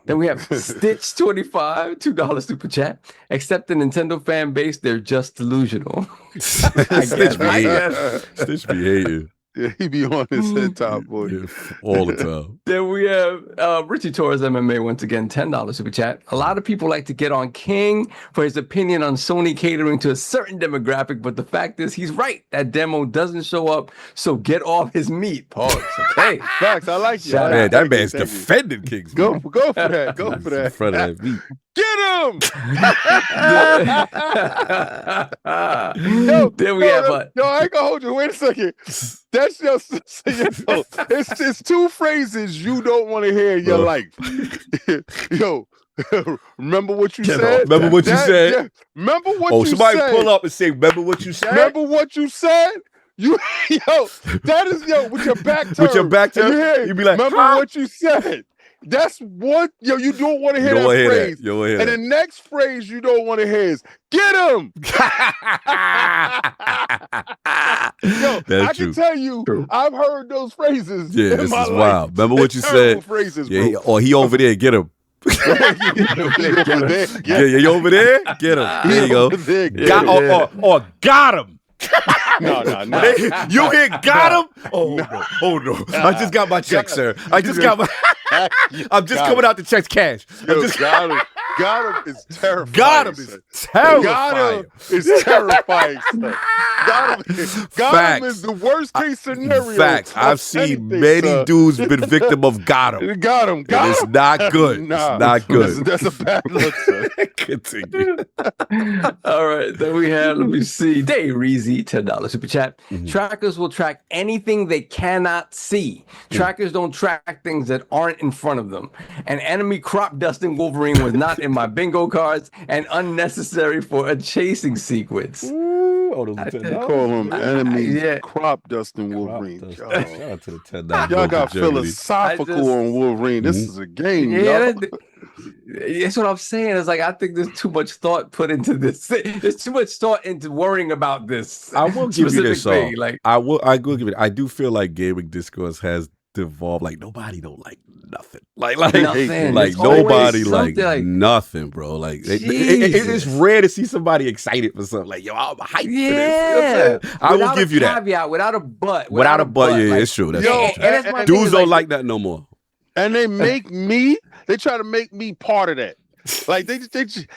Then we have Stitch25, $2 super chat. Except the Nintendo fan base, they're just delusional. Stitch be hating. Yeah, he be on his head top, boy. Yeah, all the time. Then we have Richie Torres MMA, once again, $10 super chat. A lot of people like to get on King for his opinion on Sony catering to a certain demographic, but the fact is he's right. That demo doesn't show up, so get off his meat. Pause. Okay. Facts. I like you. Man, that man's defending Kings. Go for that. Go for that. In front of that meat. Get him! Then we have I ain't gonna hold you. Wait a second. That's just it's two phrases you don't want to hear in your life. Yo, remember what you said? Remember what you said? Yeah. Remember what you said? Somebody pull up and say, remember what you said? Remember what you said? That is with your back turned. With your back turned? You be like, remember what you said? That's what you don't want to hear that phrase. And the next phrase you don't want to hear is "get him." I can tell you, I've heard those phrases. Yeah, this is wild. Remember what you said? Phrases, yeah, he over there. Get him. You over there? Get him. There you go. Or got him. No. You hear got him? Oh no. I just got my check, sir. I'm just coming out to check cash. Got him is terrifying. Got him is terrifying. Got him is terrifying. Got him is the worst case scenario. Facts. I've seen many dudes been victim of got him. Got him. It's not good. Nah, it's not good. That's a bad look, sir. Continue. All right. Then we have, let me see, Dave Reezy, $10 super chat. Trackers will track anything they cannot see. Trackers don't track things that aren't in front of them. An enemy crop dusting Wolverine was not in my bingo cards and unnecessary for a chasing sequence. Call him enemy crop dusting Wolverine. Shout out to the $10. Y'all got philosophical on Wolverine. This is a game. That's what I'm saying. It's like I think there's too much thought put into this. There's too much thought into worrying about this. I will give you this. I will give it. I do feel like gaming discourse has devolved. Like nobody don't like nothing. Like nobody like nothing, bro. Like it's rare to see somebody excited for something. Like I'm hyped for this. I will give you that. Without a but. Without a but. Yeah, it's true. That's true. Dudes don't like that no more. And they try to make me part of that. Like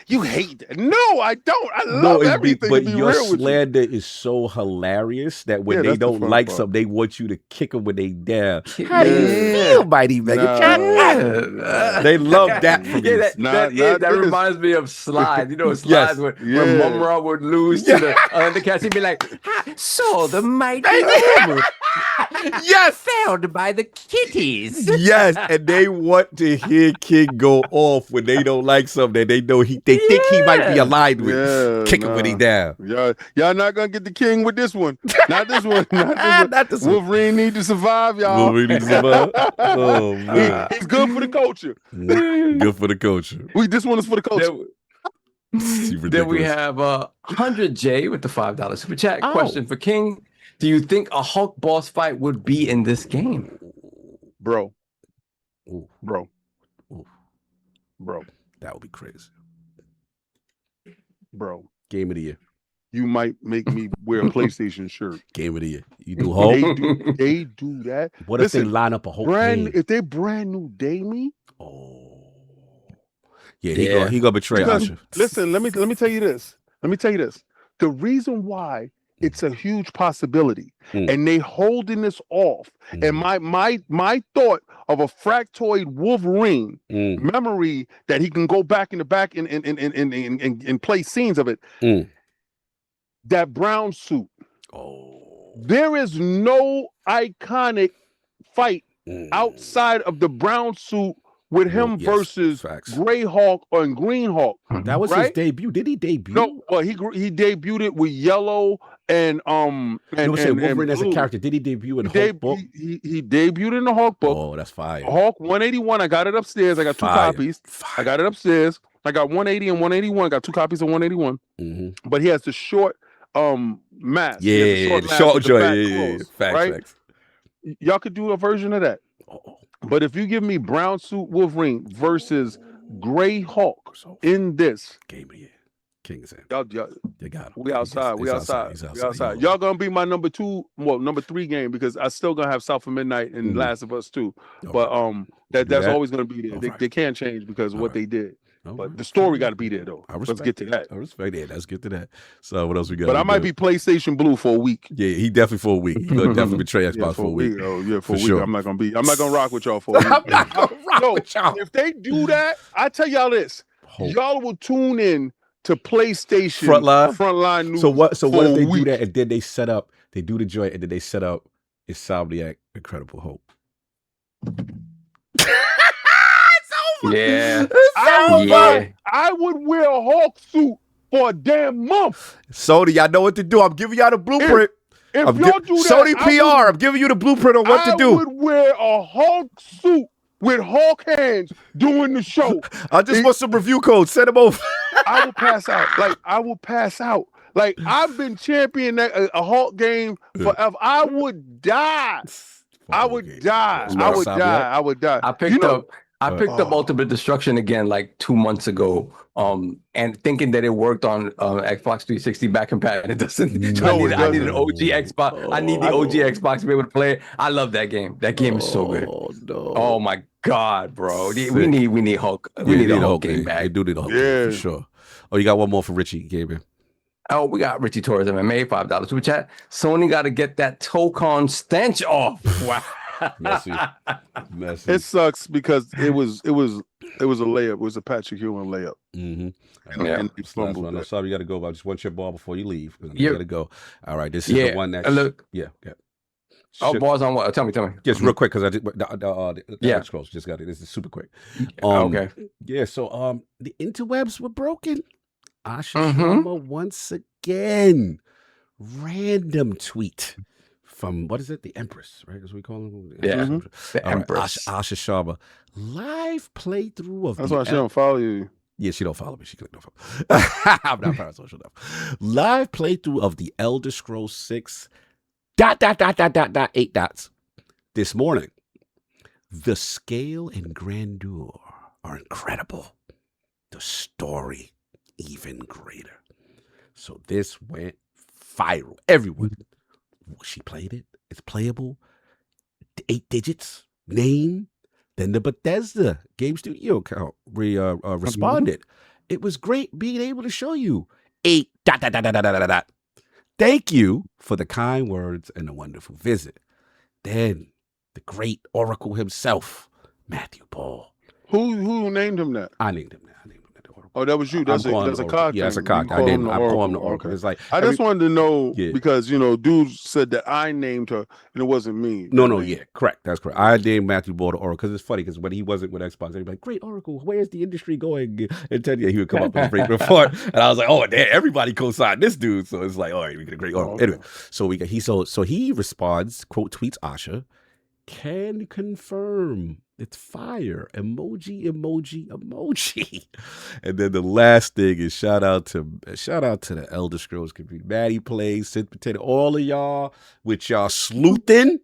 you hate that. No, I don't. I love everything. But your slander is so hilarious that when they don't like something, they want you to kick them when they down. How do you feel, Mighty Megatron? They love that from you. That reminds me of Slides. You know, Slides when Mumra would lose to the Undercats. He'd be like, so the Mighty Mumra. Yes, found by the kitties. Yes, and they want to hear King go off when they don't like something that they know they think he might be aligned with. Kick him when he down. Y'all not gonna get the King with this one. Not this one. Not this one. Wolverine need to survive, y'all. Wolverine need to survive. Oh man, he's good for the culture. Good for the culture. This one is for the culture. Then we have 100J with the $5 super chat. Question for King. Do you think a Hulk boss fight would be in this game? Bro. That would be crazy. Bro. Game of the year. You might make me wear a PlayStation shirt. Game of the year. You do Hulk? They do that. What if they line up a Hulk game? If they brand new day me? Oh. Yeah, he gonna betray Asha. Listen, let me tell you this. The reason why it's a huge possibility, and they holding this off. And my thought of a fractoid Wolverine memory that he can go back in the back and play scenes of it. That brown suit. Oh, there is no iconic fight outside of the brown suit with him versus Gray Hawk or Green Hawk. That was his debut. Did he debut? No, well, he debuted it with yellow and Wolverine as a character. Did he debut in Hulk book? He debuted in the Hulk book. Oh, that's fire. Hulk 181. I got it upstairs. I got two copies. I got it upstairs. I got 180 and 181. I got two copies of 181. But he has the short mask. Yeah, the short joint. Yeah. Facts. Y'all could do a version of that. But if you give me brown suit Wolverine versus Gray Hawk in this game of the year, King is in. Y'all, they got him. We outside. We outside. Y'all gonna be my number 3 game because I still gonna have South of Midnight and Last of Us 2. But that's always gonna be there. They can't change because of what they did. But the story got to be there, though. Let's get to that. I respect it. Let's get to that. So what else we got? But I might be PlayStation Blue for a week. Yeah, he definitely for a week. He'll definitely betray Xbox for a week. Oh yeah, for a week. Sure. I'm not gonna rock with y'all for a week. I'm not gonna rock with y'all. If they do that, I tell y'all this: y'all will tune in to PlayStation Frontline News. So what if they do that and then they do the joint and then they set up Insomniac Incredible Hope? Yeah. I would wear a Hulk suit for a damn month. Sony, y'all know what to do. I'm giving y'all the blueprint. If y'all do that, Sony PR, I'm giving you the blueprint on what to do. I would wear a Hulk suit with Hulk hands doing the show. I just want some review codes. Send them over. I will pass out. Like, I will pass out. Like, I've been championing a Hulk game forever. I would die. I would die. I would die. I would die. I picked up Ultimate Destruction again like 2 months ago. And thinking that it worked on Xbox 360 back compatible. It doesn't. I need an OG Xbox. I need the OG Xbox to be able to play it. I love that game. That game is so good. No. Oh my God, bro. We need Hulk. We need a Hulk game back. They do need a Hulk game for sure. Oh, you got one more for Richie Gaming. Oh, we got Richie Torres MMA, $5 super chat. Sony got to get that Tokon stench off. Wow. Messy. It sucks because it was a layup. It was a Patrick Ewing layup. Mm-hmm. And I'm sorry, you got to go. I just want your ball before you leave. You got to go. All right, this is the one that. Look. Yeah. Oh, balls on what? Tell me. Just real quick because I did the scrolls. Just got it. This is super quick. Okay. Yeah. So the interwebs were broken. Asha Sharma once again. Random tweet from what is it? The Empress, right? As we call him. Yeah. The Empress. Asha Sharma. Live playthrough of. That's why she don't follow you. Yeah, she don't follow me. She clicked no follow. I'm not parasocial enough. Live playthrough of the Elder Scrolls 6. ... 8 dots. This morning. The scale and grandeur are incredible. The story even greater. So this went viral. Everyone. She played it. It's playable. 8 digits. Name. Then the Bethesda Game Studio account responded. It was great being able to show you 8 ... Thank you for the kind words and the wonderful visit. Then the great Oracle himself, Matthew Paul. Who named him that? I named him that. Oh, that was you. That's a cock. Yeah, that's a cock. I call him the Oracle. Okay. It's like I just wanted to know because dude said that I named her and it wasn't me. No, yeah, correct. That's correct. I named Matthew Paul the Oracle because it's funny because when he wasn't with Xbox, they'd be like, "Great Oracle, where's the industry going?" And tell you he would come up with a great report, and I was like, "Oh, damn, everybody co-signed this dude." So it's like, "All right, we get a great Oracle." Anyway, so he responds, quote tweets Asha, can confirm. It's fire. Emoji. And then the last thing is shout out to the Elder Scrolls community. Maddie Plays, Sid Potato, all of y'all with y'all sleuthing.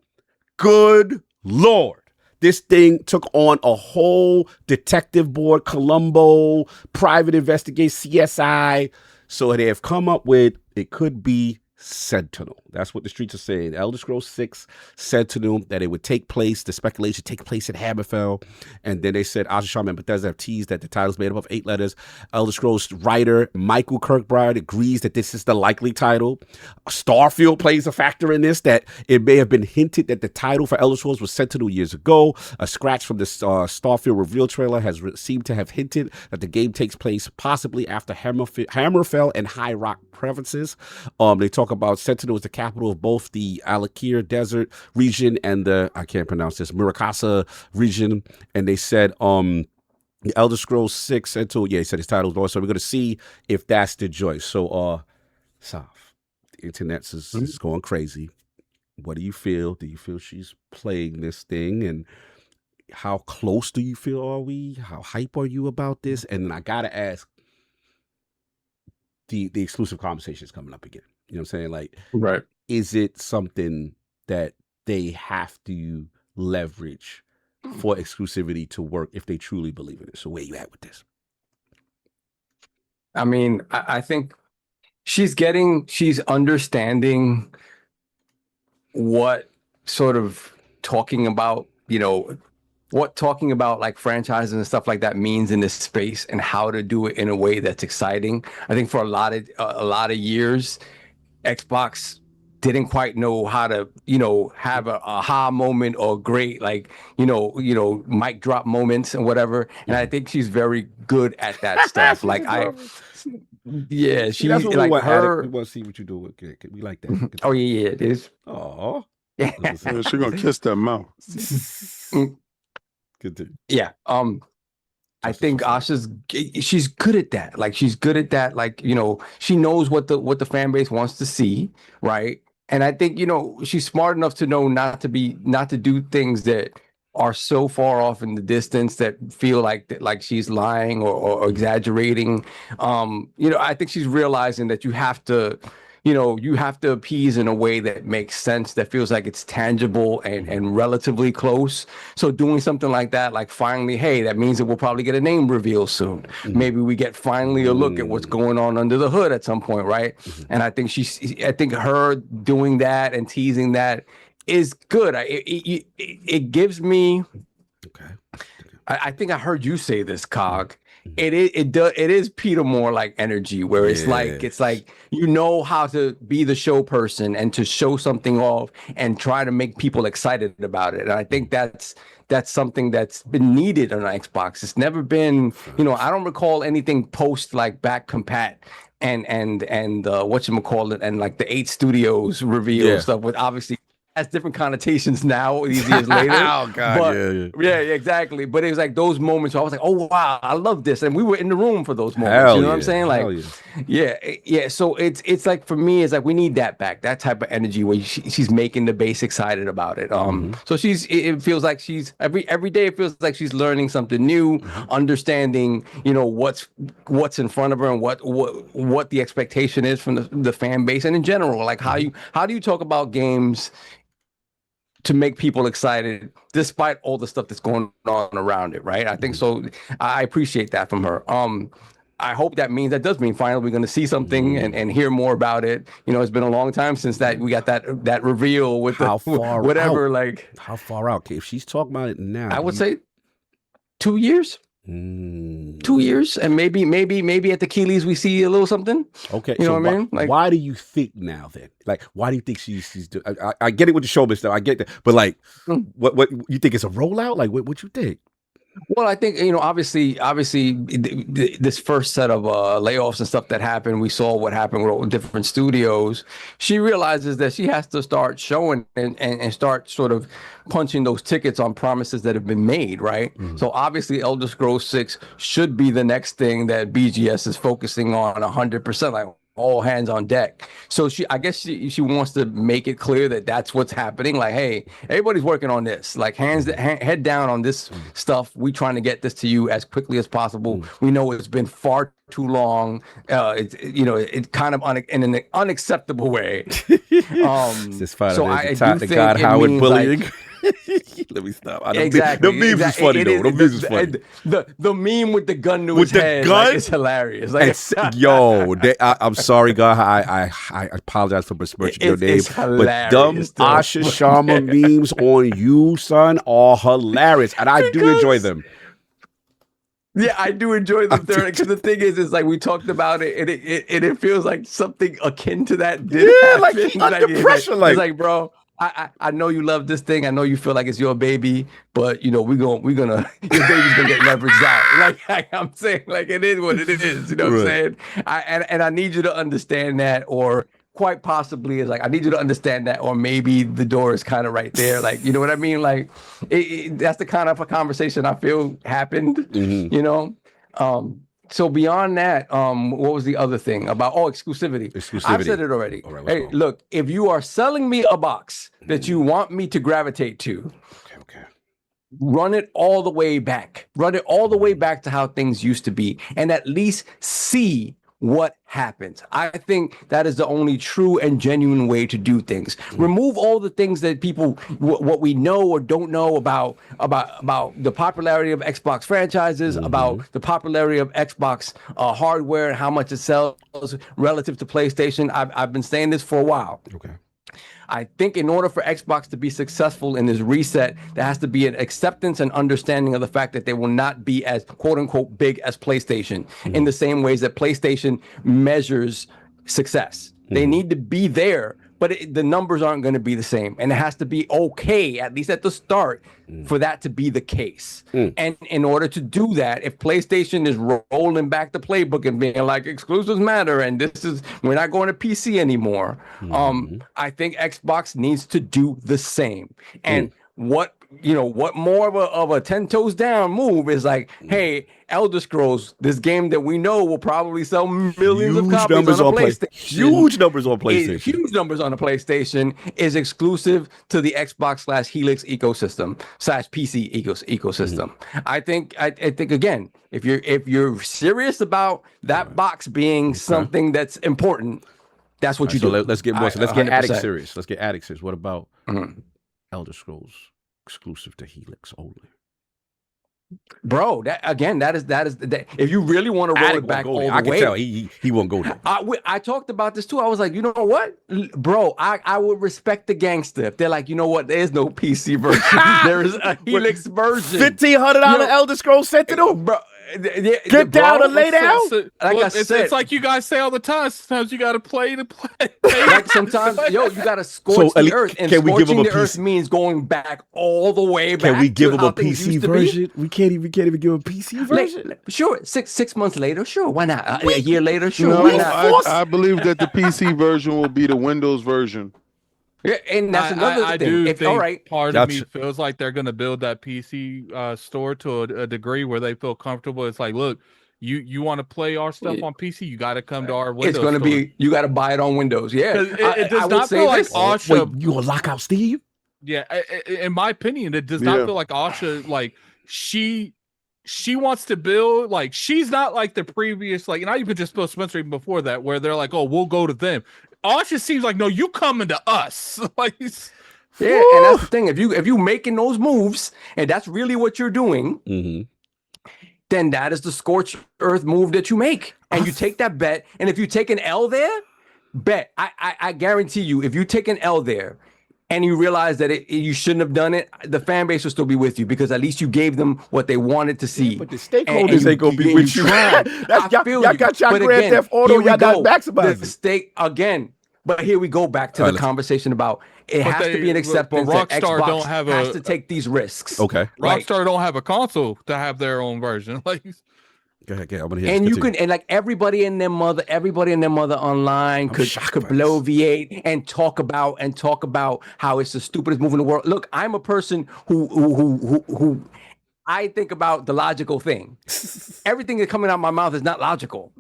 Good Lord. This thing took on a whole detective board, Columbo, private investigation, CSI. So they have come up with, it could be Sentinel. That's what the streets are saying. Elder Scrolls 6 Sentinel, that it would take place, the speculation take place in Hammerfell. And then they said Asha Sharma and Bethesda have teased that the title's made up of 8 letters. Elder Scrolls writer Michael Kirkbride agrees that this is the likely title. Starfield plays a factor in this, that it may have been hinted that the title for Elder Scrolls was Sentinel years ago. A scratch from the Starfield reveal trailer has seemed to have hinted that the game takes place possibly after Hammerfell and High Rock provinces. They talk about Sentinel as the capital of both the Alakir Desert region and the, I can't pronounce this, Murakasa region. And they said the Elder Scrolls 6 Sentinel, he said his title is Lord. So we're going to see if that's the choice. So, Saf, the internet is going crazy. What do you feel? Do you feel she's playing this thing? And how close do you feel are we? How hype are you about this? And I got to ask, the exclusive conversation is coming up again. You know what I'm saying? Like, right. Is it something that they have to leverage for exclusivity to work if they truly believe in it? So where you at with this? I mean, I think she's understanding what sort of talking about, what talking about like franchises and stuff like that means in this space and how to do it in a way that's exciting. I think for a lot of years, Xbox didn't quite know how to, have a aha moment or great, mic drop moments and whatever. And I think she's very good at that stuff. She's like that's what like we want, her. We want to see what you do with it. We like that. Oh yeah, it is. Oh, yeah. She's gonna kiss that mouth. Good. Yeah. I think she's good at that. Like she's good at that. Like, she knows what the fan base wants to see, right? And I think, she's smart enough to know not to do things that are so far off in the distance that feel like she's lying or exaggerating. I think she's realizing that you have to appease in a way that makes sense, that feels like it's tangible and relatively close. So doing something like that, like finally, hey, that means that we'll probably get a name reveal soon. Maybe we get finally a look at what's going on under the hood at some point, right? And I think her doing that and teasing that is good. It gives me. Okay. I think I heard you say this, Cog. It is Peter Moore like energy, where it's like you know how to be the show person and to show something off and try to make people excited about it. And I think that's something that's been needed on Xbox. It's never been, I don't recall anything post like back compat and whatchamacallit and like the 8 Studios reveal stuff with obviously has different connotations now these years later. Oh God, but, yeah, exactly. But it was like those moments where I was like, oh wow, I love this, and we were in the room for those moments. You know what I'm saying? Like, yeah. So it's like for me, it's like we need that back, that type of energy where she's making the base excited about it. So it feels like she's every day. It feels like she's learning something new, understanding, what's in front of her and what the expectation is from the fan base and in general, like how do you talk about games to make people excited despite all the stuff that's going on around it, right? I think so. I appreciate that from her. I hope that does mean finally we're going to see something and hear more about it. It's been a long time since that we got that reveal with how far whatever. Out? Like how far out? If she's talking about it now, I would say 2 years. 2 years, and maybe at the Keeleys we see a little something. Okay, you know what I mean? Like, why do you think now then? Like, why do you think she's doing? I get it with the showbiz stuff. I get that, but like, what you think it's a rollout? Like, what you think? Well, I think, obviously, this first set of layoffs and stuff that happened, we saw what happened with different studios. She realizes that she has to start showing and start sort of punching those tickets on promises that have been made, right? So obviously, Elder Scrolls 6 should be the next thing that BGS is focusing on 100%. Like, all hands on deck. So I guess she wants to make it clear that that's what's happening. Like, hey, everybody's working on this. Like, head down on this stuff. We trying to get this to you as quickly as possible. We know it's been far too long. It's kind of in an unacceptable way. Just so I do think God Howard bullying. Like, let me stop. Exactly. The memes is funny though. The memes is funny. The meme with the gun to his head is hilarious. Like, I'm sorry, God. I apologize for besmirching your name, but dumb Asha Sharma memes on you, son, are hilarious, and I do enjoy them. Yeah, I do enjoy them because the thing is like we talked about it, and it feels like something akin to that did happen. Like he under pressure. It's like, bro, I know you love this thing. I know you feel like it's your baby, but we're gonna your baby's gonna get leveraged out. Like I'm saying, like it is what it is. You know what I'm saying? I need you to understand that, or quite possibly is like I need you to understand that, or maybe the door is kind of right there. Like, you know what I mean? Like that's the kind of a conversation I feel happened. So beyond that, what was the other thing about? Exclusivity. I've said it already. Right, hey, look, if you are selling me a box that you want me to gravitate to, run it all the way back. Run it all the way back to how things used to be, and at least see what happens. I think that is the only true and genuine way to do things. Remove all the things that people, what we know or don't know about the popularity of Xbox franchises, about the popularity of Xbox hardware and how much it sells relative to PlayStation. I've been saying this for a while. Okay. I think in order for Xbox to be successful in this reset, there has to be an acceptance and understanding of the fact that they will not be as quote unquote big as PlayStation in the same ways that PlayStation measures success. They need to be there, but the numbers aren't going to be the same. And it has to be okay, at least at the start, for that to be the case. And in order to do that, if PlayStation is rolling back the playbook and being like, exclusives matter, and we're not going to PC anymore, I think Xbox needs to do the same. And what what more of a 10 toes down move is like, hey, Elder Scrolls, this game that we know will probably sell millions of copies on a PlayStation. Huge numbers on PlayStation. Huge numbers on a PlayStation is exclusive to the Xbox / Helix ecosystem / PC ecosystem. I think again, if you're serious about that box being something that's important, that's what you do. Let's get more. Let's get Addict serious. What about Elder Scrolls exclusive to Helix only? Bro, that is if you really want to roll it back all the way. I can tell he won't go there. I talked about this too. I was like, you know what, bro, I would respect the gangster if they're like, you know what, there's no PC version. There is a Helix version. $1,500 Elder Scrolls Sentinel, bro. Get down and lay down. It's like you guys say all the time. Sometimes you got to play to play. Like sometimes, you got to scorch the earth, and scorching the earth means going back all the way back. Can we give him a PC version? We can't even give him a PC version. Sure, 6 months later, sure, why not? A year later, sure, no, why not? I believe that the PC version will be the Windows version. Yeah, and that's another thing. All right, part of me feels like they're going to build that PC store to a degree where they feel comfortable. It's like, look, you want to play our stuff on PC, you got to come to our Windows. It's going to be, you got to buy it on Windows. Yeah, it does not feel like Asha. Wait, you gonna lock out Steve? Yeah, in my opinion, it does not feel like Asha. Like she wants to build, like she's not like the previous, like, and I even just Phil Spencer even before that, where they're like, oh, we'll go to them. Asha seems like, no, you coming to us. Like, and that's the thing. If you making those moves, and that's really what you're doing, then that is the scorched earth move that you make, and you take that bet. And if you take an L there, I guarantee you, if you take an L there, and you realize that you shouldn't have done it, the fan base will still be with you because at least you gave them what they wanted to see. But the stakeholders ain't gonna be with you. Y'all got your Grand Theft Auto. Y'all got maximized. The stake again. But here we go back to the conversation about it has to be an acceptance that Xbox has to take these risks. Okay. Rockstar don't have a console to have their own version. Like, go ahead. I'm gonna hear and you can, and like everybody and their mother online could bloviate and talk about how it's the stupidest move in the world. Look, I'm a person who I think about the logical thing. Everything that's coming out of my mouth is not logical.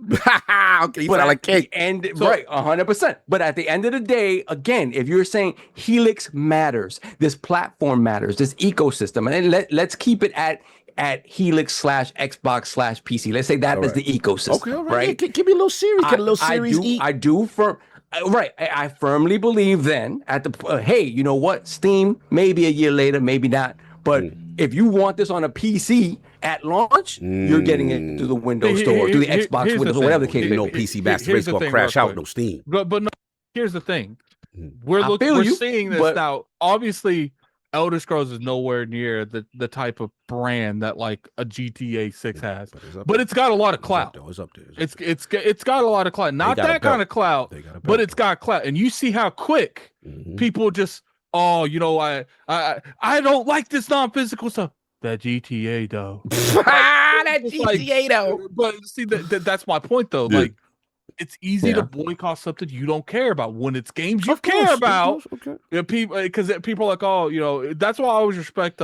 Okay, but like cake. Right, 100%. But at the end of the day, again, if you're saying Helix matters, this platform matters, this ecosystem, and let's keep it at Helix / Xbox / PC. Let's say that is the ecosystem. Okay, all right. Yeah, give me a little series. Get a little series. I firmly believe then at the hey, you know what? Steam, maybe a year later, maybe not. But if you want this on a PC at launch, you're getting it through the Windows Store, through the Xbox Windows, or whatever the case. No PC Master Race gonna crash out. No Steam. But no. Here's the thing. We're seeing this now. Obviously, Elder Scrolls is nowhere near the type of brand that like a GTA 6 has, but it's got a lot of clout. It's up there. It's got a lot of clout. Not that kind of clout, but it's got clout. And you see how quick people just. Oh, you know, I don't like this non-physical stuff. That GTA though. That GTA though. But see, that's my point though. Yeah. Like, it's easy to boycott something you don't care about when it's games you care about. Okay. You know, because people are like, oh, you know, that's why I always respect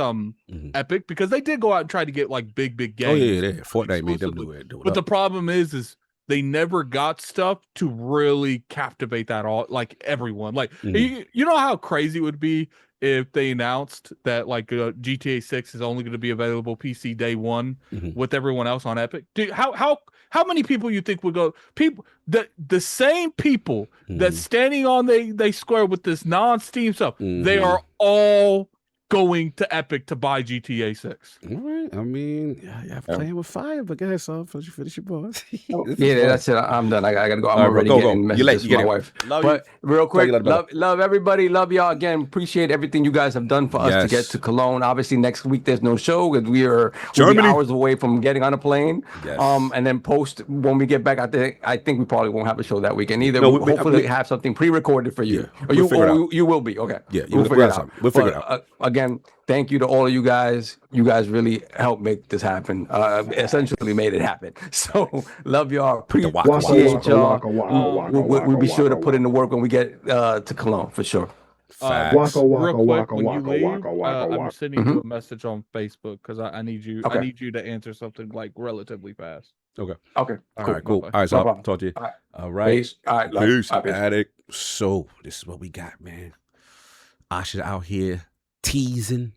Epic, because they did go out and try to get like big games. Oh yeah. Fortnite made them do it. But the problem is they never got stuff to really captivate that like everyone. Like you know how crazy it would be if they announced that like GTA 6 is only going to be available PC day one with everyone else on Epic. Dude, how many people you think would go? People the same people that's standing on they square with this non-Steam stuff. They are all going to Epic to buy GTA 6. All right. I mean, I'm playing with fire, but go ahead, son. Finish your boss. That's it. I'm done. I gotta go. I'm already getting messages from my wife. But real quick, love everybody. Love y'all again. Appreciate everything you guys have done for us to get to Cologne. Obviously, next week there's no show because we'll be hours away from getting on a plane. Yes. And then post when we get back. I think we probably won't have a show that weekend either. Hopefully, have something pre-recorded for you. Yeah, you will be okay. Yeah, we'll figure it out. We'll figure it out. Again, thank you to all of you guys. You guys really helped make this happen. Essentially made it happen. So love y'all. Appreciate y'all. We'll be sure to put in the work when we get to Cologne for sure. Real quick, when you leave, I'm sending you a message on Facebook because I need you. I need you to answer something like relatively fast. Okay. Okay. All Cool. right. Cool. Bye-bye. All right. So No I'll problem. talk to you. All right. All right. Peace. All right. Peace. All right, peace. Addict. So this is what we got, man. Asha out here teasing.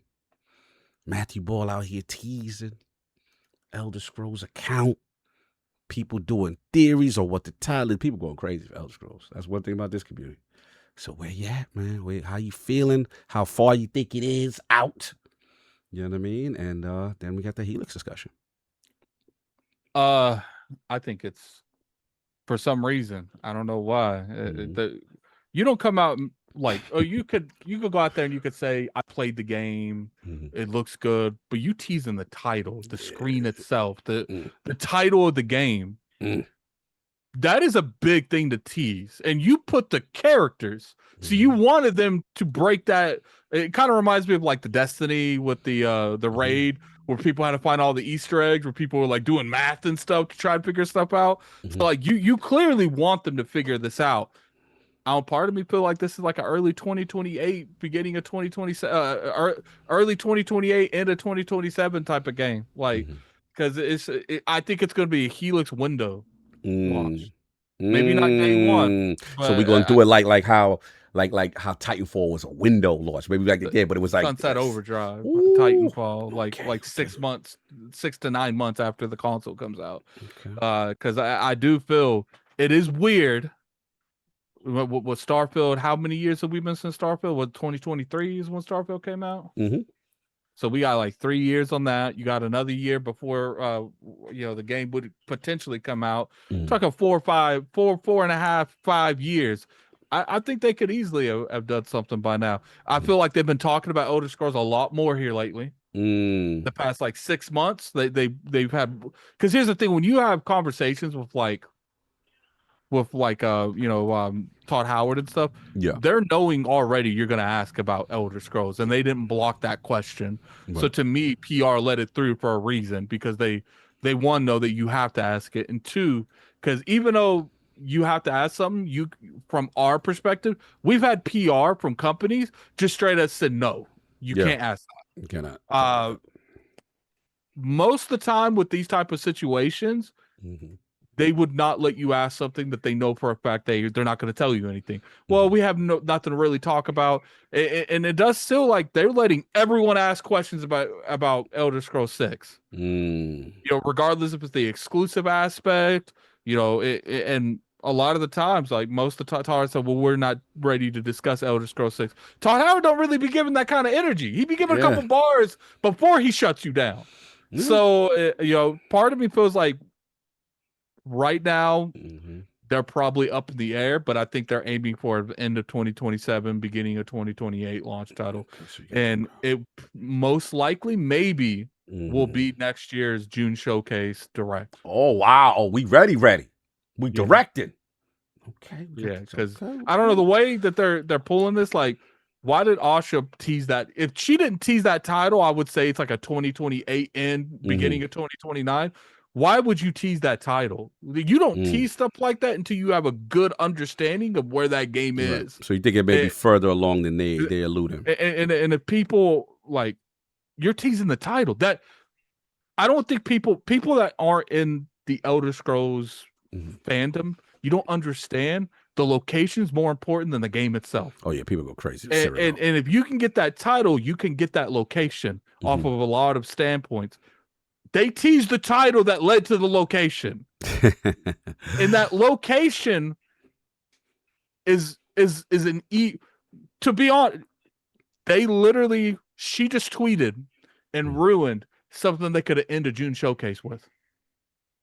Matthew Ball out here teasing. Elder Scrolls account. People doing theories on what the title is. People going crazy for Elder Scrolls. That's one thing about this community. So where you at, man? How you feeling? How far you think it is out? You know what I mean? And then we got the Helix discussion. I think it's for some reason. I don't know why. You don't come out like, oh, you could go out there and you could say, I played the game, it looks good, but you teasing the title, the screen itself, the title of the game. That is a big thing to tease. And you put the characters. So you wanted them to break that. It kind of reminds me of like the Destiny with the raid, where people had to find all the Easter eggs, where people were like doing math and stuff to try to figure stuff out. So like you clearly want them to figure this out. Part of me feel like this is like an early 2028, beginning of 2027, early 2028 into 2027 type of game. Like, because I think it's going to be a Helix window launch. Maybe not day one. So we're going to do it like how Titanfall was a window launch. Maybe like they did, but it was like Sunset Overdrive, Titanfall, like 6 months, 6 to 9 months after the console comes out. Because I do feel it is weird. With Starfield, how many years have we been since Starfield? What, 2023 is when Starfield came out? So we got like 3 years on that. You got another year before the game would potentially come out. Talking 4 and a half, 5 years. I think they could easily have done something by now. I feel like they've been talking about Elder Scrolls a lot more here lately. The past like 6 months, they've had, because here's the thing: when you have conversations with Todd Howard and stuff, they're knowing already you're going to ask about Elder Scrolls, and they didn't block that question. So to me, PR let it through for a reason, because they one, know that you have to ask it, and two, because even though you have to ask something, from our perspective, we've had PR from companies just straight up said no, you can't ask that. You cannot. Most of the time with these type of situations, they would not let you ask something that they know for a fact they're not going to tell you anything. Well, we have nothing to really talk about, and it does feel like they're letting everyone ask questions about Elder Scrolls 6. Regardless if it's the exclusive aspect, and a lot of the times, like most of the Todd said, well, we're not ready to discuss Elder Scrolls 6. Todd Howard don't really be giving that kind of energy. He be giving a couple bars before he shuts you down. So, part of me feels like right now, they're probably up in the air, but I think they're aiming for the end of 2027, beginning of 2028 launch title. And it most likely, maybe, will be next year's June showcase direct. Oh, wow. We ready. We directed. Okay. Yeah, because I don't know the way that they're pulling this. Like, why did Asha tease that? If she didn't tease that title, I would say it's like a 2028 end, beginning of 2029. Why would you tease that title? You don't tease stuff like that until you have a good understanding of where that game is. So you think it may be further along than they alluding. And if people, like, you're teasing the title, that I don't think people that aren't in the Elder Scrolls fandom, you don't understand the location's more important than the game itself. Oh yeah, people go crazy. And if you can get that title, you can get that location off of a lot of standpoints. They teased the title that led to the location. And that location is an to be honest, she just tweeted and ruined something they could have ended June showcase with.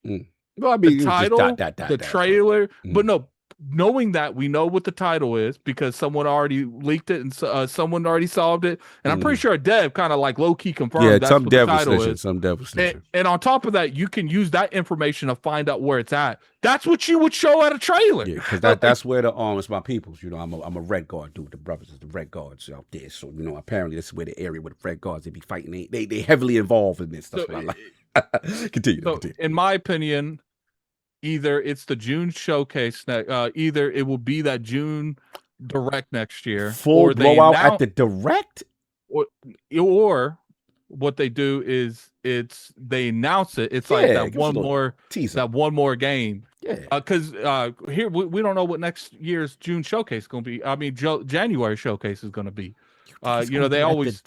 Well, I mean, the title, the trailer, but no, knowing that we know what the title is because someone already leaked it and someone already solved it, and I'm pretty sure a dev kind of like low key confirmed that's what the title is. Some dev was snitching. And on top of that, you can use that information to find out where it's at. That's what you would show at a trailer. Yeah, because that's where the it's my peoples. I'm a Red Guard dude. The brothers is the Red Guards out there. So apparently this is where the area with the Red Guards they be fighting. They heavily involved in this stuff. Continue. In my opinion, either it's the June showcase, either it will be that June direct next year. Full blowout at the direct? Or what they do is they announce it. It's like that one more teaser. That one more game. Yeah. Because here we don't know what next year's June showcase is going to be. I mean, January showcase is going to be. They always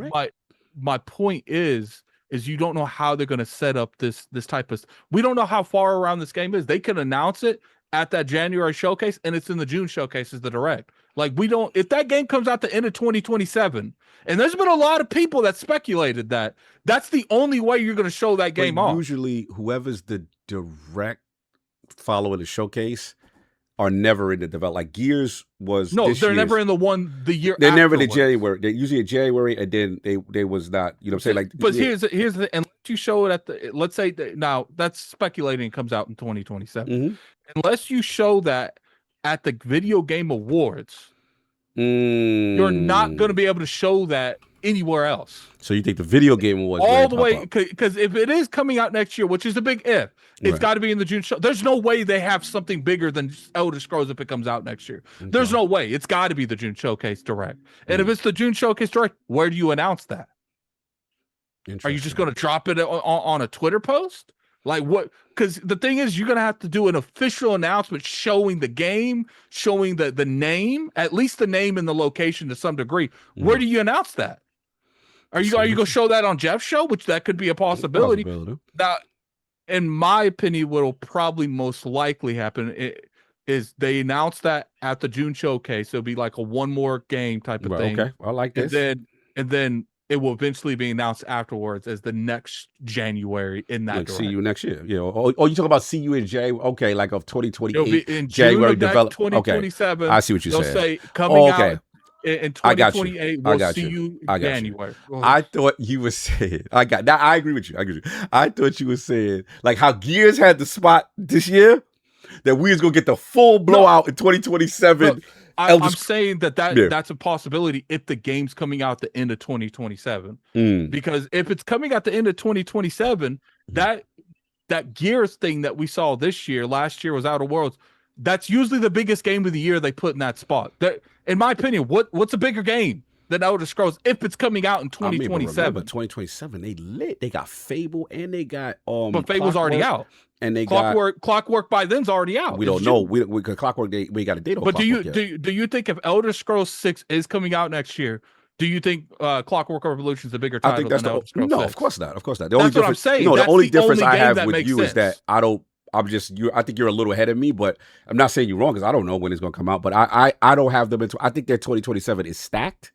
but my point is you don't know how they're going to set up this type of. We don't know how far around this game is. They can announce it at that January showcase, and it's in the June showcase is the direct. Like we don't. If that game comes out the end of 2027, and there's been a lot of people that speculated that that's the only way you're going to show that game off. Usually, whoever's the direct following the showcase are never in the development. Like Gears was. No, they're never in the year. They're never in the January. They're usually in January, and then they was not. You know what I'm saying? Like, but here's the unless you show it at the. Let's say now that's speculating. It comes out in 2027. Mm-hmm. Unless you show that at the Video Game Awards, you're not going to be able to show that anywhere else. So you think the Video Game Awards all the way? Because if it is coming out next year, which is a big if, it's got to be in the June show. There's no way they have something bigger than Elder Scrolls if it comes out next year. Okay. There's no way. It's got to be the June Showcase Direct. And if it's the June Showcase Direct, where do you announce that? Are you just going to drop it on a Twitter post? Like what? Because the thing is, you're gonna have to do an official announcement showing the game, showing the name, at least the name and the location to some degree. Where do you announce that? Are you gonna show that on Jeff's show? Which that could be a possibility. Now, in my opinion, what will probably most likely happen is they announce that at the June showcase. It'll be like a one more game type of thing. Okay, I like this. And then it will eventually be announced afterwards as the next January in that. Like see you next year. You know, you talk about see you in January. Okay, like of 2028. It'll be in January develop 2027. Okay, I see what you're saying. They'll say coming out in 2028. We'll see you in January. I thought you were saying. I agree with you. I thought you were saying like how Gears had the spot this year that we was gonna get the full blowout in 2027. Look, I'm saying that's a possibility if the game's coming out the end of 2027. Because if it's coming out the end of 2027, that Gears thing that we saw last year was Outer Worlds. That's usually the biggest game of the year they put in that spot. That, in my opinion, what's a bigger game than Elder Scrolls if it's coming out in 2027? But 2027, they lit. They got Fable and they got But Fable's already out. And they Clockwork by then's already out. We don't know. We Clockwork we got a date on. But do you think if Elder Scrolls 6 is coming out next year, do you think Clockwork Revolution is a bigger title? I think that's than Elder Scrolls 6? Of course not. Of course not. That's what I'm saying. No, the only difference I have with you is that I think you're a little ahead of me, but I'm not saying you're wrong because I don't know when it's going to come out. But I don't have them I think their 2027 is stacked.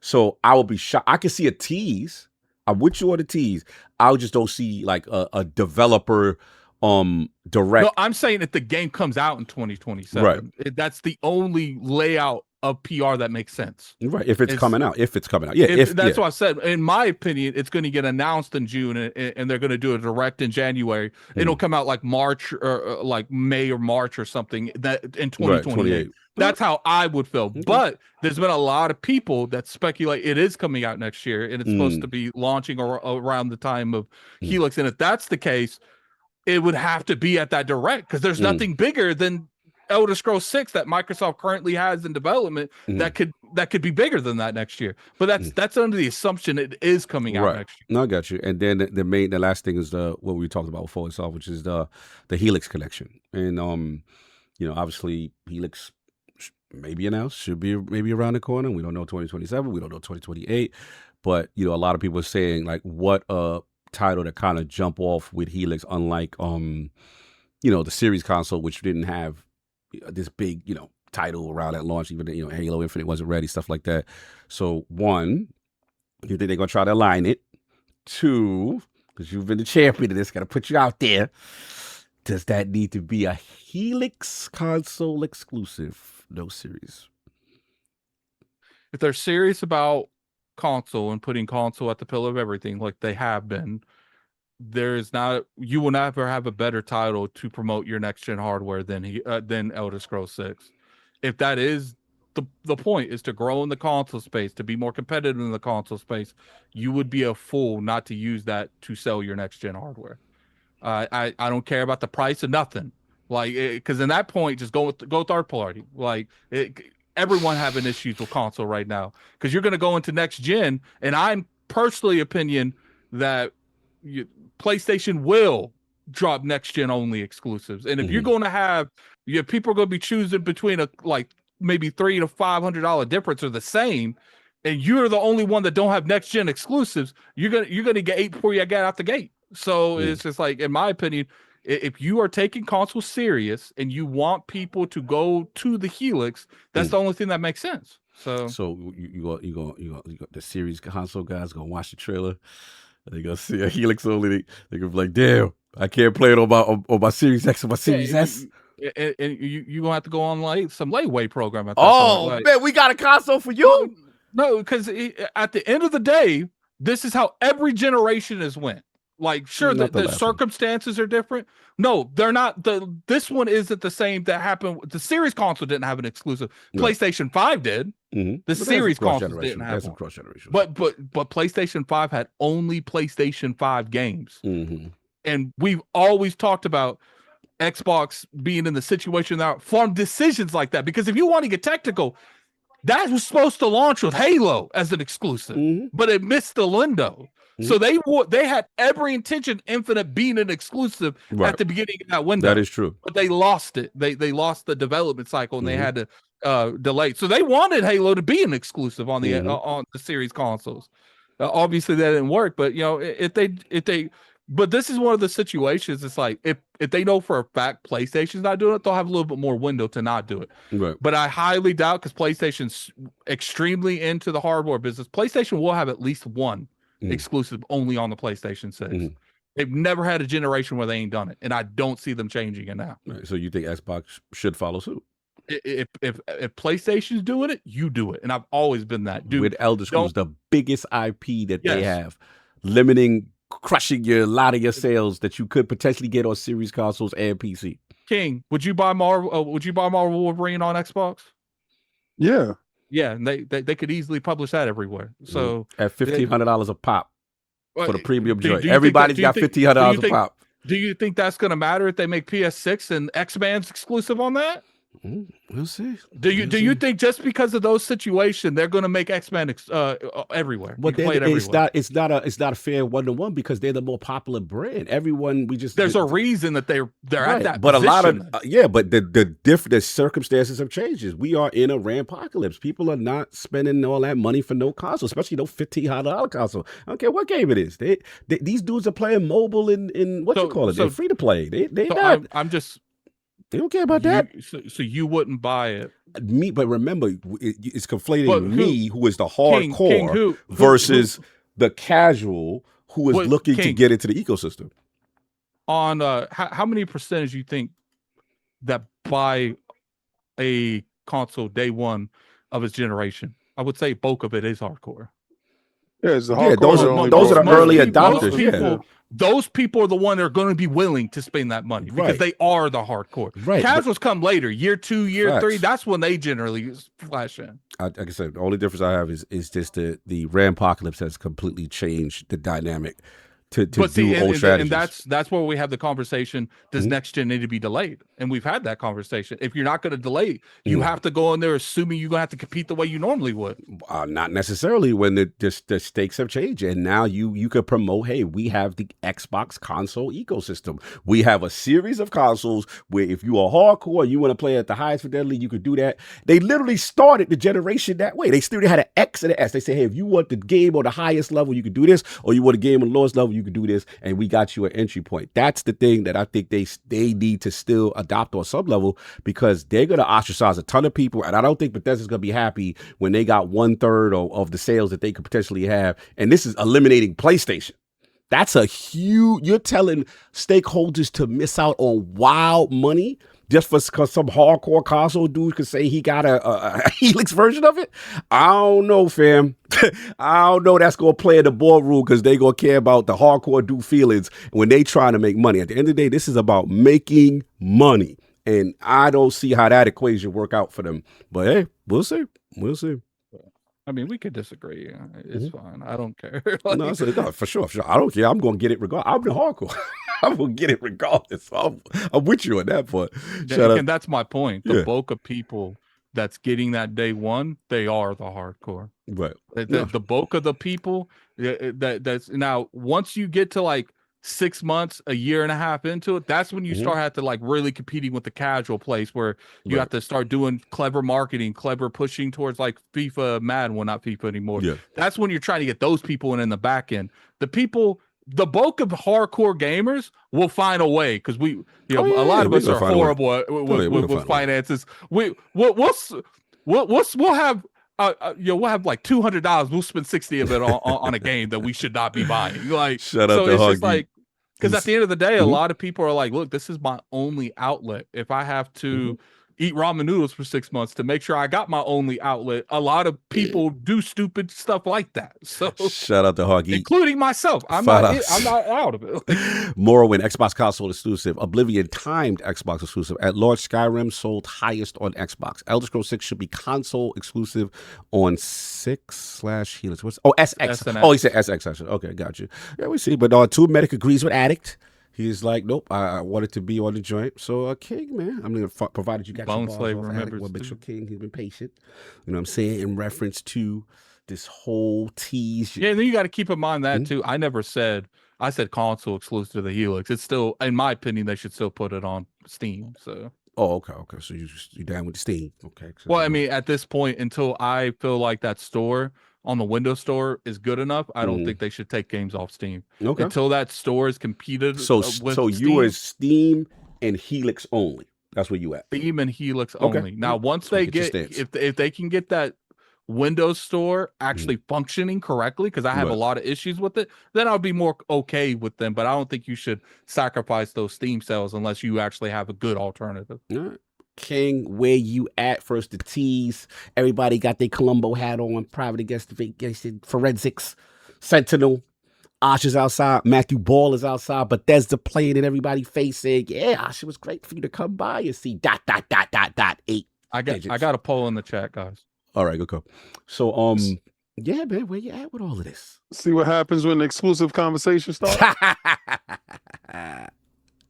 So I will be shocked. I can see a tease. I'm with you on the tease. I just don't see like a developer direct. No, I'm saying if the game comes out in 2027, right? That's the only layout of PR that makes sense, right? If it's coming out, yeah. That's what I said. In my opinion, it's going to get announced in June, and they're going to do a direct in January. It'll come out like March or like May or March or something that in 2028. Right, that's how I would feel. But there's been a lot of people that speculate it is coming out next year, and it's supposed to be launching around the time of Helix. And if that's the case, it would have to be at that direct because there's nothing bigger than Elder Scrolls 6 that Microsoft currently has in development that could be bigger than that next year. But that's under the assumption it is coming out next year. No, I got you. And then the last thing is what we talked about before itself, which is the Helix collection. And obviously Helix maybe announced, should be maybe around the corner. We don't know 2027, we don't know 2028. But a lot of people are saying like what title to kind of jump off with Helix, unlike the series console, which didn't have this big title around at launch. Even Halo Infinite wasn't ready, stuff like that. So one, you think they're gonna try to align it? Two, because you've been the champion of this, gotta put you out there. Does that need to be a Helix console exclusive? No series. If they're serious about console and putting console at the pillar of everything like they have been, you will never have a better title to promote your next gen hardware than Elder Scrolls 6. If that is the point, is to grow in the console space, to be more competitive in the console space, you would be a fool not to use that to sell your next gen hardware. I don't care about the price of nothing. Like, because in that point, just go third party. Like, everyone having issues with console right now because you're going to go into next gen, and I'm personally opinion that PlayStation will drop next gen only exclusives, and if you're going to have, people are going to be choosing between maybe $300 to $500 difference or the same, and you're the only one that don't have next gen exclusives, you're gonna get 8 before you get out the gate. So it's just like, in my opinion, if you are taking consoles serious and you want people to go to the Helix, that's the only thing that makes sense. So you got the series console guys gonna watch the trailer. They gonna see a Helix only. They gonna be like, damn, I can't play it on my Series X or my Series S. And you gonna have to go on some layaway program. At that point. Man, we got a console for you. No, because at the end of the day, this is how every generation has went. Like, sure, the circumstances are different. No, they're not. This one isn't the same that happened. The Series console didn't have an exclusive. No. PlayStation 5 did. The Series console didn't have one. Cross generation. But PlayStation 5 had only PlayStation 5 games. And we've always talked about Xbox being in the situation now from decisions like that. Because if you want to get technical, that was supposed to launch with Halo as an exclusive, but it missed the window. So they had every intention Infinite being an exclusive at the beginning of that window. That is true. But they lost it. They lost the development cycle, and they had to delay. So they wanted Halo to be an exclusive on the series consoles. Obviously that didn't work, but but this is one of the situations. It's like if they know for a fact PlayStation's not doing it, they'll have a little bit more window to not do it. Right. But I highly doubt, because PlayStation's extremely into the hardware business, PlayStation will have at least one exclusive only on the PlayStation 6. They've never had a generation where they ain't done it, and I don't see them changing it now. Right. So you think Xbox should follow suit? If PlayStation's doing it, you do it, and I've always been that dude. With Elder Scrolls, the biggest IP that they have, crushing a lot of your sales that you could potentially get on series consoles and PC. King, would you buy Marvel? Would you buy Marvel Wolverine on Xbox? Yeah, and they could easily publish that everywhere. So at $1,500 a pop for the premium joint, everybody's got $1,500 a pop. Do you think that's going to matter if they make PS6 and X-Men's exclusive on that? We'll see. Do you think just because of those situations they're going to make X-Men everywhere? But it's not a fair 1-to-1 because they're the more popular brand. Everyone there's a reason that they're at that. But position. A lot of but the circumstances have changed. We are in a rampocalypse. People are not spending all that money for no console, especially no $1,500 console. I don't care what game it is. These dudes are playing mobile in what you call it. They're free to play. They not. They don't care about that. So you wouldn't buy it. Me, but remember, it's conflating who is the hardcore, versus the casual who is looking to get into the ecosystem. On how many percentage you think that buy a console day one of its generation? I would say bulk of it is hardcore. Yeah, it's the hardcore. Those are the early adopters. Those people are the one that are going to be willing to spend that money because they are the hardcore. Right. Casuals come later, year 2, year 3. That's when they generally flash in. Like I said, the only difference I have is just the rampocalypse has completely changed the dynamic to do old strategies. And that's where we have the conversation. Does next gen need to be delayed? And we've had that conversation. If you're not going to delay, you have to go in there assuming you're going to have to compete the way you normally would. Not necessarily when the stakes have changed. And now you could promote, hey, we have the Xbox console ecosystem. We have a series of consoles where if you are hardcore and you want to play at the highest fidelity, you could do that. They literally started the generation that way. They still had an X and an S. They say, hey, if you want the game on the highest level, you could do this, or you want a game on the lowest level, you could do this, and we got you an entry point. That's the thing that I think they need to still adopt on some level, because they're going to ostracize a ton of people, and I don't think Bethesda's going to be happy when they got 1/3 of the sales that they could potentially have, and this is eliminating PlayStation. That's a huge, you're telling stakeholders to miss out on wild money just because some hardcore console dude could say he got a Helix version of it? I don't know, fam. I don't know that's going to play in the boardroom, because they going to care about the hardcore dude feelings when they trying to make money. At the end of the day, this is about making money. And I don't see how that equation work out for them. But hey, we'll see. We'll see. I mean, we could disagree. It's fine. I don't care. No, for sure. I don't care. I'm going to get it regardless. I'm the hardcore. I'm gonna get it regardless. I'm with you on that point. And that's my point. The bulk of people that's getting that day one, they are the hardcore. Right. The bulk of the people that's now, once you get to like 6 months, a year and a half into it, that's when you start have to like really competing with the casual place where you have to start doing clever marketing, clever pushing towards like FIFA, Madden, well, not FIFA anymore. Yeah. That's when you're trying to get those people in the back end. The bulk of hardcore gamers will find a way, because a lot of us are horrible with finances. We'll have we'll have like $200. We'll spend 60 of it on a game that we should not be buying. Like, shout out to it's Huggy. just like, because at the end of the day, a lot of people are like, look, this is my only outlet. If I have to eat ramen noodles for 6 months to make sure I got my only outlet, a lot of people do stupid stuff like that. So shout out to Huggy, including myself. I'm not out of it. Morrowind, Xbox console exclusive. Oblivion, timed Xbox exclusive. At launch, Skyrim sold highest on Xbox. Elder Scrolls 6 should be console exclusive on 6/Helix. SX. Oh, he said SX. Actually. Okay, got you. Yeah, we see. But 2 Medic agrees with Addict. He's like, nope, I wanted to be on the joint. So, King, man, I'm going to provided you got Bone your Slave balls off remembers. Addict. Well, King, he's been patient. You know what I'm saying? In reference to this whole tease. Yeah, and then you got to keep in mind that, too. I said console exclusive to the Helix. It's still, in my opinion, they should still put it on Steam. So. Oh, okay. So you down with the Steam? Okay. So, well, I mean, at this point, until I feel like that store on the Windows Store is good enough, I don't think they should take games off Steam. Okay. Until that store is competed with so Steam. You are Steam and Helix only. That's where you at. Steam and Helix only. Now, once they get if they can get that Windows Store actually functioning correctly, because I have a lot of issues with it, then I'll be more okay with them. But I don't think you should sacrifice those Steam sales unless you actually have a good alternative. All right. King, where you at? First the tease. Everybody got their Columbo hat on. Private investigation, forensics, Sentinel. Asha's outside. Matthew Ball is outside. Bethesda playing in everybody's face saying, yeah, Asha was great for you to come by and see ... 8. I got a poll in the chat, guys. All right, go. So, yeah, man, where you at with all of this? See what happens when the exclusive conversation starts?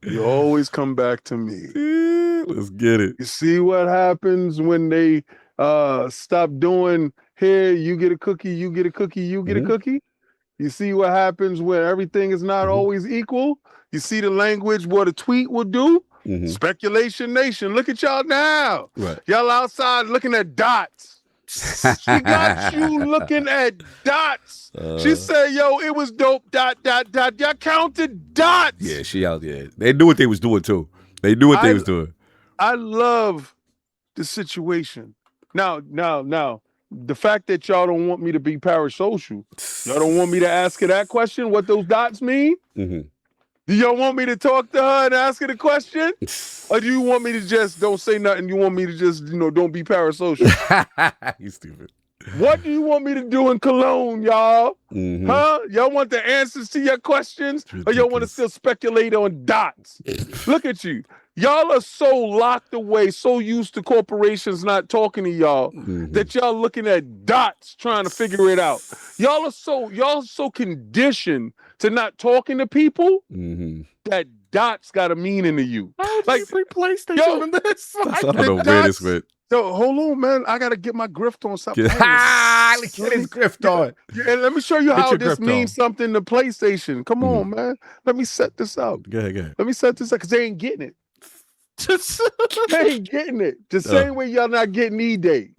You always come back to me. Let's get it. You see what happens when they stop doing here, you get a cookie, you get a cookie, you get a cookie? You see what happens when everything is not always equal? You see the language what a tweet will do? Speculation Nation, look at y'all now. Right. Y'all outside looking at dots. She got you looking at dots. She said, yo, it was dope, ... Y'all counted dots. Yeah, she out there. They knew what they was doing, too. They knew what they was doing. I love the situation. Now, the fact that y'all don't want me to be parasocial, y'all don't want me to ask her that question, what those dots mean? Do y'all want me to talk to her and ask her the question? Or do you want me to just don't say nothing? You want me to just, don't be parasocial? You stupid. What do you want me to do in Cologne, y'all? Huh? Y'all want the answers to your questions? Or y'all want to still speculate on dots? Look at you. Y'all are so locked away, so used to corporations not talking to y'all, that y'all looking at dots trying to figure it out. Y'all are so conditioned to not talking to people that dots got a meaning to you. Like free PlayStation in this. I don't know where this went. Yo, hold on, man. I gotta get my grift on something. Get his grift on. And let me show you how this means something to PlayStation. Come on, man. Let me set this up. Go ahead. Let me set this up because they ain't getting it. They ain't getting it. The same way y'all not getting E-Day.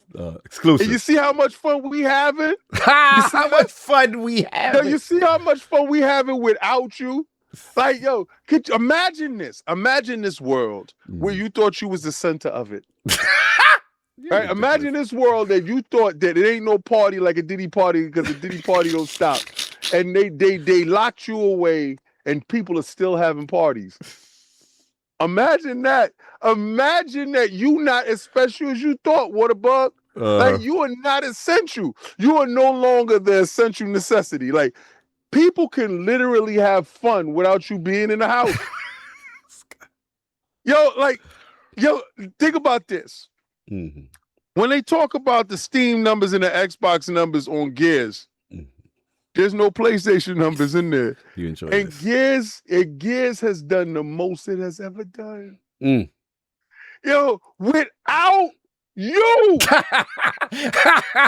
Exclusive. And you see how much fun we having? How much fun we having? Yo, you see how much fun we having without you? Like, yo, could you imagine this? Imagine this world where you thought you was the center of it. Right? Imagine this world that you thought that it ain't no party like a Diddy party because the Diddy party don't stop. And they locked you away and people are still having parties. Imagine that. Imagine that you not as special as you thought, Waterbug. Like, you are not essential. You are no longer the essential necessity. Like, people can literally have fun without you being in the house. Yo, think about this. When they talk about the Steam numbers and the Xbox numbers on Gears, There's no PlayStation numbers in there. You enjoy and this. Gears has done the most it has ever done. Mm. Yo, without you.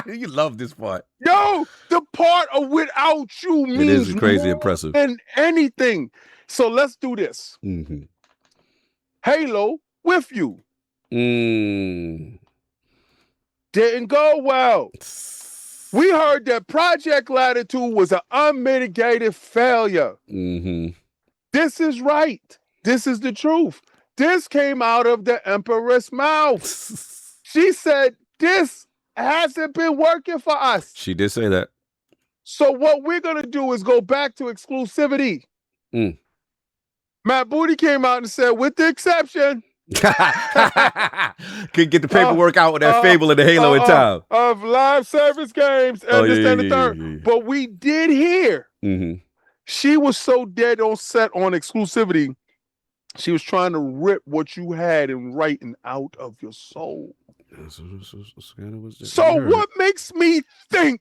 You love this part. Yo, the part of without you means It is crazy more impressive than anything. So let's do this. Mm-hmm. Halo with you. Mm. Didn't go well. We heard that Project Latitude was an unmitigated failure. Mm-hmm. This is right. This is the truth. This came out of the Empress mouth. She said, this hasn't been working for us. She did say that. So what we're going to do is go back to exclusivity. Mm. Matt Booty came out and said, with the exception. Could get the paperwork out with that Fable and the Halo in time. Of live service games and this and the third. Yeah. But we did hear she was so dead on set on exclusivity. She was trying to rip what you had and writing out of your soul. So what makes me think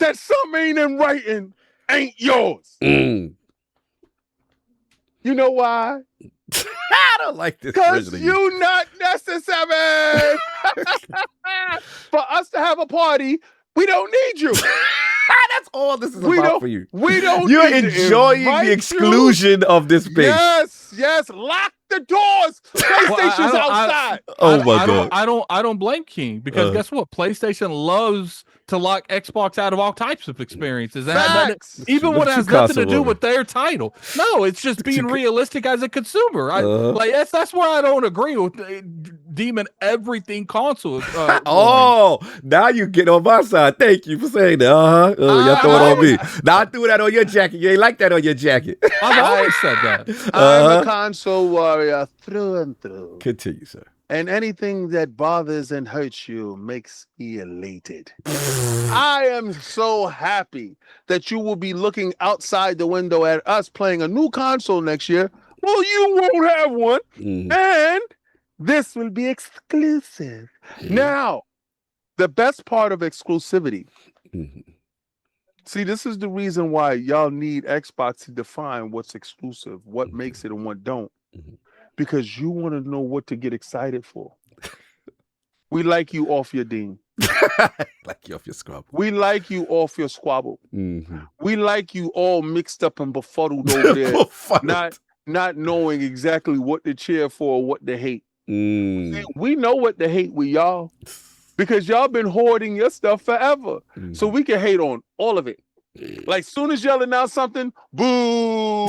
that something ain't in writing ain't yours? Mm. You know why? I don't like this. Because you're not necessary. For us to have a party, we don't need you. That's all this is about for you. We don't. You're enjoying the exclusion of this space. Yes. Lock the doors. PlayStation's outside. Oh my God. I don't blame King because guess what? PlayStation loves to lock Xbox out of all types of experiences. Even when it has nothing to do with their title. No, it's just being realistic as a consumer. That's why I don't agree with demon everything console. Now you get on my side. Thank you for saying that. Y'all throw it on me. Now I threw that on your jacket. You ain't like that on your jacket. I've always said that. I'm a console warrior through and through. Continue, sir. And anything that bothers and hurts you makes me elated. I am so happy that you will be looking outside the window at us playing a new console next year. Well, you won't have one. And this will be exclusive. Now, the best part of exclusivity. See, this is the reason why y'all need Xbox to define what's exclusive, what makes it and what don't. Because you want to know what to get excited for. We like you off your dean. Like you off your squabble. We like you off your squabble. We like you all mixed up and befuddled over there, not knowing exactly what to cheer for or what to hate. See, we know what to hate with y'all because y'all been hoarding your stuff forever. So we can hate on all of it. Like soon as y'all announce something, boo.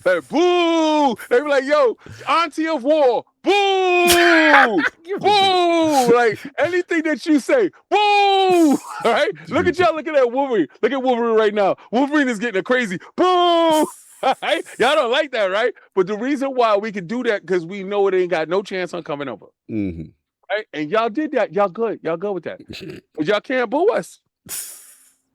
Like, boo! They be like, yo, auntie of war, boo! Boo! Like, anything that you say, boo! All right? Look at y'all looking at Wolverine. Look at Wolverine right now. Wolverine is getting a crazy, boo! All right? Y'all don't like that, right? But the reason why we can do that, because we know it ain't got no chance on coming over. Right? And y'all did that. Y'all good. Y'all good with that. But y'all can't boo us.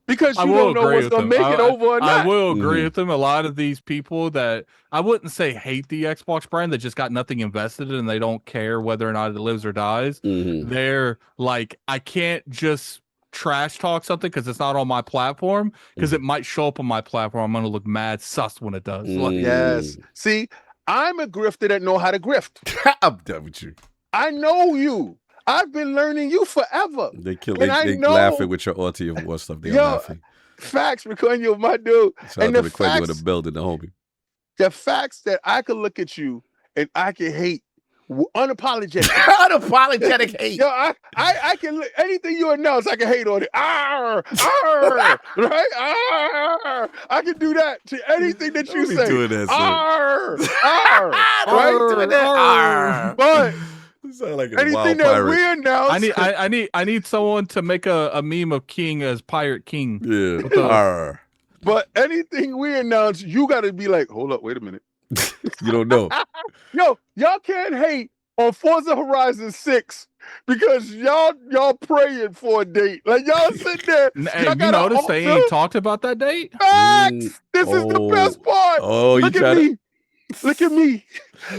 Because you don't know what's going to make it over or not. I will agree with them. A lot of these people that I wouldn't say hate the Xbox brand, that just got nothing invested in and they don't care whether or not it lives or dies. They're like, I can't just trash talk something because it's not on my platform because it might show up on my platform. I'm going to look mad sus when it does. Yes. See, I'm a grifter that know how to grift. I'm done with you. I know you. I've been learning you forever. They laughing with your auntie of war stuff. They're laughing. Facts, McCoy, my dude. Shout out to McCoy in the building, the homie. The facts that I can look at you and I can hate unapologetic. Unapologetic hate. Yo, I can look anything you announce, I can hate on it. Arr, arr, right? Arr. I can do that to anything that you say. Doing that, arr, arr, right? Doing that. Arr. But like anything that we announce, I need someone to make a meme of King as Pirate King. Yeah. But anything we announce, you got to be like, hold up, wait a minute. You don't know. Yo, y'all can't hate on Forza Horizon 6 because y'all praying for a date. Like y'all sitting there. Hey, you notice they ain't talked about that date? Facts. This is the best part. Oh, look at me. Look at me.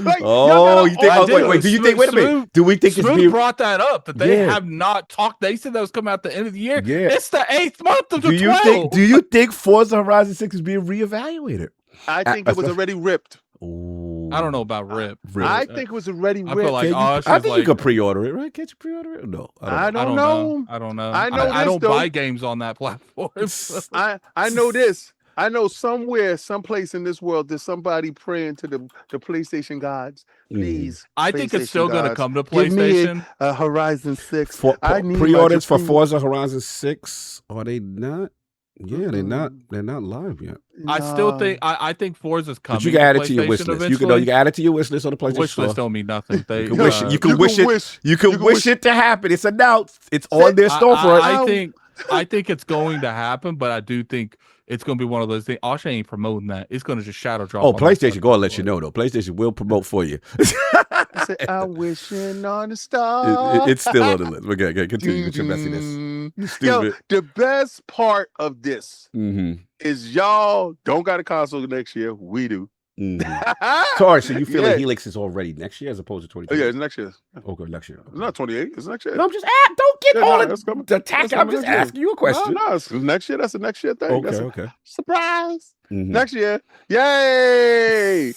Like, oh, you think? Oh, wait. Do you think? Wait a minute. Smooth, Do we think it's Smooth being brought that up that they have not talked? They said that was coming out the end of the year. Yeah, it's the 8th month of the 12. Do you think Forza Horizon 6 is being reevaluated? I think it was already ripped. Ooh. I don't know about rip. I think it was already ripped. I feel like I think you could pre-order it, right? Can't you pre-order it? No, I don't know. I don't know. I don't buy games on that platform. I know this. I know somewhere, someplace in this world, there's somebody praying to the PlayStation gods. Please, I think it's still going to come to PlayStation. Give me a Horizon 6. I need pre-orders for Forza Horizon 6. Are they not? Yeah, they're not live yet. I still think I think Forza's coming. But you can add it to your wish list. You can add it to your wish list on the PlayStation Wish list don't mean nothing. They, you can wish it to happen. It's announced. It's on their storefront. I think it's going to happen, but I do think it's going to be one of those things. Asha ain't promoting that. It's going to just shadow drop. Oh, PlayStation go and let you know though. PlayStation will promote for you. I said, I'm wishing on a star. It's still on the list. Okay, continue with your messiness. Yo, the best part of this is y'all don't got a console next year. We do. Sorry, so you feel like Helix is already next year as opposed to 2020? Yeah, it's next year. Okay, next year. It's not 28. It's next year. No, I'm just don't get all the attack. I'm just asking you a question. No, it's next year. That's a next year thing. Okay. Surprise. Next year. Yay!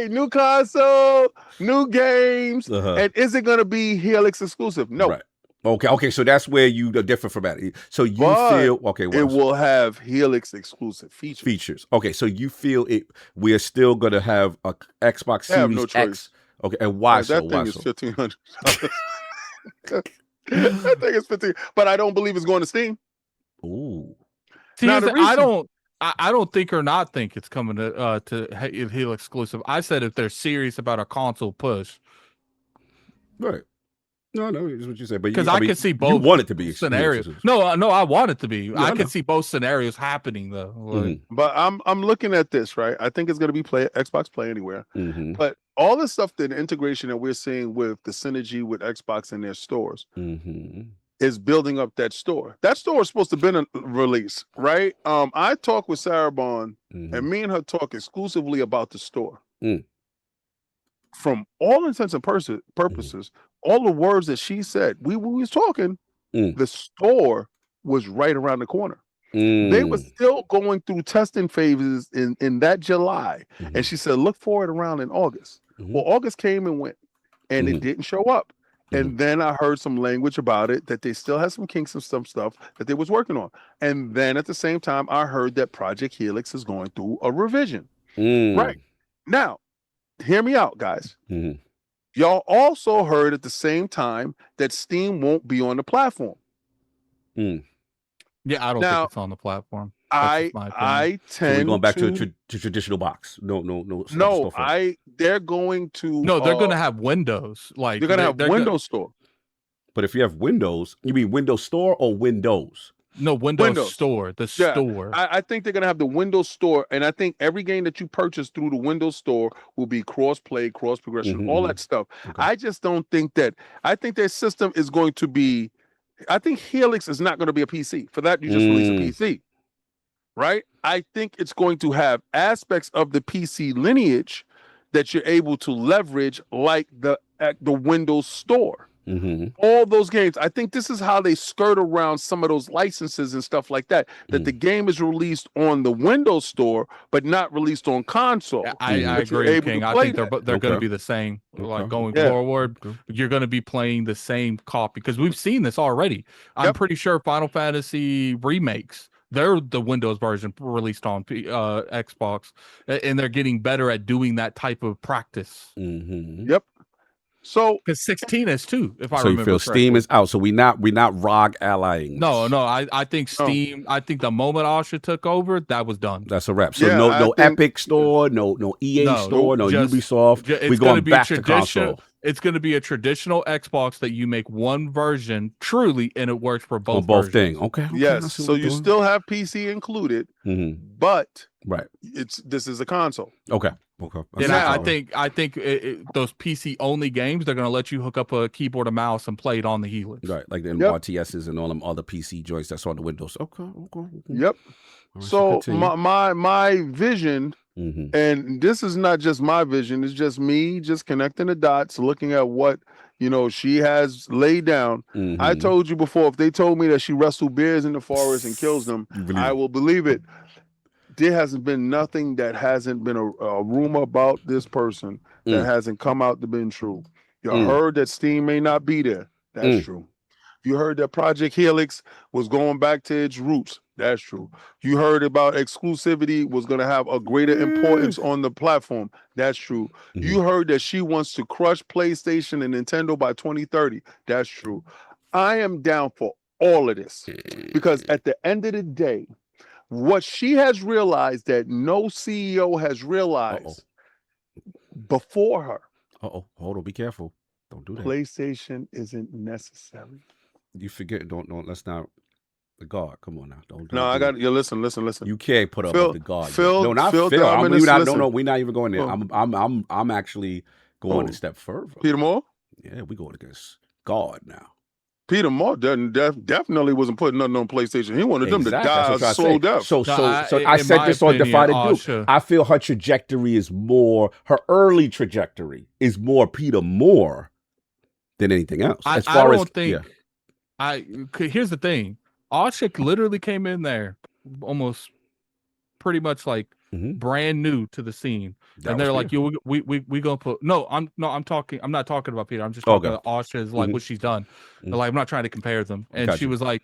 New console, new games. And is it going to be Helix exclusive? No. Right. Okay, so that's where you are different from that. So you feel it will have Helix exclusive features. Okay, so you feel we're still gonna have a Xbox Series X. Okay, and why so? That thing is $1,500. That thing is $1,500, but I don't believe it's going to Steam. Ooh. See, I don't think or not think it's coming to Helix exclusive. I said if they're serious about a console push, right. No, is what you said, but because I can see both. You want it to be scenarios. No, I want it to be. Yeah, I can see both scenarios happening though. But I'm looking at this, right? I think it's going to be Xbox Play Anywhere. But all the stuff, the integration that we're seeing with the synergy with Xbox in their stores is building up that store. That store is supposed to be a release, right? I talked with Sarah Bond, and me and her talk exclusively about the store. From all intents and purposes, all the words that she said, we was talking, the store was right around the corner. They were still going through testing phases in that July. And she said, look for it around in August. Well, August came and went, and it didn't show up. And then I heard some language about it, that they still had some kinks and some stuff that they was working on. And then at the same time, I heard that Project Helix is going through a revision. Right. Now, hear me out, guys. Y'all also heard at the same time that Steam won't be on the platform. Yeah, I don't think it's on the platform. I tend so we're going back to traditional box. No. They're going to. No, they're going to have Windows. Like they're going to have Windows Store. But if you have Windows, you mean Windows Store or Windows? No, Windows Store. The store. I think they're gonna have the Windows Store, and I think every game that you purchase through the Windows Store will be cross-play, cross-progression, all that stuff. I just don't think that. I think their system is going to be. I think Helix is not going to be a PC. For that, you just release a PC, right? I think it's going to have aspects of the PC lineage that you're able to leverage, like the Windows Store. All those games. I think this is how they skirt around some of those licenses and stuff like that. That the game is released on the Windows Store, but not released on console. I agree, King. I think they're going to be the same. Like going forward, you're going to be playing the same copy because we've seen this already. I'm pretty sure Final Fantasy remakes. They're the Windows version released on Xbox, and they're getting better at doing that type of practice. Yep. So because 16 is too, if I so remember. You feel correctly. Steam is out, so we not ROG allying. No. I think Steam. I think the moment Asha took over, that was done. That's a wrap. So no Epic Store, no EA Store, no Ubisoft. We're going back to console. It's going to be a traditional Xbox that you make one version truly, and it works for both. Things. Okay. Yes. So you still have PC included, but right. This is a console. Okay. And I think those PC only games, they're going to let you hook up a keyboard and mouse and play it on the Helix. Right, like the RTSs and all them other PC joints that's on the Windows. Okay. Yep. So my vision, and this is not just my vision, it's just me just connecting the dots, looking at what she has laid down. I told you before, if they told me that she wrestled bears in the forest and kills them, I will believe it. There hasn't been nothing that hasn't been a rumor about this person that hasn't come out to be true. You heard that Steam may not be there. That's true. You heard that Project Helix was going back to its roots. That's true. You heard about exclusivity was going to have a greater importance on the platform. That's true. You heard that she wants to crush PlayStation and Nintendo by 2030. That's true. I am down for all of this because at the end of the day, what she has realized that no CEO has realized before her. Hold on, be careful. Don't do that. PlayStation isn't necessary. You forget, let's not the guard. Come on now. Don't I got you. Listen. You can't put up with the guard. Phil, no, not Phil. We're not even going there. I'm actually going a step further. Peter Moore? Yeah, we're going against God now. Peter Moore definitely wasn't putting nothing on PlayStation. He wanted them to die a slow death. So I said this on Divided Duke. I feel her trajectory is more, her early trajectory is more Peter Moore than anything else. Here's the thing. Asha literally came in there almost pretty much like brand new to the scene. And they're like, yo, we gonna put I'm not talking about Peter. I'm just talking about Asha's like what she's done. Like, I'm not trying to compare them. And she was like,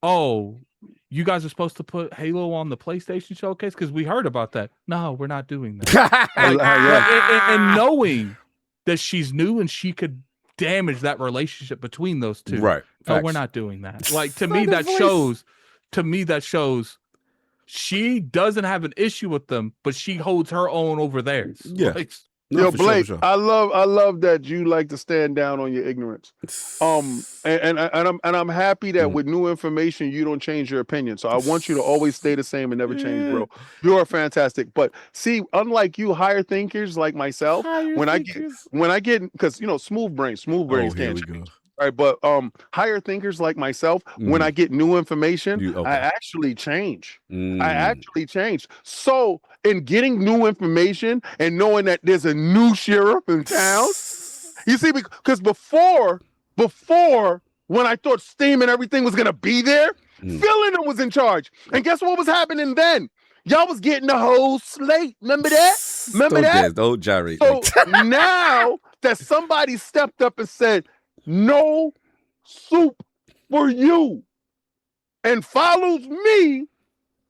oh, you guys are supposed to put Halo on the PlayStation showcase because we heard about that. No, we're not doing that. and knowing that she's new and she could damage that relationship between those two. Right. No, we're not doing that. Like, to me, that shows she doesn't have an issue with them, but she holds her own over theirs. Yeah. Like, yo, Blake, sure. I love that you like to stand down on your ignorance. And I'm happy that with new information you don't change your opinion. So I want you to always stay the same and never change, bro. You are fantastic. But see, unlike you, higher thinkers like myself, when I get because smooth brains can't change. Right, but higher thinkers like myself, when I get new information, I actually change. So in getting new information and knowing that there's a new sheriff in town, you see, because before when I thought Steam and everything was gonna be there, Phil and them was in charge. And guess what was happening then? Y'all was getting the whole slate. Remember that? Don't gyrate. So now that somebody stepped up and said, no soup for you, and follows me,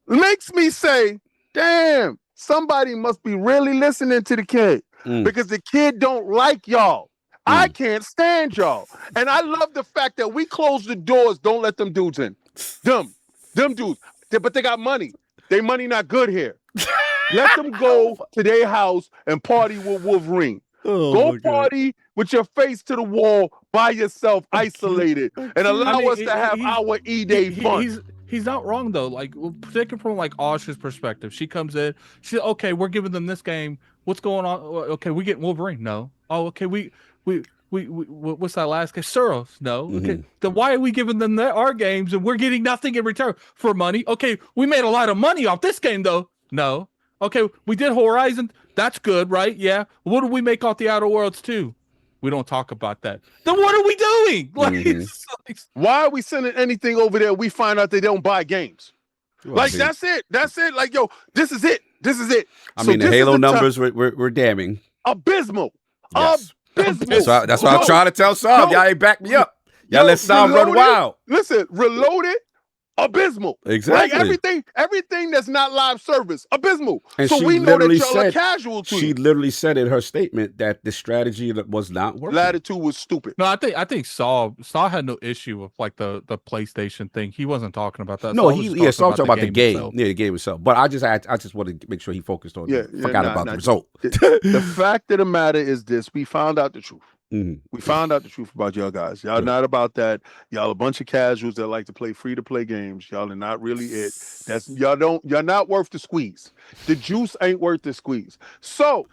makes me say, damn, somebody must be really listening to the kid because the kid don't like y'all. I can't stand y'all. And I love the fact that we close the doors, don't let them dudes in. Them dudes, but they got money. They money not good here. Let them go to their house and party with Wolverine. Go party with your face to the wall by yourself, isolated, and allow us to have our E-Day fun. He's not wrong though. Like, taken from like Asha's perspective, she comes in. She okay, we're giving them this game. What's going on? Okay, we get Wolverine. No. Oh, okay. We what's that last game? Suros. No. Okay. Then why are we giving them our games and we're getting nothing in return for money? Okay, we made a lot of money off this game though. No. Okay, we did Horizon. That's good, right? Yeah. What do we make off the Outer Worlds too? We don't talk about that. Then what are we doing? Like, why are we sending anything over there? We find out they don't buy games. Like, that's it. Like, yo, this is it. I mean, the Halo numbers were damning. Abysmal. Yes. Abysmal. That's what I'm trying to tell some. Y'all ain't back me up. Y'all let some run wild. Listen, Reloaded. Abysmal. Exactly. Like everything that's not live service, abysmal. And so we know that y'all are casual to She literally said in her statement that the strategy that was not working. Latitude was stupid. No, I think Saul had no issue with like the PlayStation thing. He wasn't talking about that. No, Saul talking about the game. Itself. Yeah, the game itself. But I just wanted to make sure he focused on forgot about the result. The fact of the matter is this: we found out the truth. We found out the truth about y'all guys. Y'all not about that. Y'all a bunch of casuals that like to play free-to-play games. Y'all are not really it. Y'all not worth the squeeze. The juice ain't worth the squeeze. So,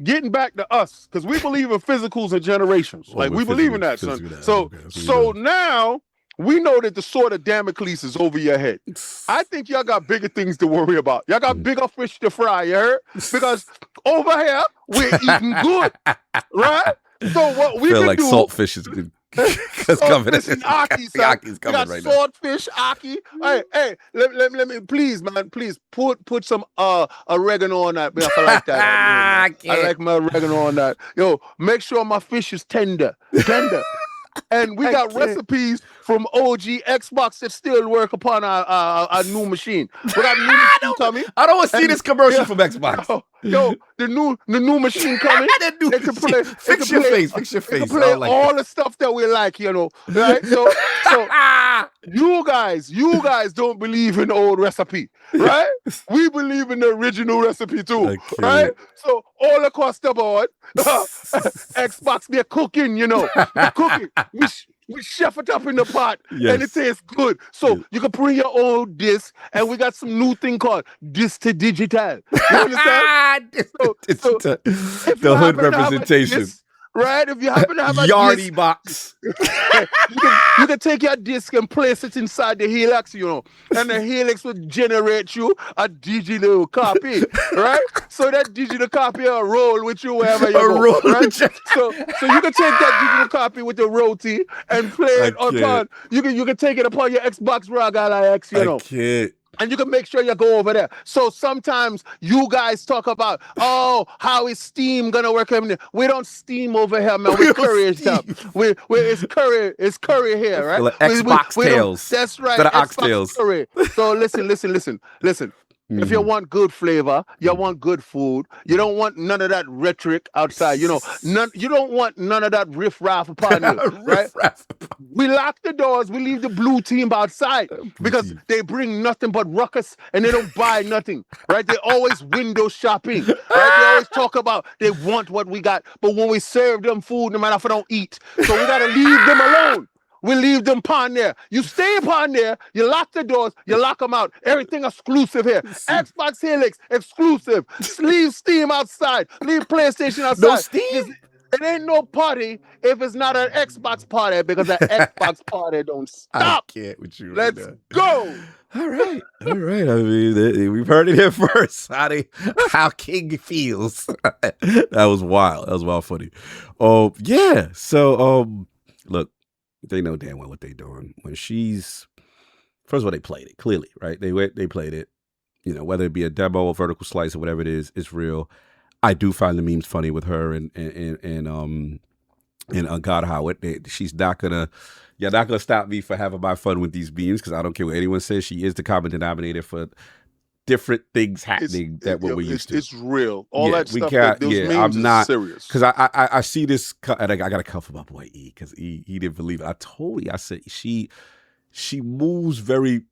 getting back to us, because we believe in physicals and generations. Like, we believe in that, son. So now we know that the sword of Damocles is over your head. I think y'all got bigger things to worry about. Y'all got bigger fish to fry, you heard? Because over here, we're eating good, right? So what we feel can like do... saltfish is good. Saltfish and Aki, son. Aki's coming right now. Swordfish, Aki. Hey, let me, please, man, please put some oregano on that. I like that. I like my oregano on that. Yo, make sure my fish is tender. And we got recipes from OG Xbox that still work upon our new machine. We got new machine coming. I don't want to see this commercial from Xbox. Yo, the new machine coming. Fix your face. They can play all the stuff that we like, you know. Right? So you guys don't believe in the old recipe, right? We believe in the original recipe too, right? So all across the board, Xbox, they're cooking, you know. They're cooking. We chef it up in the pot, and it tastes good. So you can bring your own disc, and we got some new thing called disc to digital. You understand? So the hood representation. Right? If you happen to have a Yardy disc, box. you can take your disc and place it inside the Helix, you know, and the Helix will generate you a digital copy, right? So that digital copy will roll with you wherever you go, right? So you can take that digital copy with the roti and play it upon. You can take it upon your Xbox Ragala X, you know. And you can make sure you go over there. So sometimes you guys talk about, how is Steam gonna work? We don't Steam over here, man. We curry stuff. It's curry here, right? Like Xbox tails. That's right. Instead of oxtails. Curry. So listen. If you want good flavor, you want good food. You don't want none of that rhetoric outside. You know, you don't want none of that riff-raff upon you, right? We lock the doors. We leave the blue team outside because they bring nothing but ruckus and they don't buy nothing, right? They always window shopping, right? They always talk about they want what we got, but when we serve them food, no matter if they don't eat, so we gotta leave them alone. We leave them upon there. You stay upon there. You lock the doors. You lock them out. Everything exclusive here. Xbox Helix exclusive. Leave Steam outside. Leave PlayStation outside. No Steam? It ain't no party if it's not an Xbox party because an Xbox party don't stop. I can't with you. Let's go. All right. I mean, we've heard it here first. How King feels. That was wild. That was wild funny. Yeah. So, look. They know damn well what they're doing. When first of all, they played it clearly, right? They played it, you know, whether it be a demo or vertical slice or whatever it is, it's real. I do find the memes funny with her and God Howard. You're not gonna stop me for having my fun with these memes because I don't care what anyone says. She is the common denominator for different things happening what we used to. It's real. All that stuff. Memes I'm not serious. because I see this, and I got to come for my boy E because he didn't believe it. I told you, I said she moves very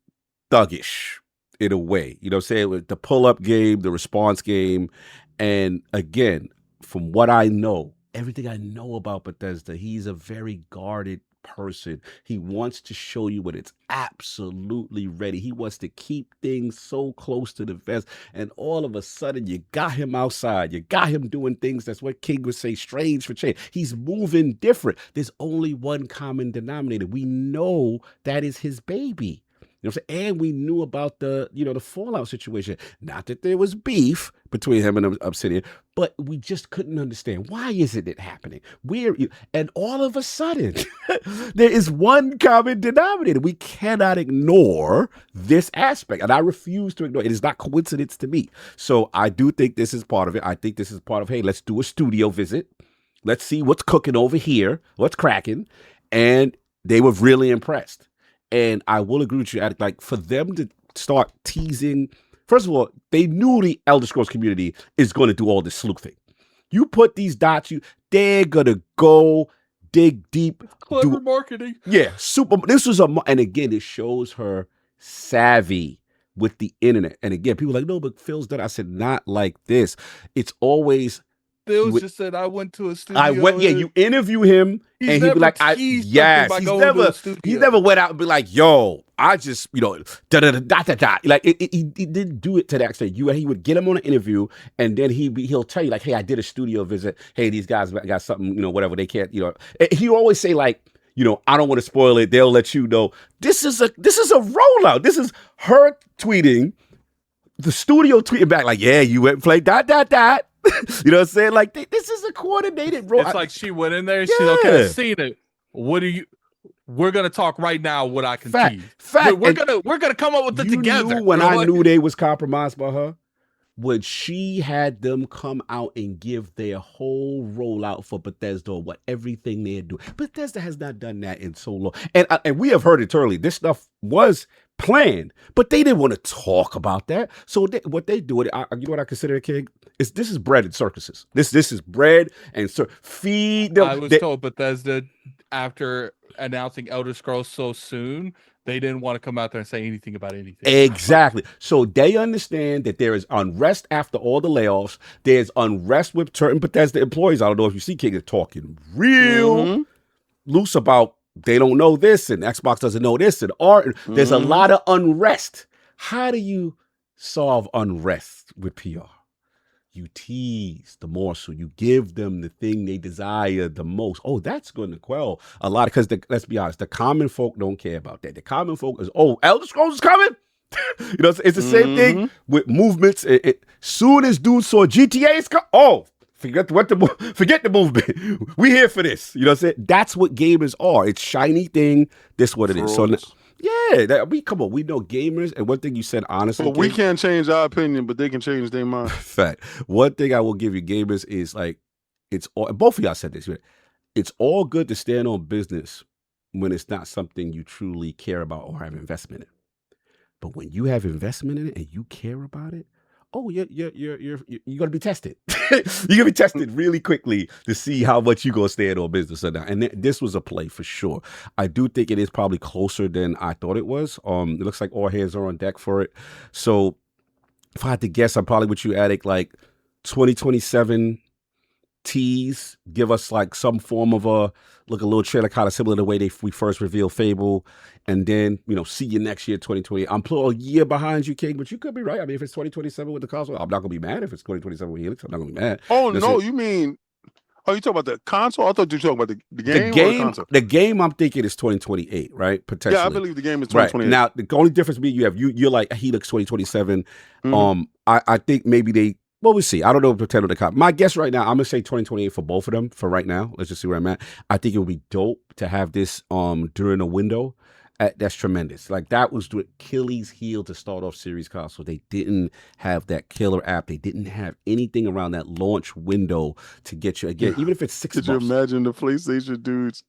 thuggish in a way. You know what I'm saying? With the pull-up game, the response game, and again, from what I know, everything I know about Bethesda, he's a very guarded person. He wants to show you when it's absolutely ready. He wants to keep things so close to the vest, and all of a sudden you got him outside. You got him doing things that's what King would say, strange for change. He's moving different. There's only one common denominator. We know that is his baby. You know what I'm saying? And we knew about the Fallout situation. Not that there was beef between him and Obsidian, but we just couldn't understand why isn't it happening? And all of a sudden, there is one common denominator. We cannot ignore this aspect, and I refuse to ignore it. It is not coincidence to me. So I do think this is part of it. I think this is part of, hey, let's do a studio visit. Let's see what's cooking over here, what's cracking, and they were really impressed. And I will agree with you, like for them to start teasing, first of all, they knew the Elder Scrolls community is going to do all this sleuthing. You put these dots, they're going to go dig deep. Clever marketing. Yeah, and again, it shows her savvy with the internet. And again, people are like, no, but Phil's done. I said, not like this. It's always... Phil just said, I went to a studio. You interview him, and he'd be like, he's never went out and be like, yo, I just, da-da-da-da-da-da. Like, he didn't do it to that extent. He would get him on an interview, and then he'll tell you, like, hey, I did a studio visit. Hey, these guys got something, whatever, they can't, He always say, like, I don't want to spoil it. They'll let you know. This is a rollout. This is her tweeting, the studio tweeting back like, yeah, you went and played dot. You know what I'm saying? Like, this is a coordinated role. It's like she went in there and she's okay, I've seen it. We're gonna talk right now what I can tease. We're gonna come up with it together. When I knew they was compromised by her, when she had them come out and give their whole rollout for Bethesda or what everything they're doing. Bethesda has not done that in so long. And we have heard it early. This stuff was planned, but they didn't want to talk about that. So what they do, you know what I consider a kid? This is bread and circuses. This is bread and feed them. I was told Bethesda, after announcing Elder Scrolls so soon, they didn't want to come out there and say anything about anything. Exactly. So they understand that there is unrest after all the layoffs. There's unrest with certain Bethesda employees. I don't know if you see King is talking real loose about they don't know this and Xbox doesn't know this and art. There's a lot of unrest. How do you solve unrest with PR? You tease the morsel. You give them the thing they desire the most. Oh, that's going to quell a lot. Because let's be honest, the common folk don't care about that. The common folk is, Elder Scrolls is coming. It's the same thing with movements. Soon as dudes saw GTA is coming, forget the movement. We here for this. You know what I'm saying? That's what gamers are. It's shiny thing. This what it is. So yeah, come on. We know gamers, and one thing you said honestly. Well, we can't change our opinion, but they can change their mind. Fact. One thing I will give you, gamers, is like it's all. Both of y'all said this. It's all good to stand on business when it's not something you truly care about or have investment in. But when you have investment in it and you care about it, you're gonna be tested. You're gonna be tested really quickly to see how much you gonna stand on business or not. And this was a play for sure. I do think it is probably closer than I thought it was. It looks like all hands are on deck for it. So if I had to guess, I'm probably with you, Addict, like 2027 tease. Give us like some form of a little trailer, kind of similar to the way we first revealed Fable, and then see you next year, 2020. I'm a year behind you, King, but you could be right. I mean, if it's 2027 with the console, I'm not gonna be mad. If it's 2027 with Helix, I'm not gonna be mad. Oh no, you mean? Oh, you talking about the console? I thought you were talking about the game. Or the console? The game, I'm thinking is 2028, right? Potentially. Yeah, I believe the game is 2028. Right. Now, the only difference being you're like Helix 2027. I think maybe we'll see. I don't know if pretend to come. My guess right now, I'm gonna say 2028 for both of them. For right now, let's just see where I'm at. I think it would be dope to have this during a window. That's tremendous. Like that was the Achilles heel to start off Series console. They didn't have that killer app. They didn't have anything around that launch window to get you again. Even if it's 6 months. Could you imagine the PlayStation dudes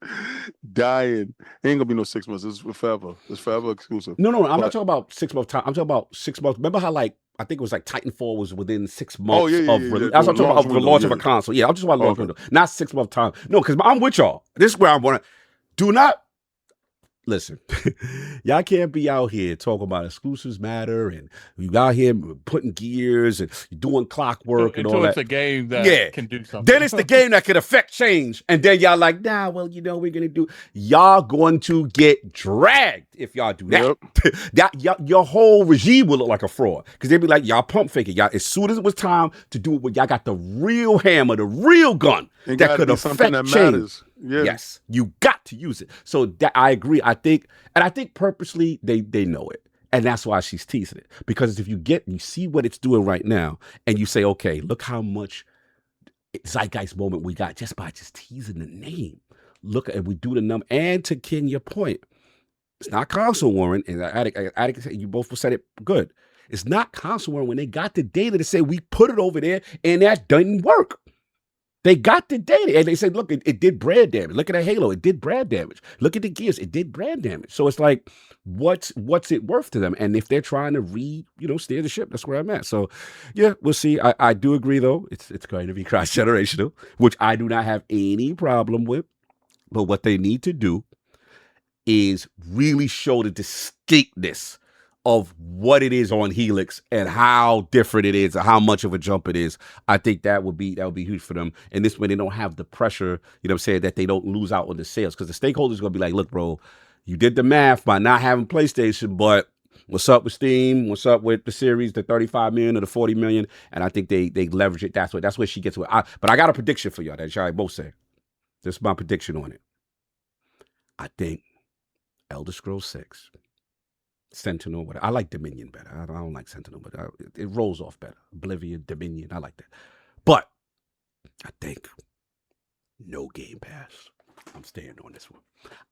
dying? It ain't gonna be no 6 months. It's forever. It's forever exclusive. No. I'm not talking about 6 month time. I'm talking about 6 months. Remember how I think it was like Titanfall was within 6 months of release. That's what I'm talking about, the launch of a console. Yeah, I'm just about launch window, not 6 month time. No, because I'm with y'all. This is where I want to. Do not. Listen, y'all can't be out here talking about exclusives matter and you out here putting gears and doing clockwork and all that. It's a game that can do something. Then it's the game that can affect change. And then y'all like, nah, well, we're going to do. Y'all going to get dragged if y'all do that. Yep. Your whole regime will look like a fraud because they'd be like, y'all pump faking. Y'all, as soon as it was time to do it, y'all got the real hammer, the real gun that could affect change. Matters. Yeah. Yes, you got to use it. So that I agree. I think purposely they know it, and that's why she's teasing it. Because if you see what it's doing right now, and you say, okay, look how much zeitgeist moment we got just by teasing the name. Look, and we do the number. And to Ken, your point, it's not console warring. And Attic, you both said it good. It's not console warring when they got the data to say we put it over there, and that doesn't work. They got the data and they said, look, it did brand damage. Look at that Halo. It did brand damage. Look at the Gears. It did brand damage. So it's like, what's it worth to them? And if they're trying to steer the ship, that's where I'm at. So yeah, we'll see. I do agree though. It's going to be cross-generational, which I do not have any problem with. But what they need to do is really show the distinctness of what it is on Helix and how different it is and how much of a jump it is. I think that would be huge for them. And this way they don't have the pressure, that they don't lose out on the sales. Because the stakeholders are going to be like, look, bro, you did the math by not having PlayStation, but what's up with Steam? What's up with the series, the 35 million or the 40 million? And I think they leverage it. That's where she gets with it. But I got a prediction for y'all that y'all both say. This is my prediction on it. I think Elder Scrolls 6, Sentinel. I like Dominion better. I don't like Sentinel, but it rolls off better. Oblivion, Dominion. I like that. But I think no Game Pass. I'm staying on this one.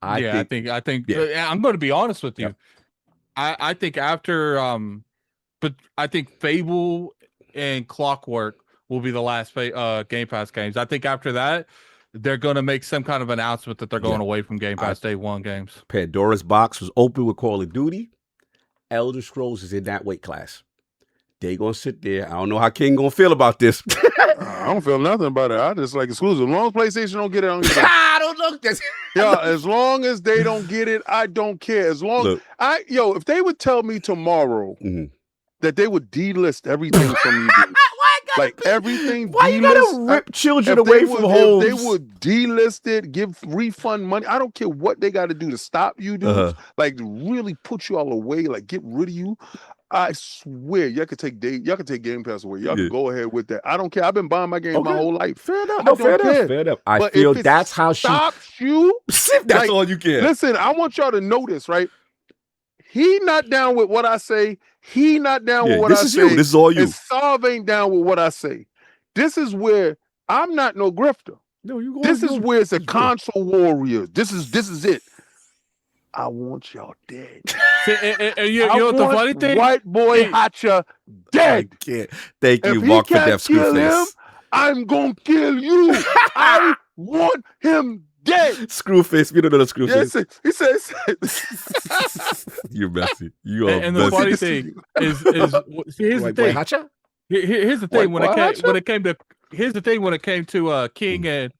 I think I'm going to be honest with you. Yep. I think after but I think Fable and Clockwork will be the last Game Pass games. I think after that, they're going to make some kind of announcement that they're going away from Game Pass Day 1 games. Pandora's box was open with Call of Duty. Elder Scrolls is in that weight class. They going to sit there. I don't know how King going to feel about this. I don't feel nothing about it. I just like exclusive. As long as PlayStation don't get it, I don't get it. I don't know this. Yeah, as long as they don't get it, I don't care. As long if they would tell me tomorrow that they would delist everything from you, like everything. Why you gotta rip children away from homes? If they would delist it, give refund money. I don't care what they got to do to stop you, dude. Like really put you all away, like get rid of you. I swear, y'all could take Game Pass away. Y'all can go ahead with that. I don't care. I've been buying my games my whole life. Fair enough. No, fair enough. I feel that's how she stops you. That's like, all you care. Listen, I want y'all to know this, right? He not down with what I say. He not down with what I say. This is you. This is all you. And Solve ain't down with what I say. This is where I'm not no grifter. No, you. This is where it's a console warrior. This is it. I want y'all dead. You know what the funny thing? White boy Hacha dead. I can't. Thank you, Mark, for that Screwface. I'm gonna kill you. I want him dead. Screwface. We don't know the Screwface. Yes, he says. You're messy. You are and messy. the funny thing is here's the thing. Hacha? Here's the thing when it came to King and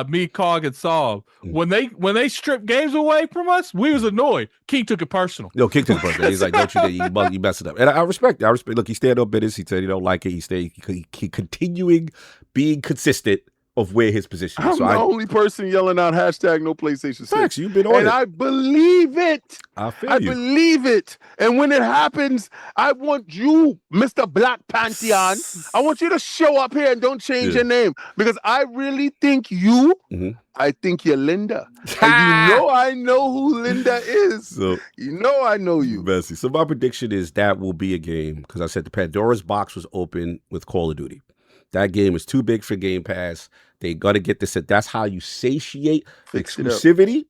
me, Cog, and Solve. When they stripped games away from us, we was annoyed. King took it personal. No, King took it personal. He's like, "Don't you mess it up." And I respect it. Look, he stand on business. He said he don't like it. He continuing being consistent of where his position is. I'm the only person yelling out hashtag no PlayStation 6. Facts, you've been on it. And I believe it. I believe it. And when it happens, I want you, Mr. Black Pantheon, I want you to show up here and don't change your name. Because I really think you, I think you're Linda. And I know who Linda is. So, I know you. Messy. So my prediction is that will be a game. Because I said the Pandora's box was open with Call of Duty. That game is too big for Game Pass. They got to get this. That's how you satiate exclusivity,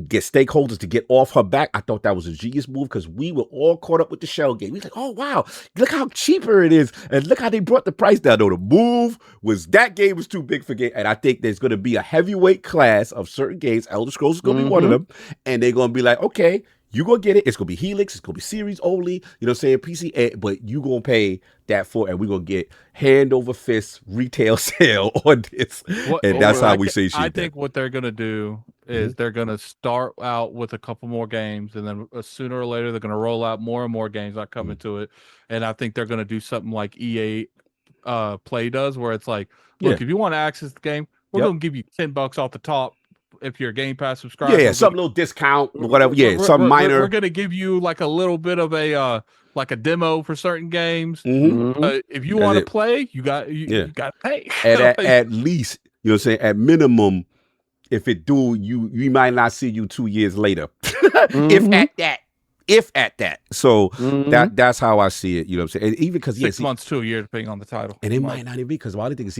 get stakeholders to get off her back. I thought that was a genius move because we were all caught up with the shell game. We was like, oh, wow, look how cheaper it is. And look how they brought the price down. No, the move was that game was too big for game. And I think there's going to be a heavyweight class of certain games. Elder Scrolls is going to be one of them. And they're going to be like, okay, you going to get it. It's going to be Helix. It's going to be series only. You know what I'm saying? PC. But you going to pay that for, and we're going to get hand over fist retail sale on this. And that's how we say shit. I think what they're going to do is they're going to start out with a couple more games. And then sooner or later, they're going to roll out more and more games that come into it. And I think they're going to do something like EA Play does, where it's like, look, if you want to access the game, we're going to give you $10 off the top. If you're a Game Pass subscriber, some little discount, whatever. Some minor. We're gonna give you like a little bit of a like a demo for certain games. If you want to play, you got to pay. And at least, you know what I'm saying. At minimum, if it do, you might not see you 2 years later, if at that. So that's how I see it. You know what I'm saying. And even because 6 months to a year, depending on the title, and it might not even be because the other thing is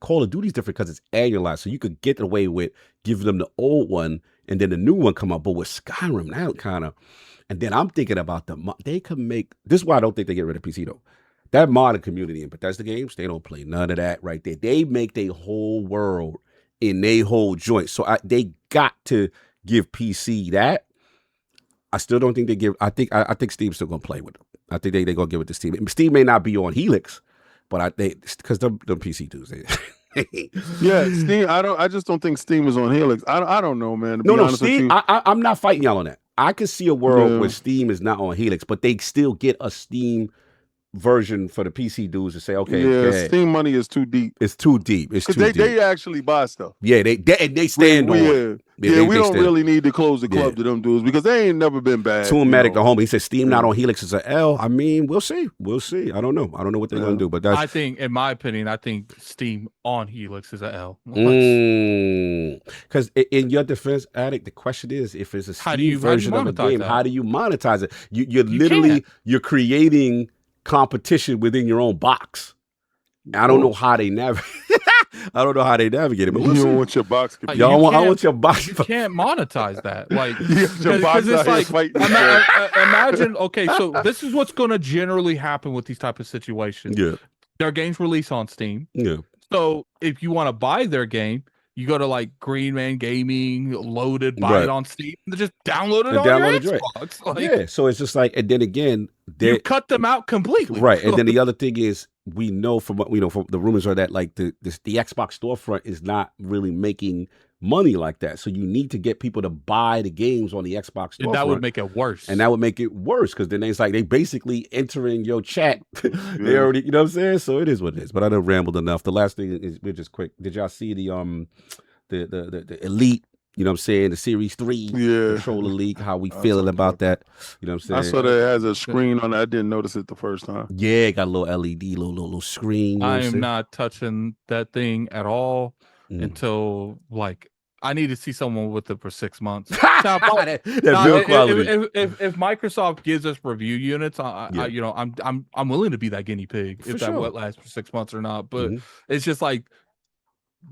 Call of Duty is different because it's annualized, so you could get away with giving them the old one and then the new one come out. But with Skyrim, now kind of, and then I'm thinking about they could make this. Is why I don't think they get rid of PC though. That modded community in Bethesda games, they don't play none of that right there. They make their whole world in their whole joint. So they got to give PC that. I still don't think they give. I think Steam's still gonna play with them. I think they gonna give it to Steam. Steam may not be on Helix. But because the PC dudes, Steam. I just don't think Steam is on Helix. I don't know, man. No, Steam. I'm not fighting y'all on that. I could see a world where Steam is not on Helix, but they still get a Steam version for the PC dudes to say, okay, yeah, Steam money is too deep. It's too deep. It's too deep. They actually buy stuff. Yeah, they stand on. Yeah, we don't really need to close the club to them dudes because they ain't never been bad. Toolmatic, the homie, he said Steam not on Helix is an L. I mean, we'll see. We'll see. I don't know. I don't know what they're gonna do, but that's. I think, in my opinion, I think Steam on Helix is an L. Because in your defense, Addict, the question is, if it's a Steam version of a game, how do you monetize it? You're literally you're creating competition within your own box. I don't know how they navigate. I don't know how they navigate it. But you don't want your box. I want your box. You can't monetize that. Like, because it's like, imagine. Okay, so this is what's going to generally happen with these type of situations. Yeah, their games release on Steam. Yeah. So if you want to buy their game, you go to like Green Man Gaming, loaded, buy it on Steam, and just download it on your Xbox. Like, yeah, so it's just like, and then again, you cut them out completely, right? And then the other thing is, we know from what we know from the rumors are that like the Xbox storefront is not really making money like that. So you need to get people to buy the games on the Xbox storefront. And that would make it worse. And that would make it worse because then it's like they basically entering your chat. They already, you know what I'm saying? So it is what it is. But I done rambled enough. The last thing is we're just quick. Did y'all see the Elite? You know what I'm saying? The Series 3 controller leak. How we feeling about that? You know what I'm saying? I saw that it has a screen on it. I didn't notice it the first time. Yeah, it got a little LED, little screen. I am not touching that thing at all until like I need to see someone with it for 6 months. Now, that build quality. If Microsoft gives us review units, I'm willing to be that guinea pig if that would last for 6 months or not. But it's just like,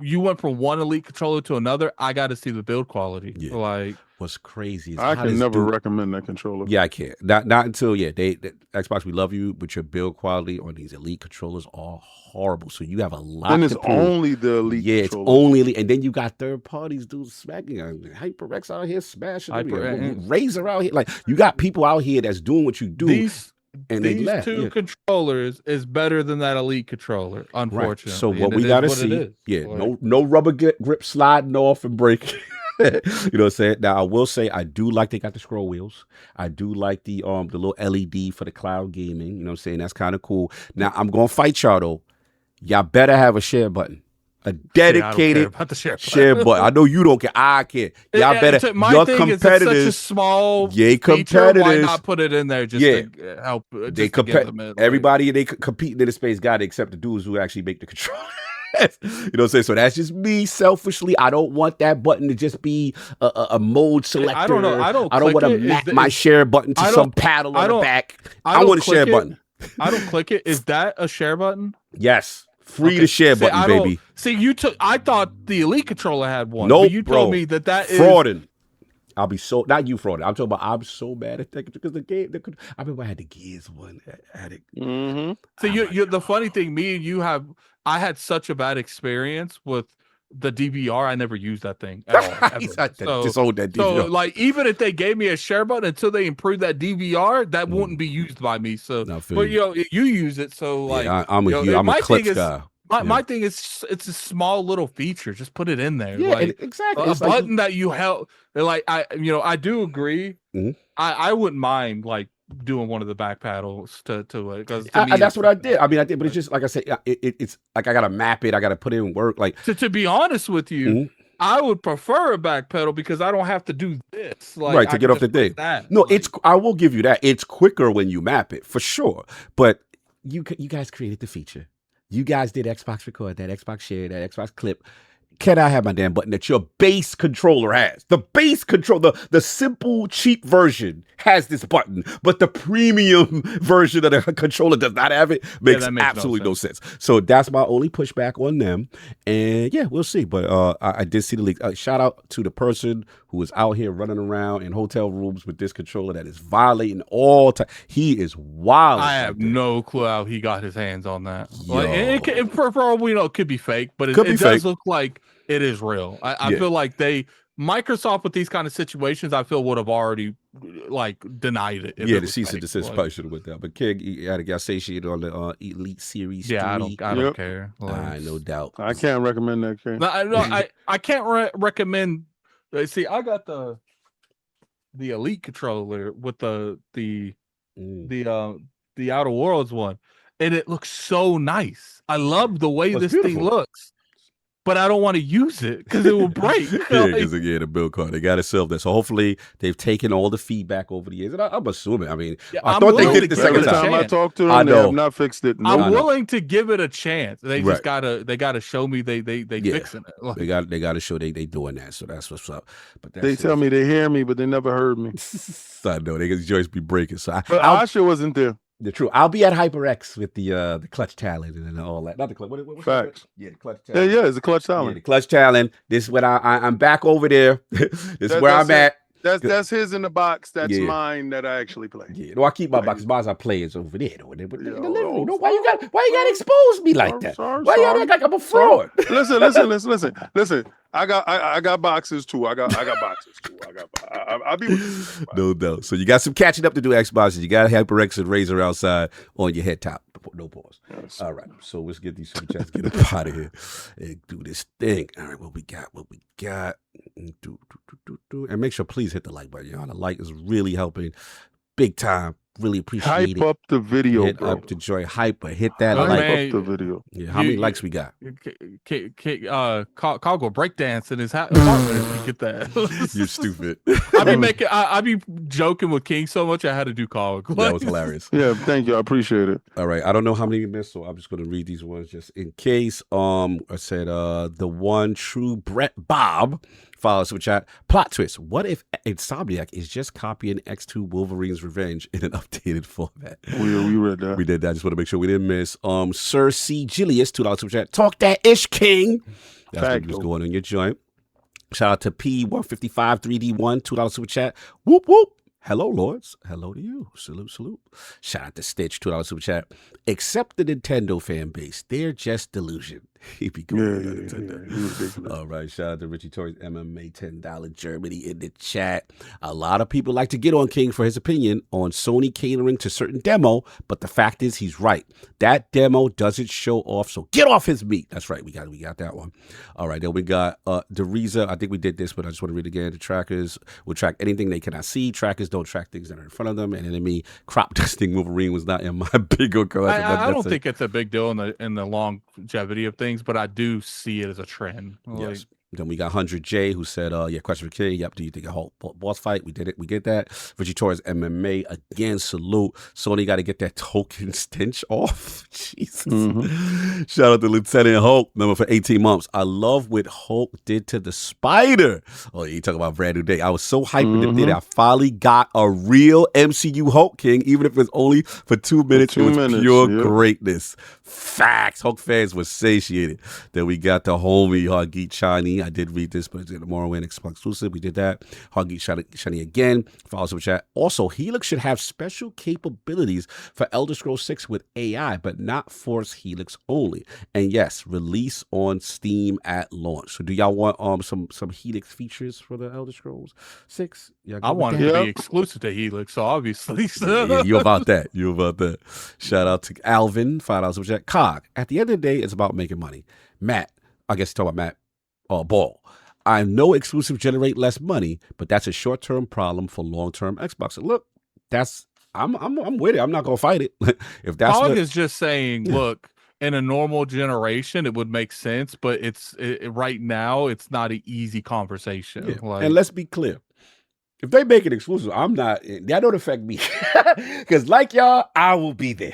you went from one Elite controller to another. I got to see the build quality. Yeah. Like, what's crazy is I can never recommend that controller. Yeah, I can't. Not until Xbox, we love you, but your build quality on these Elite controllers are horrible. So you have a lot. And it's only the Elite. Yeah, controller. It's only Elite, and then you got third parties dudes smacking. HyperX out here smashing. Razer out here. Like you got people out here that's doing what you do. These two controllers is better than that Elite controller, unfortunately. Right. So what we gotta see, no rubber grip sliding off and breaking. You know what I'm saying? Now I will say I do like they got the scroll wheels. I do like the little LED for the cloud gaming. You know what I'm saying? That's kind of cool. Now I'm gonna fight y'all though. Y'all better have a share button. A dedicated share button. I know you don't care. I care. Y'all better. Your competitors. It's such a small competitors. Why not put it in there just to help? They compete. Everybody they competing in the space got it except the dudes who actually make the controller. You know what I'm saying? So that's just me selfishly. I don't want that button to just be a mode selector. I don't know. I don't want to map my share button to some paddle on the back. I want a share button. I don't click it. Is that a share button? Yes. Free to share button, baby. See, I thought the Elite controller had one. Nope, but you told me that is frauding. I'll be not you frauding. I'm talking about I'm so bad at that because the game. I remember I had the Gears one. So the funny thing, me and you I had such a bad experience with the DVR. I never used that thing at all. Just hold that DVR. So like, even if they gave me a share button until they improved that DVR, that wouldn't be used by me. So, but you use it. So like, I'm a clips guy. My thing is, it's a small little feature. Just put it in there. Yeah, like, exactly. A button that you held. Like I do agree. I wouldn't mind like doing one of the back paddles to it because that's what I did. I did, but it's just like I said, it's like I gotta map it. I gotta put in work. Like to be honest with you, I would prefer a back pedal because I don't have to do this. Like, to get off the thing. No, I will give you that. It's quicker when you map it for sure. But you guys created the feature. You guys did Xbox Record, that Xbox Share, that Xbox Clip. Can I have my damn button that your base controller has? The base controller, the simple, cheap version has this button, but the premium version of the controller does not have it. Makes absolutely no sense. So that's my only pushback on them. And yeah, we'll see. But I did see the leak. Shout out to the person who is out here running around in hotel rooms with this controller that is violating all time. He is wild. I have no clue how he got his hands on that. Like, for all we know, it could be fake, but it does look like it is real. I feel like Microsoft with these kind of situations, I feel would have already like denied it. The cease and desist probably should have went down. But King, I got satiated on the Elite Series 3. I don't care. No doubt. I can't recommend that, King. No, I can't recommend. See, I got the Elite controller with the the Outer Worlds one, and it looks so nice. I love the way this thing looks. But I don't want to use it because it will break. Yeah, because the build card, they got to sell that. So hopefully they've taken all the feedback over the years, and I'm assuming. I mean, I thought they did it the second time. I talked to them, they have not fixed it. I'm willing to give it a chance. They just gotta show me they fixing it. Like, they gotta show they doing that. So that's what's up. But they tell me they hear me, but they never heard me. I know they joints be breaking. So but Asha wasn't there. The truth. I'll be at HyperX with the clutch talent and all that. Not the clutch. What Facts. Yeah, the clutch talent. Yeah, it's the clutch talent. Yeah, the clutch talent. This is what I'm back over there. This is where I'm at. That's his in the box. That's mine that I actually play. Yeah, no, I keep my box. Mine I play is over there. But in the living room. Why you got expose me like that? Why you gotta act like I'm a fraud? Listen. I got boxes too. I got boxes too. I'll be with you. No doubt. So you got some catching up to do, Xboxes. You got HyperX and Razer outside on your head top. No pause. Yes. All right. So let's get these super chats, get up out of here and do this thing. All right. What we got. And make sure, please hit the like button. Y'all, the like is really helping big time. Really appreciate it. Hype up the video, hit bro. Up to joy. Hyper. Hit that hype like. Up the video. Yeah. How many likes we got? Carl go breakdance in his apartment if you get that. You're stupid. I be joking with King so much I had to do Carl. That was hilarious. Yeah, thank you. I appreciate it. All right. I don't know how many we missed, so I'm just gonna read these ones just in case. I said the one true Brett Bob. Follow us with chat. Plot twist. What if Insomniac is just copying X2 Wolverine's Revenge in an updated format? We read that. We did that. Just want to make sure we didn't miss. Sir C. Gilius, $2 super chat. Talk that ish, King. That's what was going on in your joint. Shout out to P155 3D1, $2 super chat. Whoop whoop. Hello, Lords. Hello to you. Salute, salute. Shout out to Stitch, $2 super chat. Accept the Nintendo fan base. They're just delusion. He be going Nintendo. All right. Shout out to Richie Torres, MMA $10 Germany in the chat. A lot of people like to get on King for his opinion on Sony catering to certain demo, but the fact is he's right. That demo doesn't show off, so get off his meat. That's right. We got that one. All right. Then we got Deriza. I think we did this, but I just want to read it again. The trackers will track anything they cannot see. Trackers don't track things that are in front of them. And enemy crop dusting Wolverine was not in my big old car. I don't think it's a big deal in the longevity of things, but I do see it as a trend. Yes. Then we got 100J who said, question for King. Yep, do you think a whole boss fight? We did it. We get that. Richie Torres MMA. Again, salute. Sony got to get that token stench off. Jesus. Mm-hmm. Shout out to Lieutenant Hulk, number for 18 months. I love what Hulk did to the spider. Oh, you talking about brand new day. I was so hyped with the theater. I finally got a real MCU Hulk, King, even if it's only for 2 minutes. It was pure greatness. Facts. Hulk fans were satiated. Then we got the homie Hoggy Chani. I did read this, but it's tomorrow in exclusive. We did that. Hoggy Shani again. Follow us with chat. Also, Helix should have special capabilities for Elder Scrolls 6 with AI, but not Force Helix only. And yes, release on Steam at launch. So do y'all want some Helix features for the Elder Scrolls 6? I want it to be exclusive to Helix, so obviously. Yeah, you about that. You about that. Shout out to Alvin. $5 with chat. Cog. At the end of the day, it's about making money. Matt. I guess you're talking about Matt. Ball. I know exclusives generate less money, but that's a short-term problem for long-term Xbox. Look, I'm with it. I'm not gonna fight it. If that's Hog is just saying, look, in a normal generation, it would make sense, but right now, it's not an easy conversation. Yeah. And let's be clear. If they make it exclusive, that don't affect me. Because like y'all, I will be there.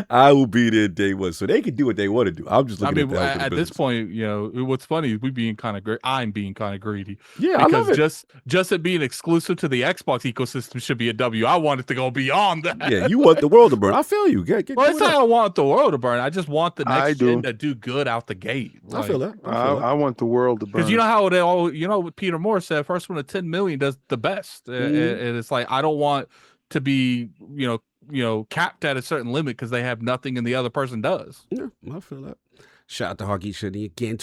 I will be there day one. So they can do what they want to do. I'm just looking at this point, what's funny is I'm being kind of greedy. Yeah, because I love it. Just it being exclusive to the Xbox ecosystem should be a W. I want it to go beyond that. Yeah, you want the world to burn. I feel you. Well, it's not I want the world to burn. I just want the next gen to do good out the gate. I feel that. I want the world to burn. Because you know how what Peter Moore said, first one to 10 million does the best. And it's like, I don't want to be, capped at a certain limit because they have nothing and the other person does. Yeah, I feel that. Shout out to Hoggy Shitty again.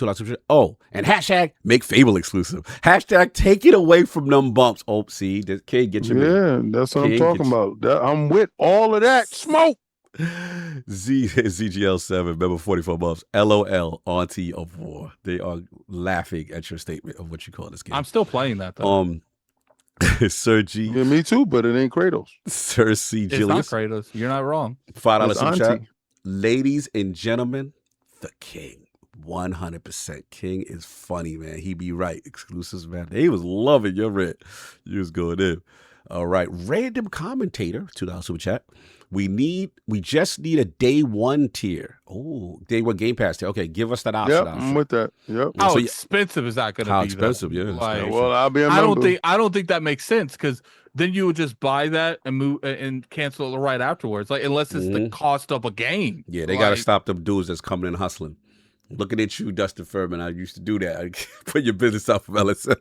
And hashtag make Fable exclusive. Hashtag take it away from them bumps. Oh, see, this kid get you. Yeah, that's what I'm talking about. I'm with all of that smoke. ZGL7, member 44 months. LOL, Auntie of War. They are laughing at your statement of what you call this game. I'm still playing that though. Sir G. Yeah, me too, but it ain't Kratos. Sir C. It's Julius. not Kratos. You're not wrong. $5 It's super chat. Auntie. Ladies and gentlemen, the King. 100%. King is funny, man. He be right. Exclusives, man. He was loving your rant. You was going in. All right. Random commentator, $2 super chat. We just need a day one tier. Oh, day one Game Pass tier. Okay, give us that option. Yep, I'm with that. Yep. How expensive is that going to be? How expensive? Yeah. Like, well, I'll be a member. I don't think that makes sense because then you would just buy that and move and cancel it right afterwards. Like unless it's the cost of a game. Yeah, they got to stop them dudes that's coming in hustling. Looking at you, Dustin Furman. I used to do that. I put your business out for LSN.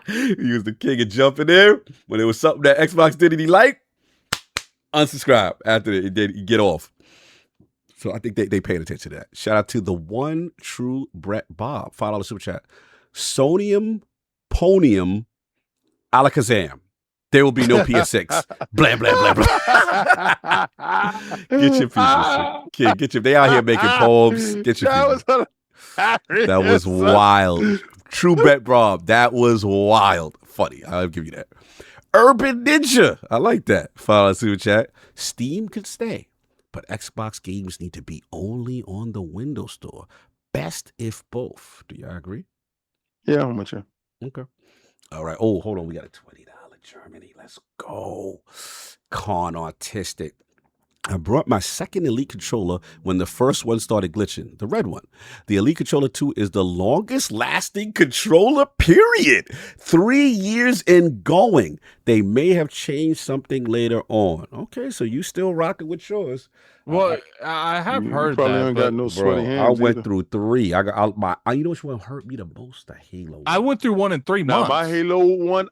He was the king of jumping there. When there was something that Xbox didn't he like, unsubscribe after it did get off. So I think they paid attention to that. Shout out to the one true Brett Bob. $5 super chat. Sonium Ponium Alakazam. There will be no PS6. Blah, blah, blah, blah. Get your people. Kid, get your. They out here making poems. Get your people. That was wild. True Bet Rob. That was wild. Funny. I'll give you that. Urban Ninja. I like that. $5 super chat. Steam could stay, but Xbox games need to be only on the Windows Store. Best if both. Do y'all agree? Yeah, I'm with you. Okay. All right. Oh, hold on. We got a $20 Germany. Let's go. Con Artistic. I brought my second Elite controller when the first one started glitching, the red one. The Elite Controller 2 is the longest lasting controller, period. 3 years and going. They may have changed something later on. Okay, so you still rocking with yours. Well, I have heard probably that. ain't got no sweaty hands. I went either. through 3. I got my. You know which one hurt me the most? The Halo. I went through 1 in 3 months. Now my Halo one,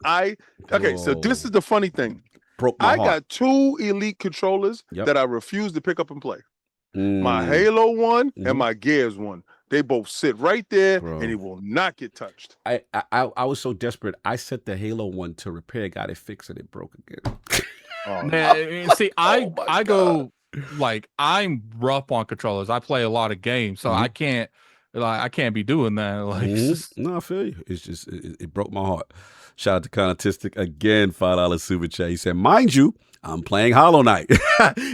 okay. So this is the funny thing. Broke my I heart. got 2 Elite controllers that I refuse to pick up and play. My Halo one and my Gears one. They both sit right there, and it will not get touched. I was so desperate. I set the Halo one to repair, got it fixed, and it broke again. Man, see, I go like I'm rough on controllers. I play a lot of games, so I can't be doing that. Like, no, I feel you. It's just it broke my heart. Shout out to Conatistic again, $5 super chat. He said, mind you, I'm playing Hollow Knight.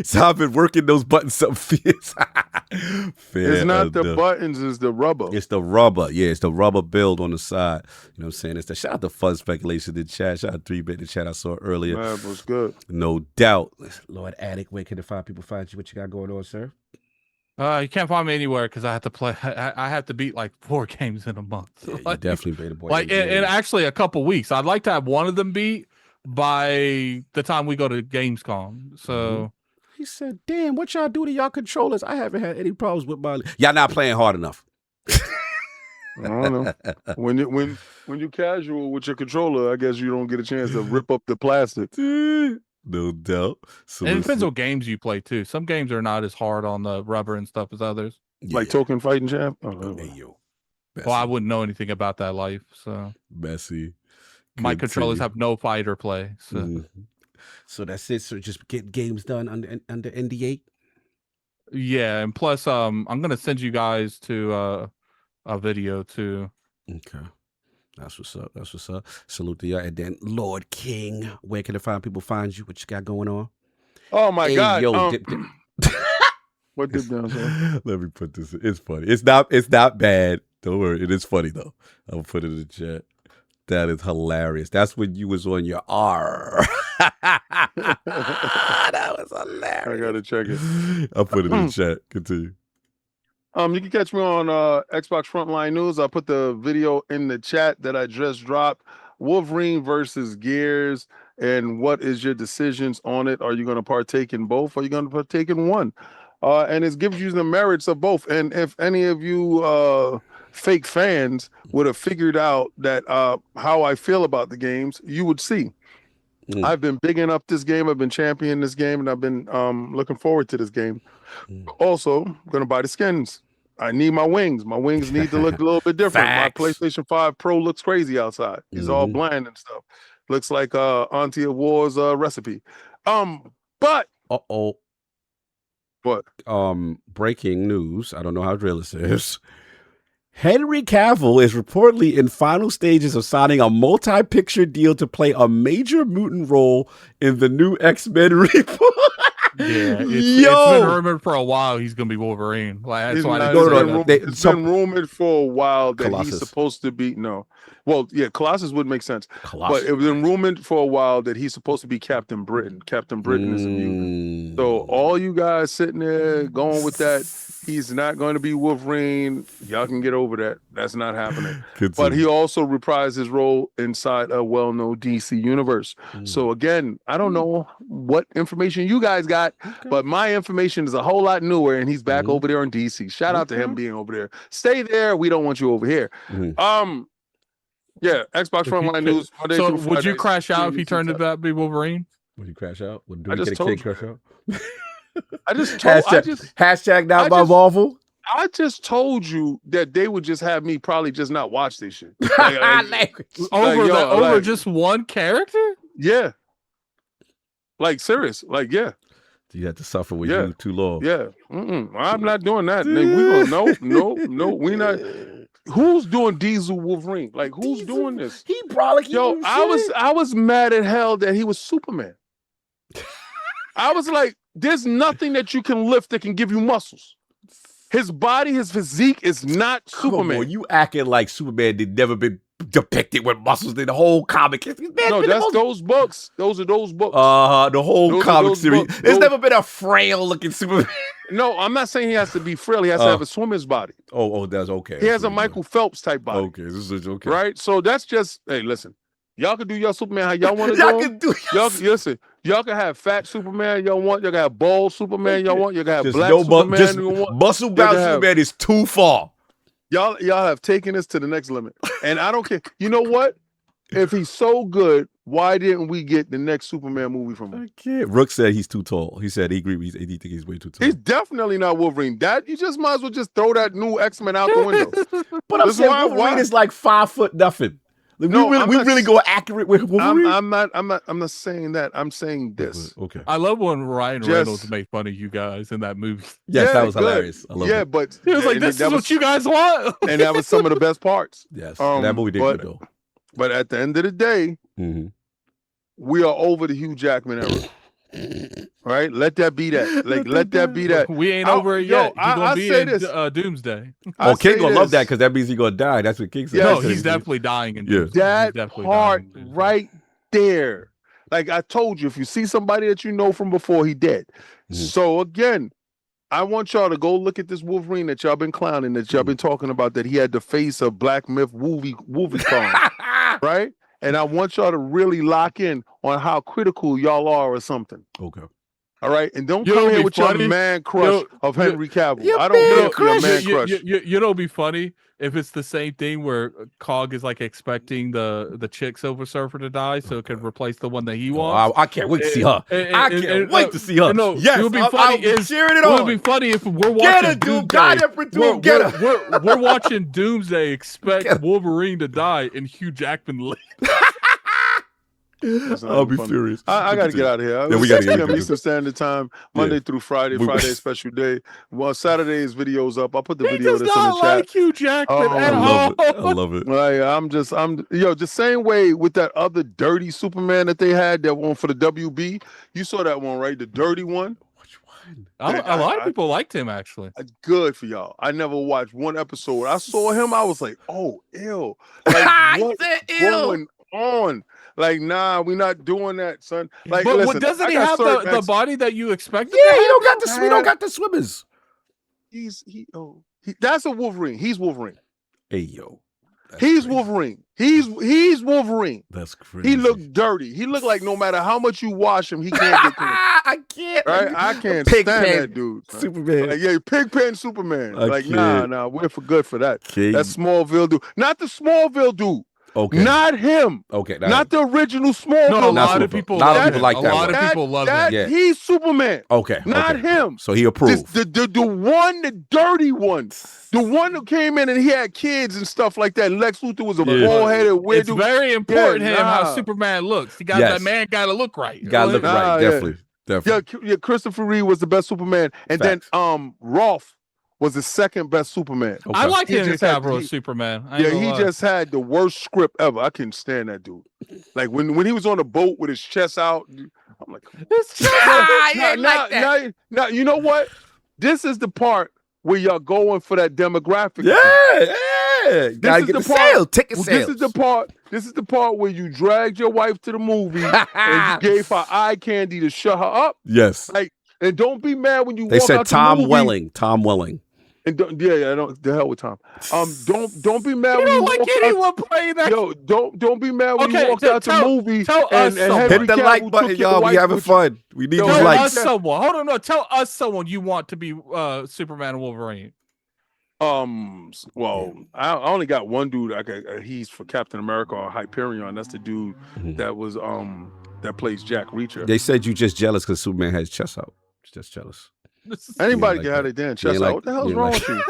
So I've been working those buttons up fierce. It's not the buttons, it's the rubber. It's the rubber. Yeah, it's the rubber build on the side. You know what I'm saying? It's the shout out to Fun Speculation in the chat. Shout out to 3-Bit in the chat I saw earlier. Man, it was good. No doubt. Lord Attic, where can the people find you? What you got going on, sir? You can't find me anywhere because I have to play. I have to beat like 4 games in a month. Yeah, like, you definitely beat a boy. Like in actually a couple weeks. I'd like to have one of them beat by the time we go to Gamescom. So he said, "Damn, what y'all do to y'all controllers? I haven't had any problems with my. Y'all not playing hard enough." I don't know. When you casual with your controller, I guess you don't get a chance to rip up the plastic. No doubt. So it depends on games you play too. Some games are not as hard on the rubber and stuff as others. Yeah. Like Tokon Fighting Champ. Hey, yo. Well, I wouldn't know anything about that life, so messy. My controllers have no fighter play. So, so that's it. So just get games done under NDA. Yeah, and plus, I'm gonna send you guys to a video too. Okay. That's what's up. That's what's up. Salute to y'all. And then Lord King, where can the find you? What you got going on? Oh my God. Yo, what dip down, sir? Let me put this. It's funny. It's not bad. Don't worry. It is funny though. I'll put it in the chat. That is hilarious. That's when you was on your R. That was hilarious. I gotta check it. I'll put it in the chat. Continue. You can catch me on Xbox Frontline News. I put the video in the chat that I just dropped. Wolverine versus Gears, and what is your decisions on it? Are you going to partake in both? Or are you going to partake in one? And it gives you the merits of both. And if any of you fake fans would have figured out that how I feel about the games, you would see. I've been bigging up this game. I've been championing this game, and I've been looking forward to this game. Also, I'm going to buy the skins. I need my wings. My wings need to look a little bit different. Facts. My PlayStation 5 Pro looks crazy outside. It's all bland and stuff. Looks like Auntie of War's recipe. But what? Breaking news. I don't know how real this is. Henry Cavill is reportedly in final stages of signing a multi-picture deal to play a major mutant role in the new X-Men reboot. Yeah, it's been rumored for a while he's gonna be Wolverine. Like, that's why it's been rumored for a while that he's supposed to be Well, yeah, Colossus would make sense. But it was been rumored for a while that he's supposed to be Captain Britain. Captain Britain is a mutant. So all you guys sitting there going with that, he's not going to be Wolverine. Y'all can get over that. That's not happening. But he also reprised his role inside a well-known DC universe. So again, I don't know what information you guys got, but my information is a whole lot newer, and he's back over there in DC. Shout out to him being over there. Stay there. We don't want you over here. Yeah, Xbox Frontline News. So would you crash out if he turned to that be Wolverine? Would you crash out? Would I just told you. Crash out? Hashtag not by Marvel. I just told you that they would just have me probably just not watch this shit. Over just one character? Yeah. Like serious. Like, yeah. You have to suffer with you too long. Yeah. I'm not doing that. We gonna no. We not. Who's doing Diesel Wolverine? Like, who's doing this? He probably I was mad at hell that he was Superman. I was like, there's nothing that you can lift that can give you muscles. His body, his physique is not Superman. On, you acting like Superman did never been depicted with muscles in the whole comic. Those books. Those are those books. The whole comic series. There's never been a frail looking Superman. No, I'm not saying he has to be frail. He has to have a swimmer's body. Oh, that's okay. He has a Michael Phelps type body. Okay, this is okay. Right? So that's just, hey, listen. Y'all can do your Superman how y'all want to do. Listen. Y'all can have fat Superman y'all want. Y'all can have bald Superman y'all want. Y'all can have black Superman you want. Muscle bound Superman is too far. Y'all have taken this to the next limit. And I don't care. You know what? If he's so good, why didn't we get the next Superman movie from him? I can't. Rook said he's too tall. He said he agreed. He think he's way too tall. He's definitely not Wolverine. That you just might as well just throw that new X-Men out the window. But I'm saying Wolverine is like 5 foot nothing. We really go accurate with Wolverine. I'm not saying that. I'm saying this. Okay. I love when Ryan Reynolds made fun of you guys in that movie. Yes, that was hilarious. I love it. But he was like, "This is what you guys want," and that was some of the best parts. Yes, that movie did good though. But at the end of the day, we are over the Hugh Jackman era. Right? Let that be that. Like, let that be that. We ain't over it yet. He's gonna be in Doomsday. King gonna love that because that means he's gonna die. That's what King said. No, he's definitely dying in Doomsday. That part right there. Like I told you, if you see somebody that you know from before, he dead. So again, I want y'all to go look at this Wolverine that y'all been clowning, that y'all been talking about, that he had the face of Black Myth Wolverine, right? And I want y'all to really lock in on how critical y'all are or something. Okay. All right? And don't come here with your man crush of Henry Cavill. I don't care your man crush. You know, it'd be funny if it's the same thing where Cog is like expecting the chick Silver Surfer to die so it can replace the one that he wants. I can't wait to see her. I can't wait to see her. No, yes, it would be funny. It would be funny if we're watching we're watching Doomsday expect Wolverine to die and Hugh Jackman live. I'll be furious. I got to get out of here. Yeah, we got to get Eastern Standard Time, Monday through Friday. Friday special day. Well, Saturday's videos up. I'll put the video that's in the chat. Like Hugh Jackman at all. I love it. I'm just same way with that other dirty Superman that they had, that one for the WB. You saw that one, right? The dirty one. Which one? A lot of people liked him, actually. Good for y'all. I never watched one episode. When I saw him, I was like, oh, ew. Like, what's going on? Like, nah, we're not doing that, son. Like, but listen, doesn't he have the body that you expected? Yeah, he don't got the swimmers. That's a Wolverine. He's Wolverine. Hey yo. He's Wolverine. He's Wolverine. That's crazy. He looked dirty. He looked like no matter how much you wash him, he can't get clean. I can't. Right? I can't stand that dude. Son. Superman. Like, Pigpen Superman. Like, nah, we're for good for that. That's Smallville dude. Not the Smallville dude. Okay. Not him. Okay. Not the original Smallville. No, a lot of people like that. A lot of people love him. Yeah. He's Superman. Okay. Not him. So he approved. The dirty one. The one who came in and he had kids and stuff like that. Lex Luthor was a bald-headed weird dude. It's very important how Superman looks. That man got to look right. You got to look right. Definitely. Yeah, Christopher Reeve was the best Superman. And then Rolf was the second best Superman. Okay. I like He Henry just had- Cavill he- as Superman. Yeah, he just had the worst script ever. I couldn't stand that dude. Like when he was on the boat with his chest out, I'm like, now, you know what? This is the part where y'all going for that demographic. Yeah. Gotta get the sales, ticket sales. This is the part where you dragged your wife to the movie and you gave her eye candy to shut her up. Yes. Like, and don't be mad when you They walk said out Tom the movie. Welling. Tom Welling. And don't the hell with Tom. Don't be mad You when you don't like walk anyone playing that. Yo, don't be mad when Okay, you walk out the movie tell us and something. Henry Hit the Cavill like took button, your y'all. We wife having with you. fun. We need Yo, these Tell likes. us someone. Hold on, no. Tell us someone you want to be Superman and Wolverine. Well, I only got one dude. He's for Captain America or Hyperion. That's the dude that was that plays Jack Reacher. They said you just jealous because Superman has chest out. Just jealous. Anybody like can that. have their damn You chest ain't out. like- What the hell's you ain't wrong like- with you?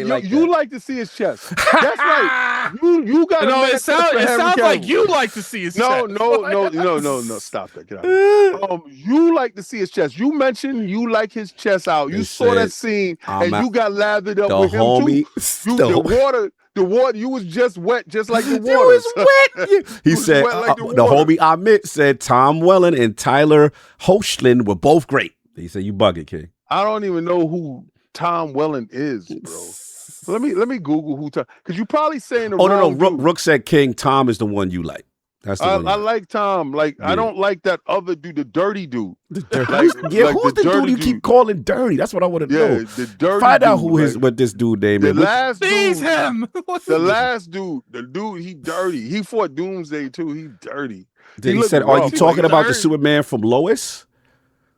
ain't like You that. like to see his chest. That's right. You got No, it sounds like you like to see his No, chest. no. Stop that. Get out of here. You like to see his chest. You mentioned you like his chest out. You They saw that said, scene I'm and out. you got lathered up The with him homie. too. The water, you was just wet, just like the water. You was wet. He was said, wet like the the water. homie Amit said Tom Welling and Tyler Hoechlin were both great. He said, you bug it, King. I don't even know who Tom Welling is, bro. Let me Google who Tom, because you probably saying the Oh, no. wrong dude. Rook said, King, Tom is the one you like. That's the one. I like Tom. Like Yeah. I don't like that other dude, the dirty dude. Who's like the dude dirty you keep calling dirty? That's what I want to Yeah, know. the dirty Find out dude, who like, what this dude name the is. last Seize dude. him. The last dude, the dude, he dirty. He fought Doomsday too. He dirty. He looked said, are you rough. talking about the dirty. Superman from Lois?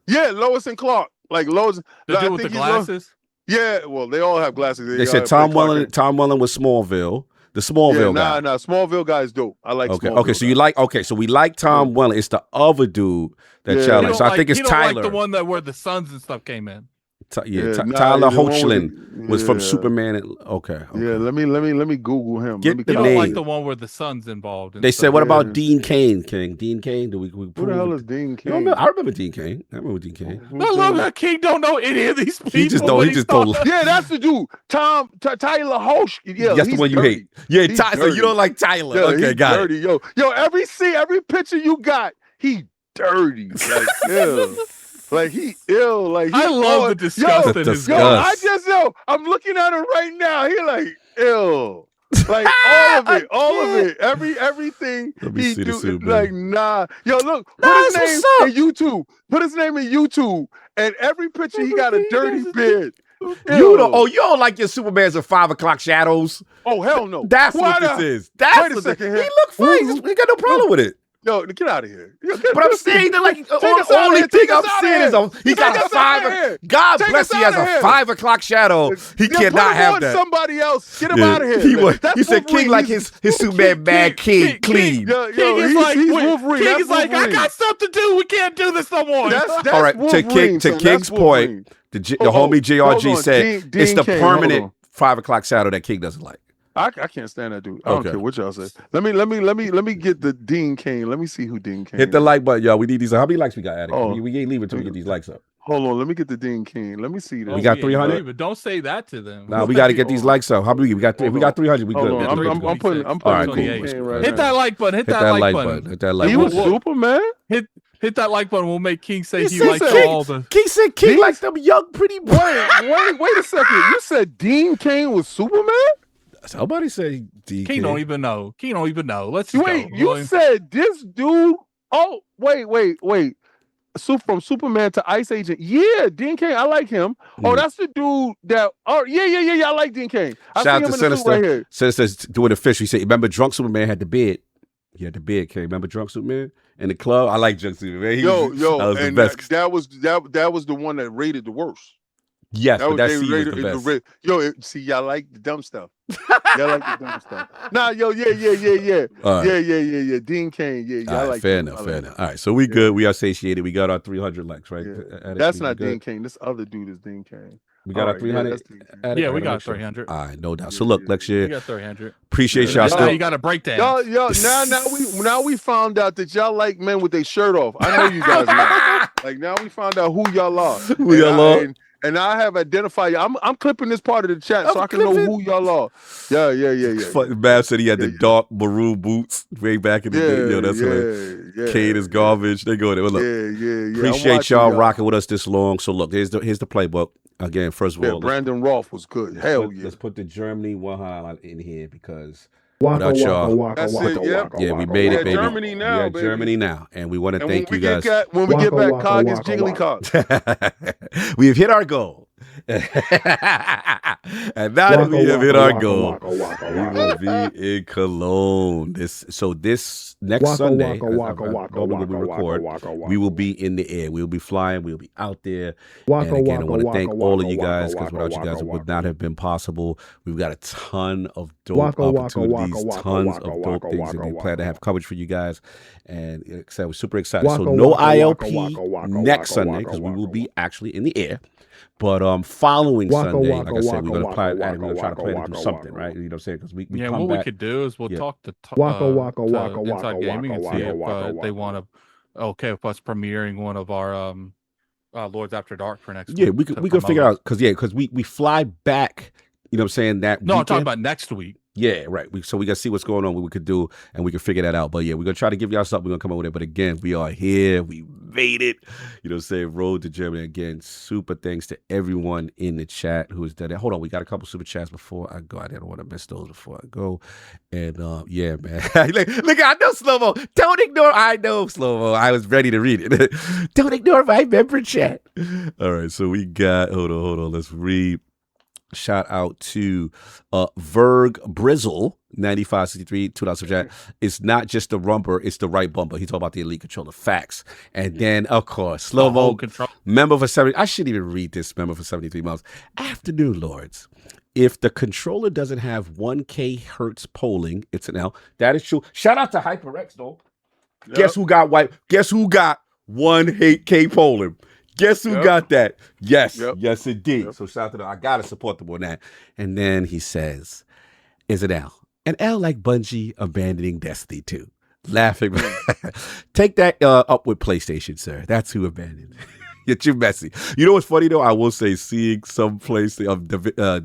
Yeah, Lois and Clark. Like Lois. The I dude with the think he's Lois- glasses. Yeah, well, they all have glasses. They said Tom Welling was Smallville. The Smallville guy. Nah. Smallville guy is dope. I like. Okay, Smallville okay. So guy. you like so we like Tom Welling. It's the other dude that Yeah. y'all You like. So I think it's you don't Tyler. like the one that where the suns and stuff came in. Tyler the one with Hoechlin was from yeah. Superman. Okay. Yeah, let me Google him. Get Let me the You call don't name. like the one where the sun's involved. and They stuff. said, what Yeah. about Dean Cain, King? Dean Cain? Do we Who prove the hell it? is Dean You King? don't remember- I remember Dean Cain. I remember Dean Cain. I love that King don't know any of these people. He just don't. but He he's just don't. talking- Yeah, that's the dude. Tyler Hosch. Yeah, That's the he's one you dirty. hate. Yeah, He's so you dirty. don't like Tyler. Yeah, Okay, he's got dirty. it. Yo, every picture you got, he dirty. Like, ill. Like he ill. Like he I love the disgust in his Disgust. eyes. I'm looking at him right now. He like ill. Like all of it. Everything Let me he see this do. soon, Like man. nah. Yo, look, Nah, put his that's name what's in YouTube. Put his name in YouTube. And every picture he got a dirty beard. You Ill. don't like your Supermans at 5 o'clock shadows. Oh hell no. That's Why what not? this is. That's Wait a what second he here. look fine. We got no problem with it. Yo, get out of here. But I'm saying that like us the out only of thing here. I'm Take us saying is out of he here. got Take a us out of 5. here. God Take bless us he has out of a here. 5 o'clock shadow. He Yeah, put cannot him have on that. somebody else. Get him Yeah. out of here. That's He said King Wolverine. like He's- his Superman bad King clean. Yo, King is he's, like, he's wait, Wolverine. King That's is like, I Wolverine. got stuff to do. We can't do this no more. That's All right, Wolverine, to son. King's That's Wolverine. point, the Oh, homie JRG hold on. said Dean it's the Cain, hold permanent on. 5 o'clock shadow that King doesn't like. I can't stand that dude. I don't Okay. care what y'all say. Let me get the Dean Cain. Let me see who Dean Cain. Hit the is. like button, y'all. We need these. How many likes we got, Addict? Oh. We ain't leaving until we get these likes up. Hold on. Let me get the Dean Cain. Let me see this. We got ain't 300? believe it. Don't say that to them. Nah, we got to get these likes up. How many? We got 3. Hold We got on. 300. We Hold good. on. man. I'm putting All right, cool. Dean Cain right Hit now. that like button. Hit Hit that like button. Hit that like He button. was Superman. Hit that like button. We'll make King say he said likes King- all the. King said King likes them young, pretty boys. Wait a second. You said Dean Cain was Superman? Somebody say DK. King don't even know. King don't even know. Let's Wait, go. you said this dude? Oh, wait. From Superman to Ice Agent. Yeah, Dean Cain. I like him. Oh, that's the dude that. Oh, yeah. I like Dean Cain. I Shout see out him to in the suit right here. Sinister doing the fish. He said, remember Drunk Superman had the beard? He had the beard, King. Remember Drunk Superman? In the club? I like Drunk Superman. Yo, that was the and best. that was the one that rated the worst. Yes, That but that they scene was rated the best. see, y'all like the dumb stuff. Y'all like the dumb stuff. Nah, yo, yeah. All right. Yeah. Dean Cain, yeah. All I right, like fair him. enough, I fair like enough. All right, so we good. We are satiated. We got our 300 likes, right? Yeah. Addict, That's we not good? Dean Cain. This other dude is Dean Cain. We got All our right, 300. that's Dean Cain. Addict? Yeah, we Gotta got make sure. 300. All right, no doubt. So look, next We year, got 300. appreciate Yeah, y'all Now still. you got a breakdown. Y'all, now we found out that y'all like men with their shirt off. I know you guys know. Like now we found out who y'all are. Who y'all are? And I have identified. I'm clipping this part of the chat so I can know who y'all are. Yeah. Mav said he had the dark maroon boots way back in the day. Yo, that's hilarious. Kane is garbage. They go there. Well, look, yeah. appreciate y'all rocking with us this long. So look, here's the playbook. Again, first of all, Brandon Roth was good. Let's put the Germany one highlight in here because without y'all, yeah, we made it, baby. Germany now, baby. Germany now, and we want to thank you guys. When we get back, Cog is jiggly Cog. We have hit our goal. And now that we have hit our goal, we will be in Cologne. This next Sunday, normally we record, we will be in the air. We will be flying. We will be out there. And again, I want to thank all of you guys because without you guys, it would not have been possible. We've got a ton of dope opportunities, tons of dope things, and we plan to have coverage for you guys. And we're super excited. So no ILP next Sunday because we will be actually in the air. But following Sunday, like I said, we're gonna try to plan to do something, right? You know what I'm saying? Because we come what back. We could do is we'll talk to Inside Gaming and see if they want to with us premiering one of our Lords After Dark for next week. Yeah, we could figure out because we fly back. You know what I'm saying? That no, I'm talking about next week. Yeah, right. So we got to see what's going on, what we could do, and we can figure that out. But yeah, we're going to try to give y'all something. We're going to come up with it. But again, we are here. We made it. You know what I'm saying? Road to Germany. Again, super thanks to everyone in the chat who has done that. Hold on. We got a couple super chats before I go. I didn't want to miss those before I go. And yeah, man. look, I know Slow-Mo. Don't ignore. I know Slow-Mo. I was ready to read it. Don't ignore my member chat. All right. So we got, hold on. Let's read. Shout out to Verg Brizzle 9563 $2 super chat. It's not just the rumper, it's the right bumper. He's talking about the elite controller. Facts. And then of course, Slow-Mo member for 70. I shouldn't even read this member for 73 months. Afternoon Lords. If the controller doesn't have 1K hertz polling, it's an L. That is true. Shout out to HyperX though. Yep. Guess who got white? Guess who got 1K polling? Guess who got that? Yes, yes, indeed. Yep. So shout out to them. I gotta support them on that. And then he says, "Is an L? An L like Bungie abandoning Destiny 2?" Laughing. Take that up with PlayStation, sir. That's who abandoned. You're too messy. You know what's funny though? I will say, seeing some place of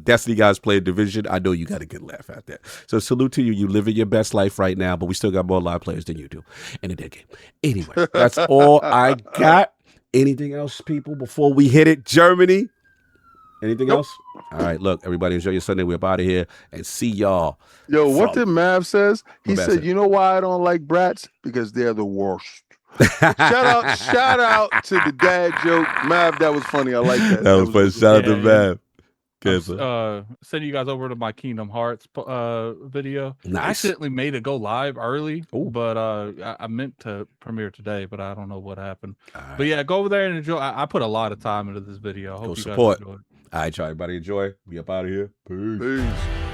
Destiny guys playing Division, I know you got a good laugh out there. So salute to you. You living your best life right now, but we still got more live players than you do in a dead game. Anyway, that's all I got. Anything else, people, before we hit it? Germany? Anything else? All right, look, everybody, enjoy your Sunday. We're up out of here and see y'all. Yo, what did Mav says? He said, you know why I don't like brats? Because they're the worst. shout out to the dad joke. Mav, that was funny. I like that. That was funny. Shout out to Mav. Send you guys over to my Kingdom Hearts video. Nice. I accidentally made it go live early, but I meant to premiere today, but I don't know what happened. Right. But yeah, go over there and enjoy. I put a lot of time into this video. I hope you support. guys enjoy it. All right, y'all. Everybody enjoy. We up out of here. Peace.